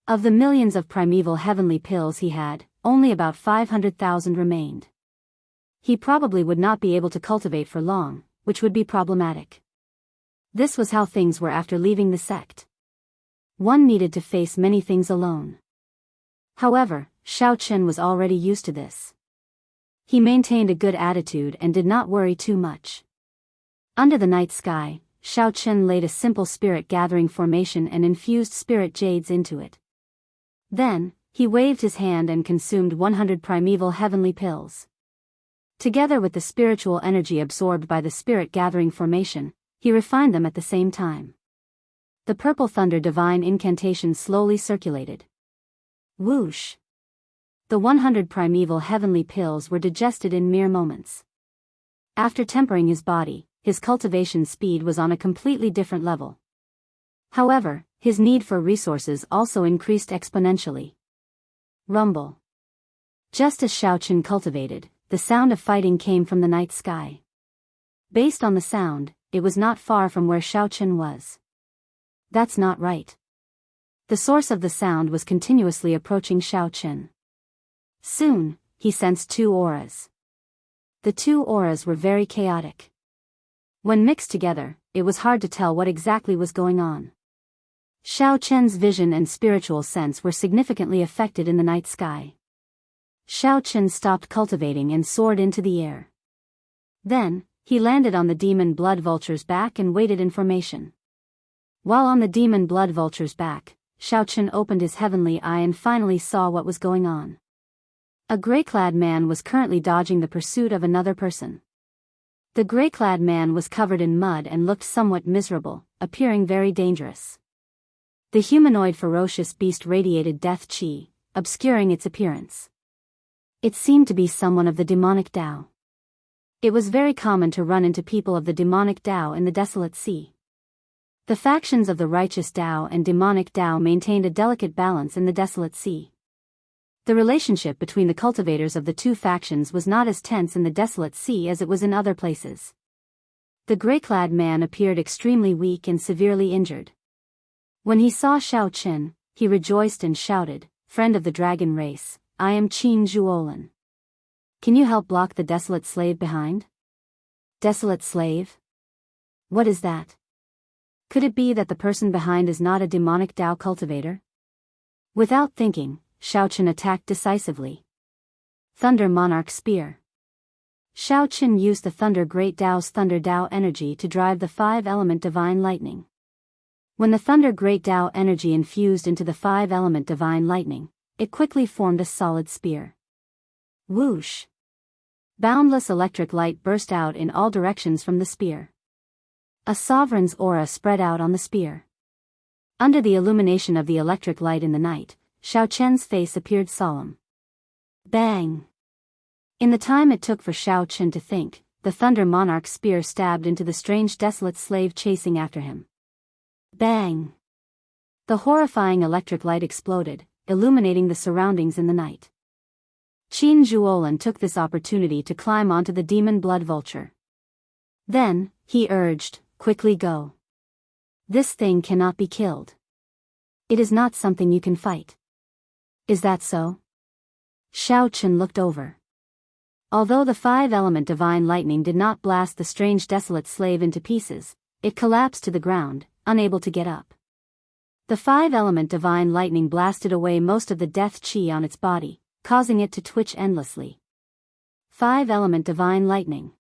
Of the millions of primeval heavenly pills he had, only about 500,000 remained. He probably would not be able to cultivate for long, which would be problematic. This was how things were after leaving the sect. One needed to face many things alone. However, Xiaochen was already used to this. He maintained a good attitude and did not worry too much. Under the night sky, Xiaochen laid a simple spirit gathering formation and infused spirit jades into it. Then, he waved his hand and consumed 100 primeval heavenly pills. Together with the spiritual energy absorbed by the spirit gathering formation, he refined them at the same time. The purple thunder divine incantation slowly circulated. Whoosh! The 100 primeval heavenly pills were digested in mere moments. After tempering his body, his cultivation speed was on a completely different level. However, his need for resources also increased exponentially. Rumble. Just as Xiaochen cultivated, the sound of fighting came from the night sky. Based on the sound, it was not far from where Xiaochen was. That's not right. The source of the sound was continuously approaching Xiaochen. Soon, he sensed two auras. The two auras were very chaotic. When mixed together, it was hard to tell what exactly was going on. Xiaochen's vision and spiritual sense were significantly affected in the night sky. Xiaochen stopped cultivating and soared into the air. Then, he landed on the demon blood vulture's back and waited in formation. While on the demon blood vulture's back, Xiaochen opened his heavenly eye and finally saw what was going on. A gray-clad man was currently dodging the pursuit of another person. The gray-clad man was covered in mud and looked somewhat miserable, appearing very dangerous. The humanoid ferocious beast radiated death chi, obscuring its appearance. It seemed to be someone of the demonic Tao. It was very common to run into people of the demonic Tao in the desolate sea. The factions of the righteous Tao and demonic Tao maintained a delicate balance in the desolate sea. The relationship between the cultivators of the two factions was not as tense in the desolate sea as it was in other places. The gray-clad man appeared extremely weak and severely injured. When he saw Xiaochen, he rejoiced and shouted, "Friend of the dragon race, I am Qin Zhuolin. Can you help block the desolate slave behind?" Desolate slave? What is that? Could it be that the person behind is not a demonic Tao cultivator? Without thinking, Xiaochen attacked decisively. Thunder Monarch Spear. Xiaochen used the Thunder Great Tao's Thunder Tao energy to drive the 5-element divine lightning. When the Thunder Great Tao energy infused into the 5-element divine lightning, it quickly formed a solid spear. Whoosh! Boundless electric light burst out in all directions from the spear. A sovereign's aura spread out on the spear. Under the illumination of the electric light in the night, Xiaochen's face appeared solemn. Bang! In the time it took for Xiaochen to think, the Thunder Monarch spear stabbed into the strange desolate slave chasing after him. Bang! The horrifying electric light exploded, illuminating the surroundings in the night. Qin Zhuolin took this opportunity to climb onto the demon blood vulture. Then, he urged, "Quickly go. This thing cannot be killed. It is not something you can fight." Is that so? Xiaochen looked over. Although the 5-element divine lightning did not blast the strange desolate slave into pieces, it collapsed to the ground, unable to get up. The 5-element divine lightning blasted away most of the death chi on its body, causing it to twitch endlessly. 5-element divine lightning.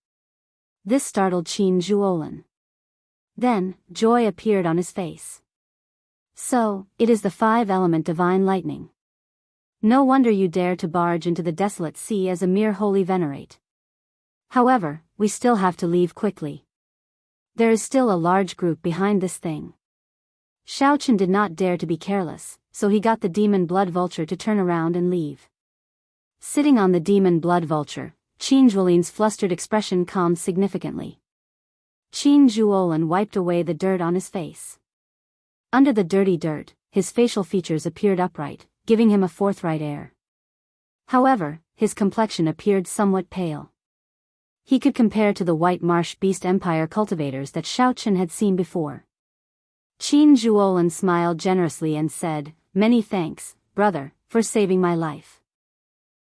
This startled Qin Zhuolin. Then, joy appeared on his face. So, it is the 5-element divine lightning. No wonder you dare to barge into the desolate sea as a mere holy venerate. However, we still have to leave quickly. There is still a large group behind this thing. Xiaochen did not dare to be careless, so he got the demon blood vulture to turn around and leave. Sitting on the demon blood vulture, Qin Zhuolin's flustered expression calmed significantly. Qin Zhuolin wiped away the dirt on his face. Under the dirty dirt, his facial features appeared upright, giving him a forthright air. However, his complexion appeared somewhat pale. He could compare to the white marsh beast empire cultivators that Xiaochen had seen before. Qin Zhuolin smiled generously and said, "Many thanks, brother, for saving my life.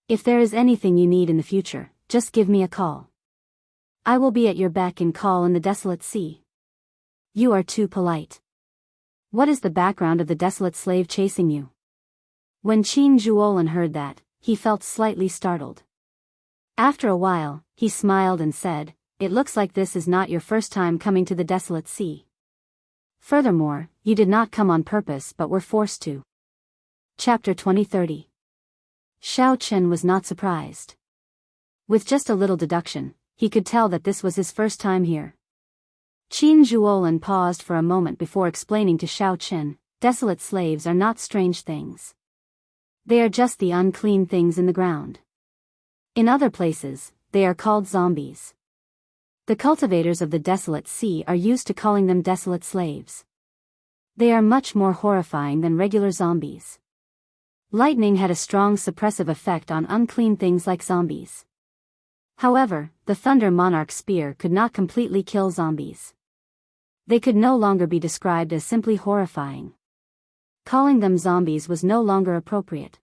If there is anything you need in the future, just give me a call. I will be at your beck and call in the desolate sea." "You are too polite. What is the background of the desolate slave chasing you?" When Qin Zhuolin heard that, he felt slightly startled. After a while, he smiled and said, "It looks like this is not your first time coming to the desolate sea. Furthermore, you did not come on purpose but were forced to." Chapter 2030. Xiaochen was not surprised. With just a little deduction, he could tell that this was his first time here. Qin Zhuolin paused for a moment before explaining to Xiaochen, "Desolate slaves are not strange things. They are just the unclean things in the ground. In other places, they are called zombies. The cultivators of the desolate sea are used to calling them desolate slaves. They are much more horrifying than regular zombies. Lightning had a strong suppressive effect on unclean things like zombies. However, the Thunder Monarch's spear could not completely kill zombies. They could no longer be described as simply horrifying. Calling them zombies was no longer appropriate.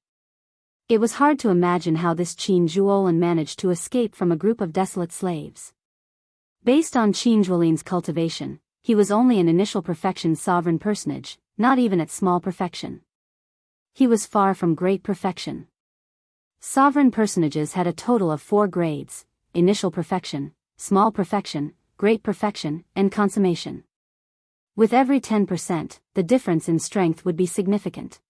It was hard to imagine how this Qin Zhuolin managed to escape from a group of desolate slaves. Based on Qin Zhuolin's cultivation, he was only an initial perfection sovereign personage, not even at small perfection. He was far from great perfection. Sovereign personages had a total of 4 grades: initial perfection, small perfection, great perfection, and consummation. With every 10%, the difference in strength would be significant.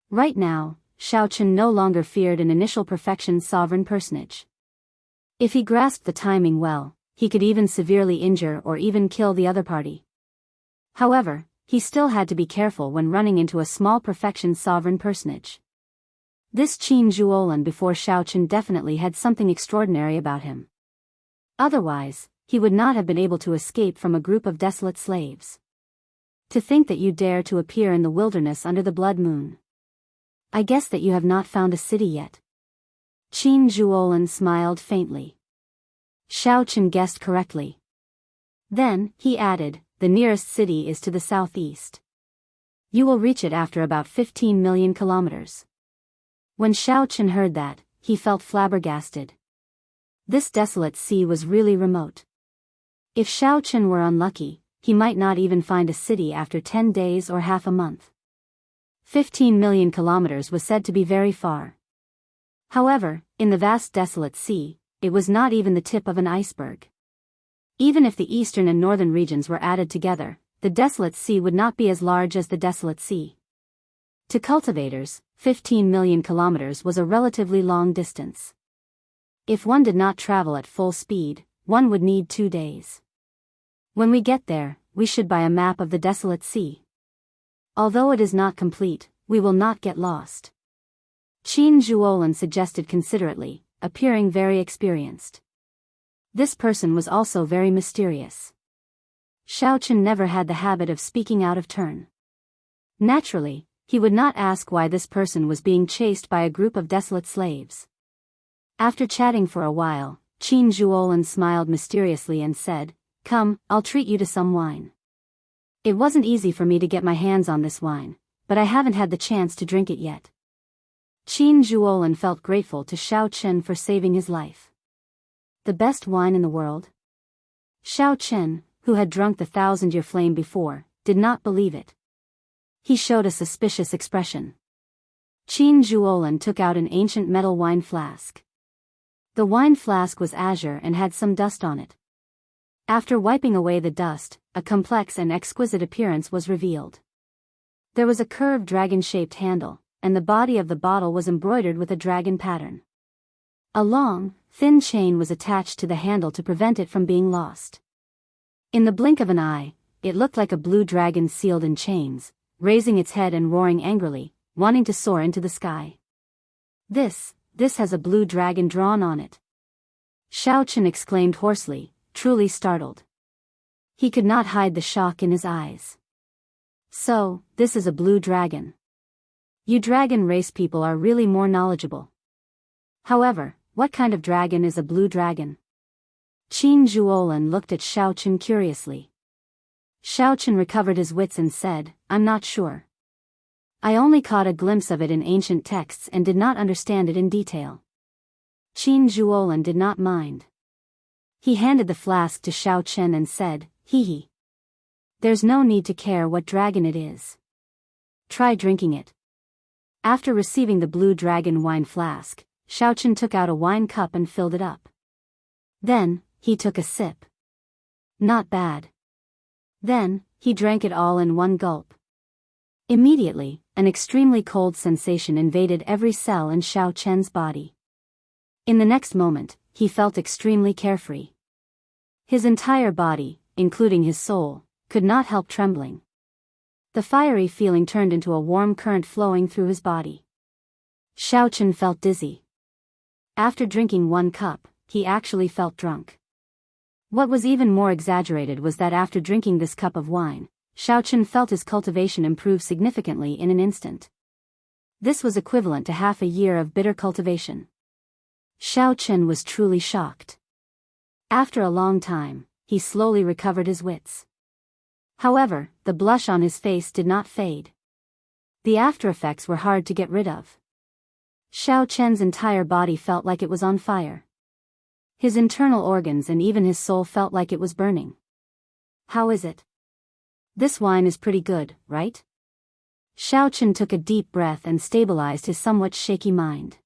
Right now, Xiaochen no longer feared an initial perfection sovereign personage. If he grasped the timing well, he could even severely injure or even kill the other party. However, he still had to be careful when running into a small perfection sovereign personage. This Qin Zhuolin before Xiaochen definitely had something extraordinary about him. Otherwise, he would not have been able to escape from a group of desolate slaves. To think that you dare to appear in the wilderness under the blood moon. I guess that you have not found a city yet. Qin Zhuolin smiled faintly. Xiaochen guessed correctly. Then, he added, the nearest city is to the southeast. You will reach it after about 15 million kilometers. When Xiaochen heard that, he felt flabbergasted. This desolate sea was really remote. If Xiaochen were unlucky, he might not even find a city after 10 days or half a month. 15 million kilometers was said to be very far. However, in the vast desolate sea, it was not even the tip of an iceberg. Even if the eastern and northern regions were added together, the desolate sea would not be as large as the desolate sea. To cultivators, 15 million kilometers was a relatively long distance. If one did not travel at full speed, one would need 2 days. When we get there, we should buy a map of the desolate sea. Although it is not complete, we will not get lost. Qin Zhuolin suggested considerately, appearing very experienced. This person was also very mysterious. Xiaochen never had the habit of speaking out of turn. Naturally, he would not ask why this person was being chased by a group of desolate slaves. After chatting for a while, Qin Zhuolin smiled mysteriously and said, "Come, I'll treat you to some wine." It wasn't easy for me to get my hands on this wine, but I haven't had the chance to drink it yet. Qin Zhuolin felt grateful to Xiaochen for saving his life. The best wine in the world? Xiaochen, who had drunk the 1,000-year flame before, did not believe it. He showed a suspicious expression. Qin Zhuolin took out an ancient metal wine flask. The wine flask was azure and had some dust on it. After wiping away the dust, a complex and exquisite appearance was revealed. There was a curved dragon-shaped handle, and the body of the bottle was embroidered with a dragon pattern. A long, thin chain was attached to the handle to prevent it from being lost. In the blink of an eye, it looked like a blue dragon sealed in chains, raising its head and roaring angrily, wanting to soar into the sky. This has a blue dragon drawn on it. Xiaochen exclaimed hoarsely, truly startled. He could not hide the shock in his eyes. So, this is a blue dragon. You dragon race people are really more knowledgeable. However, what kind of dragon is a blue dragon? Qin Zhuolin looked at Xiaochen curiously. Xiaochen recovered his wits and said, "I'm not sure. I only caught a glimpse of it in ancient texts and did not understand it in detail." Qin Zhuolin did not mind. He handed the flask to Xiaochen and said, "Hee. There's no need to care what dragon it is. Try drinking it." After receiving the blue dragon wine flask, Xiaochen took out a wine cup and filled it up. Then, he took a sip. Not bad. Then, he drank it all in one gulp. Immediately, an extremely cold sensation invaded every cell in Xiaochen's body. In the next moment, he felt extremely carefree. His entire body, including his soul, could not help trembling. The fiery feeling turned into a warm current flowing through his body. Xiao felt dizzy. After drinking 1 cup, he actually felt drunk. What was even more exaggerated was that after drinking this cup of wine, Xiao felt his cultivation improve significantly in an instant. This was equivalent to half a year of bitter cultivation. Xiao was truly shocked. After a long time, he slowly recovered his wits. However, the blush on his face did not fade. The after-effects were hard to get rid of. Xiao entire body felt like it was on fire. His internal organs and even his soul felt like it was burning. How is it? This wine is pretty good, right? Xiao took a deep breath and stabilized his somewhat shaky mind.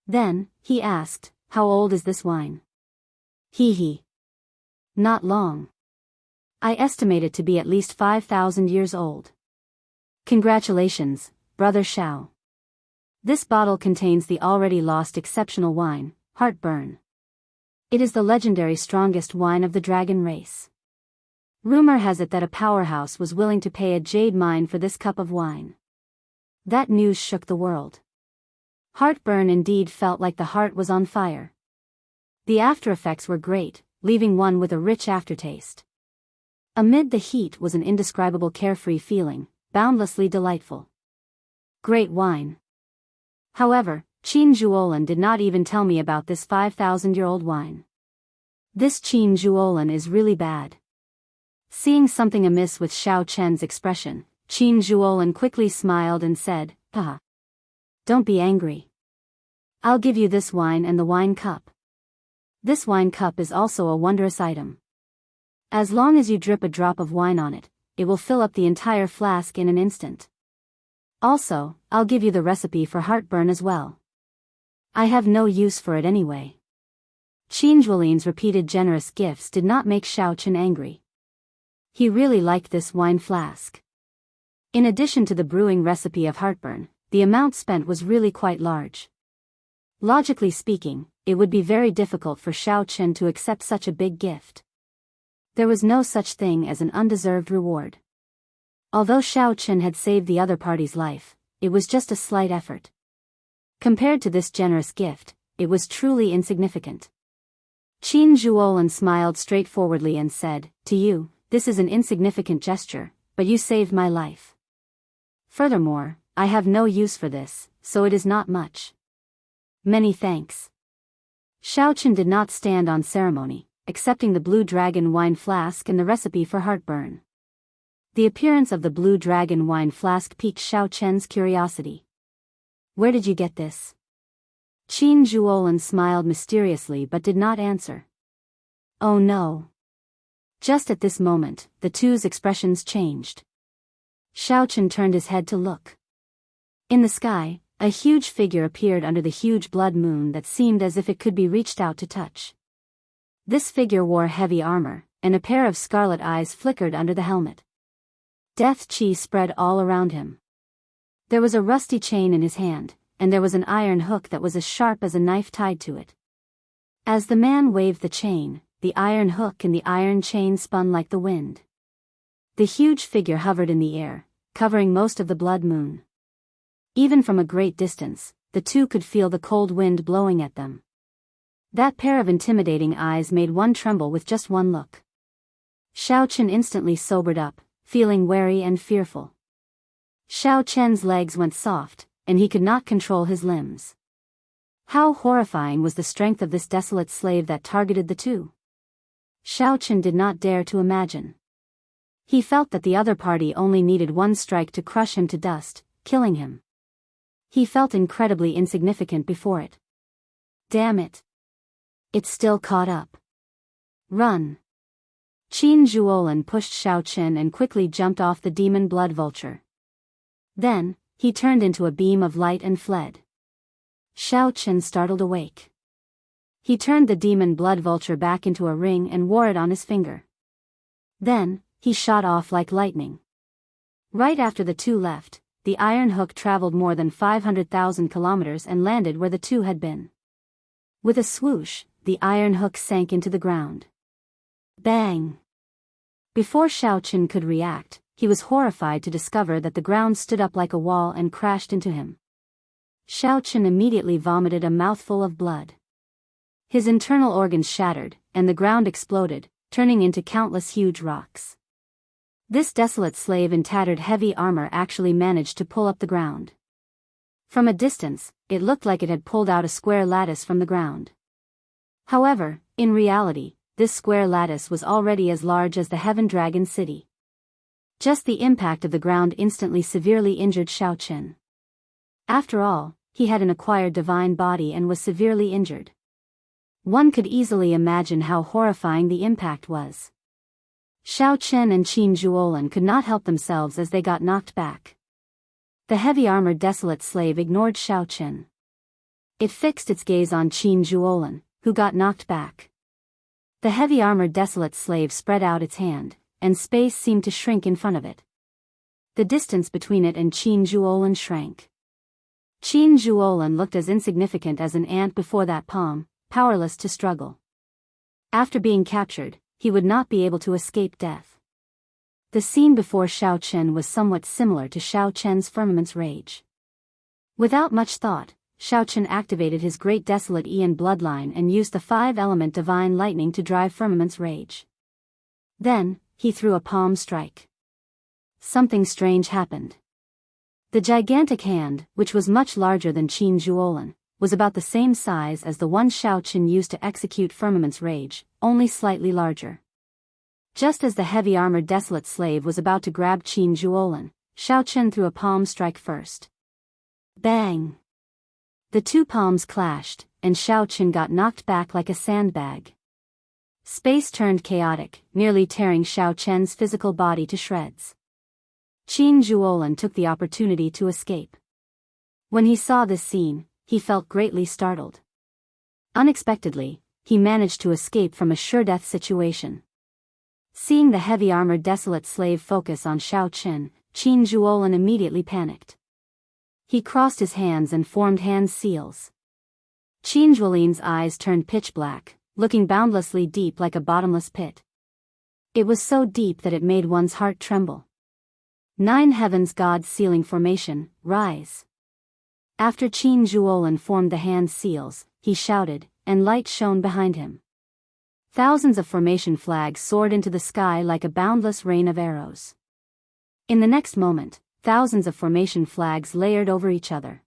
Then, he asked, how old is this wine? Hee. Not long. I estimate it to be at least 5,000 years old. Congratulations, Brother Xiao. This bottle contains the already lost exceptional wine, Heartburn. It is the legendary strongest wine of the dragon race. Rumor has it that a powerhouse was willing to pay a jade mine for this cup of wine. That news shook the world. Heartburn indeed felt like the heart was on fire. The after-effects were great, leaving one with a rich aftertaste. Amid the heat was an indescribable carefree feeling, boundlessly delightful. Great wine. However, Qin Zhuolan did not even tell me about this 5,000-year-old wine. This Qin Zhuolan is really bad. Seeing something amiss with Xiao expression, Qin Zhuolan quickly smiled and said, "Haha. Don't be angry. I'll give you this wine and the wine cup. This wine cup is also a wondrous item. As long as you drip a drop of wine on it, it will fill up the entire flask in an instant. Also, I'll give you the recipe for heartburn as well. I have no use for it anyway." Qin Zhuolan's repeated generous gifts did not make Xiao angry. He really liked this wine flask. In addition to the brewing recipe of heartburn, the amount spent was really quite large. Logically speaking, it would be very difficult for Xiao to accept such a big gift. There was no such thing as an undeserved reward. Although Xiao had saved the other party's life, it was just a slight effort. Compared to this generous gift, it was truly insignificant. Qin Zhuolan smiled straightforwardly and said, "To you, this is an insignificant gesture, but you saved my life. Furthermore, I have no use for this, so it is not much. Many thanks." Xiao did not stand on ceremony, accepting the Blue Dragon wine flask and the recipe for heartburn. The appearance of the Blue Dragon wine flask piqued Xiao curiosity. "Where did you get this?" Qin Zhuolan smiled mysteriously but did not answer. Oh no. Just at this moment, the two's expressions changed. Xiao turned his head to look. In the sky, a huge figure appeared under the huge blood moon that seemed as if it could be reached out to touch. This figure wore heavy armor, and a pair of scarlet eyes flickered under the helmet. Death chi spread all around him. There was a rusty chain in his hand, and there was an iron hook that was as sharp as a knife tied to it. As the man waved the chain, the iron hook and the iron chain spun like the wind. The huge figure hovered in the air, covering most of the blood moon. Even from a great distance, the two could feel the cold wind blowing at them. That pair of intimidating eyes made one tremble with just one look. Xiao instantly sobered up, feeling wary and fearful. Xiao legs went soft, and he could not control his limbs. How horrifying was the strength of this desolate slave that targeted the two? Xiao did not dare to imagine. He felt that the other party only needed one strike to crush him to dust, killing him. He felt incredibly insignificant before it. Damn it. It still caught up. Run. Qin Zhuolan pushed Xiao and quickly jumped off the demon blood vulture. Then, he turned into a beam of light and fled. Xiao startled awake. He turned the demon blood vulture back into a ring and wore it on his finger. Then, he shot off like lightning. Right after the two left, the iron hook traveled more than 500,000 kilometers and landed where the two had been. With a swoosh, the iron hook sank into the ground. Bang! Before Xiao could react, he was horrified to discover that the ground stood up like a wall and crashed into him. Shao Chen immediately vomited a mouthful of blood. His internal organs shattered, and the ground exploded, turning into countless huge rocks. This desolate slave in tattered heavy armor actually managed to pull up the ground. From a distance, it looked like it had pulled out a square lattice from the ground. However, in reality, this square lattice was already as large as the Heaven Dragon City. Just the impact of the ground instantly severely injured Shao Chen. After all, he had an acquired divine body and was severely injured. One could easily imagine how horrifying the impact was. Shao Chen and Qin Zhuolan could not help themselves as they got knocked back. The heavy-armored desolate slave ignored Shao Chen. It fixed its gaze on Qin Zhuolan, who got knocked back. The heavy-armored desolate slave spread out its hand, and space seemed to shrink in front of it. The distance between it and Qin Zhuolan shrank. Qin Zhuolan looked as insignificant as an ant before that palm, powerless to struggle. After being captured, he would not be able to escape death. The scene before Shao Chen was somewhat similar to Shao Chen's firmament's rage. Without much thought, Shao Chen activated his great desolate Ian bloodline and used the 5-element divine lightning to drive firmament's rage. Then, he threw a palm strike. Something strange happened. The gigantic hand, which was much larger than Qin Zhuolan, was about the same size as the one Shao Chen used to execute firmament's rage, only slightly larger. Just as the heavy-armored desolate slave was about to grab Qin Zhuolan, Shao Chen threw a palm strike first. Bang! The two palms clashed, and Shao Chen got knocked back like a sandbag. Space turned chaotic, nearly tearing Shao Chen's physical body to shreds. Qin Zhuolan took the opportunity to escape. When he saw this scene, he felt greatly startled. Unexpectedly, he managed to escape from a sure-death situation. Seeing the heavy-armored desolate slave focus on Shao Chen, Qin Zhuolan immediately panicked. He crossed his hands and formed hand seals. Qin Zhuolan's eyes turned pitch black, looking boundlessly deep like a bottomless pit. It was so deep that it made one's heart tremble. 9 Heavens God Sealing Formation, rise. After Qin Zhuolan formed the hand seals, he shouted, and light shone behind him. Thousands of formation flags soared into the sky like a boundless rain of arrows. In the next moment, thousands of formation flags layered over each other.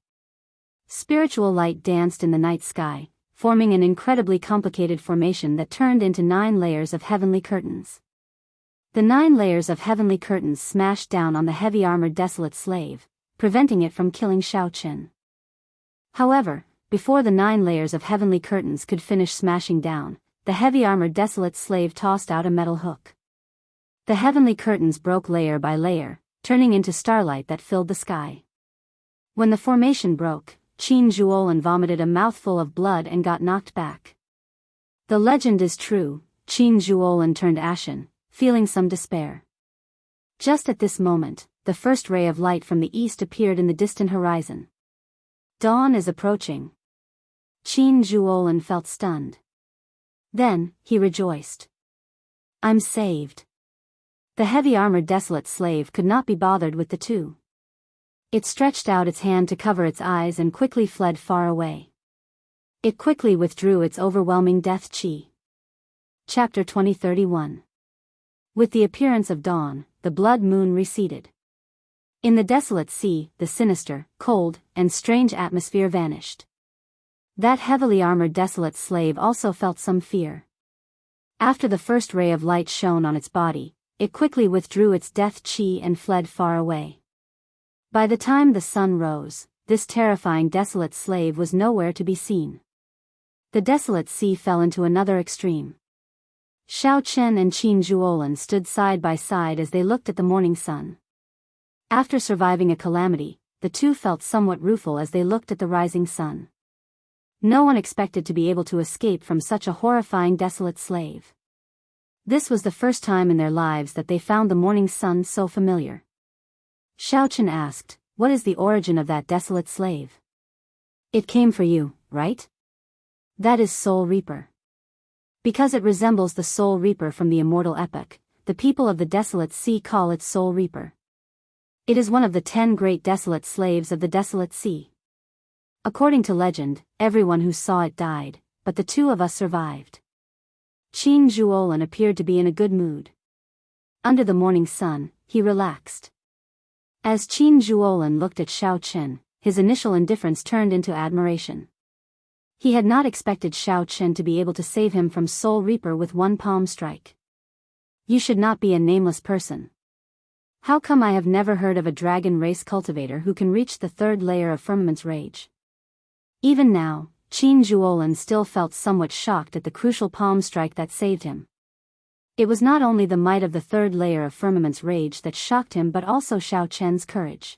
Spiritual light danced in the night sky, forming an incredibly complicated formation that turned into 9 layers of heavenly curtains. The 9 layers of heavenly curtains smashed down on the heavy-armored desolate slave, preventing it from killing Shao Chen. However, before the 9 layers of heavenly curtains could finish smashing down, the heavy-armored desolate slave tossed out a metal hook. The heavenly curtains broke layer by layer, turning into starlight that filled the sky. When the formation broke, Qin Zhuolan vomited a mouthful of blood and got knocked back. The legend is true, Qin Zhuolan turned ashen, feeling some despair. Just at this moment, the first ray of light from the east appeared in the distant horizon. Dawn is approaching. Qin Zhuolan felt stunned. Then, he rejoiced. I'm saved. The heavy-armored desolate slave could not be bothered with the two. It stretched out its hand to cover its eyes and quickly fled far away. It quickly withdrew its overwhelming death chi. Chapter 2031. With the appearance of dawn, the blood moon receded. In the desolate sea, the sinister, cold, and strange atmosphere vanished. That heavily armored desolate slave also felt some fear. After the first ray of light shone on its body, it quickly withdrew its death chi and fled far away. By the time the sun rose, this terrifying desolate slave was nowhere to be seen. The desolate sea fell into another extreme. Shao Chen and Qin Zhuolan stood side by side as they looked at the morning sun. After surviving a calamity, the two felt somewhat rueful as they looked at the rising sun. No one expected to be able to escape from such a horrifying desolate slave. This was the first time in their lives that they found the morning sun so familiar. Shao Chen asked, "What is the origin of that desolate slave?" "It came for you, right?" "That is Soul Reaper." Because it resembles the Soul Reaper from the immortal epic, the people of the desolate sea call it Soul Reaper. It is one of the 10 great desolate slaves of the desolate sea. According to legend, everyone who saw it died, but the two of us survived. Qin Zhuolan appeared to be in a good mood. Under the morning sun, he relaxed. As Qin Zhuolan looked at Xiao Chen, his initial indifference turned into admiration. He had not expected Xiao Chen to be able to save him from Soul Reaper with one palm strike. You should not be a nameless person. How come I have never heard of a dragon race cultivator who can reach the third layer of Firmament's rage? Even now, Qin Zhuolan still felt somewhat shocked at the crucial palm strike that saved him. It was not only the might of the third layer of Firmament's rage that shocked him but also Xiao Chen's courage.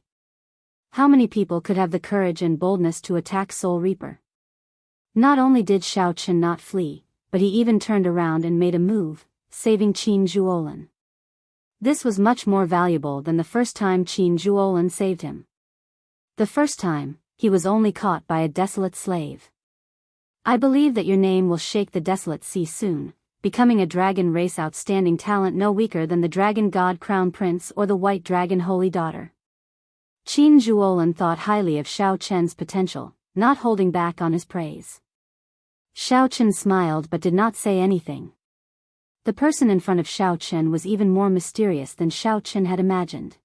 How many people could have the courage and boldness to attack Soul Reaper? Not only did Xiao Chen not flee, but he even turned around and made a move, saving Qin Zhuolan. This was much more valuable than the first time Qin Zhuolan saved him. The first time, he was only caught by a desolate slave. I believe that your name will shake the desolate sea soon, becoming a dragon race outstanding talent no weaker than the dragon god crown prince or the white dragon holy daughter. Qin Zhuolan thought highly of Xiao Chen's potential, not holding back on his praise. Xiao Chen smiled but did not say anything. The person in front of Xiao Chen was even more mysterious than Xiao Chen had imagined.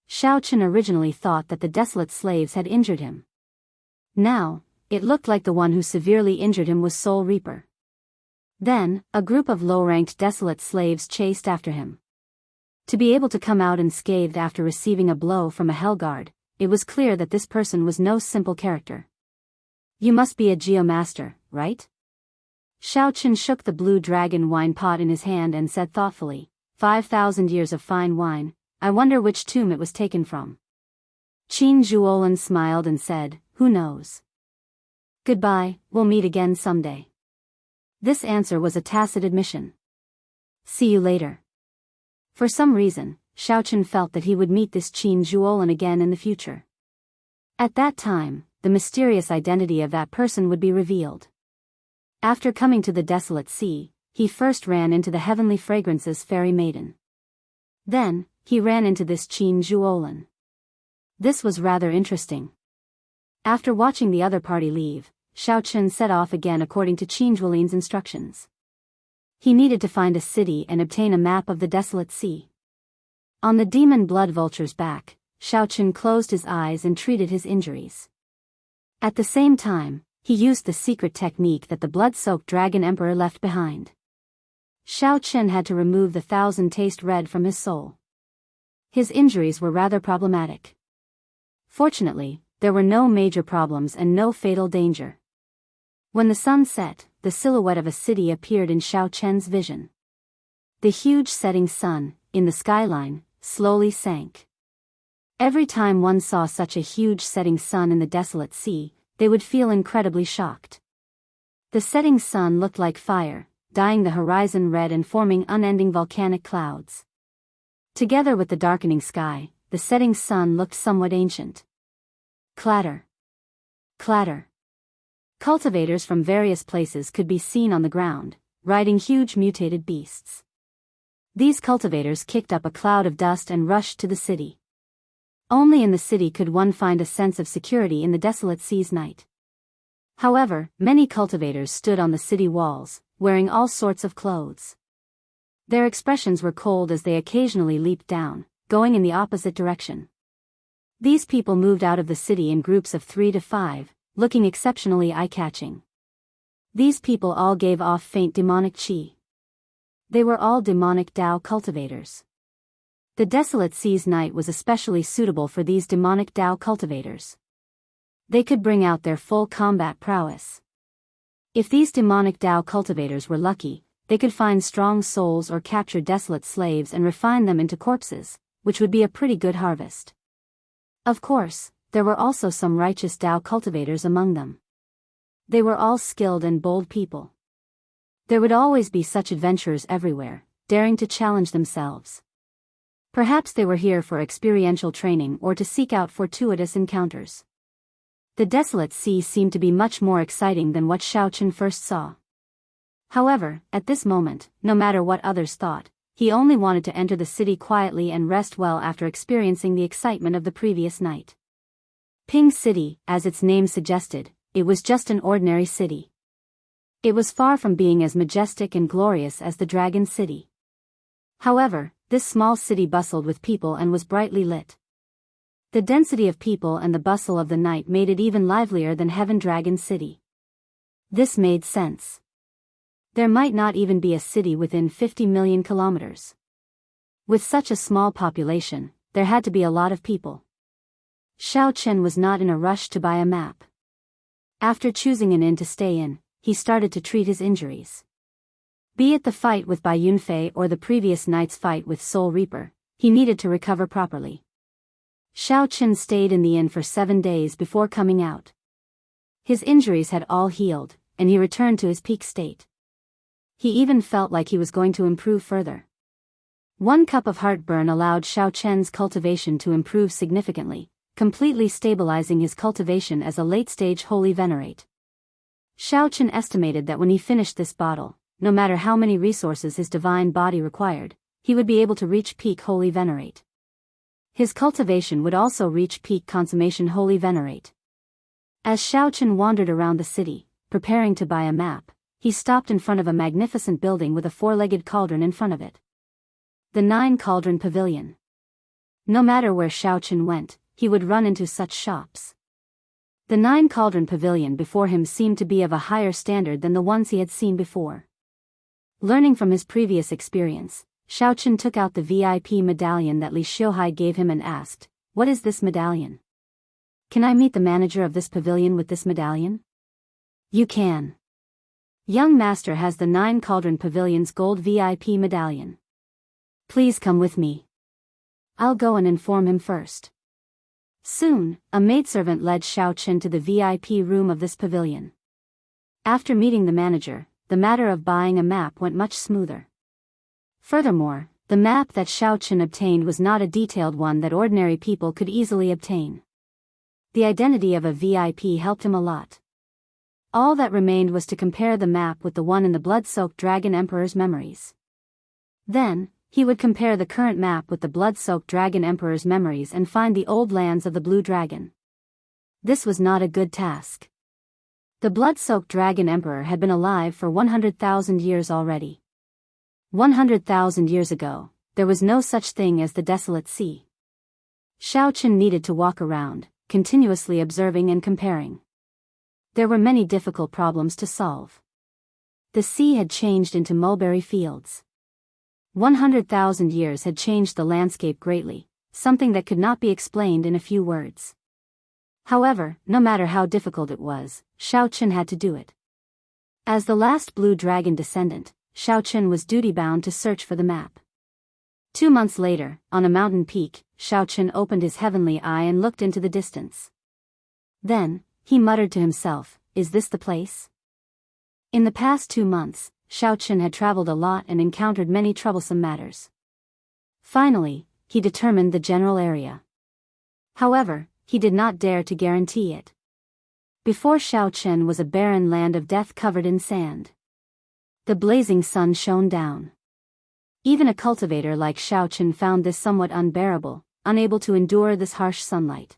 Xiao Chen originally thought that the desolate slaves had injured him. Now, it looked like the one who severely injured him was Soul Reaper. Then, a group of low-ranked desolate slaves chased after him. To be able to come out unscathed after receiving a blow from a Hellguard, it was clear that this person was no simple character. You must be a Geomaster, right? Xiao Chen shook the blue dragon wine pot in his hand and said thoughtfully, 5,000 years of fine wine, I wonder which tomb it was taken from. Qin Zhuolan smiled and said, who knows? Goodbye, we'll meet again someday. This answer was a tacit admission. See you later. For some reason, Xiao Chen felt that he would meet this Qin Zhuolan again in the future. At that time, the mysterious identity of that person would be revealed. After coming to the desolate sea, he first ran into the heavenly fragrances fairy maiden. Then, he ran into this Qin Zhuolan. This was rather interesting. After watching the other party leave, Xiao Chen set off again according to Qin Zhuolan's instructions. He needed to find a city and obtain a map of the desolate sea. On the demon blood vulture's back, Xiao Chen closed his eyes and treated his injuries. At the same time, he used the secret technique that the blood-soaked Dragon Emperor left behind. Xiao Chen had to remove the 1,000 taste red from his soul. His injuries were rather problematic. Fortunately, there were no major problems and no fatal danger. When the sun set, the silhouette of a city appeared in Xiao Chen's vision. The huge setting sun, in the skyline, slowly sank. Every time one saw such a huge setting sun in the desolate sea, they would feel incredibly shocked. The setting sun looked like fire, dyeing the horizon red and forming unending volcanic clouds. Together with the darkening sky, the setting sun looked somewhat ancient. Clatter. Clatter. Cultivators from various places could be seen on the ground, riding huge mutated beasts. These cultivators kicked up a cloud of dust and rushed to the city. Only in the city could one find a sense of security in the desolate sea's night. However, many cultivators stood on the city walls, wearing all sorts of clothes. Their expressions were cold as they occasionally leaped down, going in the opposite direction. These people moved out of the city in groups of 3 to 5, looking exceptionally eye-catching. These people all gave off faint demonic qi. They were all demonic Dao cultivators. The desolate sea's night was especially suitable for these demonic Dao cultivators. They could bring out their full combat prowess. If these demonic Dao cultivators were lucky, they could find strong souls or capture desolate slaves and refine them into corpses, which would be a pretty good harvest. Of course, there were also some righteous Dao cultivators among them. They were all skilled and bold people. There would always be such adventurers everywhere, daring to challenge themselves. Perhaps they were here for experiential training or to seek out fortuitous encounters. The desolate sea seemed to be much more exciting than what Xiao Chen first saw. However, at this moment, no matter what others thought, he only wanted to enter the city quietly and rest well after experiencing the excitement of the previous night. Ping City, as its name suggested, it was just an ordinary city. It was far from being as majestic and glorious as the Dragon City. However, this small city bustled with people and was brightly lit. The density of people and the bustle of the night made it even livelier than Heaven Dragon City. This made sense. There might not even be a city within 50 million kilometers. With such a small population, there had to be a lot of people. Xiao Chen was not in a rush to buy a map. After choosing an inn to stay in, he started to treat his injuries. Be it the fight with Bai Yunfei or the previous night's fight with Soul Reaper, he needed to recover properly. Xiao Chen stayed in the inn for 7 days before coming out. His injuries had all healed, and he returned to his peak state. He even felt like he was going to improve further. 1 cup of heartburn allowed Xiao Chen's cultivation to improve significantly, completely stabilizing his cultivation as a late-stage holy venerate. Xiao Chen estimated that when he finished this bottle, no matter how many resources his divine body required, he would be able to reach peak holy venerate. His cultivation would also reach peak consummation holy venerate. As Xiao Chen wandered around the city, preparing to buy a map, he stopped in front of a magnificent building with a 4-legged cauldron in front of it. The 9-cauldron pavilion. No matter where Xiao Chen went, he would run into such shops. The 9-cauldron pavilion before him seemed to be of a higher standard than the ones he had seen before. Learning from his previous experience, Xiao Chen took out the VIP medallion that Li Xiuhai gave him and asked, "What is this medallion? Can I meet the manager of this pavilion with this medallion?" "You can. Young master has the 9-cauldron pavilion's gold VIP medallion. Please come with me. I'll go and inform him first." Soon, a maidservant led Xiao Chen to the VIP room of this pavilion. After meeting the manager, the matter of buying a map went much smoother. Furthermore, the map that Xiao Chen obtained was not a detailed one that ordinary people could easily obtain. The identity of a VIP helped him a lot. All that remained was to compare the map with the one in the blood-soaked Dragon Emperor's memories. Then, he would compare the current map with the blood-soaked Dragon Emperor's memories and find the old lands of the Blue Dragon. This was not a good task. The blood-soaked Dragon Emperor had been alive for 100,000 years already. 100,000 years ago, there was no such thing as the Desolate Sea. Xiao Chen needed to walk around, continuously observing and comparing. There were many difficult problems to solve. The sea had changed into mulberry fields. 100,000 years had changed the landscape greatly, something that could not be explained in a few words. However, no matter how difficult it was, Xiao Chen had to do it. As the last Blue Dragon descendant, Xiao Chen was duty-bound to search for the map. 2 months later, on a mountain peak, Xiao Chen opened his heavenly eye and looked into the distance. Then, he muttered to himself, "Is this the place?" In the past 2 months, Xiao Chen had traveled a lot and encountered many troublesome matters. Finally, he determined the general area. However, he did not dare to guarantee it. Before Xiao Chen was a barren land of death covered in sand. The blazing sun shone down. Even a cultivator like Xiao Chen found this somewhat unbearable, unable to endure this harsh sunlight.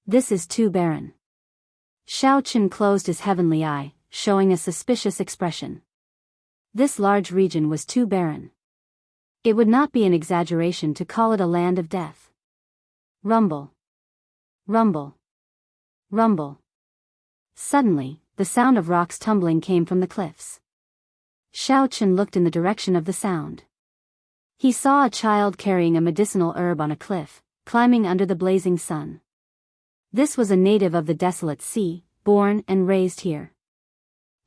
This is too barren. Xiao Chen closed his heavenly eye, showing a suspicious expression. This large region was too barren. It would not be an exaggeration to call it a land of death. Rumble. Rumble. Rumble. Suddenly, the sound of rocks tumbling came from the cliffs. Xiao Chen looked in the direction of the sound. He saw a child carrying a medicinal herb on a cliff, climbing under the blazing sun. This was a native of the Desolate Sea, born and raised here.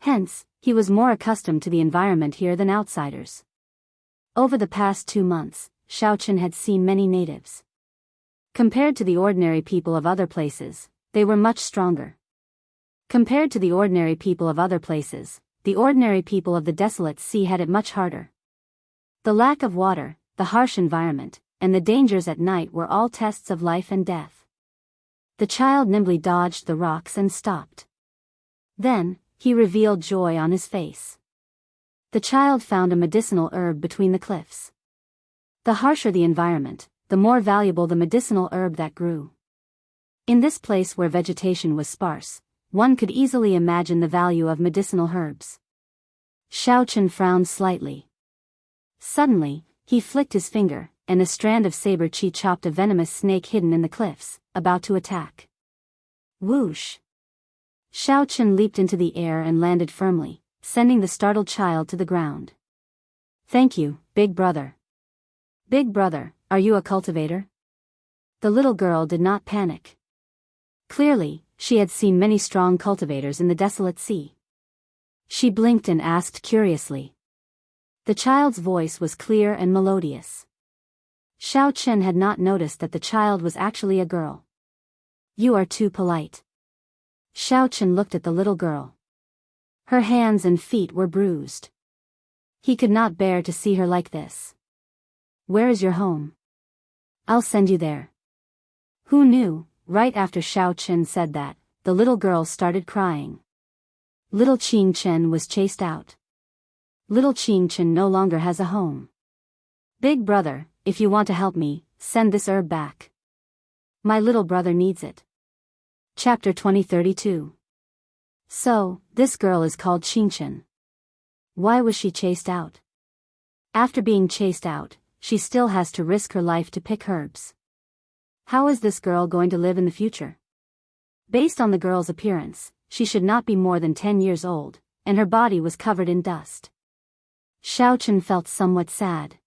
Hence, he was more accustomed to the environment here than outsiders. Over the past 2 months, Xiao Chen had seen many natives. Compared to the ordinary people of other places, they were much stronger. Compared to the ordinary people of other places, the ordinary people of the Desolate Sea had it much harder. The lack of water, the harsh environment, and the dangers at night were all tests of life and death. The child nimbly dodged the rocks and stopped. Then, he revealed joy on his face. The child found a medicinal herb between the cliffs. The harsher the environment, the more valuable the medicinal herb that grew. In this place where vegetation was sparse, one could easily imagine the value of medicinal herbs. Xiaochen frowned slightly. Suddenly, he flicked his finger, and a strand of saber chi chopped a venomous snake hidden in the cliffs, about to attack. Whoosh! Xiaochen leaped into the air and landed firmly, sending the startled child to the ground. Thank you, big brother. Big brother, are you a cultivator? The little girl did not panic. Clearly, she had seen many strong cultivators in the desolate sea. She blinked and asked curiously. The child's voice was clear and melodious. Xiaochen had not noticed that the child was actually a girl. You are too polite. Xiaochen looked at the little girl. Her hands and feet were bruised. He could not bear to see her like this. Where is your home? I'll send you there. Who knew? Right after Xiaochen said that, the little girl started crying. Little Qingchen was chased out. Little Qingchen no longer has a home. Big brother, if you want to help me, send this herb back. My little brother needs it. Chapter 2032. So, this girl is called Qingchen. Why was she chased out? After being chased out, she still has to risk her life to pick herbs. How is this girl going to live in the future? Based on the girl's appearance, she should not be more than 10 years old, and her body was covered in dust. Xiaochen felt somewhat sad.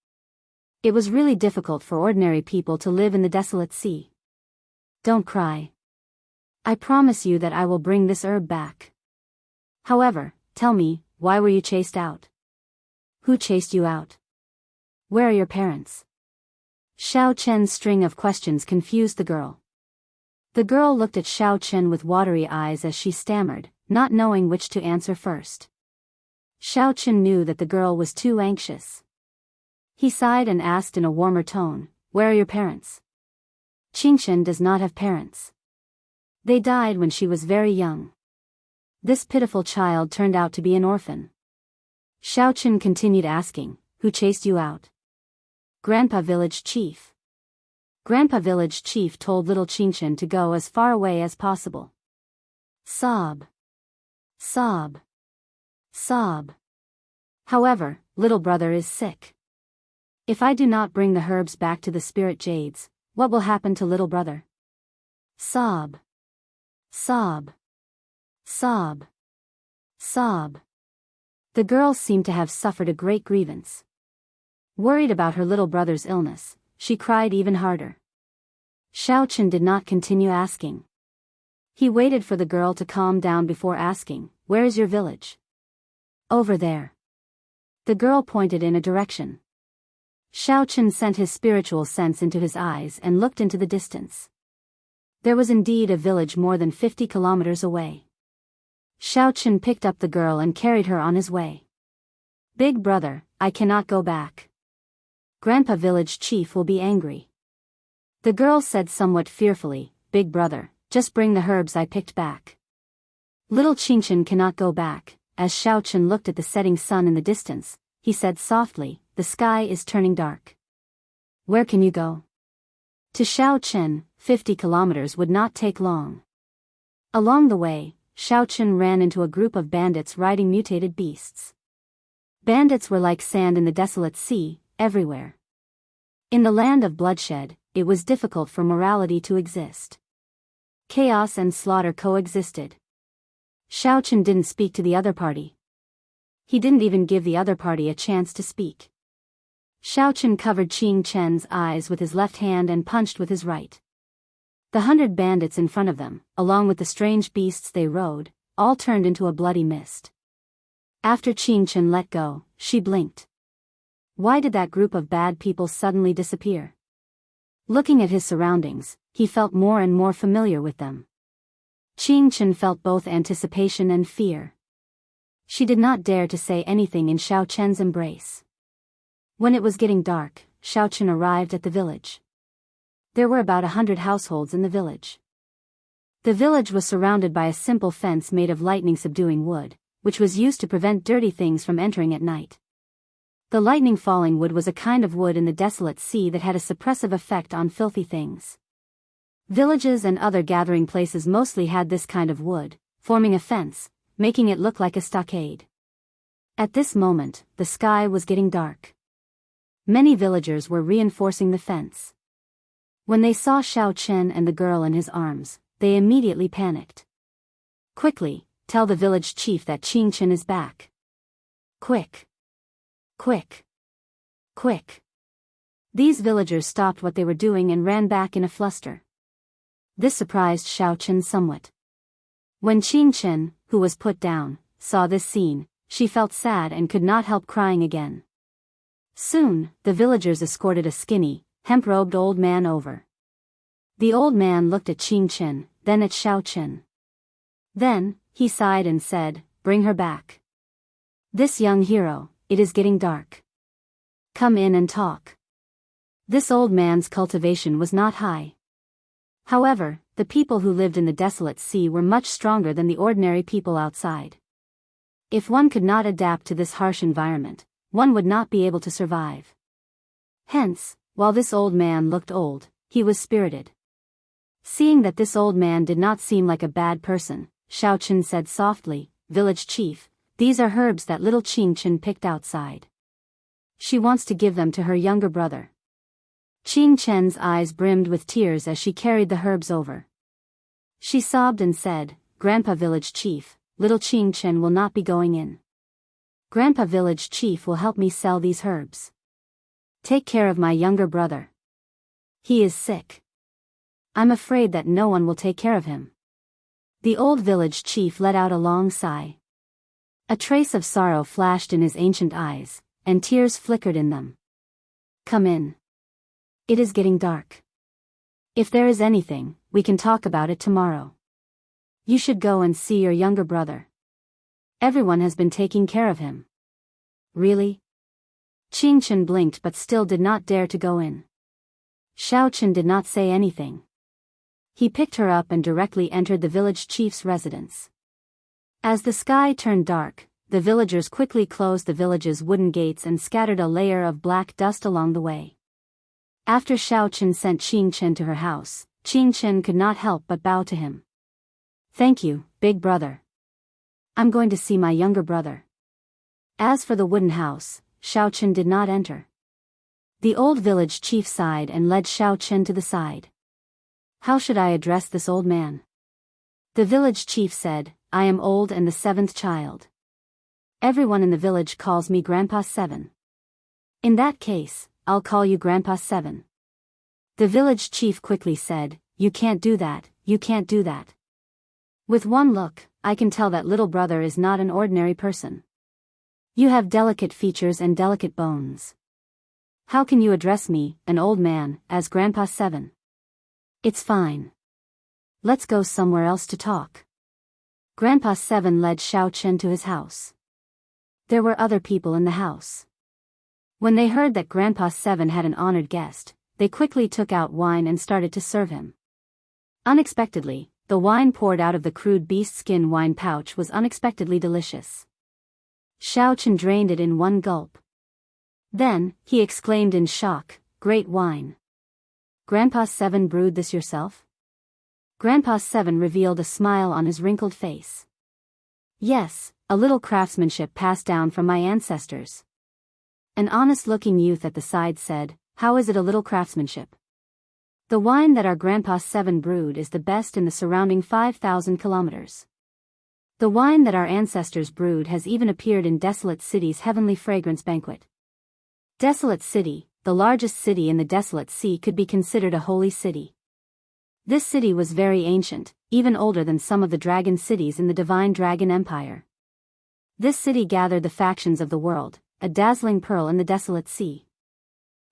It was really difficult for ordinary people to live in the desolate sea. Don't cry. I promise you that I will bring this herb back. However, tell me, why were you chased out? Who chased you out? Where are your parents? Xiaochen's string of questions confused the girl. The girl looked at Xiaochen with watery eyes as she stammered, not knowing which to answer first. Xiaochen knew that the girl was too anxious. He sighed and asked in a warmer tone, where are your parents? Qingchen does not have parents. They died when she was very young. This pitiful child turned out to be an orphan. Xiaochen continued asking, who chased you out? Grandpa Village Chief. Grandpa Village Chief told little Qingchen to go as far away as possible. Sob. Sob. Sob. However, little brother is sick. If I do not bring the herbs back to the spirit jades, what will happen to little brother? Sob. Sob. Sob. Sob. The girl seemed to have suffered a great grievance. Worried about her little brother's illness, she cried even harder. Xiaochen did not continue asking. He waited for the girl to calm down before asking, where is your village? Over there. The girl pointed in a direction. Xiaochen sent his spiritual sense into his eyes and looked into the distance. There was indeed a village more than 50 kilometers away. Xiaochen picked up the girl and carried her on his way. Big brother, I cannot go back. Grandpa Village Chief will be angry. The girl said somewhat fearfully, Big brother, just bring the herbs I picked back. Little Qingchen cannot go back. As Xiaochen looked at the setting sun in the distance, he said softly, the sky is turning dark. Where can you go? To Xiaochen, 50 kilometers would not take long. Along the way, Xiaochen ran into a group of bandits riding mutated beasts. Bandits were like sand in the desolate sea, everywhere. In the land of bloodshed, it was difficult for morality to exist. Chaos and slaughter coexisted. Xiaochen didn't speak to the other party. He didn't even give the other party a chance to speak. Xiaochen covered Qingchen's eyes with his left hand and punched with his right. The 100 bandits in front of them, along with the strange beasts they rode, all turned into a bloody mist. After Qingchen let go, she blinked. Why did that group of bad people suddenly disappear? Looking at his surroundings, he felt more and more familiar with them. Qingchen felt both anticipation and fear. She did not dare to say anything in Xiaochen's embrace. When it was getting dark, Xiaochen arrived at the village. There were about 100 households in the village. The village was surrounded by a simple fence made of lightning-subduing wood, which was used to prevent dirty things from entering at night. The lightning-falling wood was a kind of wood in the desolate sea that had a suppressive effect on filthy things. Villages and other gathering places mostly had this kind of wood, forming a fence, making it look like a stockade. At this moment, the sky was getting dark. Many villagers were reinforcing the fence. When they saw Xiao Chen and the girl in his arms, they immediately panicked. Quickly, tell the village chief that Qing Chen is back. Quick! Quick! Quick! These villagers stopped what they were doing and ran back in a fluster. This surprised Xiao Chen somewhat. When Qing Chen, who was put down, saw this scene, she felt sad and could not help crying again. Soon, the villagers escorted a skinny, hemp-robed old man over. The old man looked at Qing Chen, then at Xiao Chen. Then, he sighed and said, "Bring her back. This young hero, it is getting dark. Come in and talk." This old man's cultivation was not high. However, the people who lived in the desolate sea were much stronger than the ordinary people outside. If one could not adapt to this harsh environment, one would not be able to survive. Hence, while this old man looked old, he was spirited. Seeing that this old man did not seem like a bad person, Xiao Chen said softly, "Village chief, these are herbs that little Qing Chen picked outside. She wants to give them to her younger brother." Qing Chen's eyes brimmed with tears as she carried the herbs over. She sobbed and said, "Grandpa village chief, little Qing Chen will not be going in. Grandpa village chief will help me sell these herbs. Take care of my younger brother. He is sick. I'm afraid that no one will take care of him." The old village chief let out a long sigh. A trace of sorrow flashed in his ancient eyes, and tears flickered in them. "Come in. It is getting dark. If there is anything, we can talk about it tomorrow. You should go and see your younger brother. Everyone has been taking care of him." "Really?" Qing Chen blinked but still did not dare to go in. Xiao Chen did not say anything. He picked her up and directly entered the village chief's residence. As the sky turned dark, the villagers quickly closed the village's wooden gates and scattered a layer of black dust along the way. After Xiao Chen sent Qing Chen to her house, Qing Chen could not help but bow to him. "Thank you, big brother. I'm going to see my younger brother." As for the wooden house, Xiao Chen did not enter. The old village chief sighed and led Xiao Chen to the side. "How should I address this old man?" The village chief said, "I am old and the seventh child. Everyone in the village calls me Grandpa Seven. In that case, I'll call you Grandpa Seven." The village chief quickly said, "You can't do that, you can't do that. With one look, I can tell that little brother is not an ordinary person. You have delicate features and delicate bones. How can you address me, an old man, as Grandpa Seven? It's fine. Let's go somewhere else to talk." Grandpa Seven led Xiao Chen to his house. There were other people in the house. When they heard that Grandpa Seven had an honored guest, they quickly took out wine and started to serve him. Unexpectedly, the wine poured out of the crude beast skin wine pouch was unexpectedly delicious. Xiao Chen drained it in one gulp. Then, he exclaimed in shock, "Great wine. Grandpa Seven brewed this yourself?" Grandpa Seven revealed a smile on his wrinkled face. "Yes, a little craftsmanship passed down from my ancestors." An honest-looking youth at the side said, "How is it a little craftsmanship?" "The wine that our Grandpa Seven brewed is the best in the surrounding 5,000 kilometers. The wine that our ancestors brewed has even appeared in Desolate City's Heavenly Fragrance Banquet." Desolate City, the largest city in the Desolate Sea, could be considered a holy city. This city was very ancient, even older than some of the dragon cities in the Divine Dragon Empire. This city gathered the factions of the world, a dazzling pearl in the Desolate Sea.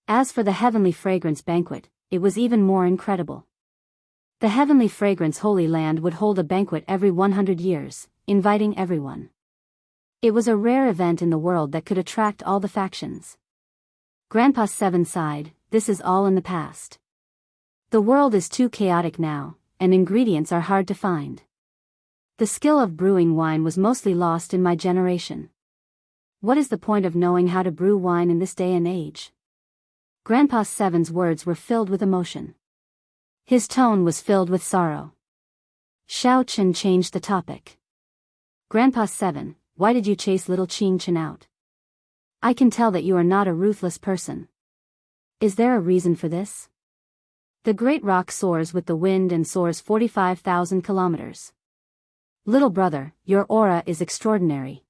As for the Heavenly Fragrance Banquet, it was even more incredible. The Heavenly Fragrance Holy Land would hold a banquet every 100 years, inviting everyone. It was a rare event in the world that could attract all the factions. Grandpa Seven sighed, "This is all in the past. The world is too chaotic now, and ingredients are hard to find. The skill of brewing wine was mostly lost in my generation. What is the point of knowing how to brew wine in this day and age?" Grandpa Seven's words were filled with emotion. His tone was filled with sorrow. Xiao Chen changed the topic. Grandpa 7, why did you chase little Qing Chen out? I can tell that you are not a ruthless person. Is there a reason for this? The great rock soars with the wind and soars 45,000 kilometers. Little brother, your aura is extraordinary.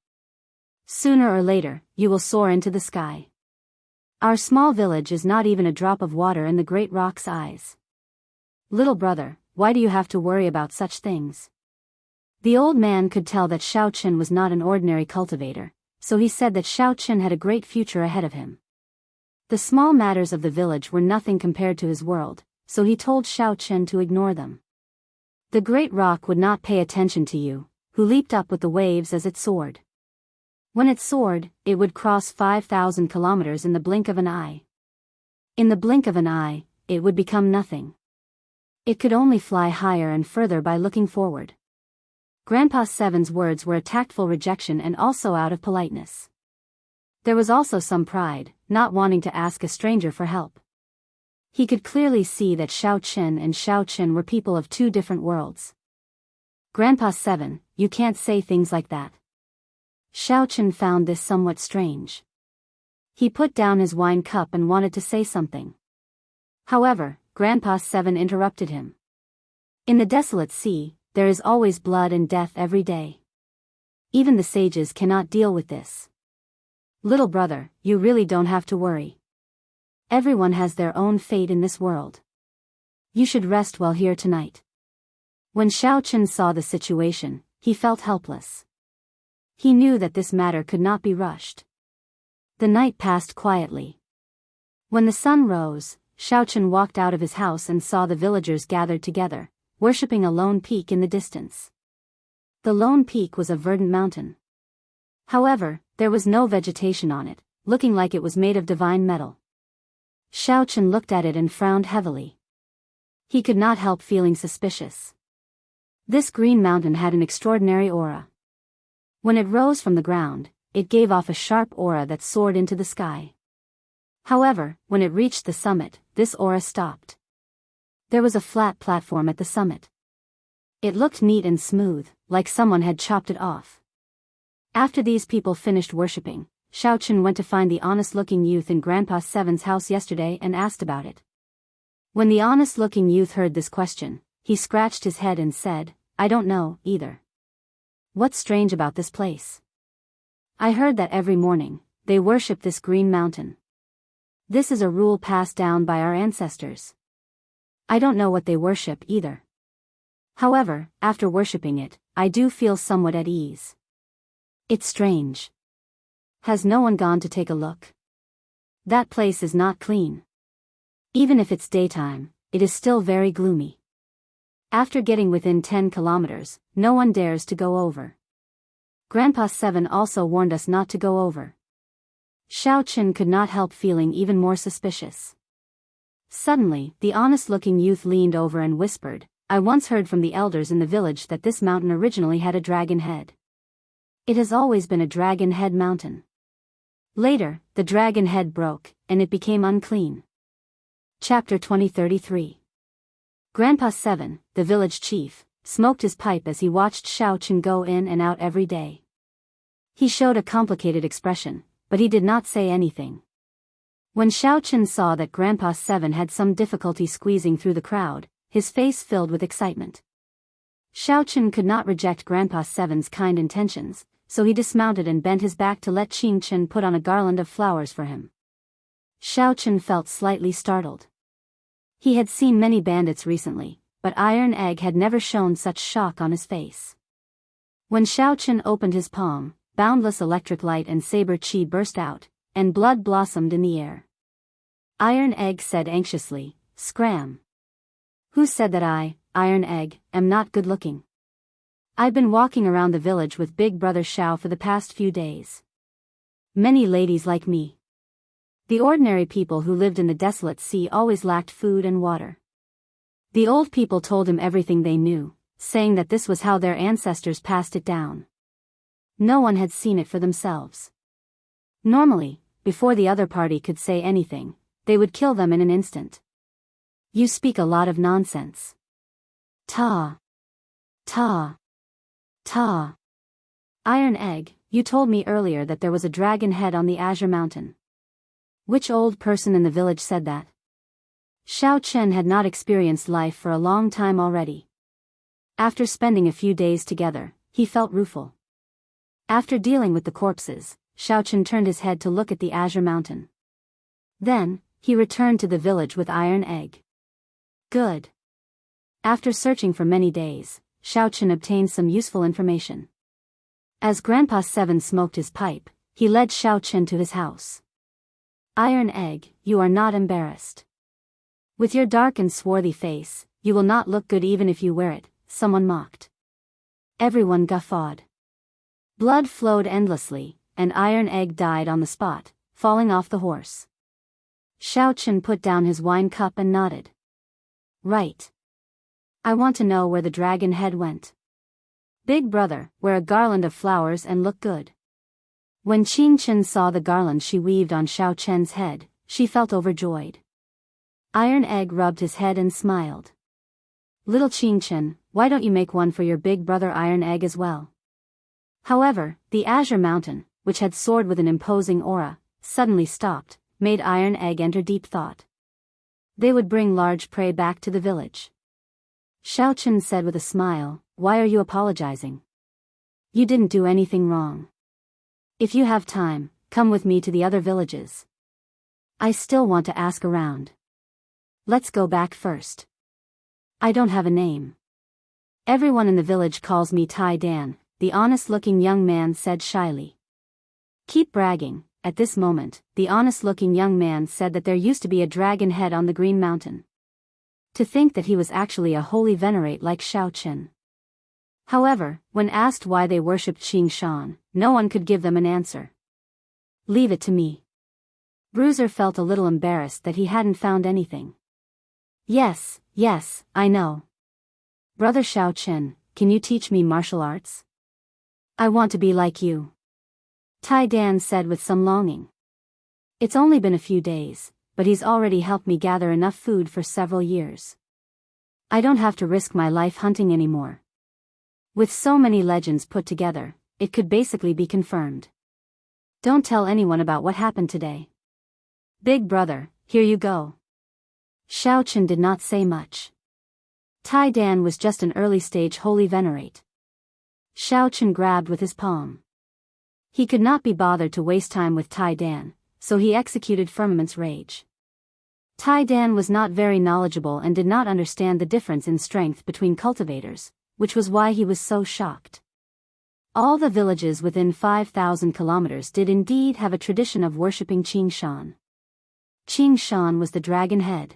Sooner or later, you will soar into the sky. Our small village is not even a drop of water in the great rock's eyes. Little brother, why do you have to worry about such things? The old man could tell that Xiao Chen was not an ordinary cultivator, so he said that Xiao Chen had a great future ahead of him. The small matters of the village were nothing compared to his world, so he told Xiao Chen to ignore them. The great rock would not pay attention to you, who leaped up with the waves as it soared. When it soared, it would cross 5,000 kilometers in the blink of an eye. In the blink of an eye, it would become nothing. It could only fly higher and further by looking forward. Grandpa 7's words were a tactful rejection and also out of politeness. There was also some pride, not wanting to ask a stranger for help. He could clearly see that Xiao Chen and Xiao Chen were people of two different worlds. Grandpa 7, you can't say things like that. Xiao Chen found this somewhat strange. He put down his wine cup and wanted to say something. However, Grandpa 7 interrupted him. In the desolate sea, there is always blood and death every day. Even the sages cannot deal with this. Little brother, you really don't have to worry. Everyone has their own fate in this world. You should rest well here tonight. When Xiao Chen saw the situation, he felt helpless. He knew that this matter could not be rushed. The night passed quietly. When the sun rose, Xiao Chen walked out of his house and saw the villagers gathered together, worshipping a lone peak in the distance. The lone peak was a verdant mountain. However, there was no vegetation on it, looking like it was made of divine metal. Xiao Chen looked at it and frowned heavily. He could not help feeling suspicious. This green mountain had an extraordinary aura. When it rose from the ground, it gave off a sharp aura that soared into the sky. However, when it reached the summit, this aura stopped. There was a flat platform at the summit. It looked neat and smooth, like someone had chopped it off. After these people finished worshipping, Xiao Chen went to find the honest-looking youth in Grandpa 7's house yesterday and asked about it. When the honest-looking youth heard this question, he scratched his head and said, I don't know, either. What's strange about this place? I heard that every morning, they worship this green mountain. This is a rule passed down by our ancestors. I don't know what they worship either. However, after worshipping it, I do feel somewhat at ease. It's strange. Has no one gone to take a look? That place is not clean. Even if it's daytime, it is still very gloomy. After getting within 10 kilometers, no one dares to go over. Grandpa 7 also warned us not to go over. Xiao Chen could not help feeling even more suspicious. Suddenly, the honest-looking youth leaned over and whispered, I once heard from the elders in the village that this mountain originally had a dragon head. It has always been a dragon head mountain. Later, the dragon head broke, and it became unclean. Chapter 2033. Grandpa 7, the village chief, smoked his pipe as he watched Xiao Chen go in and out every day. He showed a complicated expression, but he did not say anything. When Xiao Chen saw that Grandpa 7 had some difficulty squeezing through the crowd, his face filled with excitement. Xiao Chen could not reject Grandpa 7's kind intentions, so he dismounted and bent his back to let Qing Chen put on a garland of flowers for him. Xiao Chen felt slightly startled. He had seen many bandits recently, but Iron Egg had never shown such shock on his face. When Xiao Chen opened his palm, boundless electric light and saber chi burst out, and blood blossomed in the air. Iron Egg said anxiously, Scram. Who said that I, Iron Egg, am not good looking? I've been walking around the village with Big Brother Xiao for the past few days. Many ladies like me. The ordinary people who lived in the desolate sea always lacked food and water. The old people told him everything they knew, saying that this was how their ancestors passed it down. No one had seen it for themselves. Normally, before the other party could say anything, they would kill them in an instant. You speak a lot of nonsense. Ta. Ta. Ta. Iron Egg, you told me earlier that there was a dragon head on the Azure Mountain. Which old person in the village said that? Xiao Chen had not experienced life for a long time already. After spending a few days together, he felt rueful. After dealing with the corpses, Xiao Chen turned his head to look at the Azure Mountain. Then, he returned to the village with Iron Egg. Good. After searching for many days, Xiao Chen obtained some useful information. As Grandpa Seven smoked his pipe, he led Xiao Chen to his house. Iron Egg, you are not embarrassed. With your dark and swarthy face, you will not look good even if you wear it, someone mocked. Everyone guffawed. Blood flowed endlessly, and Iron Egg died on the spot, falling off the horse. Xiao Chen put down his wine cup and nodded. Right. I want to know where the dragon head went. Big brother, wear a garland of flowers and look good. When Qing Chen saw the garland she weaved on Xiao Chen's head, she felt overjoyed. Iron Egg rubbed his head and smiled. Little Qing Chen, why don't you make one for your big brother Iron Egg as well? However, the Azure Mountain, which had soared with an imposing aura, suddenly stopped, made Iron Egg enter deep thought. They would bring large prey back to the village. Xiao Chen said with a smile, why are you apologizing? You didn't do anything wrong. If you have time, come with me to the other villages. I still want to ask around. Let's go back first. I don't have a name. Everyone in the village calls me Tai Dan, the honest-looking young man said shyly. Keep bragging. At this moment, the honest-looking young man said that there used to be a dragon head on the Green Mountain. To think that he was actually a holy venerate like Xiao Chen. However, when asked why they worshipped Qing Shan, no one could give them an answer. Leave it to me. Bruiser felt a little embarrassed that he hadn't found anything. Yes, I know. Brother Xiao Chen, can you teach me martial arts? I want to be like you. Tai Dan said with some longing. It's only been a few days, but he's already helped me gather enough food for several years. I don't have to risk my life hunting anymore. With so many legends put together, it could basically be confirmed. Don't tell anyone about what happened today. Big brother, here you go. Xiao Chen did not say much. Tai Dan was just an early-stage holy venerate. Xiao Chen grabbed with his palm. He could not be bothered to waste time with Tai Dan, so he executed Firmament's Rage. Tai Dan was not very knowledgeable and did not understand the difference in strength between cultivators, which was why he was so shocked. All the villages within 5,000 kilometers did indeed have a tradition of worshipping Qing Shan. Qing Shan was the dragon head.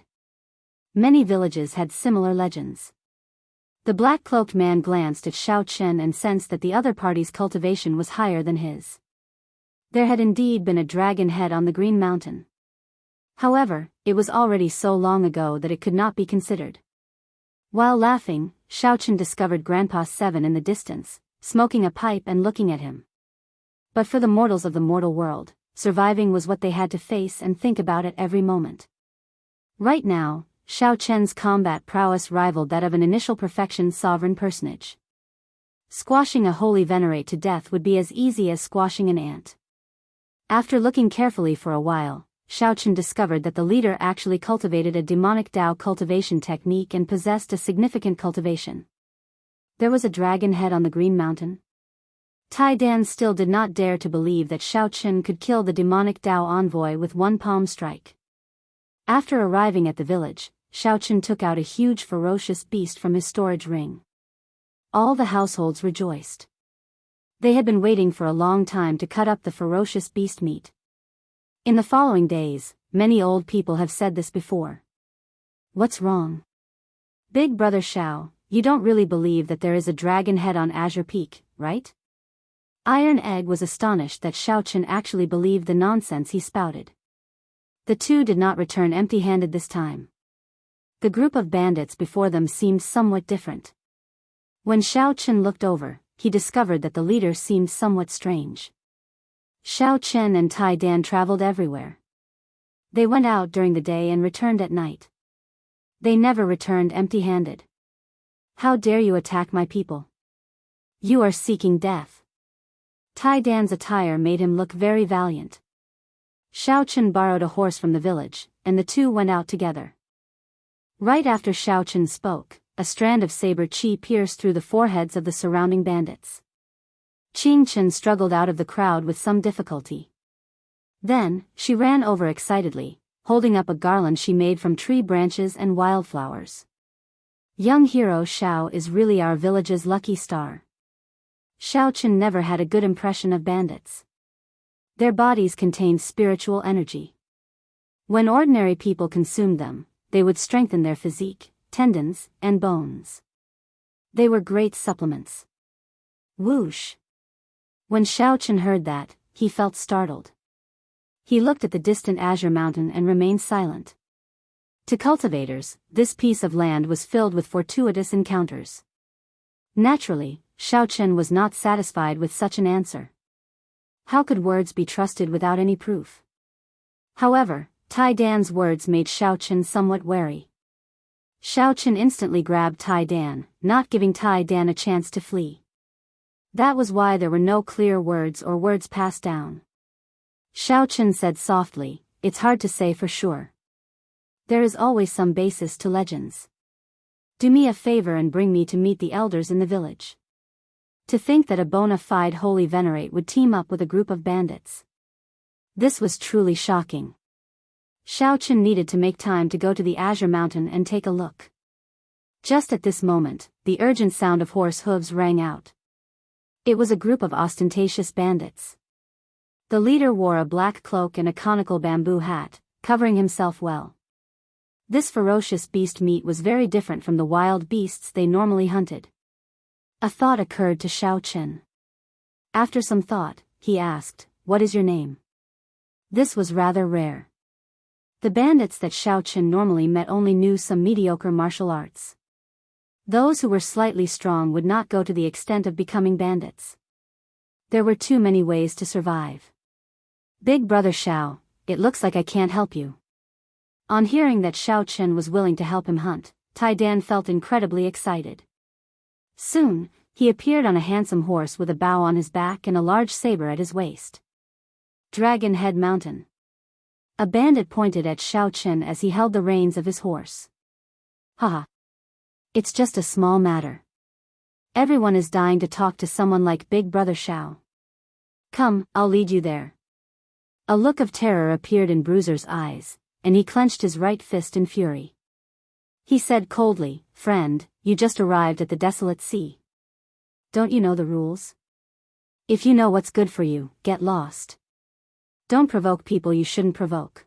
Many villages had similar legends. The black-cloaked man glanced at Xiao Chen and sensed that the other party's cultivation was higher than his. There had indeed been a dragon head on the Green Mountain. However, it was already so long ago that it could not be considered. While laughing, Xiao Chen discovered Grandpa Seven in the distance, smoking a pipe and looking at him. But for the mortals of the mortal world, surviving was what they had to face and think about at every moment. Right now, Xiao Chen's combat prowess rivaled that of an initial perfection sovereign personage. Squashing a holy venerate to death would be as easy as squashing an ant. After looking carefully for a while, Xiao Chen discovered that the leader actually cultivated a demonic Dao cultivation technique and possessed a significant cultivation. There was a dragon head on the Green Mountain. Tai Dan still did not dare to believe that Xiao Chen could kill the demonic Dao envoy with one palm strike. After arriving at the village, Xiao Chen took out a huge ferocious beast from his storage ring. All the households rejoiced. They had been waiting for a long time to cut up the ferocious beast meat. In the following days, many old people have said this before. What's wrong? Big brother Xiao, you don't really believe that there is a dragon head on Azure Peak, right? Iron Egg was astonished that Xiao Chen actually believed the nonsense he spouted. The two did not return empty-handed this time. The group of bandits before them seemed somewhat different. When Xiao Chen looked over, he discovered that the leader seemed somewhat strange. Xiao Chen and Tai Dan traveled everywhere. They went out during the day and returned at night. They never returned empty-handed. How dare you attack my people? You are seeking death. Tai Dan's attire made him look very valiant. Xiao Chen borrowed a horse from the village, and the two went out together. Right after Xiao Chen spoke, a strand of saber qi pierced through the foreheads of the surrounding bandits. Qing Chen struggled out of the crowd with some difficulty. Then, she ran over excitedly, holding up a garland she made from tree branches and wildflowers. Young hero Xiao is really our village's lucky star. Xiao Chen never had a good impression of bandits. Their bodies contained spiritual energy. When ordinary people consumed them, they would strengthen their physique, tendons, and bones. They were great supplements. Whoosh! When Xiao Chen heard that, he felt startled. He looked at the distant azure mountain and remained silent. To cultivators, this piece of land was filled with fortuitous encounters. Naturally, Xiao Chen was not satisfied with such an answer. How could words be trusted without any proof? However, Tai Dan's words made Xiao Chen somewhat wary. Xiao Chen instantly grabbed Tai Dan, not giving Tai Dan a chance to flee. That was why there were no clear words or words passed down. Xiao Chen said softly, "It's hard to say for sure. There is always some basis to legends. Do me a favor and bring me to meet the elders in the village." To think that a bona fide holy venerate would team up with a group of bandits. This was truly shocking. Xiao Chen needed to make time to go to the Azure Mountain and take a look. Just at this moment, the urgent sound of horse hooves rang out. It was a group of ostentatious bandits. The leader wore a black cloak and a conical bamboo hat, covering himself well. This ferocious beast meat was very different from the wild beasts they normally hunted. A thought occurred to Xiao Chen. After some thought, he asked, "What is your name?" This was rather rare. The bandits that Xiao Chen normally met only knew some mediocre martial arts. Those who were slightly strong would not go to the extent of becoming bandits. There were too many ways to survive. "Big brother Xiao, it looks like I can't help you." On hearing that Xiao Chen was willing to help him hunt, Tai Dan felt incredibly excited. Soon, he appeared on a handsome horse with a bow on his back and a large saber at his waist. Dragon Head Mountain. A bandit pointed at Xiao Chen as he held the reins of his horse. "Haha. It's just a small matter. Everyone is dying to talk to someone like Big Brother Xiao. Come, I'll lead you there." A look of terror appeared in Bruiser's eyes, and he clenched his right fist in fury. He said coldly, "Friend, you just arrived at the desolate sea. Don't you know the rules? If you know what's good for you, get lost. Don't provoke people you shouldn't provoke."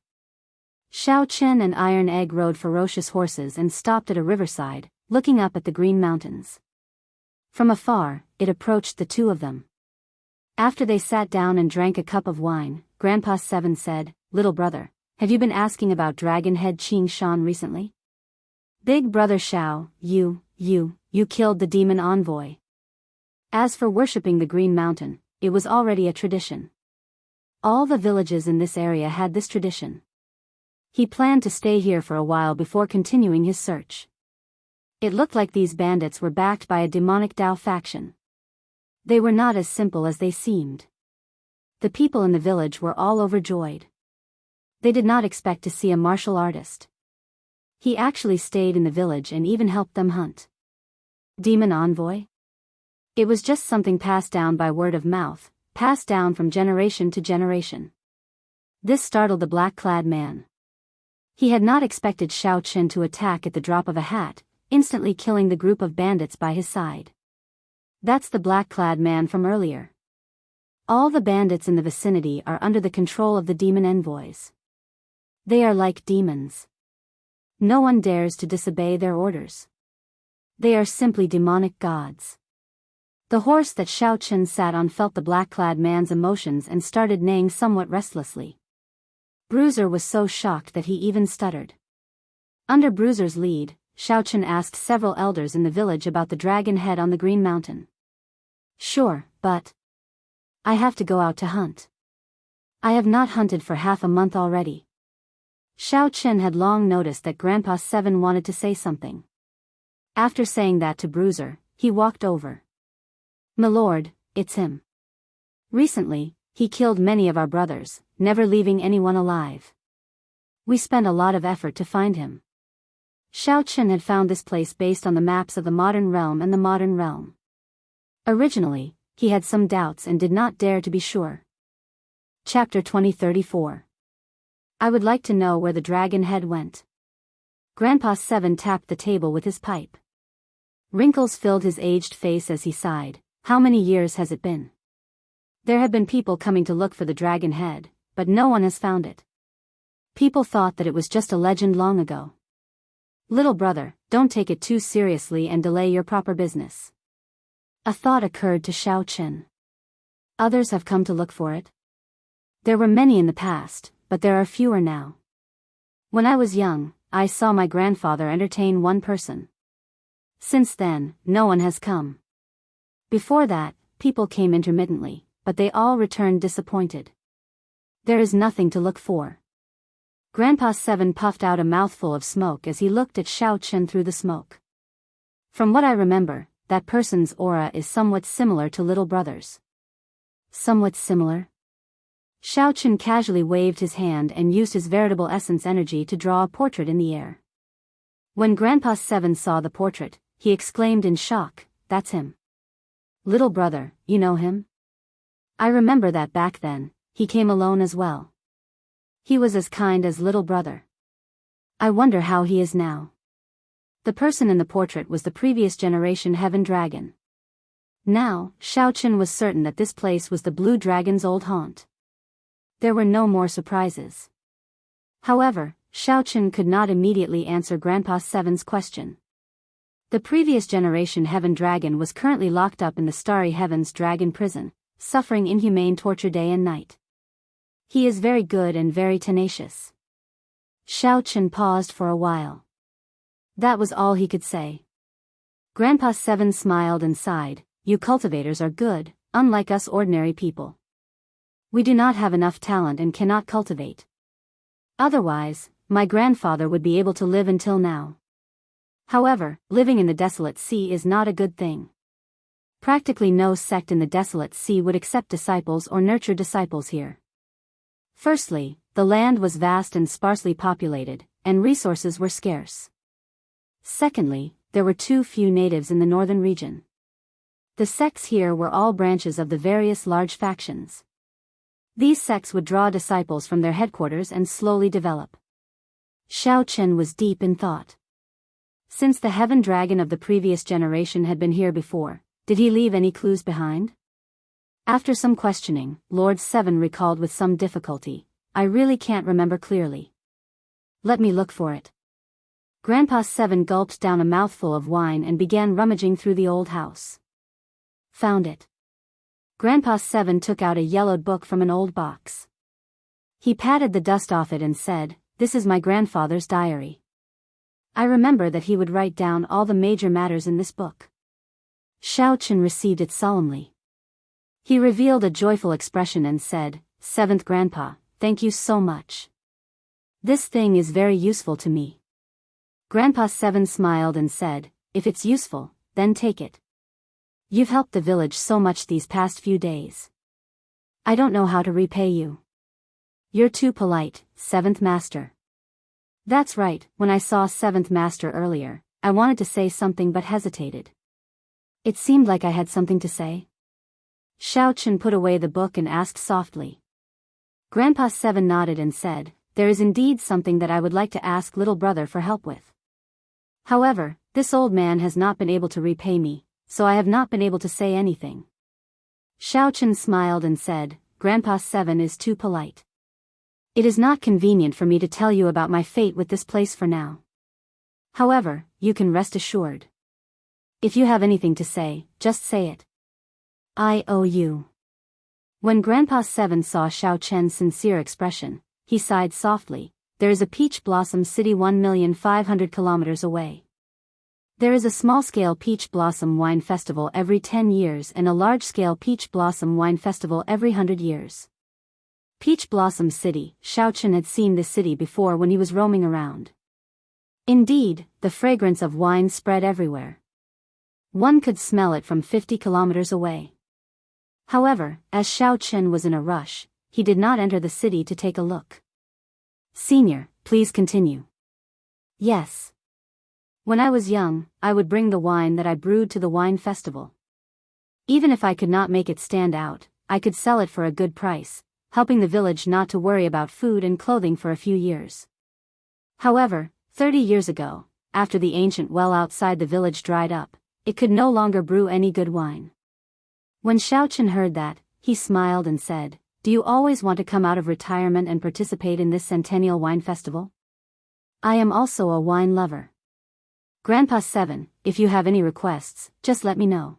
Xiao Chen and Iron Egg rode ferocious horses and stopped at a riverside, looking up at the green mountains. From afar, it approached the two of them. After they sat down and drank a cup of wine, Grandpa Seven said, "Little brother, have you been asking about Dragon Head Qing Shan recently? Big brother Xiao, you killed the demon envoy." As for worshipping the Green Mountain, it was already a tradition. All the villages in this area had this tradition. He planned to stay here for a while before continuing his search. It looked like these bandits were backed by a demonic Dao faction. They were not as simple as they seemed. The people in the village were all overjoyed. They did not expect to see a martial artist. He actually stayed in the village and even helped them hunt. Demon envoy? It was just something passed down by word of mouth, passed down from generation to generation. This startled the black-clad man. He had not expected Xiao Chen to attack at the drop of a hat, instantly killing the group of bandits by his side. That's the black-clad man from earlier. All the bandits in the vicinity are under the control of the demon envoys. They are like demons. No one dares to disobey their orders. They are simply demonic gods. The horse that Xiao Chen sat on felt the black-clad man's emotions and started neighing somewhat restlessly. Bruiser was so shocked that he even stuttered. Under Bruiser's lead, Xiao Chen asked several elders in the village about the dragon head on the Green Mountain. "Sure, but I have to go out to hunt. I have not hunted for half a month already." Xiao Chen had long noticed that Grandpa Seven wanted to say something. After saying that to Bruiser, he walked over. "Milord, it's him. Recently, he killed many of our brothers, never leaving anyone alive. We spent a lot of effort to find him." Xiao Chen had found this place based on the maps of the modern realm and the modern realm. Originally, he had some doubts and did not dare to be sure. Chapter 2034. I would like to know where the dragon head went. Grandpa Seven tapped the table with his pipe. Wrinkles filled his aged face as he sighed. How many years has it been? There have been people coming to look for the dragon head, but no one has found it. People thought that it was just a legend long ago. Little brother, don't take it too seriously and delay your proper business. A thought occurred to Xiao Chen. Others have come to look for it. There were many in the past, but there are fewer now. When I was young, I saw my grandfather entertain one person. Since then, no one has come. Before that, people came intermittently, but they all returned disappointed. There is nothing to look for. Grandpa Seven puffed out a mouthful of smoke as he looked at Xiao Chen through the smoke. From what I remember, that person's aura is somewhat similar to little brother's. Somewhat similar? Xiao Chen casually waved his hand and used his veritable essence energy to draw a portrait in the air. When Grandpa Seven saw the portrait, he exclaimed in shock, "That's him. Little brother, you know him?" I remember that back then, he came alone as well. He was as kind as little brother. I wonder how he is now. The person in the portrait was the previous generation Heaven Dragon. Now, Xiao Chen was certain that this place was the Blue Dragon's old haunt. There were no more surprises. However, Xiao Chen could not immediately answer Grandpa Seven's question. The previous generation Heaven Dragon was currently locked up in the Starry Heavens Dragon Prison, suffering inhumane torture day and night. He is very good and very tenacious. Xiao Chen paused for a while. That was all he could say. Grandpa Seven smiled and sighed. "You cultivators are good, unlike us ordinary people. We do not have enough talent and cannot cultivate. Otherwise, my grandfather would be able to live until now. However, living in the desolate sea is not a good thing. Practically no sect in the desolate sea would accept disciples or nurture disciples here. Firstly, the land was vast and sparsely populated, and resources were scarce. Secondly, there were too few natives in the northern region. The sects here were all branches of the various large factions. These sects would draw disciples from their headquarters and slowly develop." Xiao Chen was deep in thought. Since the Heaven Dragon of the previous generation had been here before, did he leave any clues behind? After some questioning, Lord Seven recalled with some difficulty, "I really can't remember clearly. Let me look for it." Grandpa Seven gulped down a mouthful of wine and began rummaging through the old house. Found it. Grandpa Seven took out a yellowed book from an old box. He patted the dust off it and said, "This is my grandfather's diary. I remember that he would write down all the major matters in this book." Xiao Chen received it solemnly. He revealed a joyful expression and said, "Seventh Grandpa, thank you so much. This thing is very useful to me." Grandpa Seven smiled and said, "If it's useful, then take it. You've helped the village so much these past few days. I don't know how to repay you. You're too polite, Seventh Master." That's right, when I saw Seventh Master earlier, I wanted to say something but hesitated. It seemed like I had something to say. Xiao Chen put away the book and asked softly. Grandpa Seven nodded and said, "There is indeed something that I would like to ask little brother for help with. However, this old man has not been able to repay me, so I have not been able to say anything." Xiao Chen smiled and said, "Grandpa Seven is too polite. It is not convenient for me to tell you about my fate with this place for now. However, you can rest assured. If you have anything to say, just say it. I owe you." When Grandpa Seven saw Xiao Chen's sincere expression, he sighed softly. "There is a peach blossom city 1,500,000 kilometers away. There is a small-scale peach blossom wine festival every 10 years and a large-scale peach blossom wine festival every 100 years. Peach Blossom City. Xiaochen had seen this city before when he was roaming around. Indeed, the fragrance of wine spread everywhere. One could smell it from 50 kilometers away. However, as Xiaochen was in a rush, he did not enter the city to take a look. Senior, please continue. Yes. When I was young, I would bring the wine that I brewed to the wine festival. Even if I could not make it stand out, I could sell it for a good price, helping the village not to worry about food and clothing for a few years. However, 30 years ago, after the ancient well outside the village dried up, it could no longer brew any good wine. When Xiaochen heard that, he smiled and said, "Do you always want to come out of retirement and participate in this centennial wine festival? I am also a wine lover. Grandpa 7, if you have any requests, just let me know."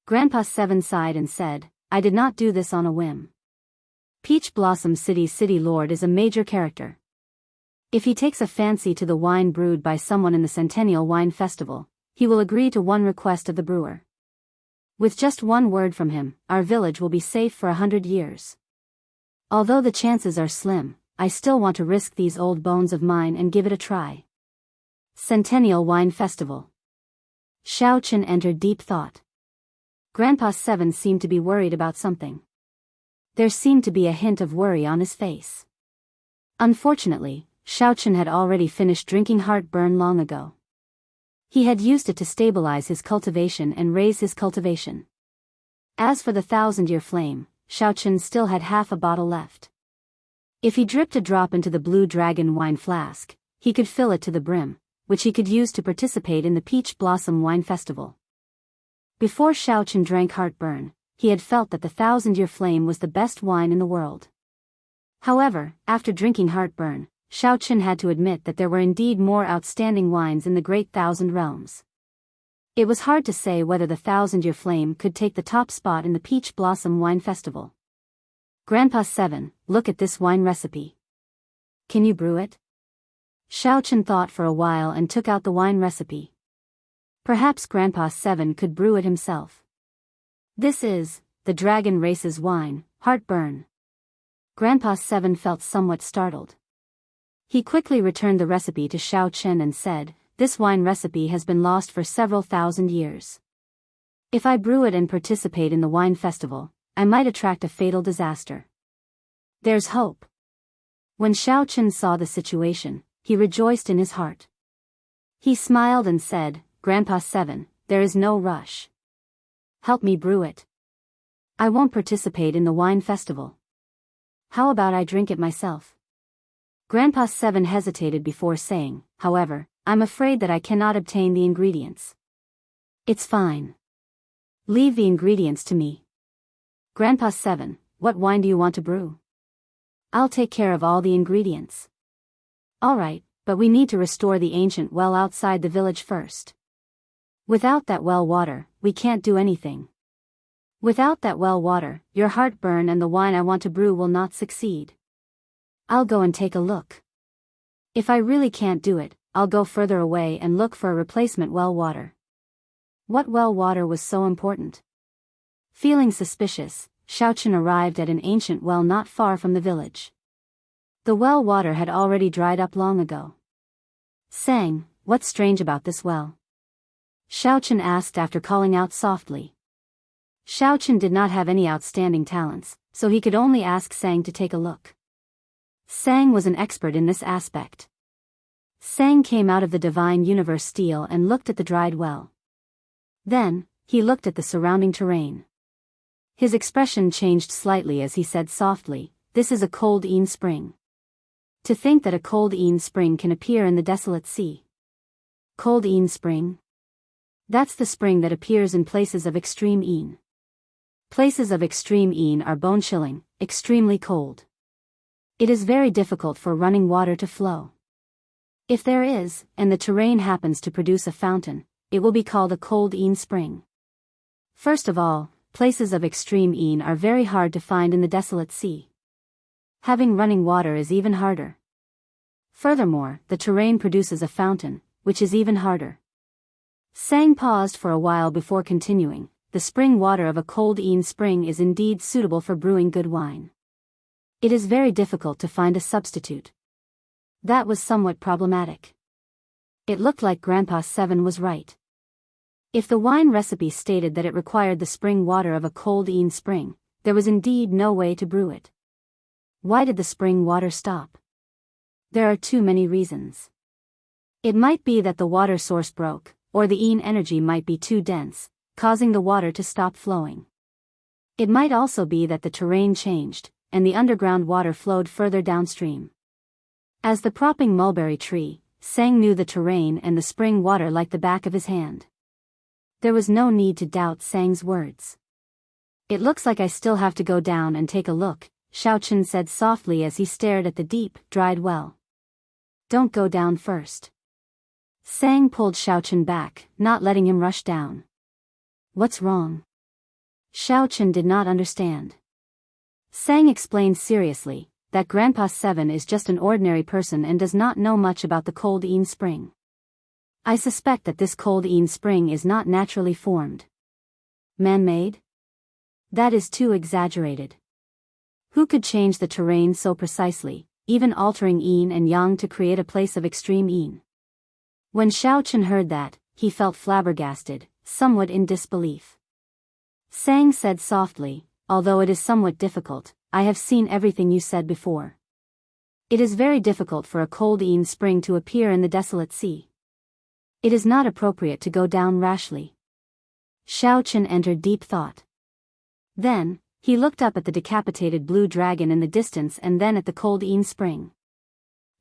Grandpa 7 sighed and said, "I did not do this on a whim. Peach Blossom City's city lord is a major character. If he takes a fancy to the wine brewed by someone in the Centennial Wine Festival, he will agree to one request of the brewer. With just one word from him, our village will be safe for 100 years. Although the chances are slim, I still want to risk these old bones of mine and give it a try." Centennial Wine Festival. Xiaochen entered deep thought. Grandpa 7 seemed to be worried about something. There seemed to be a hint of worry on his face. Unfortunately, Xiaochen had already finished drinking heartburn long ago. He had used it to stabilize his cultivation and raise his cultivation. As for the 1,000-year flame, Xiaochen still had half a bottle left. If he dripped a drop into the Blue Dragon wine flask, he could fill it to the brim, which he could use to participate in the Peach Blossom Wine Festival. Before Xiaochen drank heartburn, he had felt that the 1,000-year flame was the best wine in the world. However, after drinking heartburn, Xiaochen had to admit that there were indeed more outstanding wines in the Great Thousand Realms. It was hard to say whether the 1,000-year flame could take the top spot in the Peach Blossom Wine Festival. Grandpa 7, look at this wine recipe. Can you brew it? Xiaochen thought for a while and took out the wine recipe. Perhaps Grandpa 7 could brew it himself. This is the Dragon Race's wine, heartburn. Grandpa 7 felt somewhat startled. He quickly returned the recipe to Xiaochen and said, "This wine recipe has been lost for several thousand years. If I brew it and participate in the wine festival, I might attract a fatal disaster. There's hope." When Xiaochen saw the situation, he rejoiced in his heart. He smiled and said, "Grandpa 7, there is no rush. Help me brew it. I won't participate in the wine festival. How about I drink it myself?" Grandpa 7 hesitated before saying, "However, I'm afraid that I cannot obtain the ingredients." "It's fine. Leave the ingredients to me." Grandpa 7, what wine do you want to brew? I'll take care of all the ingredients. All right, but we need to restore the ancient well outside the village first. Without that well water, we can't do anything. Without that well water, your heartburn and the wine I want to brew will not succeed. I'll go and take a look. If I really can't do it, I'll go further away and look for a replacement well water. What well water was so important? Feeling suspicious, Xiaochen arrived at an ancient well not far from the village. The well water had already dried up long ago. "Sang, what's strange about this well?" Xiaochen asked after calling out softly. Xiaochen did not have any outstanding talents, so he could only ask Sang to take a look. Sang was an expert in this aspect. Sang came out of the Divine Universe steel and looked at the dried well. Then, he looked at the surrounding terrain. His expression changed slightly as he said softly, "This is a cold spring. To think that a cold spring can appear in the desolate sea. Cold spring? That's the spring that appears in places of extreme Places of extreme are bone-chilling, extremely cold. It is very difficult for running water to flow. If there is, and the terrain happens to produce a fountain, it will be called a cold spring. First of all, places of extreme are very hard to find in the desolate sea. Having running water is even harder. Furthermore, the terrain produces a fountain, which is even harder." Sang paused for a while before continuing, "The spring water of a cold spring is indeed suitable for brewing good wine. It is very difficult to find a substitute. That was somewhat problematic. It looked like Grandpa Seven was right. If the wine recipe stated that it required the spring water of a cold spring, there was indeed no way to brew it. Why did the spring water stop? There are too many reasons. It might be that the water source broke, or the energy might be too dense, causing the water to stop flowing. It might also be that the terrain changed, and the underground water flowed further downstream. As the propping mulberry tree, Sang knew the terrain and the spring water like the back of his hand. There was no need to doubt Sang's words. It looks like I still have to go down and take a look, Xiaochen said softly as he stared at the deep, dried well. Don't go down first. Sang pulled Xiaochen back, not letting him rush down. What's wrong? Xiaochen did not understand. Sang explained seriously that Grandpa Seven is just an ordinary person and does not know much about the cold spring. I suspect that this cold spring is not naturally formed. Man-made? That is too exaggerated. Who could change the terrain so precisely, even altering yin and yang to create a place of extreme yin? When Xiaochen heard that, he felt flabbergasted, somewhat in disbelief. Sang said softly, although it is somewhat difficult, I have seen everything you said before. It is very difficult for a cold spring to appear in the desolate sea. It is not appropriate to go down rashly. Xiaochen entered deep thought. Then, he looked up at the decapitated blue dragon in the distance and then at the cold spring.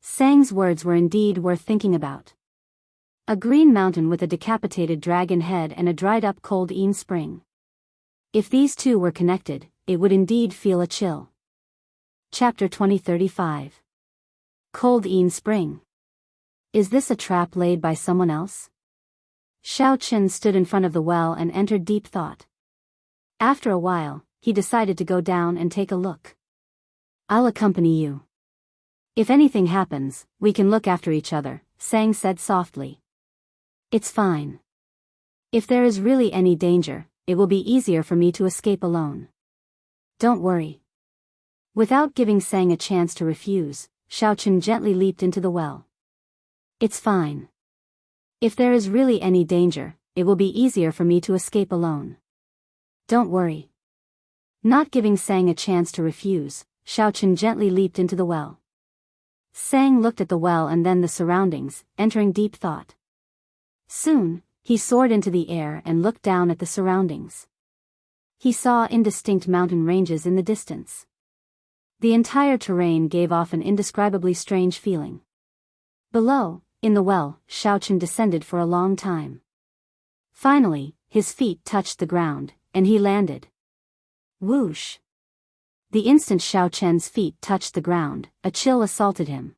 Sang's words were indeed worth thinking about. A green mountain with a decapitated dragon head and a dried-up cold spring. If these two were connected, it would indeed feel a chill. Chapter 2035. Cold spring. Is this a trap laid by someone else? Xiaochen stood in front of the well and entered deep thought. After a while, he decided to go down and take a look. I'll accompany you. If anything happens, we can look after each other, Sang said softly. It's fine. If there is really any danger, it will be easier for me to escape alone. Don't worry. Without giving Sang a chance to refuse, Xiaochen gently leaped into the well. It's fine. If there is really any danger, it will be easier for me to escape alone. Don't worry. Not giving Sang a chance to refuse, Xiaochen gently leaped into the well. Sang looked at the well and then the surroundings, entering deep thought. Soon, he soared into the air and looked down at the surroundings. He saw indistinct mountain ranges in the distance. The entire terrain gave off an indescribably strange feeling. Below, in the well, Xiaochen descended for a long time. Finally, his feet touched the ground, and he landed. Whoosh! The instant Xiaochen's feet touched the ground, a chill assaulted him.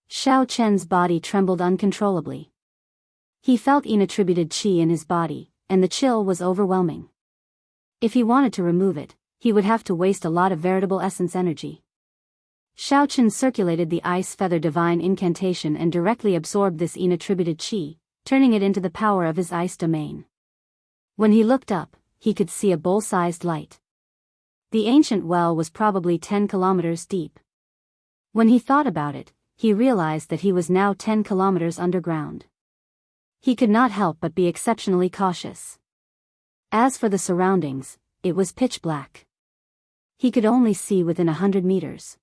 Xiaochen's body trembled uncontrollably. He felt inattributed qi in his body, and the chill was overwhelming. If he wanted to remove it, he would have to waste a lot of veritable essence energy. Xiaochen circulated the ice feather divine incantation and directly absorbed this inattributed qi, turning it into the power of his ice domain. When he looked up, he could see a bowl-sized light. The ancient well was probably 10 kilometers deep. When he thought about it, he realized that he was now 10 kilometers underground. He could not help but be exceptionally cautious. As for the surroundings, it was pitch black. He could only see within 100 meters.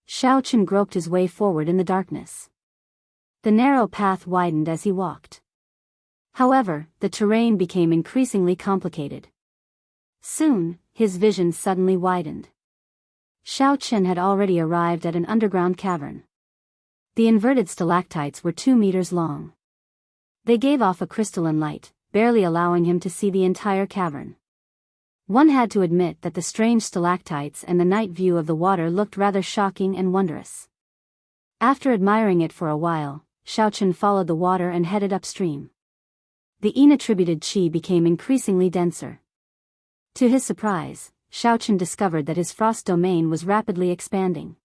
Xiaochen groped his way forward in the darkness. The narrow path widened as he walked. However, the terrain became increasingly complicated. Soon, his vision suddenly widened. Xiaochen had already arrived at an underground cavern. The inverted stalactites were 2 meters long. They gave off a crystalline light, barely allowing him to see the entire cavern. One had to admit that the strange stalactites and the night view of the water looked rather shocking and wondrous. After admiring it for a while, Xiaochen followed the water and headed upstream. The inattributed qi became increasingly denser. To his surprise, Xiaochen discovered that his frost domain was rapidly expanding.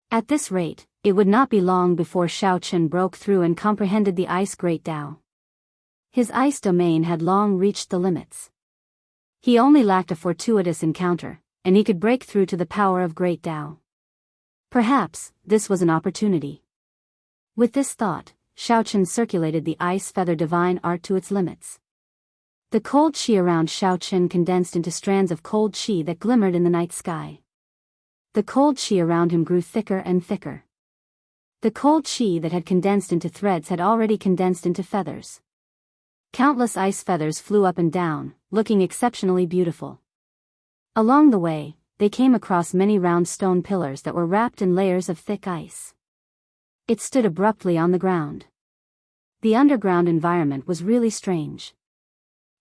At this rate, it would not be long before Xiaochen broke through and comprehended the ice great Tao. His ice domain had long reached the limits. He only lacked a fortuitous encounter, and he could break through to the power of Great Tao. Perhaps this was an opportunity. With this thought, Xiaochen circulated the ice feather divine art to its limits. The cold qi around Xiaochen condensed into strands of cold qi that glimmered in the night sky. The cold qi around him grew thicker and thicker. The cold qi that had condensed into threads had already condensed into feathers. Countless ice feathers flew up and down, looking exceptionally beautiful. Along the way, they came across many round stone pillars that were wrapped in layers of thick ice. It stood abruptly on the ground. The underground environment was really strange.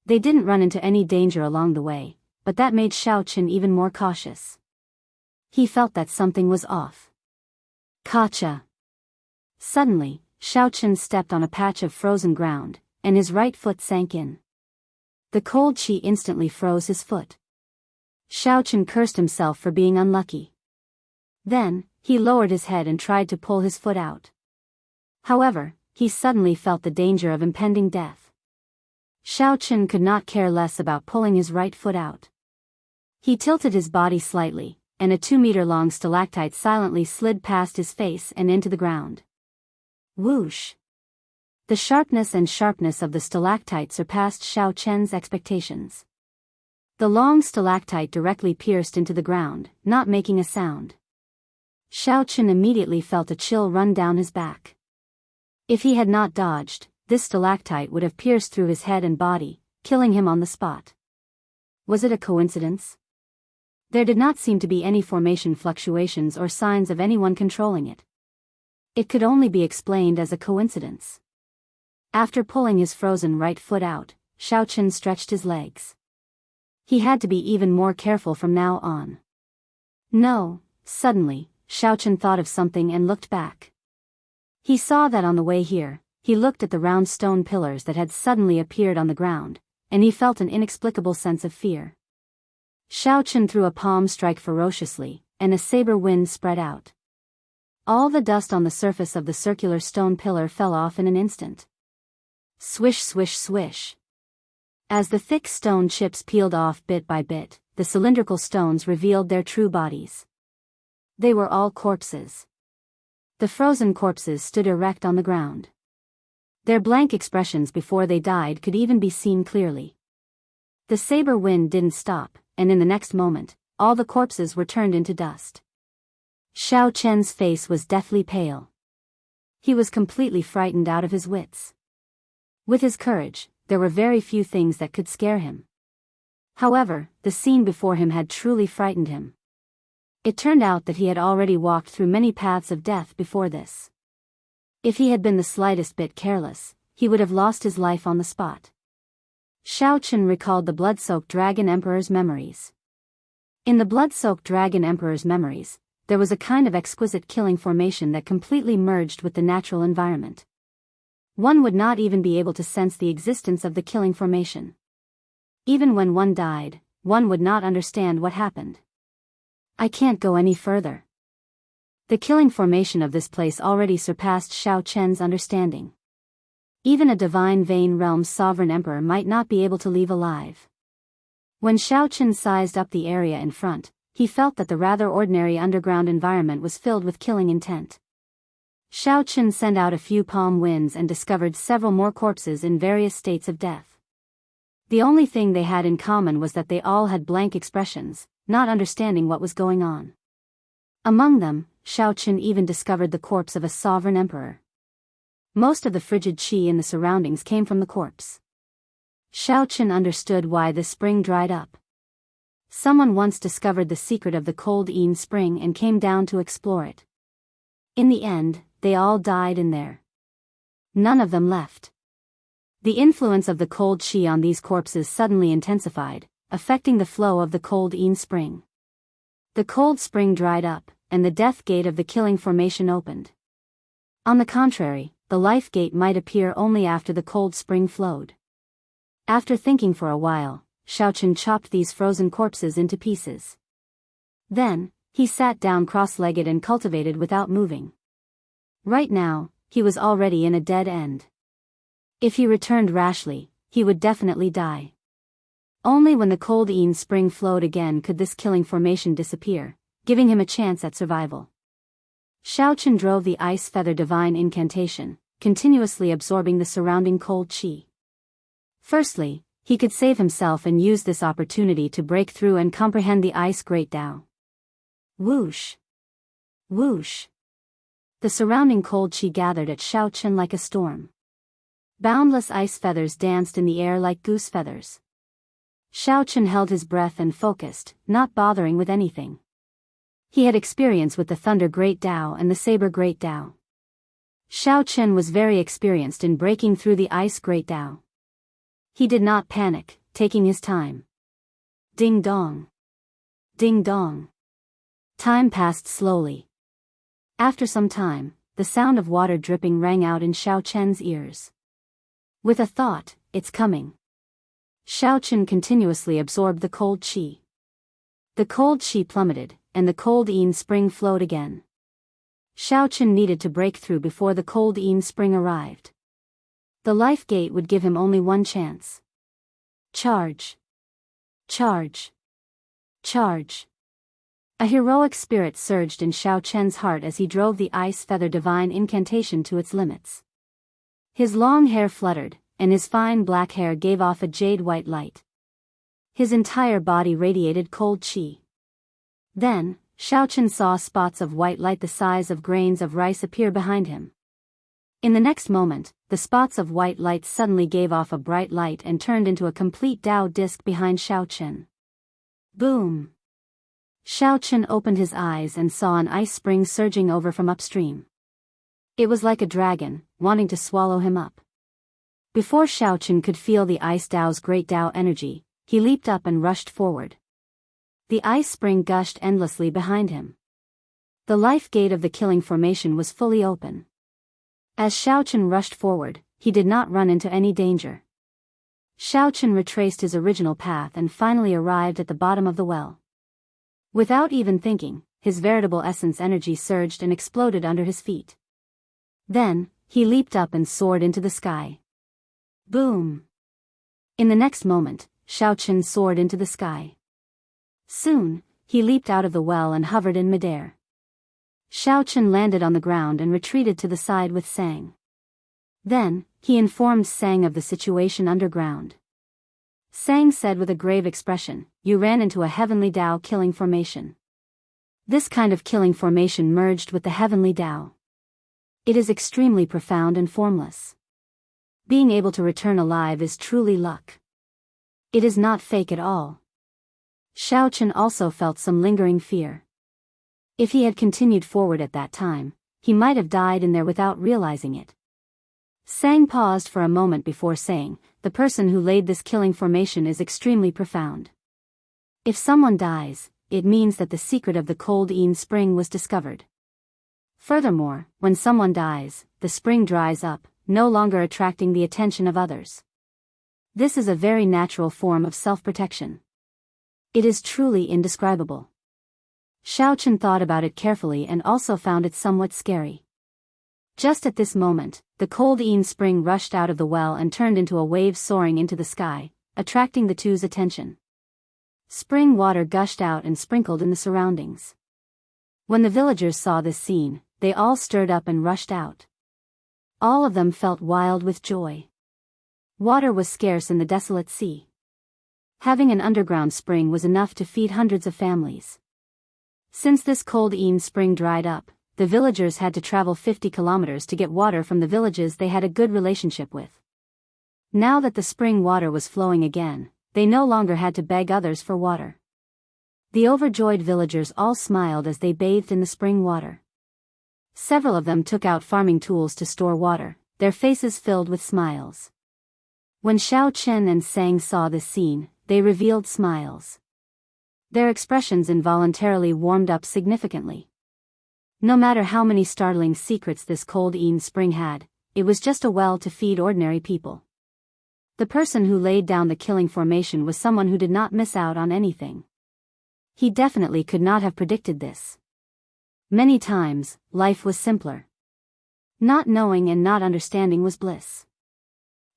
They didn't run into any danger along the way, but that made Xiaochen even more cautious. He felt that something was off. Gotcha! Suddenly, Xiaochen stepped on a patch of frozen ground, and his right foot sank in. The cold qi instantly froze his foot. Xiaochen cursed himself for being unlucky. Then, he lowered his head and tried to pull his foot out. However, he suddenly felt the danger of impending death. Xiaochen could not care less about pulling his right foot out. He tilted his body slightly, and a 2-meter-long stalactite silently slid past his face and into the ground. Whoosh! The sharpness of the stalactite surpassed Xiaochen's expectations. The long stalactite directly pierced into the ground, not making a sound. Xiaochen immediately felt a chill run down his back. If he had not dodged, this stalactite would have pierced through his head and body, killing him on the spot. Was it a coincidence? There did not seem to be any formation fluctuations or signs of anyone controlling it. It could only be explained as a coincidence. After pulling his frozen right foot out, Xiaochen stretched his legs. He had to be even more careful from now on. No, suddenly, Xiaochen thought of something and looked back. He saw that on the way here, he looked at the round stone pillars that had suddenly appeared on the ground, and he felt an inexplicable sense of fear. Xiaochen threw a palm strike ferociously, and a saber wind spread out. All the dust on the surface of the circular stone pillar fell off in an instant. Swish, swish, swish. As the thick stone chips peeled off bit by bit, the cylindrical stones revealed their true bodies. They were all corpses. The frozen corpses stood erect on the ground. Their blank expressions before they died could even be seen clearly. The saber wind didn't stop, and in the next moment, all the corpses were turned into dust. Xiaochen's face was deathly pale. He was completely frightened out of his wits. With his courage, there were very few things that could scare him. However, the scene before him had truly frightened him. It turned out that he had already walked through many paths of death before this. If he had been the slightest bit careless, he would have lost his life on the spot. Xiaochen recalled the blood-soaked Dragon Emperor's memories. In the blood-soaked Dragon Emperor's memories, there was a kind of exquisite killing formation that completely merged with the natural environment. One would not even be able to sense the existence of the killing formation. Even when one died, one would not understand what happened. I can't go any further. The killing formation of this place already surpassed Xiaochen's understanding. Even a divine Vein Realm's sovereign emperor might not be able to leave alive. When Xiaochen sized up the area in front, he felt that the rather ordinary underground environment was filled with killing intent. Xiaochen sent out a few palm winds and discovered several more corpses in various states of death. The only thing they had in common was that they all had blank expressions, not understanding what was going on. Among them, Xiaochen even discovered the corpse of a sovereign emperor. Most of the frigid qi in the surroundings came from the corpse. Xiaochen understood why the spring dried up. Someone once discovered the secret of the cold Yin spring and came down to explore it. In the end, they all died in there. None of them left. The influence of the cold qi on these corpses suddenly intensified, affecting the flow of the cold Yin spring. The cold spring dried up, and the death gate of the killing formation opened. On the contrary, the life gate might appear only after the cold spring flowed. After thinking for a while, Xiaochen chopped these frozen corpses into pieces. Then, he sat down cross-legged and cultivated without moving. Right now, he was already in a dead end. If he returned rashly, he would definitely die. Only when the cold spring flowed again could this killing formation disappear, giving him a chance at survival. Xiaochen drove the ice feather divine incantation, continuously absorbing the surrounding cold qi. Firstly, he could save himself and use this opportunity to break through and comprehend the ice great Tao. Whoosh! Whoosh! The surrounding cold qi gathered at Xiaochen like a storm. Boundless ice feathers danced in the air like goose feathers. Xiaochen held his breath and focused, not bothering with anything. He had experience with the thunder great Tao and the saber great Tao. Xiaochen was very experienced in breaking through the ice great Tao. He did not panic, taking his time. Ding dong. Ding dong. Time passed slowly. After some time, the sound of water dripping rang out in Xiaochen's ears. With a thought, "It's coming." Xiaochen continuously absorbed the cold qi. The cold qi plummeted, and the cold spring flowed again. Xiaochen needed to break through before the cold spring arrived. The life gate would give him only one chance. Charge! Charge! Charge! A heroic spirit surged in Xiaochen's heart as he drove the ice feather divine incantation to its limits. His long hair fluttered, and his fine black hair gave off a jade-white light. His entire body radiated cold qi. Then, Xiaochen saw spots of white light the size of grains of rice appear behind him. In the next moment, the spots of white light suddenly gave off a bright light and turned into a complete Tao disc behind Xiaochen. Boom! Xiaochen opened his eyes and saw an ice spring surging over from upstream. It was like a dragon, wanting to swallow him up. Before Xiaochen could feel the ice Tao's great Tao energy, he leaped up and rushed forward. The ice spring gushed endlessly behind him. The life gate of the killing formation was fully open. As Xiaochen rushed forward, he did not run into any danger. Xiaochen retraced his original path and finally arrived at the bottom of the well. Without even thinking, his veritable essence energy surged and exploded under his feet. Then, he leaped up and soared into the sky. Boom! In the next moment, Xiaochen soared into the sky. Soon, he leaped out of the well and hovered in midair. Xiaochen landed on the ground and retreated to the side with Sang. Then, he informed Sang of the situation underground. Sang said with a grave expression, "You ran into a heavenly Tao killing formation. This kind of killing formation merged with the heavenly Tao. It is extremely profound and formless. Being able to return alive is truly luck. It is not fake at all." Xiaochen also felt some lingering fear. If he had continued forward at that time, he might have died in there without realizing it. Sang paused for a moment before saying, "The person who laid this killing formation is extremely profound. If someone dies, it means that the secret of the cold spring was discovered. Furthermore, when someone dies, the spring dries up, no longer attracting the attention of others. This is a very natural form of self-protection. It is truly indescribable." Xiaochen thought about it carefully and also found it somewhat scary. Just at this moment, the cold spring rushed out of the well and turned into a wave soaring into the sky, attracting the two's attention. Spring water gushed out and sprinkled in the surroundings. When the villagers saw this scene, they all stirred up and rushed out. All of them felt wild with joy. Water was scarce in the desolate sea. Having an underground spring was enough to feed hundreds of families. Since this cold spring dried up, the villagers had to travel 50 kilometers to get water from the villages they had a good relationship with. Now that the spring water was flowing again, they no longer had to beg others for water. The overjoyed villagers all smiled as they bathed in the spring water. Several of them took out farming tools to store water, their faces filled with smiles. When Xiaochen and Sang saw this scene, they revealed smiles. Their expressions involuntarily warmed up significantly. No matter how many startling secrets this cold spring had, it was just a well to feed ordinary people. The person who laid down the killing formation was someone who did not miss out on anything. He definitely could not have predicted this. Many times, life was simpler. Not knowing and not understanding was bliss.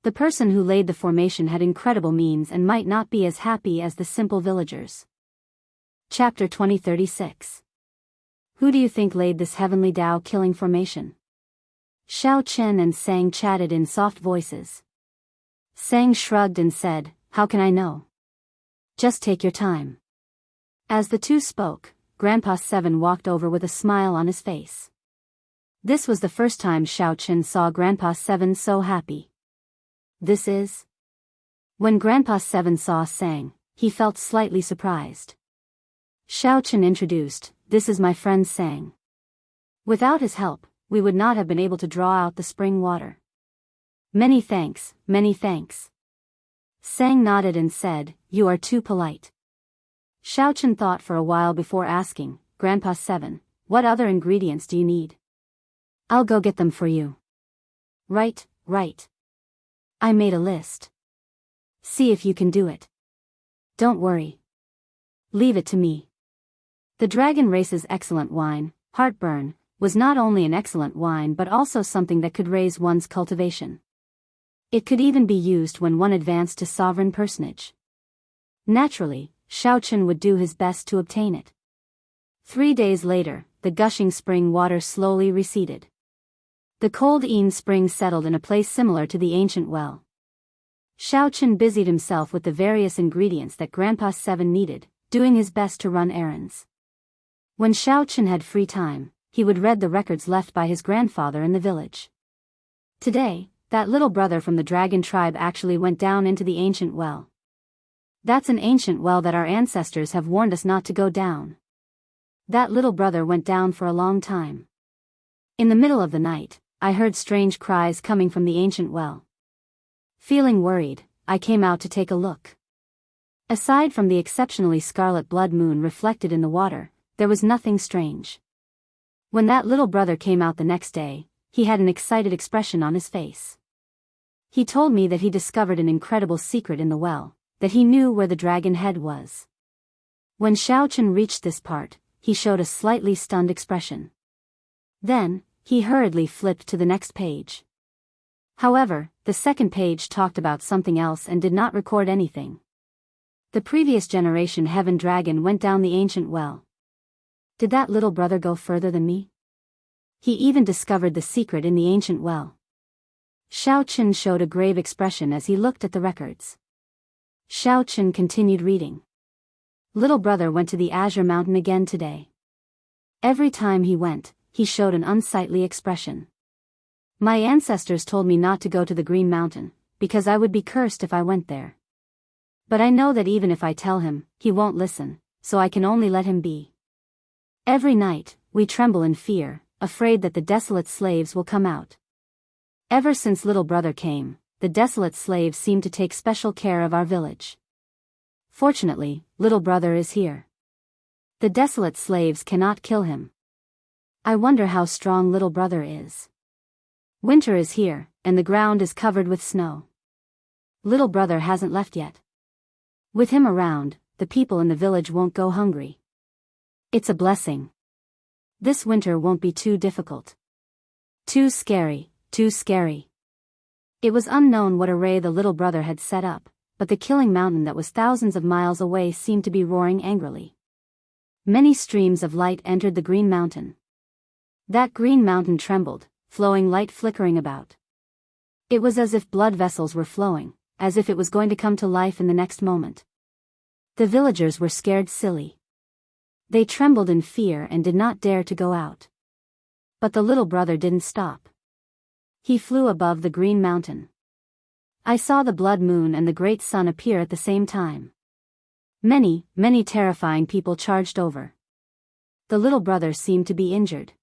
The person who laid the formation had incredible means and might not be as happy as the simple villagers. Chapter 2036. Who do you think laid this heavenly Tao killing formation? Xiao Chen and Sang chatted in soft voices. Sang shrugged and said, "How can I know? Just take your time." As the two spoke, Grandpa Seven walked over with a smile on his face. This was the first time Xiao Chen saw Grandpa Seven so happy. This is? When Grandpa Seven saw Sang, he felt slightly surprised. Xiao Chen introduced, "This is my friend Sang. Without his help, we would not have been able to draw out the spring water." Many thanks, many thanks." Sang nodded and said, "You are too polite." Xiao Chen thought for a while before asking, "Grandpa Seven, what other ingredients do you need?" "I'll go get them for you." Right. I made a list. See if you can do it. Don't worry. Leave it to me. The Dragon Race's excellent wine, Heartburn, was not only an excellent wine but also something that could raise one's cultivation. It could even be used when one advanced to sovereign personage. Naturally, Xiao Chen would do his best to obtain it. 3 days later, the gushing spring water slowly receded. The cold Yin spring settled in a place similar to the ancient well. Xiao Chen busied himself with the various ingredients that Grandpa Seven needed, doing his best to run errands. When Xiao Chen had free time, he would read the records left by his grandfather in the village. Today, that little brother from the dragon tribe actually went down into the ancient well. That's an ancient well that our ancestors have warned us not to go down. That little brother went down for a long time. In the middle of the night, I heard strange cries coming from the ancient well. Feeling worried, I came out to take a look. Aside from the exceptionally scarlet blood moon reflected in the water, there was nothing strange. When that little brother came out the next day, he had an excited expression on his face. He told me that he discovered an incredible secret in the well, that he knew where the dragon head was. When Xiao Chen reached this part, he showed a slightly stunned expression. Then, he hurriedly flipped to the next page. However, the second page talked about something else and did not record anything. The previous generation heaven dragon went down the ancient well. Did that little brother go further than me? He even discovered the secret in the ancient well. Xiao Chen showed a grave expression as he looked at the records. Xiao Chen continued reading. Little brother went to the Azure Mountain again today. Every time he went, he showed an unsightly expression. My ancestors told me not to go to the Green Mountain, because I would be cursed if I went there. But I know that even if I tell him, he won't listen, so I can only let him be. Every night, we tremble in fear, afraid that the desolate slaves will come out. Ever since little brother came, the desolate slaves seem to take special care of our village. Fortunately, little brother is here. The desolate slaves cannot kill him. I wonder how strong little brother is. Winter is here, and the ground is covered with snow. Little brother hasn't left yet. With him around, the people in the village won't go hungry. It's a blessing. This winter won't be too difficult. Too scary, too scary. It was unknown what array the little brother had set up, but the killing mountain that was thousands of miles away seemed to be roaring angrily. Many streams of light entered the Green Mountain. That Green Mountain trembled, flowing light flickering about. It was as if blood vessels were flowing, as if it was going to come to life in the next moment. The villagers were scared silly. They trembled in fear and did not dare to go out. But the little brother didn't stop. He flew above the Green Mountain. I saw the blood moon and the great sun appear at the same time. Many terrifying people charged over. The little brother seemed to be injured.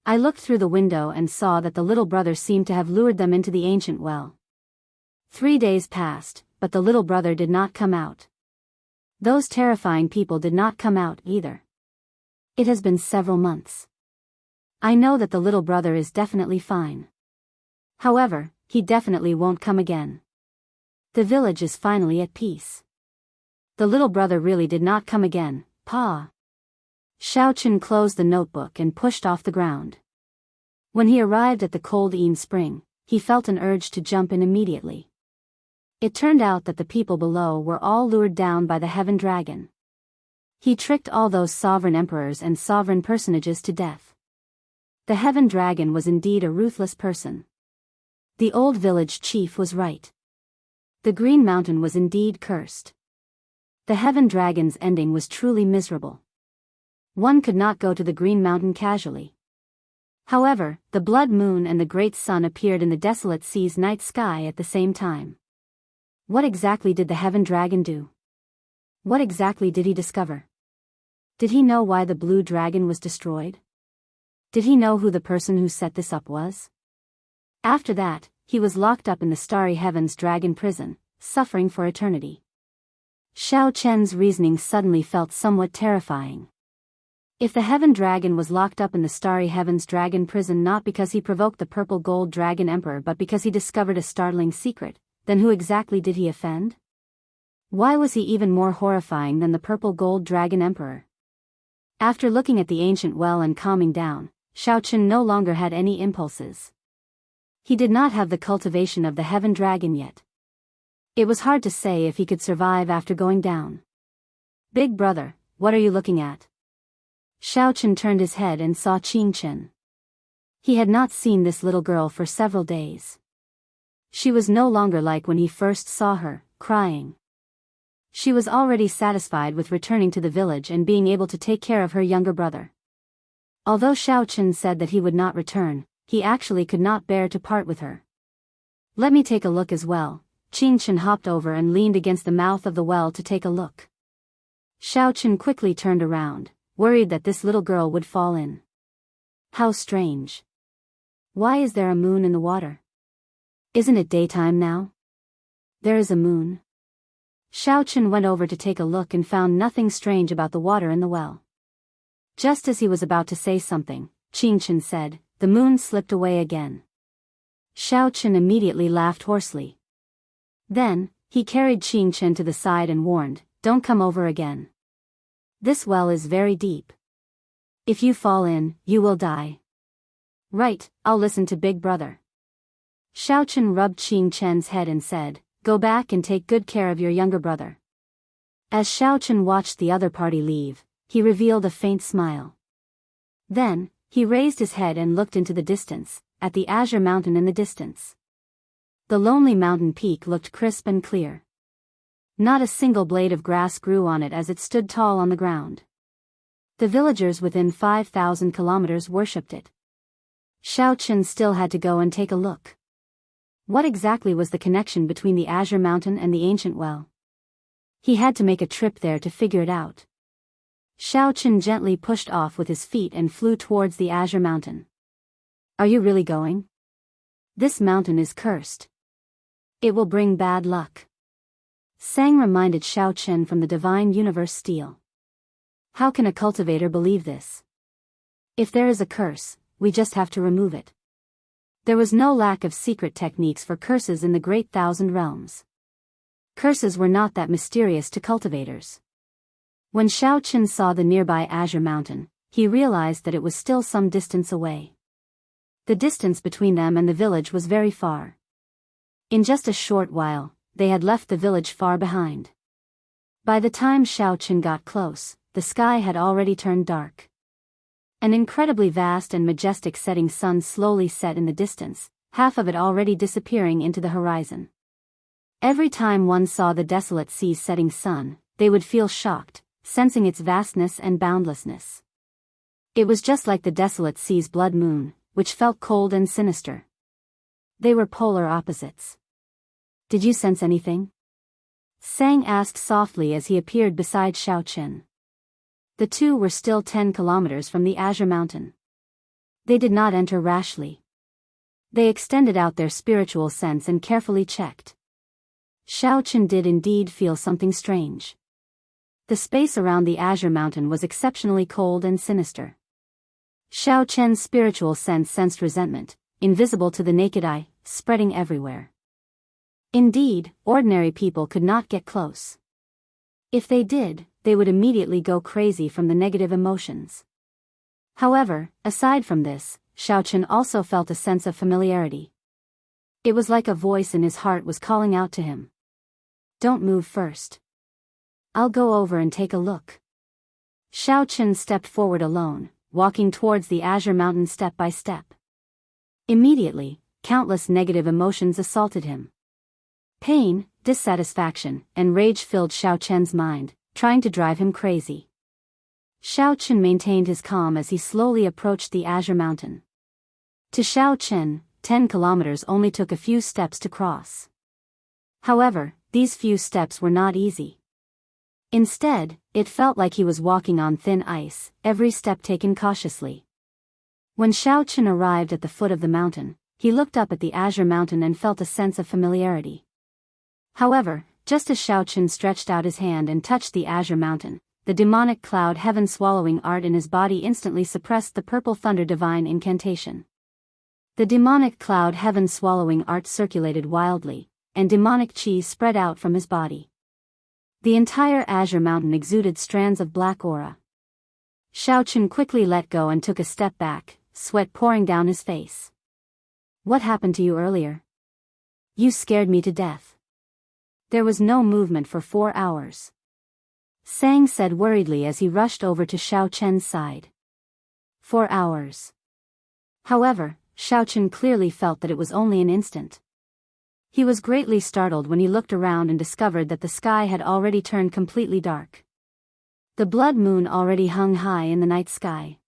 I looked through the window and saw that the little brother seemed to have lured them into the ancient well. 3 days passed, but the little brother did not come out. Those terrifying people did not come out either. It has been several months. I know that the little brother is definitely fine. However, he definitely won't come again. The village is finally at peace. The little brother really did not come again, Pa. Xiao Chen closed the notebook and pushed off the ground. When he arrived at the cold Yin spring, he felt an urge to jump in immediately. It turned out that the people below were all lured down by the heaven dragon. He tricked all those sovereign emperors and sovereign personages to death. The heaven dragon was indeed a ruthless person. The old village chief was right. The Green Mountain was indeed cursed. The heaven dragon's ending was truly miserable. One could not go to the Green Mountain casually. However, the blood moon and the great sun appeared in the desolate sea's night sky at the same time. What exactly did the heaven dragon do? What exactly did he discover? Did he know why the blue dragon was destroyed? Did he know who the person who set this up was? After that, he was locked up in the starry heavens dragon prison, suffering for eternity. Xiao Chen's reasoning suddenly felt somewhat terrifying. If the heaven dragon was locked up in the starry heavens dragon prison not because he provoked the purple gold dragon emperor but because he discovered a startling secret, then who exactly did he offend? Why was he even more horrifying than the purple gold dragon emperor? After looking at the ancient well and calming down, Xiao Chen no longer had any impulses. He did not have the cultivation of the heaven dragon yet. It was hard to say if he could survive after going down. Big brother, what are you looking at? Xiao Chen turned his head and saw Qing Chen. He had not seen this little girl for several days. She was no longer like when he first saw her, crying. She was already satisfied with returning to the village and being able to take care of her younger brother. Although Xiao Chen said that he would not return, he actually could not bear to part with her. Let me take a look as well. Qing Chen hopped over and leaned against the mouth of the well to take a look. Xiao Chen quickly turned around, worried that this little girl would fall in. How strange. Why is there a moon in the water? Isn't it daytime now? There is a moon. Xiao Chen went over to take a look and found nothing strange about the water in the well. Just as he was about to say something, Qing Chen said, "The moon slipped away again." Xiao Chen immediately laughed hoarsely. Then, he carried Qing Chen to the side and warned, "Don't come over again. This well is very deep. If you fall in, you will die." "Right, I'll listen to Big Brother." Xiao Chen rubbed Qing Chen's head and said, "Go back and take good care of your younger brother." As Xiao Chen watched the other party leave, he revealed a faint smile. Then, he raised his head and looked into the distance, at the azure mountain in the distance. The lonely mountain peak looked crisp and clear. Not a single blade of grass grew on it as it stood tall on the ground. The villagers within 5,000 kilometers worshipped it. Xiao Chen still had to go and take a look. What exactly was the connection between the azure mountain and the ancient well? He had to make a trip there to figure it out. Xiao Chen gently pushed off with his feet and flew towards the azure mountain. "Are you really going? This mountain is cursed. It will bring bad luck." Sang reminded Xiao Chen from the divine universe steel. How can a cultivator believe this? If there is a curse, we just have to remove it. There was no lack of secret techniques for curses in the Great Thousand Realms. Curses were not that mysterious to cultivators. When Xiao Chen saw the nearby azure mountain, he realized that it was still some distance away. The distance between them and the village was very far. In just a short while, they had left the village far behind. By the time Xiao Chen got close, the sky had already turned dark. An incredibly vast and majestic setting sun slowly set in the distance, half of it already disappearing into the horizon. Every time one saw the desolate sea's setting sun, they would feel shocked, sensing its vastness and boundlessness. It was just like the desolate sea's blood moon, which felt cold and sinister. They were polar opposites. "Did you sense anything?" Sang asked softly as he appeared beside Xiao Chen. The two were still 10 kilometers from the azure mountain. They did not enter rashly. They extended out their spiritual sense and carefully checked. Xiao Chen did indeed feel something strange. The space around the azure mountain was exceptionally cold and sinister. Xiao Chen's spiritual sense sensed resentment, invisible to the naked eye, spreading everywhere. Indeed, ordinary people could not get close. If they did, they would immediately go crazy from the negative emotions. However, aside from this, Xiao Chen also felt a sense of familiarity. It was like a voice in his heart was calling out to him. Don't move first. I'll go over and take a look. Xiao Chen stepped forward alone, walking towards the azure mountain step by step. Immediately, countless negative emotions assaulted him. Pain, dissatisfaction, and rage filled Xiao Chen's mind, trying to drive him crazy. Xiao Chen maintained his calm as he slowly approached the azure mountain. To Xiao Chen, 10 kilometers only took a few steps to cross. However, these few steps were not easy. Instead, it felt like he was walking on thin ice, every step taken cautiously. When Xiao Chen arrived at the foot of the mountain, he looked up at the azure mountain and felt a sense of familiarity. However, just as Xiao Chen stretched out his hand and touched the azure mountain, the demonic cloud heaven swallowing art in his body instantly suppressed the purple thunder divine incantation. The demonic cloud heaven swallowing art circulated wildly, and demonic chi spread out from his body. The entire azure mountain exuded strands of black aura. Xiao Chen quickly let go and took a step back, sweat pouring down his face. What happened to you earlier? You scared me to death. There was no movement for 4 hours. Sang said worriedly as he rushed over to Xiao Chen's side. 4 hours. However, Xiao Chen clearly felt that it was only an instant. He was greatly startled when he looked around and discovered that the sky had already turned completely dark. The blood moon already hung high in the night sky.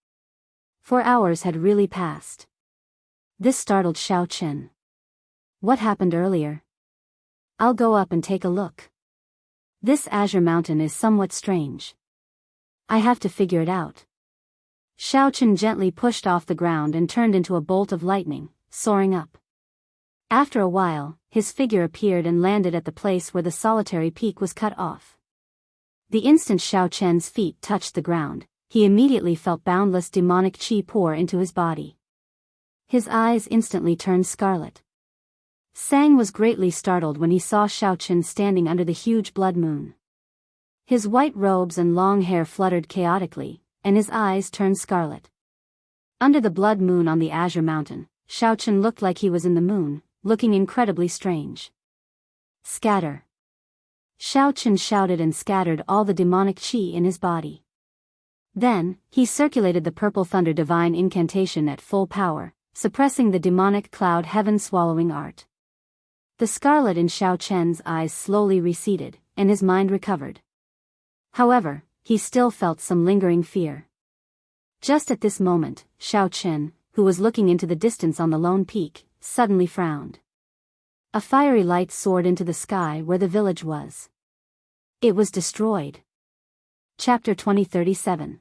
4 hours had really passed. This startled Xiao Chen. What happened earlier? I'll go up and take a look. This azure mountain is somewhat strange. I have to figure it out. Xiao Chen gently pushed off the ground and turned into a bolt of lightning, soaring up. After a while, his figure appeared and landed at the place where the solitary peak was cut off. The instant Xiao Chen's feet touched the ground, he immediately felt boundless demonic chi pour into his body. His eyes instantly turned scarlet. Sang was greatly startled when he saw Xiao Chen standing under the huge blood moon. His white robes and long hair fluttered chaotically, and his eyes turned scarlet. Under the blood moon on the azure mountain, Xiao Chen looked like he was in the moon, looking incredibly strange. Scatter. Xiao Chen shouted and scattered all the demonic chi in his body. Then, he circulated the purple thunder divine incantation at full power, suppressing the demonic cloud heaven swallowing art. The scarlet in Xiao Chen's eyes slowly receded, and his mind recovered. However, he still felt some lingering fear. Just at this moment, Xiao Chen, who was looking into the distance on the lone peak, suddenly frowned. A fiery light soared into the sky where the village was. It was destroyed. Chapter 2037.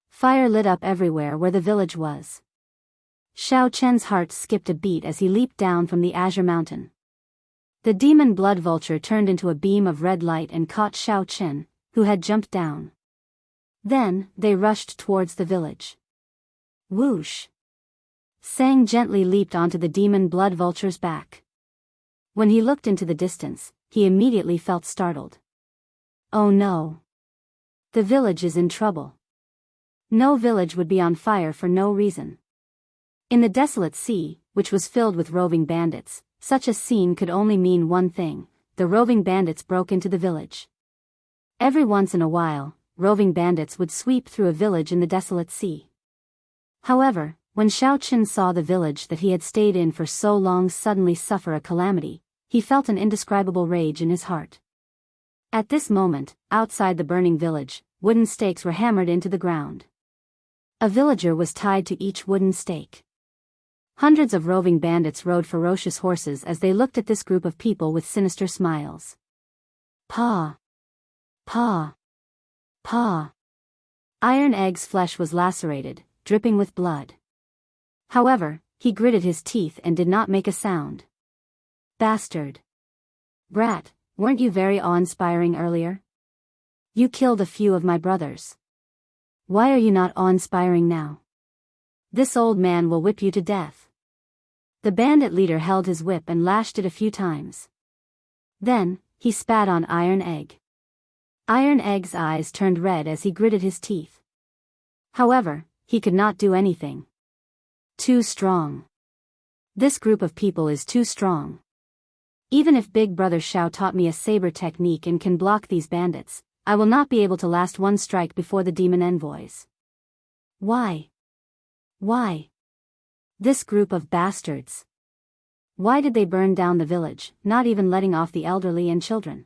Fire lit up everywhere where the village was. Xiao Chen's heart skipped a beat as he leaped down from the azure mountain. The demon blood vulture turned into a beam of red light and caught Xiao Chen, who had jumped down. Then, they rushed towards the village. Whoosh! Sang gently leaped onto the demon blood vulture's back. When he looked into the distance, he immediately felt startled. Oh no! The village is in trouble. No village would be on fire for no reason. In the desolate sea, which was filled with roving bandits, such a scene could only mean one thing: the roving bandits broke into the village. Every once in a while, roving bandits would sweep through a village in the desolate sea. However, when Xiao Chen saw the village that he had stayed in for so long suddenly suffer a calamity, he felt an indescribable rage in his heart. At this moment, outside the burning village, wooden stakes were hammered into the ground. A villager was tied to each wooden stake. Hundreds of roving bandits rode ferocious horses as they looked at this group of people with sinister smiles. Pa! Pa! Pa! Iron Egg's flesh was lacerated, dripping with blood. However, he gritted his teeth and did not make a sound. Bastard! Brat, weren't you very awe-inspiring earlier? You killed a few of my brothers. Why are you not awe-inspiring now? This old man will whip you to death. The bandit leader held his whip and lashed it a few times. Then, he spat on Iron Egg. Iron Egg's eyes turned red as he gritted his teeth. However, he could not do anything. Too strong. This group of people is too strong. Even if Big Brother Xiao taught me a saber technique and can block these bandits, I will not be able to last one strike before the demon envoys. Why? Why? This group of bastards. Why did they burn down the village, not even letting off the elderly and children?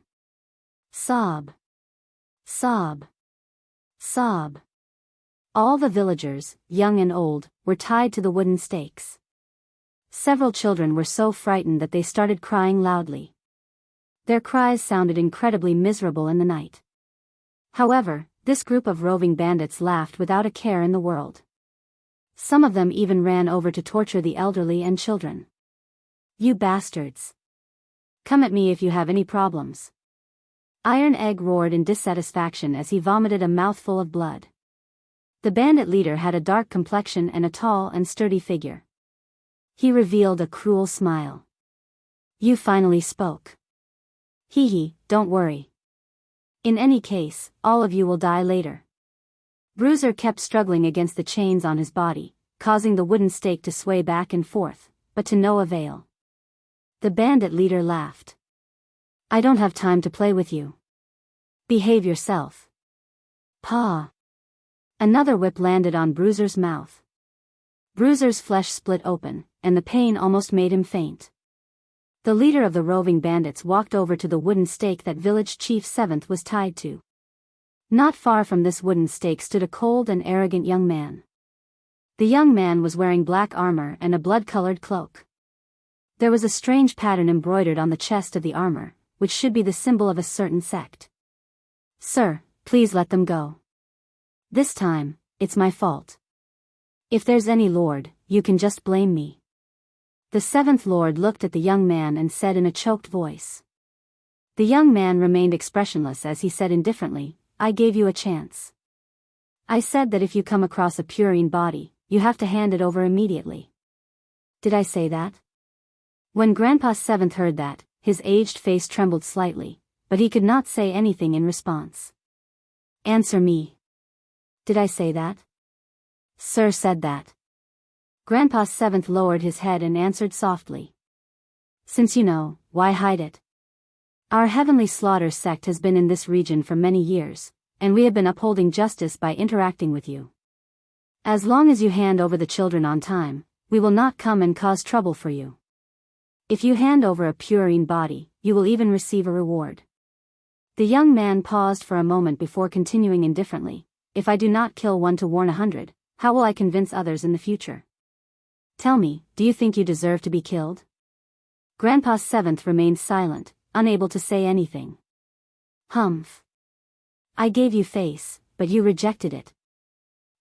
Sob. Sob. Sob. All the villagers, young and old, were tied to the wooden stakes. Several children were so frightened that they started crying loudly. Their cries sounded incredibly miserable in the night. However, this group of roving bandits laughed without a care in the world. Some of them even ran over to torture the elderly and children. You bastards. Come at me if you have any problems. Iron Egg roared in dissatisfaction as he vomited a mouthful of blood. The bandit leader had a dark complexion and a tall and sturdy figure. He revealed a cruel smile. You finally spoke. Hee hee, don't worry. In any case, all of you will die later. Bruiser kept struggling against the chains on his body, causing the wooden stake to sway back and forth, but to no avail. The bandit leader laughed. I don't have time to play with you. Behave yourself. Paw. Another whip landed on Bruiser's mouth. Bruiser's flesh split open, and the pain almost made him faint. The leader of the roving bandits walked over to the wooden stake that village chief Seventh was tied to. Not far from this wooden stake stood a cold and arrogant young man. The young man was wearing black armor and a blood-colored cloak. There was a strange pattern embroidered on the chest of the armor, which should be the symbol of a certain sect. Sir, please let them go. This time, it's my fault. If there's any lord, you can just blame me. The seventh lord looked at the young man and said in a choked voice. The young man remained expressionless as he said indifferently, I gave you a chance. I said that if you come across a purine body, you have to hand it over immediately. Did I say that? When Grandpa Seventh heard that, his aged face trembled slightly, but he could not say anything in response. Answer me. Did I say that? Sir said that. Grandpa Seventh lowered his head and answered softly. Since you know, why hide it? Our Heavenly Slaughter sect has been in this region for many years, and we have been upholding justice by interacting with you. As long as you hand over the children on time, we will not come and cause trouble for you. If you hand over a purine body, you will even receive a reward. The young man paused for a moment before continuing indifferently. If I do not kill one to warn 100, how will I convince others in the future? Tell me, do you think you deserve to be killed? Grandpa Seventh remained silent, unable to say anything. Humph. I gave you face, but you rejected it.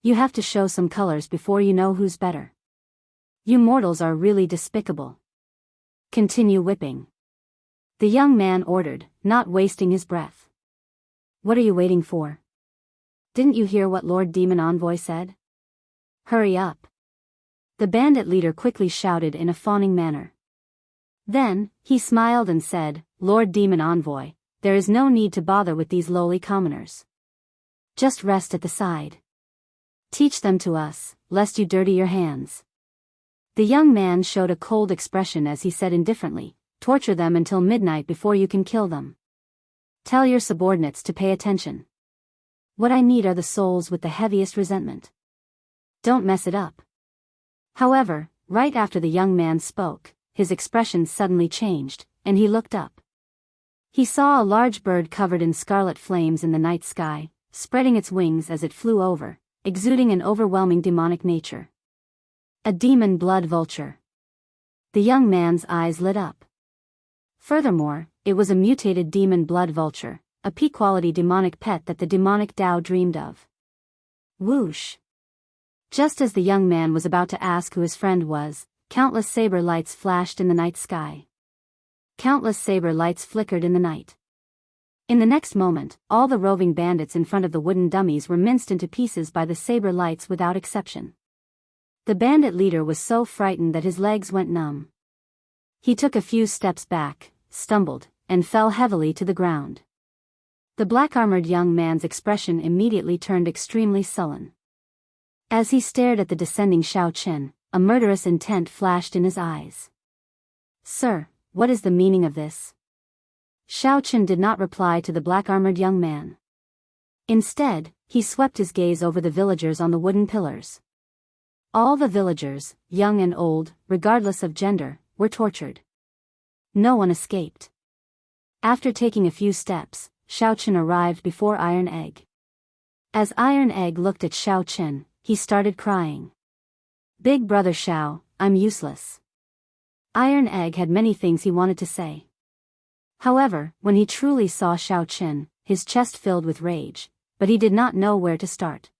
You have to show some colors before you know who's better. You mortals are really despicable. Continue whipping. The young man ordered, not wasting his breath. What are you waiting for? Didn't you hear what Lord Demon Envoy said? Hurry up. The bandit leader quickly shouted in a fawning manner. Then, he smiled and said, Lord Demon Envoy, there is no need to bother with these lowly commoners. Just rest at the side. Teach them to us, lest you dirty your hands. The young man showed a cold expression as he said indifferently, torture them until midnight before you can kill them. Tell your subordinates to pay attention. What I need are the souls with the heaviest resentment. Don't mess it up. However, right after the young man spoke, his expression suddenly changed, and he looked up. He saw a large bird covered in scarlet flames in the night sky, spreading its wings as it flew over, exuding an overwhelming demonic nature. A demon blood vulture. The young man's eyes lit up. Furthermore, it was a mutated demon blood vulture, a peak-quality demonic pet that the demonic Tao dreamed of. Whoosh! Just as the young man was about to ask who his friend was, countless saber lights flashed in the night sky. Countless saber lights flickered in the night. In the next moment, all the roving bandits in front of the wooden dummies were minced into pieces by the saber lights without exception. The bandit leader was so frightened that his legs went numb. He took a few steps back, stumbled, and fell heavily to the ground. The black-armored young man's expression immediately turned extremely sullen. As he stared at the descending Xiao Chen, a murderous intent flashed in his eyes. "Sir, what is the meaning of this?" Shao Chen did not reply to the black-armored young man. Instead, he swept his gaze over the villagers on the wooden pillars. All the villagers, young and old, regardless of gender, were tortured. No one escaped. After taking a few steps, Shao Chen arrived before Iron Egg. As Iron Egg looked at Shao Chen, he started crying. "Big brother Shao, I'm useless." Iron Egg had many things he wanted to say. However, when he truly saw Shao Chen, his chest filled with rage, but he did not know where to start.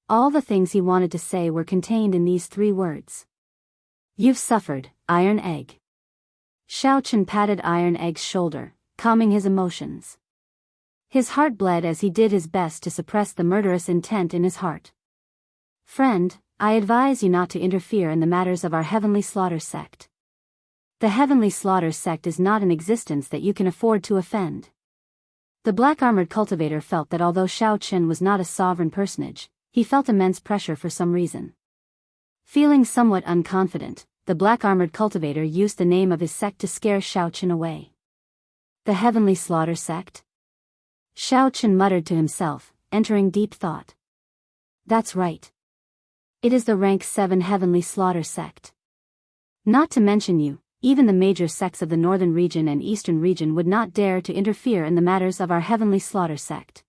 All the things he wanted to say were contained in these 3 words. "You've suffered, Iron Egg." Shao Chen patted Iron Egg's shoulder, calming his emotions. His heart bled as he did his best to suppress the murderous intent in his heart. "Friend, I advise you not to interfere in the matters of our Heavenly Slaughter sect. The Heavenly Slaughter sect is not an existence that you can afford to offend." The black-armored cultivator felt that although Shao Chen was not a sovereign personage, he felt immense pressure for some reason. Feeling somewhat unconfident, the black-armored cultivator used the name of his sect to scare Shao Chen away. "The Heavenly Slaughter sect?" Shao Chen muttered to himself, entering deep thought. "That's right. It is the rank 7 Heavenly Slaughter sect. Not to mention you, even the major sects of the northern region and eastern region would not dare to interfere in the matters of our Heavenly Slaughter sect.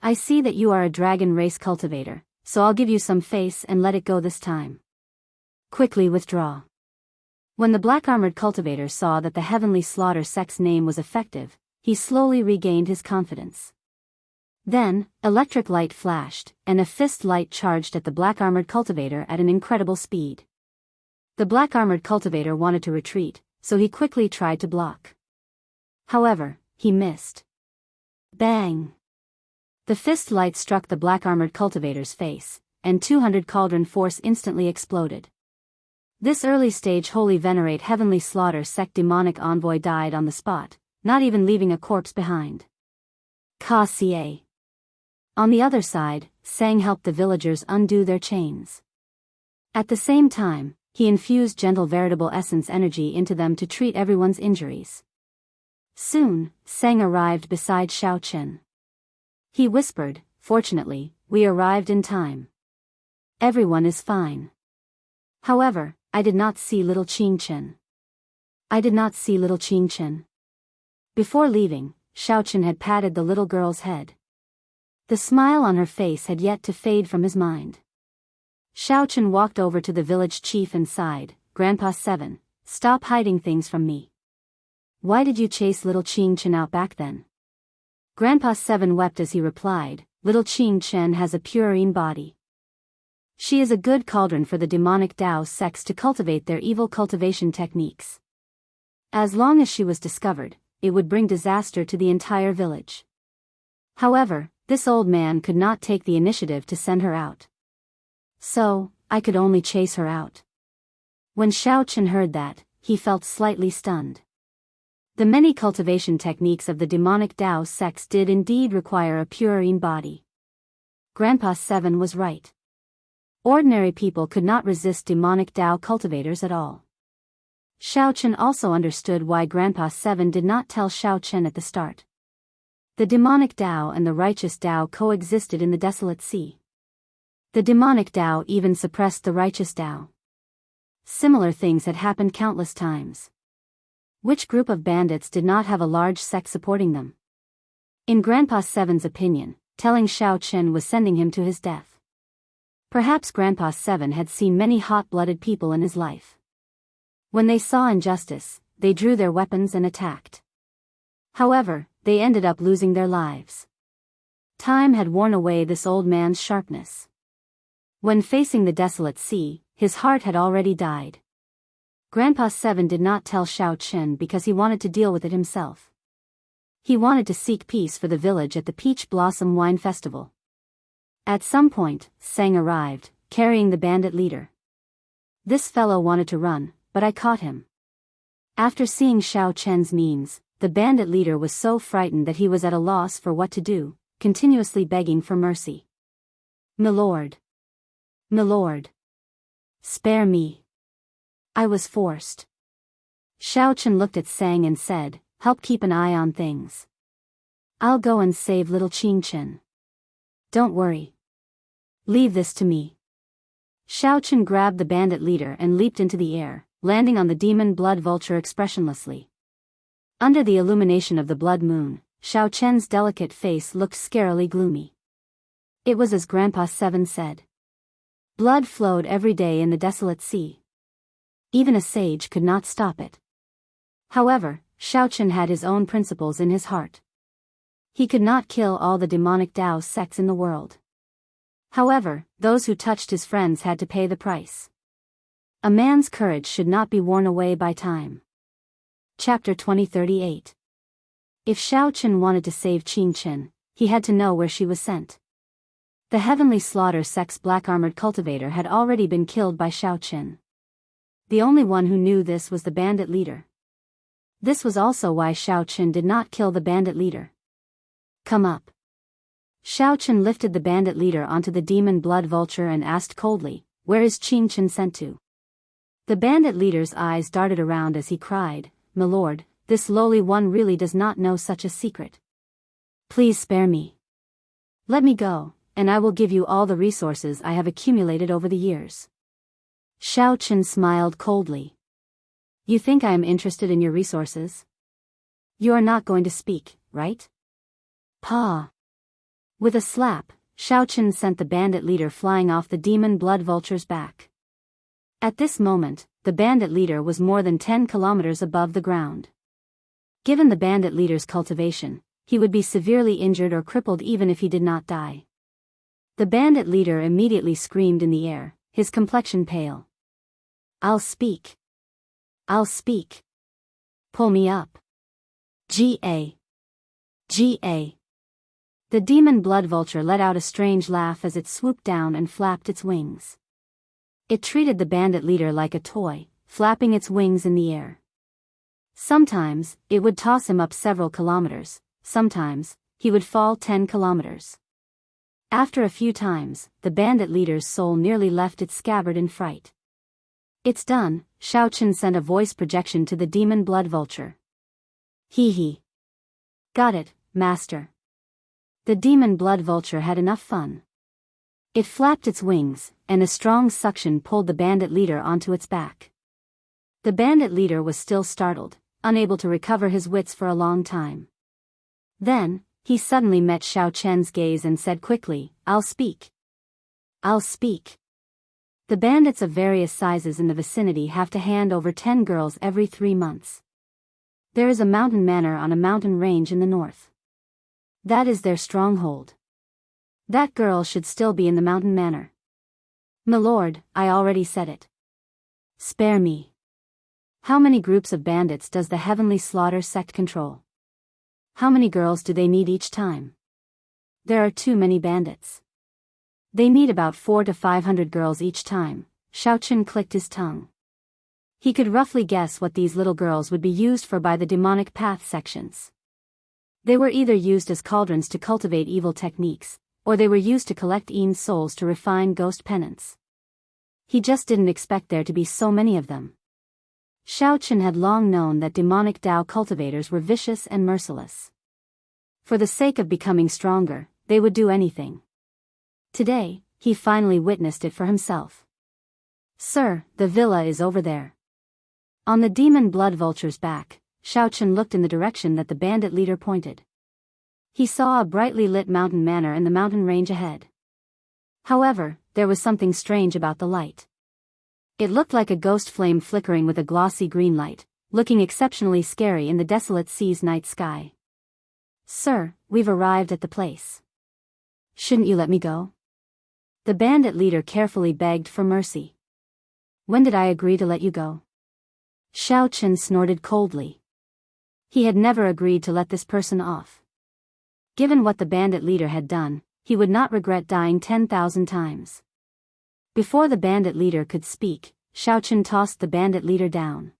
I see that you are a dragon race cultivator, so I'll give you some face and let it go this time. Quickly withdraw." When the black-armored cultivator saw that the Heavenly Slaughter sect's name was effective, he slowly regained his confidence. Then, electric light flashed, and a fist light charged at the black-armored cultivator at an incredible speed. The black-armored cultivator wanted to retreat, so he quickly tried to block. However, he missed. Bang! The fist light struck the black-armored cultivator's face, and 200 cauldron force instantly exploded. This early-stage holy venerate Heavenly Slaughter sect demonic envoy died on the spot, not even leaving a corpse behind. Ka-ca. On the other side, Sang helped the villagers undo their chains. At the same time, he infused gentle veritable essence energy into them to treat everyone's injuries. Soon, Sang arrived beside Shao Chen. He whispered, "Fortunately, we arrived in time. Everyone is fine. However, I did not see little Qing Chen." "I did not see little Qing Chen." Before leaving, Shao Chen had patted the little girl's head. The smile on her face had yet to fade from his mind. Shao Chen walked over to the village chief and sighed, "Grandpa 7, stop hiding things from me. Why did you chase little Qing Chen out back then?" Grandpa 7 wept as he replied, "Little Qing Chen has a purine body. She is a good cauldron for the demonic Tao sects to cultivate their evil cultivation techniques. As long as she was discovered, it would bring disaster to the entire village. However, this old man could not take the initiative to send her out. So, I could only chase her out." When Shao Chen heard that, he felt slightly stunned. The many cultivation techniques of the demonic Tao sects did indeed require a purine body. Grandpa 7 was right. Ordinary people could not resist demonic Tao cultivators at all. Shao Chen also understood why Grandpa 7 did not tell Shao Chen at the start. The demonic Tao and the righteous Tao coexisted in the desolate sea. The demonic Tao even suppressed the righteous Tao. Similar things had happened countless times. Which group of bandits did not have a large sect supporting them? In Grandpa 7's opinion, telling Shao Chen was sending him to his death. Perhaps Grandpa 7 had seen many hot-blooded people in his life. When they saw injustice, they drew their weapons and attacked. However, they ended up losing their lives. Time had worn away this old man's sharpness. When facing the desolate sea, his heart had already died. Grandpa 7 did not tell Shao Chen because he wanted to deal with it himself. He wanted to seek peace for the village at the Peach Blossom Wine Festival. At some point, Sang arrived, carrying the bandit leader. "This fellow wanted to run, but I caught him." After seeing Shao Chen's means, the bandit leader was so frightened that he was at a loss for what to do, continuously begging for mercy. "Milord! Milord! Spare me. I was forced. Xiao Chen looked at Sang and said, help keep an eye on things. I'll go and save little Qing Chen. Don't worry. Leave this to me. Xiao Chen grabbed the bandit leader and leaped into the air, landing on the demon blood vulture expressionlessly. Under the illumination of the blood moon, Xiao Chen's delicate face looked scarily gloomy. It was as Grandpa Seven said. Blood flowed every day in the desolate sea. Even a sage could not stop it. However, Xiao Chen had his own principles in his heart. He could not kill all the demonic Dao sects in the world. However, those who touched his friends had to pay the price. A man's courage should not be worn away by time. Chapter 2038. If Xiao Chen wanted to save Qing Chen, he had to know where she was sent. The Heavenly Slaughter sect's black-armored cultivator had already been killed by Xiao Chen. The only one who knew this was the bandit leader. This was also why Xiao Chen did not kill the bandit leader. Come up. Xiao Chen lifted the bandit leader onto the demon blood vulture and asked coldly, where is Qing Chen sent to? The bandit leader's eyes darted around as he cried, my lord, this lowly one really does not know such a secret. Please spare me. Let me go, and I will give you all the resources I have accumulated over the years. Xiao Chen smiled coldly. You think I am interested in your resources? You are not going to speak, right? Pa. With a slap, Xiao Chen sent the bandit leader flying off the demon blood vulture's back. At this moment, the bandit leader was more than 10 kilometers above the ground. Given the bandit leader's cultivation, he would be severely injured or crippled even if he did not die. The bandit leader immediately screamed in the air, his complexion pale. I'll speak. I'll speak. Pull me up. Ga. Ga. The demon blood vulture let out a strange laugh as it swooped down and flapped its wings. It treated the bandit leader like a toy, flapping its wings in the air. Sometimes, it would toss him up several kilometers, sometimes, he would fall 10 kilometers. After a few times, the bandit leader's soul nearly left its scabbard in fright. It's done, Xiao Chen sent a voice projection to the demon blood vulture. Hee hee. Got it, master. The demon blood vulture had enough fun. It flapped its wings, and a strong suction pulled the bandit leader onto its back. The bandit leader was still startled, unable to recover his wits for a long time. Then, he suddenly met Xiao Chen's gaze and said quickly, I'll speak. I'll speak. The bandits of various sizes in the vicinity have to hand over 10 girls every 3 months. There is a mountain manor on a mountain range in the north. That is their stronghold. That girl should still be in the mountain manor. My lord, I already said it. Spare me. How many groups of bandits does the Heavenly Slaughter sect control? How many girls do they need each time? There are too many bandits. They need about 400 to 500 girls each time. Xiao Chen clicked his tongue. He could roughly guess what these little girls would be used for by the demonic path sections. They were either used as cauldrons to cultivate evil techniques, or they were used to collect Ean's souls to refine ghost penance. He just didn't expect there to be so many of them. Xiao Chen had long known that demonic Dao cultivators were vicious and merciless. For the sake of becoming stronger, they would do anything. Today, he finally witnessed it for himself. Sir, the villa is over there. On the demon blood vulture's back, Xiao Chen looked in the direction that the bandit leader pointed. He saw a brightly lit mountain manor in the mountain range ahead. However, there was something strange about the light. It looked like a ghost flame flickering with a glossy green light, looking exceptionally scary in the desolate sea's night sky. Sir, we've arrived at the place. Shouldn't you let me go? The bandit leader carefully begged for mercy. When did I agree to let you go? Xiao Chen snorted coldly. He had never agreed to let this person off. Given what the bandit leader had done, he would not regret dying 10,000 times. Before the bandit leader could speak, Xiao Chen tossed the bandit leader down.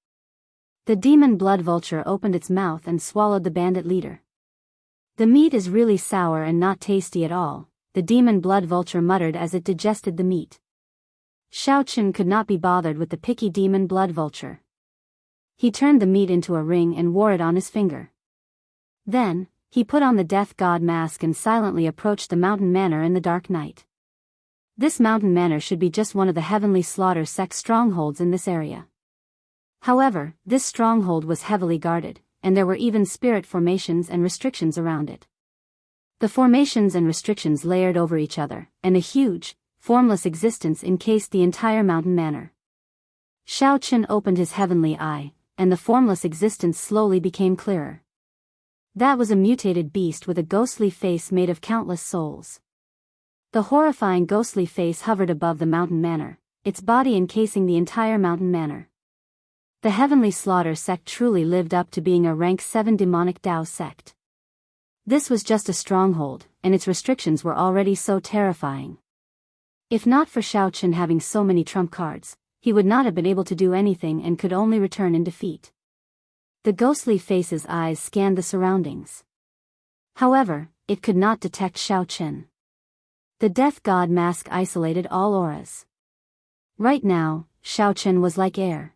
The demon blood vulture opened its mouth and swallowed the bandit leader. The meat is really sour and not tasty at all, the demon blood vulture muttered as it digested the meat. Chen could not be bothered with the picky demon blood vulture. He turned the meat into a ring and wore it on his finger. Then, he put on the death god mask and silently approached the mountain manor in the dark night. This mountain manor should be just one of the heavenly slaughter sect strongholds in this area. However, this stronghold was heavily guarded, and there were even spirit formations and restrictions around it. The formations and restrictions layered over each other, and a huge, formless existence encased the entire mountain manor. Chen opened his heavenly eye, and the formless existence slowly became clearer. That was a mutated beast with a ghostly face made of countless souls. The horrifying ghostly face hovered above the mountain manor, its body encasing the entire mountain manor. The heavenly slaughter sect truly lived up to being a rank 7 demonic Tao sect. This was just a stronghold, and its restrictions were already so terrifying. If not for Chen having so many trump cards, he would not have been able to do anything and could only return in defeat. The ghostly face's eyes scanned the surroundings. However, it could not detect Chen. The death god mask isolated all auras. Right now, Chen was like air.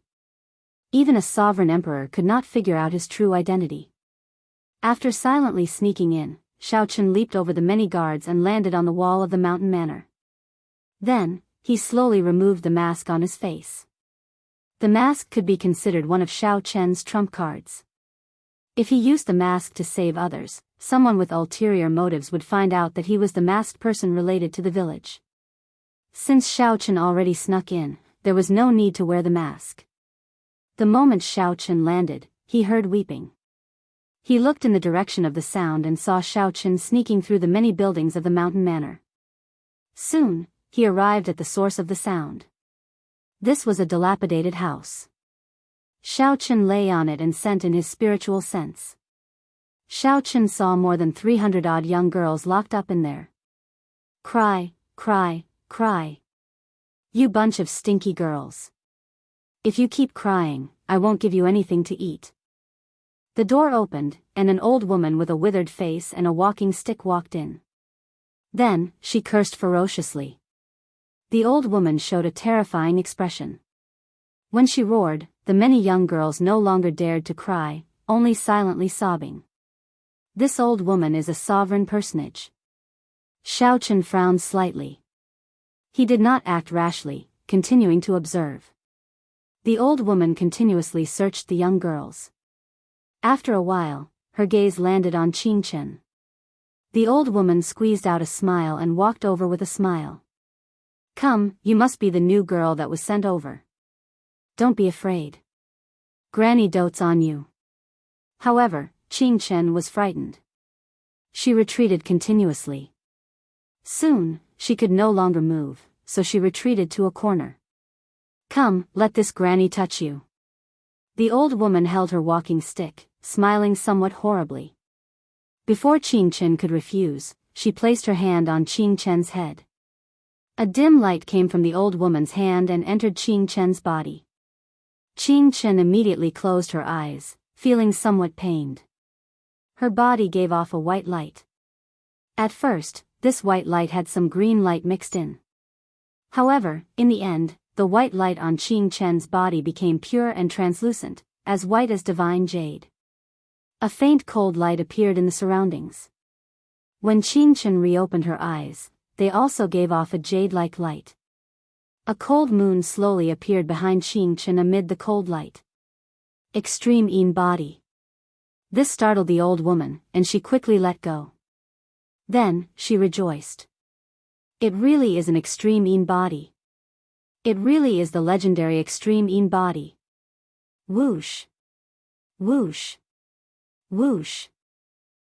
Even a sovereign emperor could not figure out his true identity. After silently sneaking in, Chen leaped over the many guards and landed on the wall of the mountain manor. Then, he slowly removed the mask on his face. The mask could be considered one of Chen's trump cards. If he used the mask to save others, someone with ulterior motives would find out that he was the masked person related to the village. Since Chen already snuck in, there was no need to wear the mask. The moment Chen landed, he heard weeping. He looked in the direction of the sound and saw Chen sneaking through the many buildings of the mountain manor. Soon, he arrived at the source of the sound. This was a dilapidated house. Chen lay on it and sent in his spiritual sense. Chen saw more than 300-odd young girls locked up in there. Cry, cry, cry. You bunch of stinky girls. If you keep crying, I won't give you anything to eat. The door opened, and an old woman with a withered face and a walking stick walked in. Then, she cursed ferociously. The old woman showed a terrifying expression. When she roared, the many young girls no longer dared to cry, only silently sobbing. This old woman is a sovereign personage. Chen frowned slightly. He did not act rashly, continuing to observe. The old woman continuously searched the young girls. After a while, her gaze landed on Chen. The old woman squeezed out a smile and walked over with a smile. Come, you must be the new girl that was sent over. Don't be afraid. Granny dotes on you. However, Chen was frightened. She retreated continuously. Soon, she could no longer move, so she retreated to a corner. Come, let this granny touch you. The old woman held her walking stick, smiling somewhat horribly. Before Chen could refuse, she placed her hand on Chen's head. A dim light came from the old woman's hand and entered Chen's body. Chen immediately closed her eyes, feeling somewhat pained. Her body gave off a white light. At first, this white light had some green light mixed in. However, in the end, the white light on Chen's body became pure and translucent, as white as divine jade. A faint cold light appeared in the surroundings. When Chen reopened her eyes, they also gave off a jade-like light. A cold moon slowly appeared behind Chen amid the cold light. Extreme body. This startled the old woman, and she quickly let go. Then, she rejoiced. It really is an extreme body. It really is the legendary extreme body. Whoosh. Whoosh. Whoosh.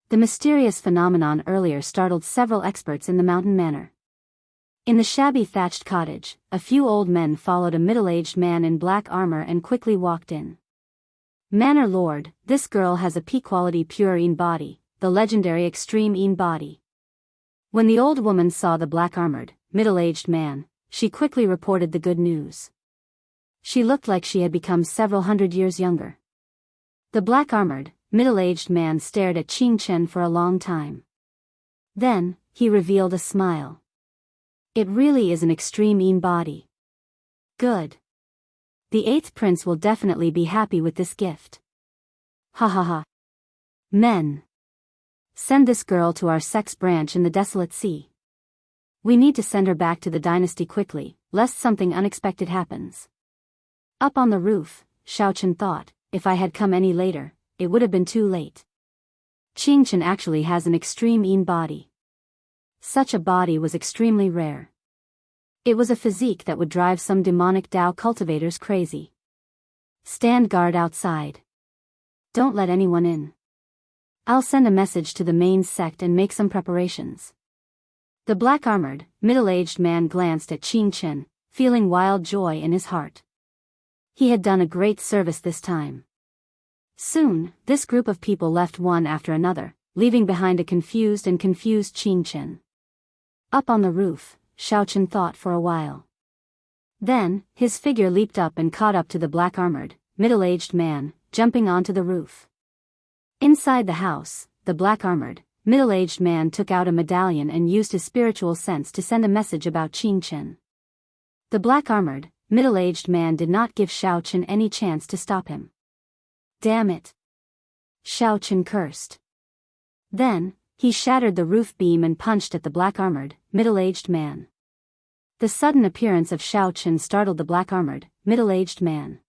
The mysterious phenomenon earlier startled several experts in the mountain manor. In the shabby thatched cottage, a few old men followed a middle-aged man in black armor and quickly walked in. Manor Lord, this girl has a P-quality pure body, the legendary extreme body. When the old woman saw the black-armored, middle-aged man, she quickly reported the good news. She looked like she had become several hundred years younger. The black-armored, middle-aged man stared at Chen for a long time. Then, he revealed a smile. It really is an extreme body. Good. The 8th prince will definitely be happy with this gift. Ha ha ha. Men. Send this girl to our sex branch in the desolate sea. We need to send her back to the dynasty quickly, lest something unexpected happens. Up on the roof, Xiaochen thought, if I had come any later, it would have been too late. Qingchen actually has an extreme body. Such a body was extremely rare. It was a physique that would drive some demonic Dao cultivators crazy. Stand guard outside. Don't let anyone in. I'll send a message to the main sect and make some preparations. The black-armored, middle-aged man glanced at Qingchen, feeling wild joy in his heart. He had done a great service this time. Soon, this group of people left one after another, leaving behind a confused Qingchen. Up on the roof, Xiaochen thought for a while. Then, his figure leaped up and caught up to the black-armored, middle-aged man, jumping onto the roof. Inside the house, the black-armored, middle-aged man took out a medallion and used his spiritual sense to send a message about Qingchen. The black-armored, middle-aged man did not give Xiaochen any chance to stop him. Damn it! Xiaochen cursed. Then, he shattered the roof beam and punched at the black-armored, middle-aged man. The sudden appearance of Xiaochen startled the black-armored, middle-aged man.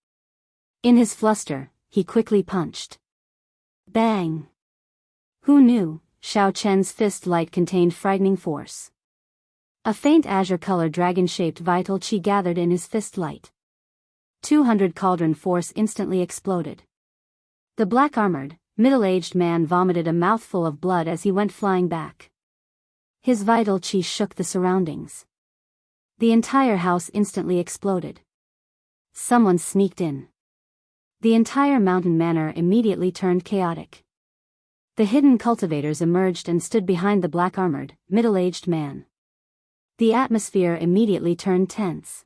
In his fluster, he quickly punched. Bang! Who knew, Xiaochen's fist light contained frightening force. A faint azure-colored dragon-shaped vital chi gathered in his fist light. 200 cauldron force instantly exploded. The black-armored, middle-aged man vomited a mouthful of blood as he went flying back. His vital chi shook the surroundings. The entire house instantly exploded. Someone sneaked in. The entire mountain manor immediately turned chaotic. The hidden cultivators emerged and stood behind the black-armored, middle-aged man. The atmosphere immediately turned tense.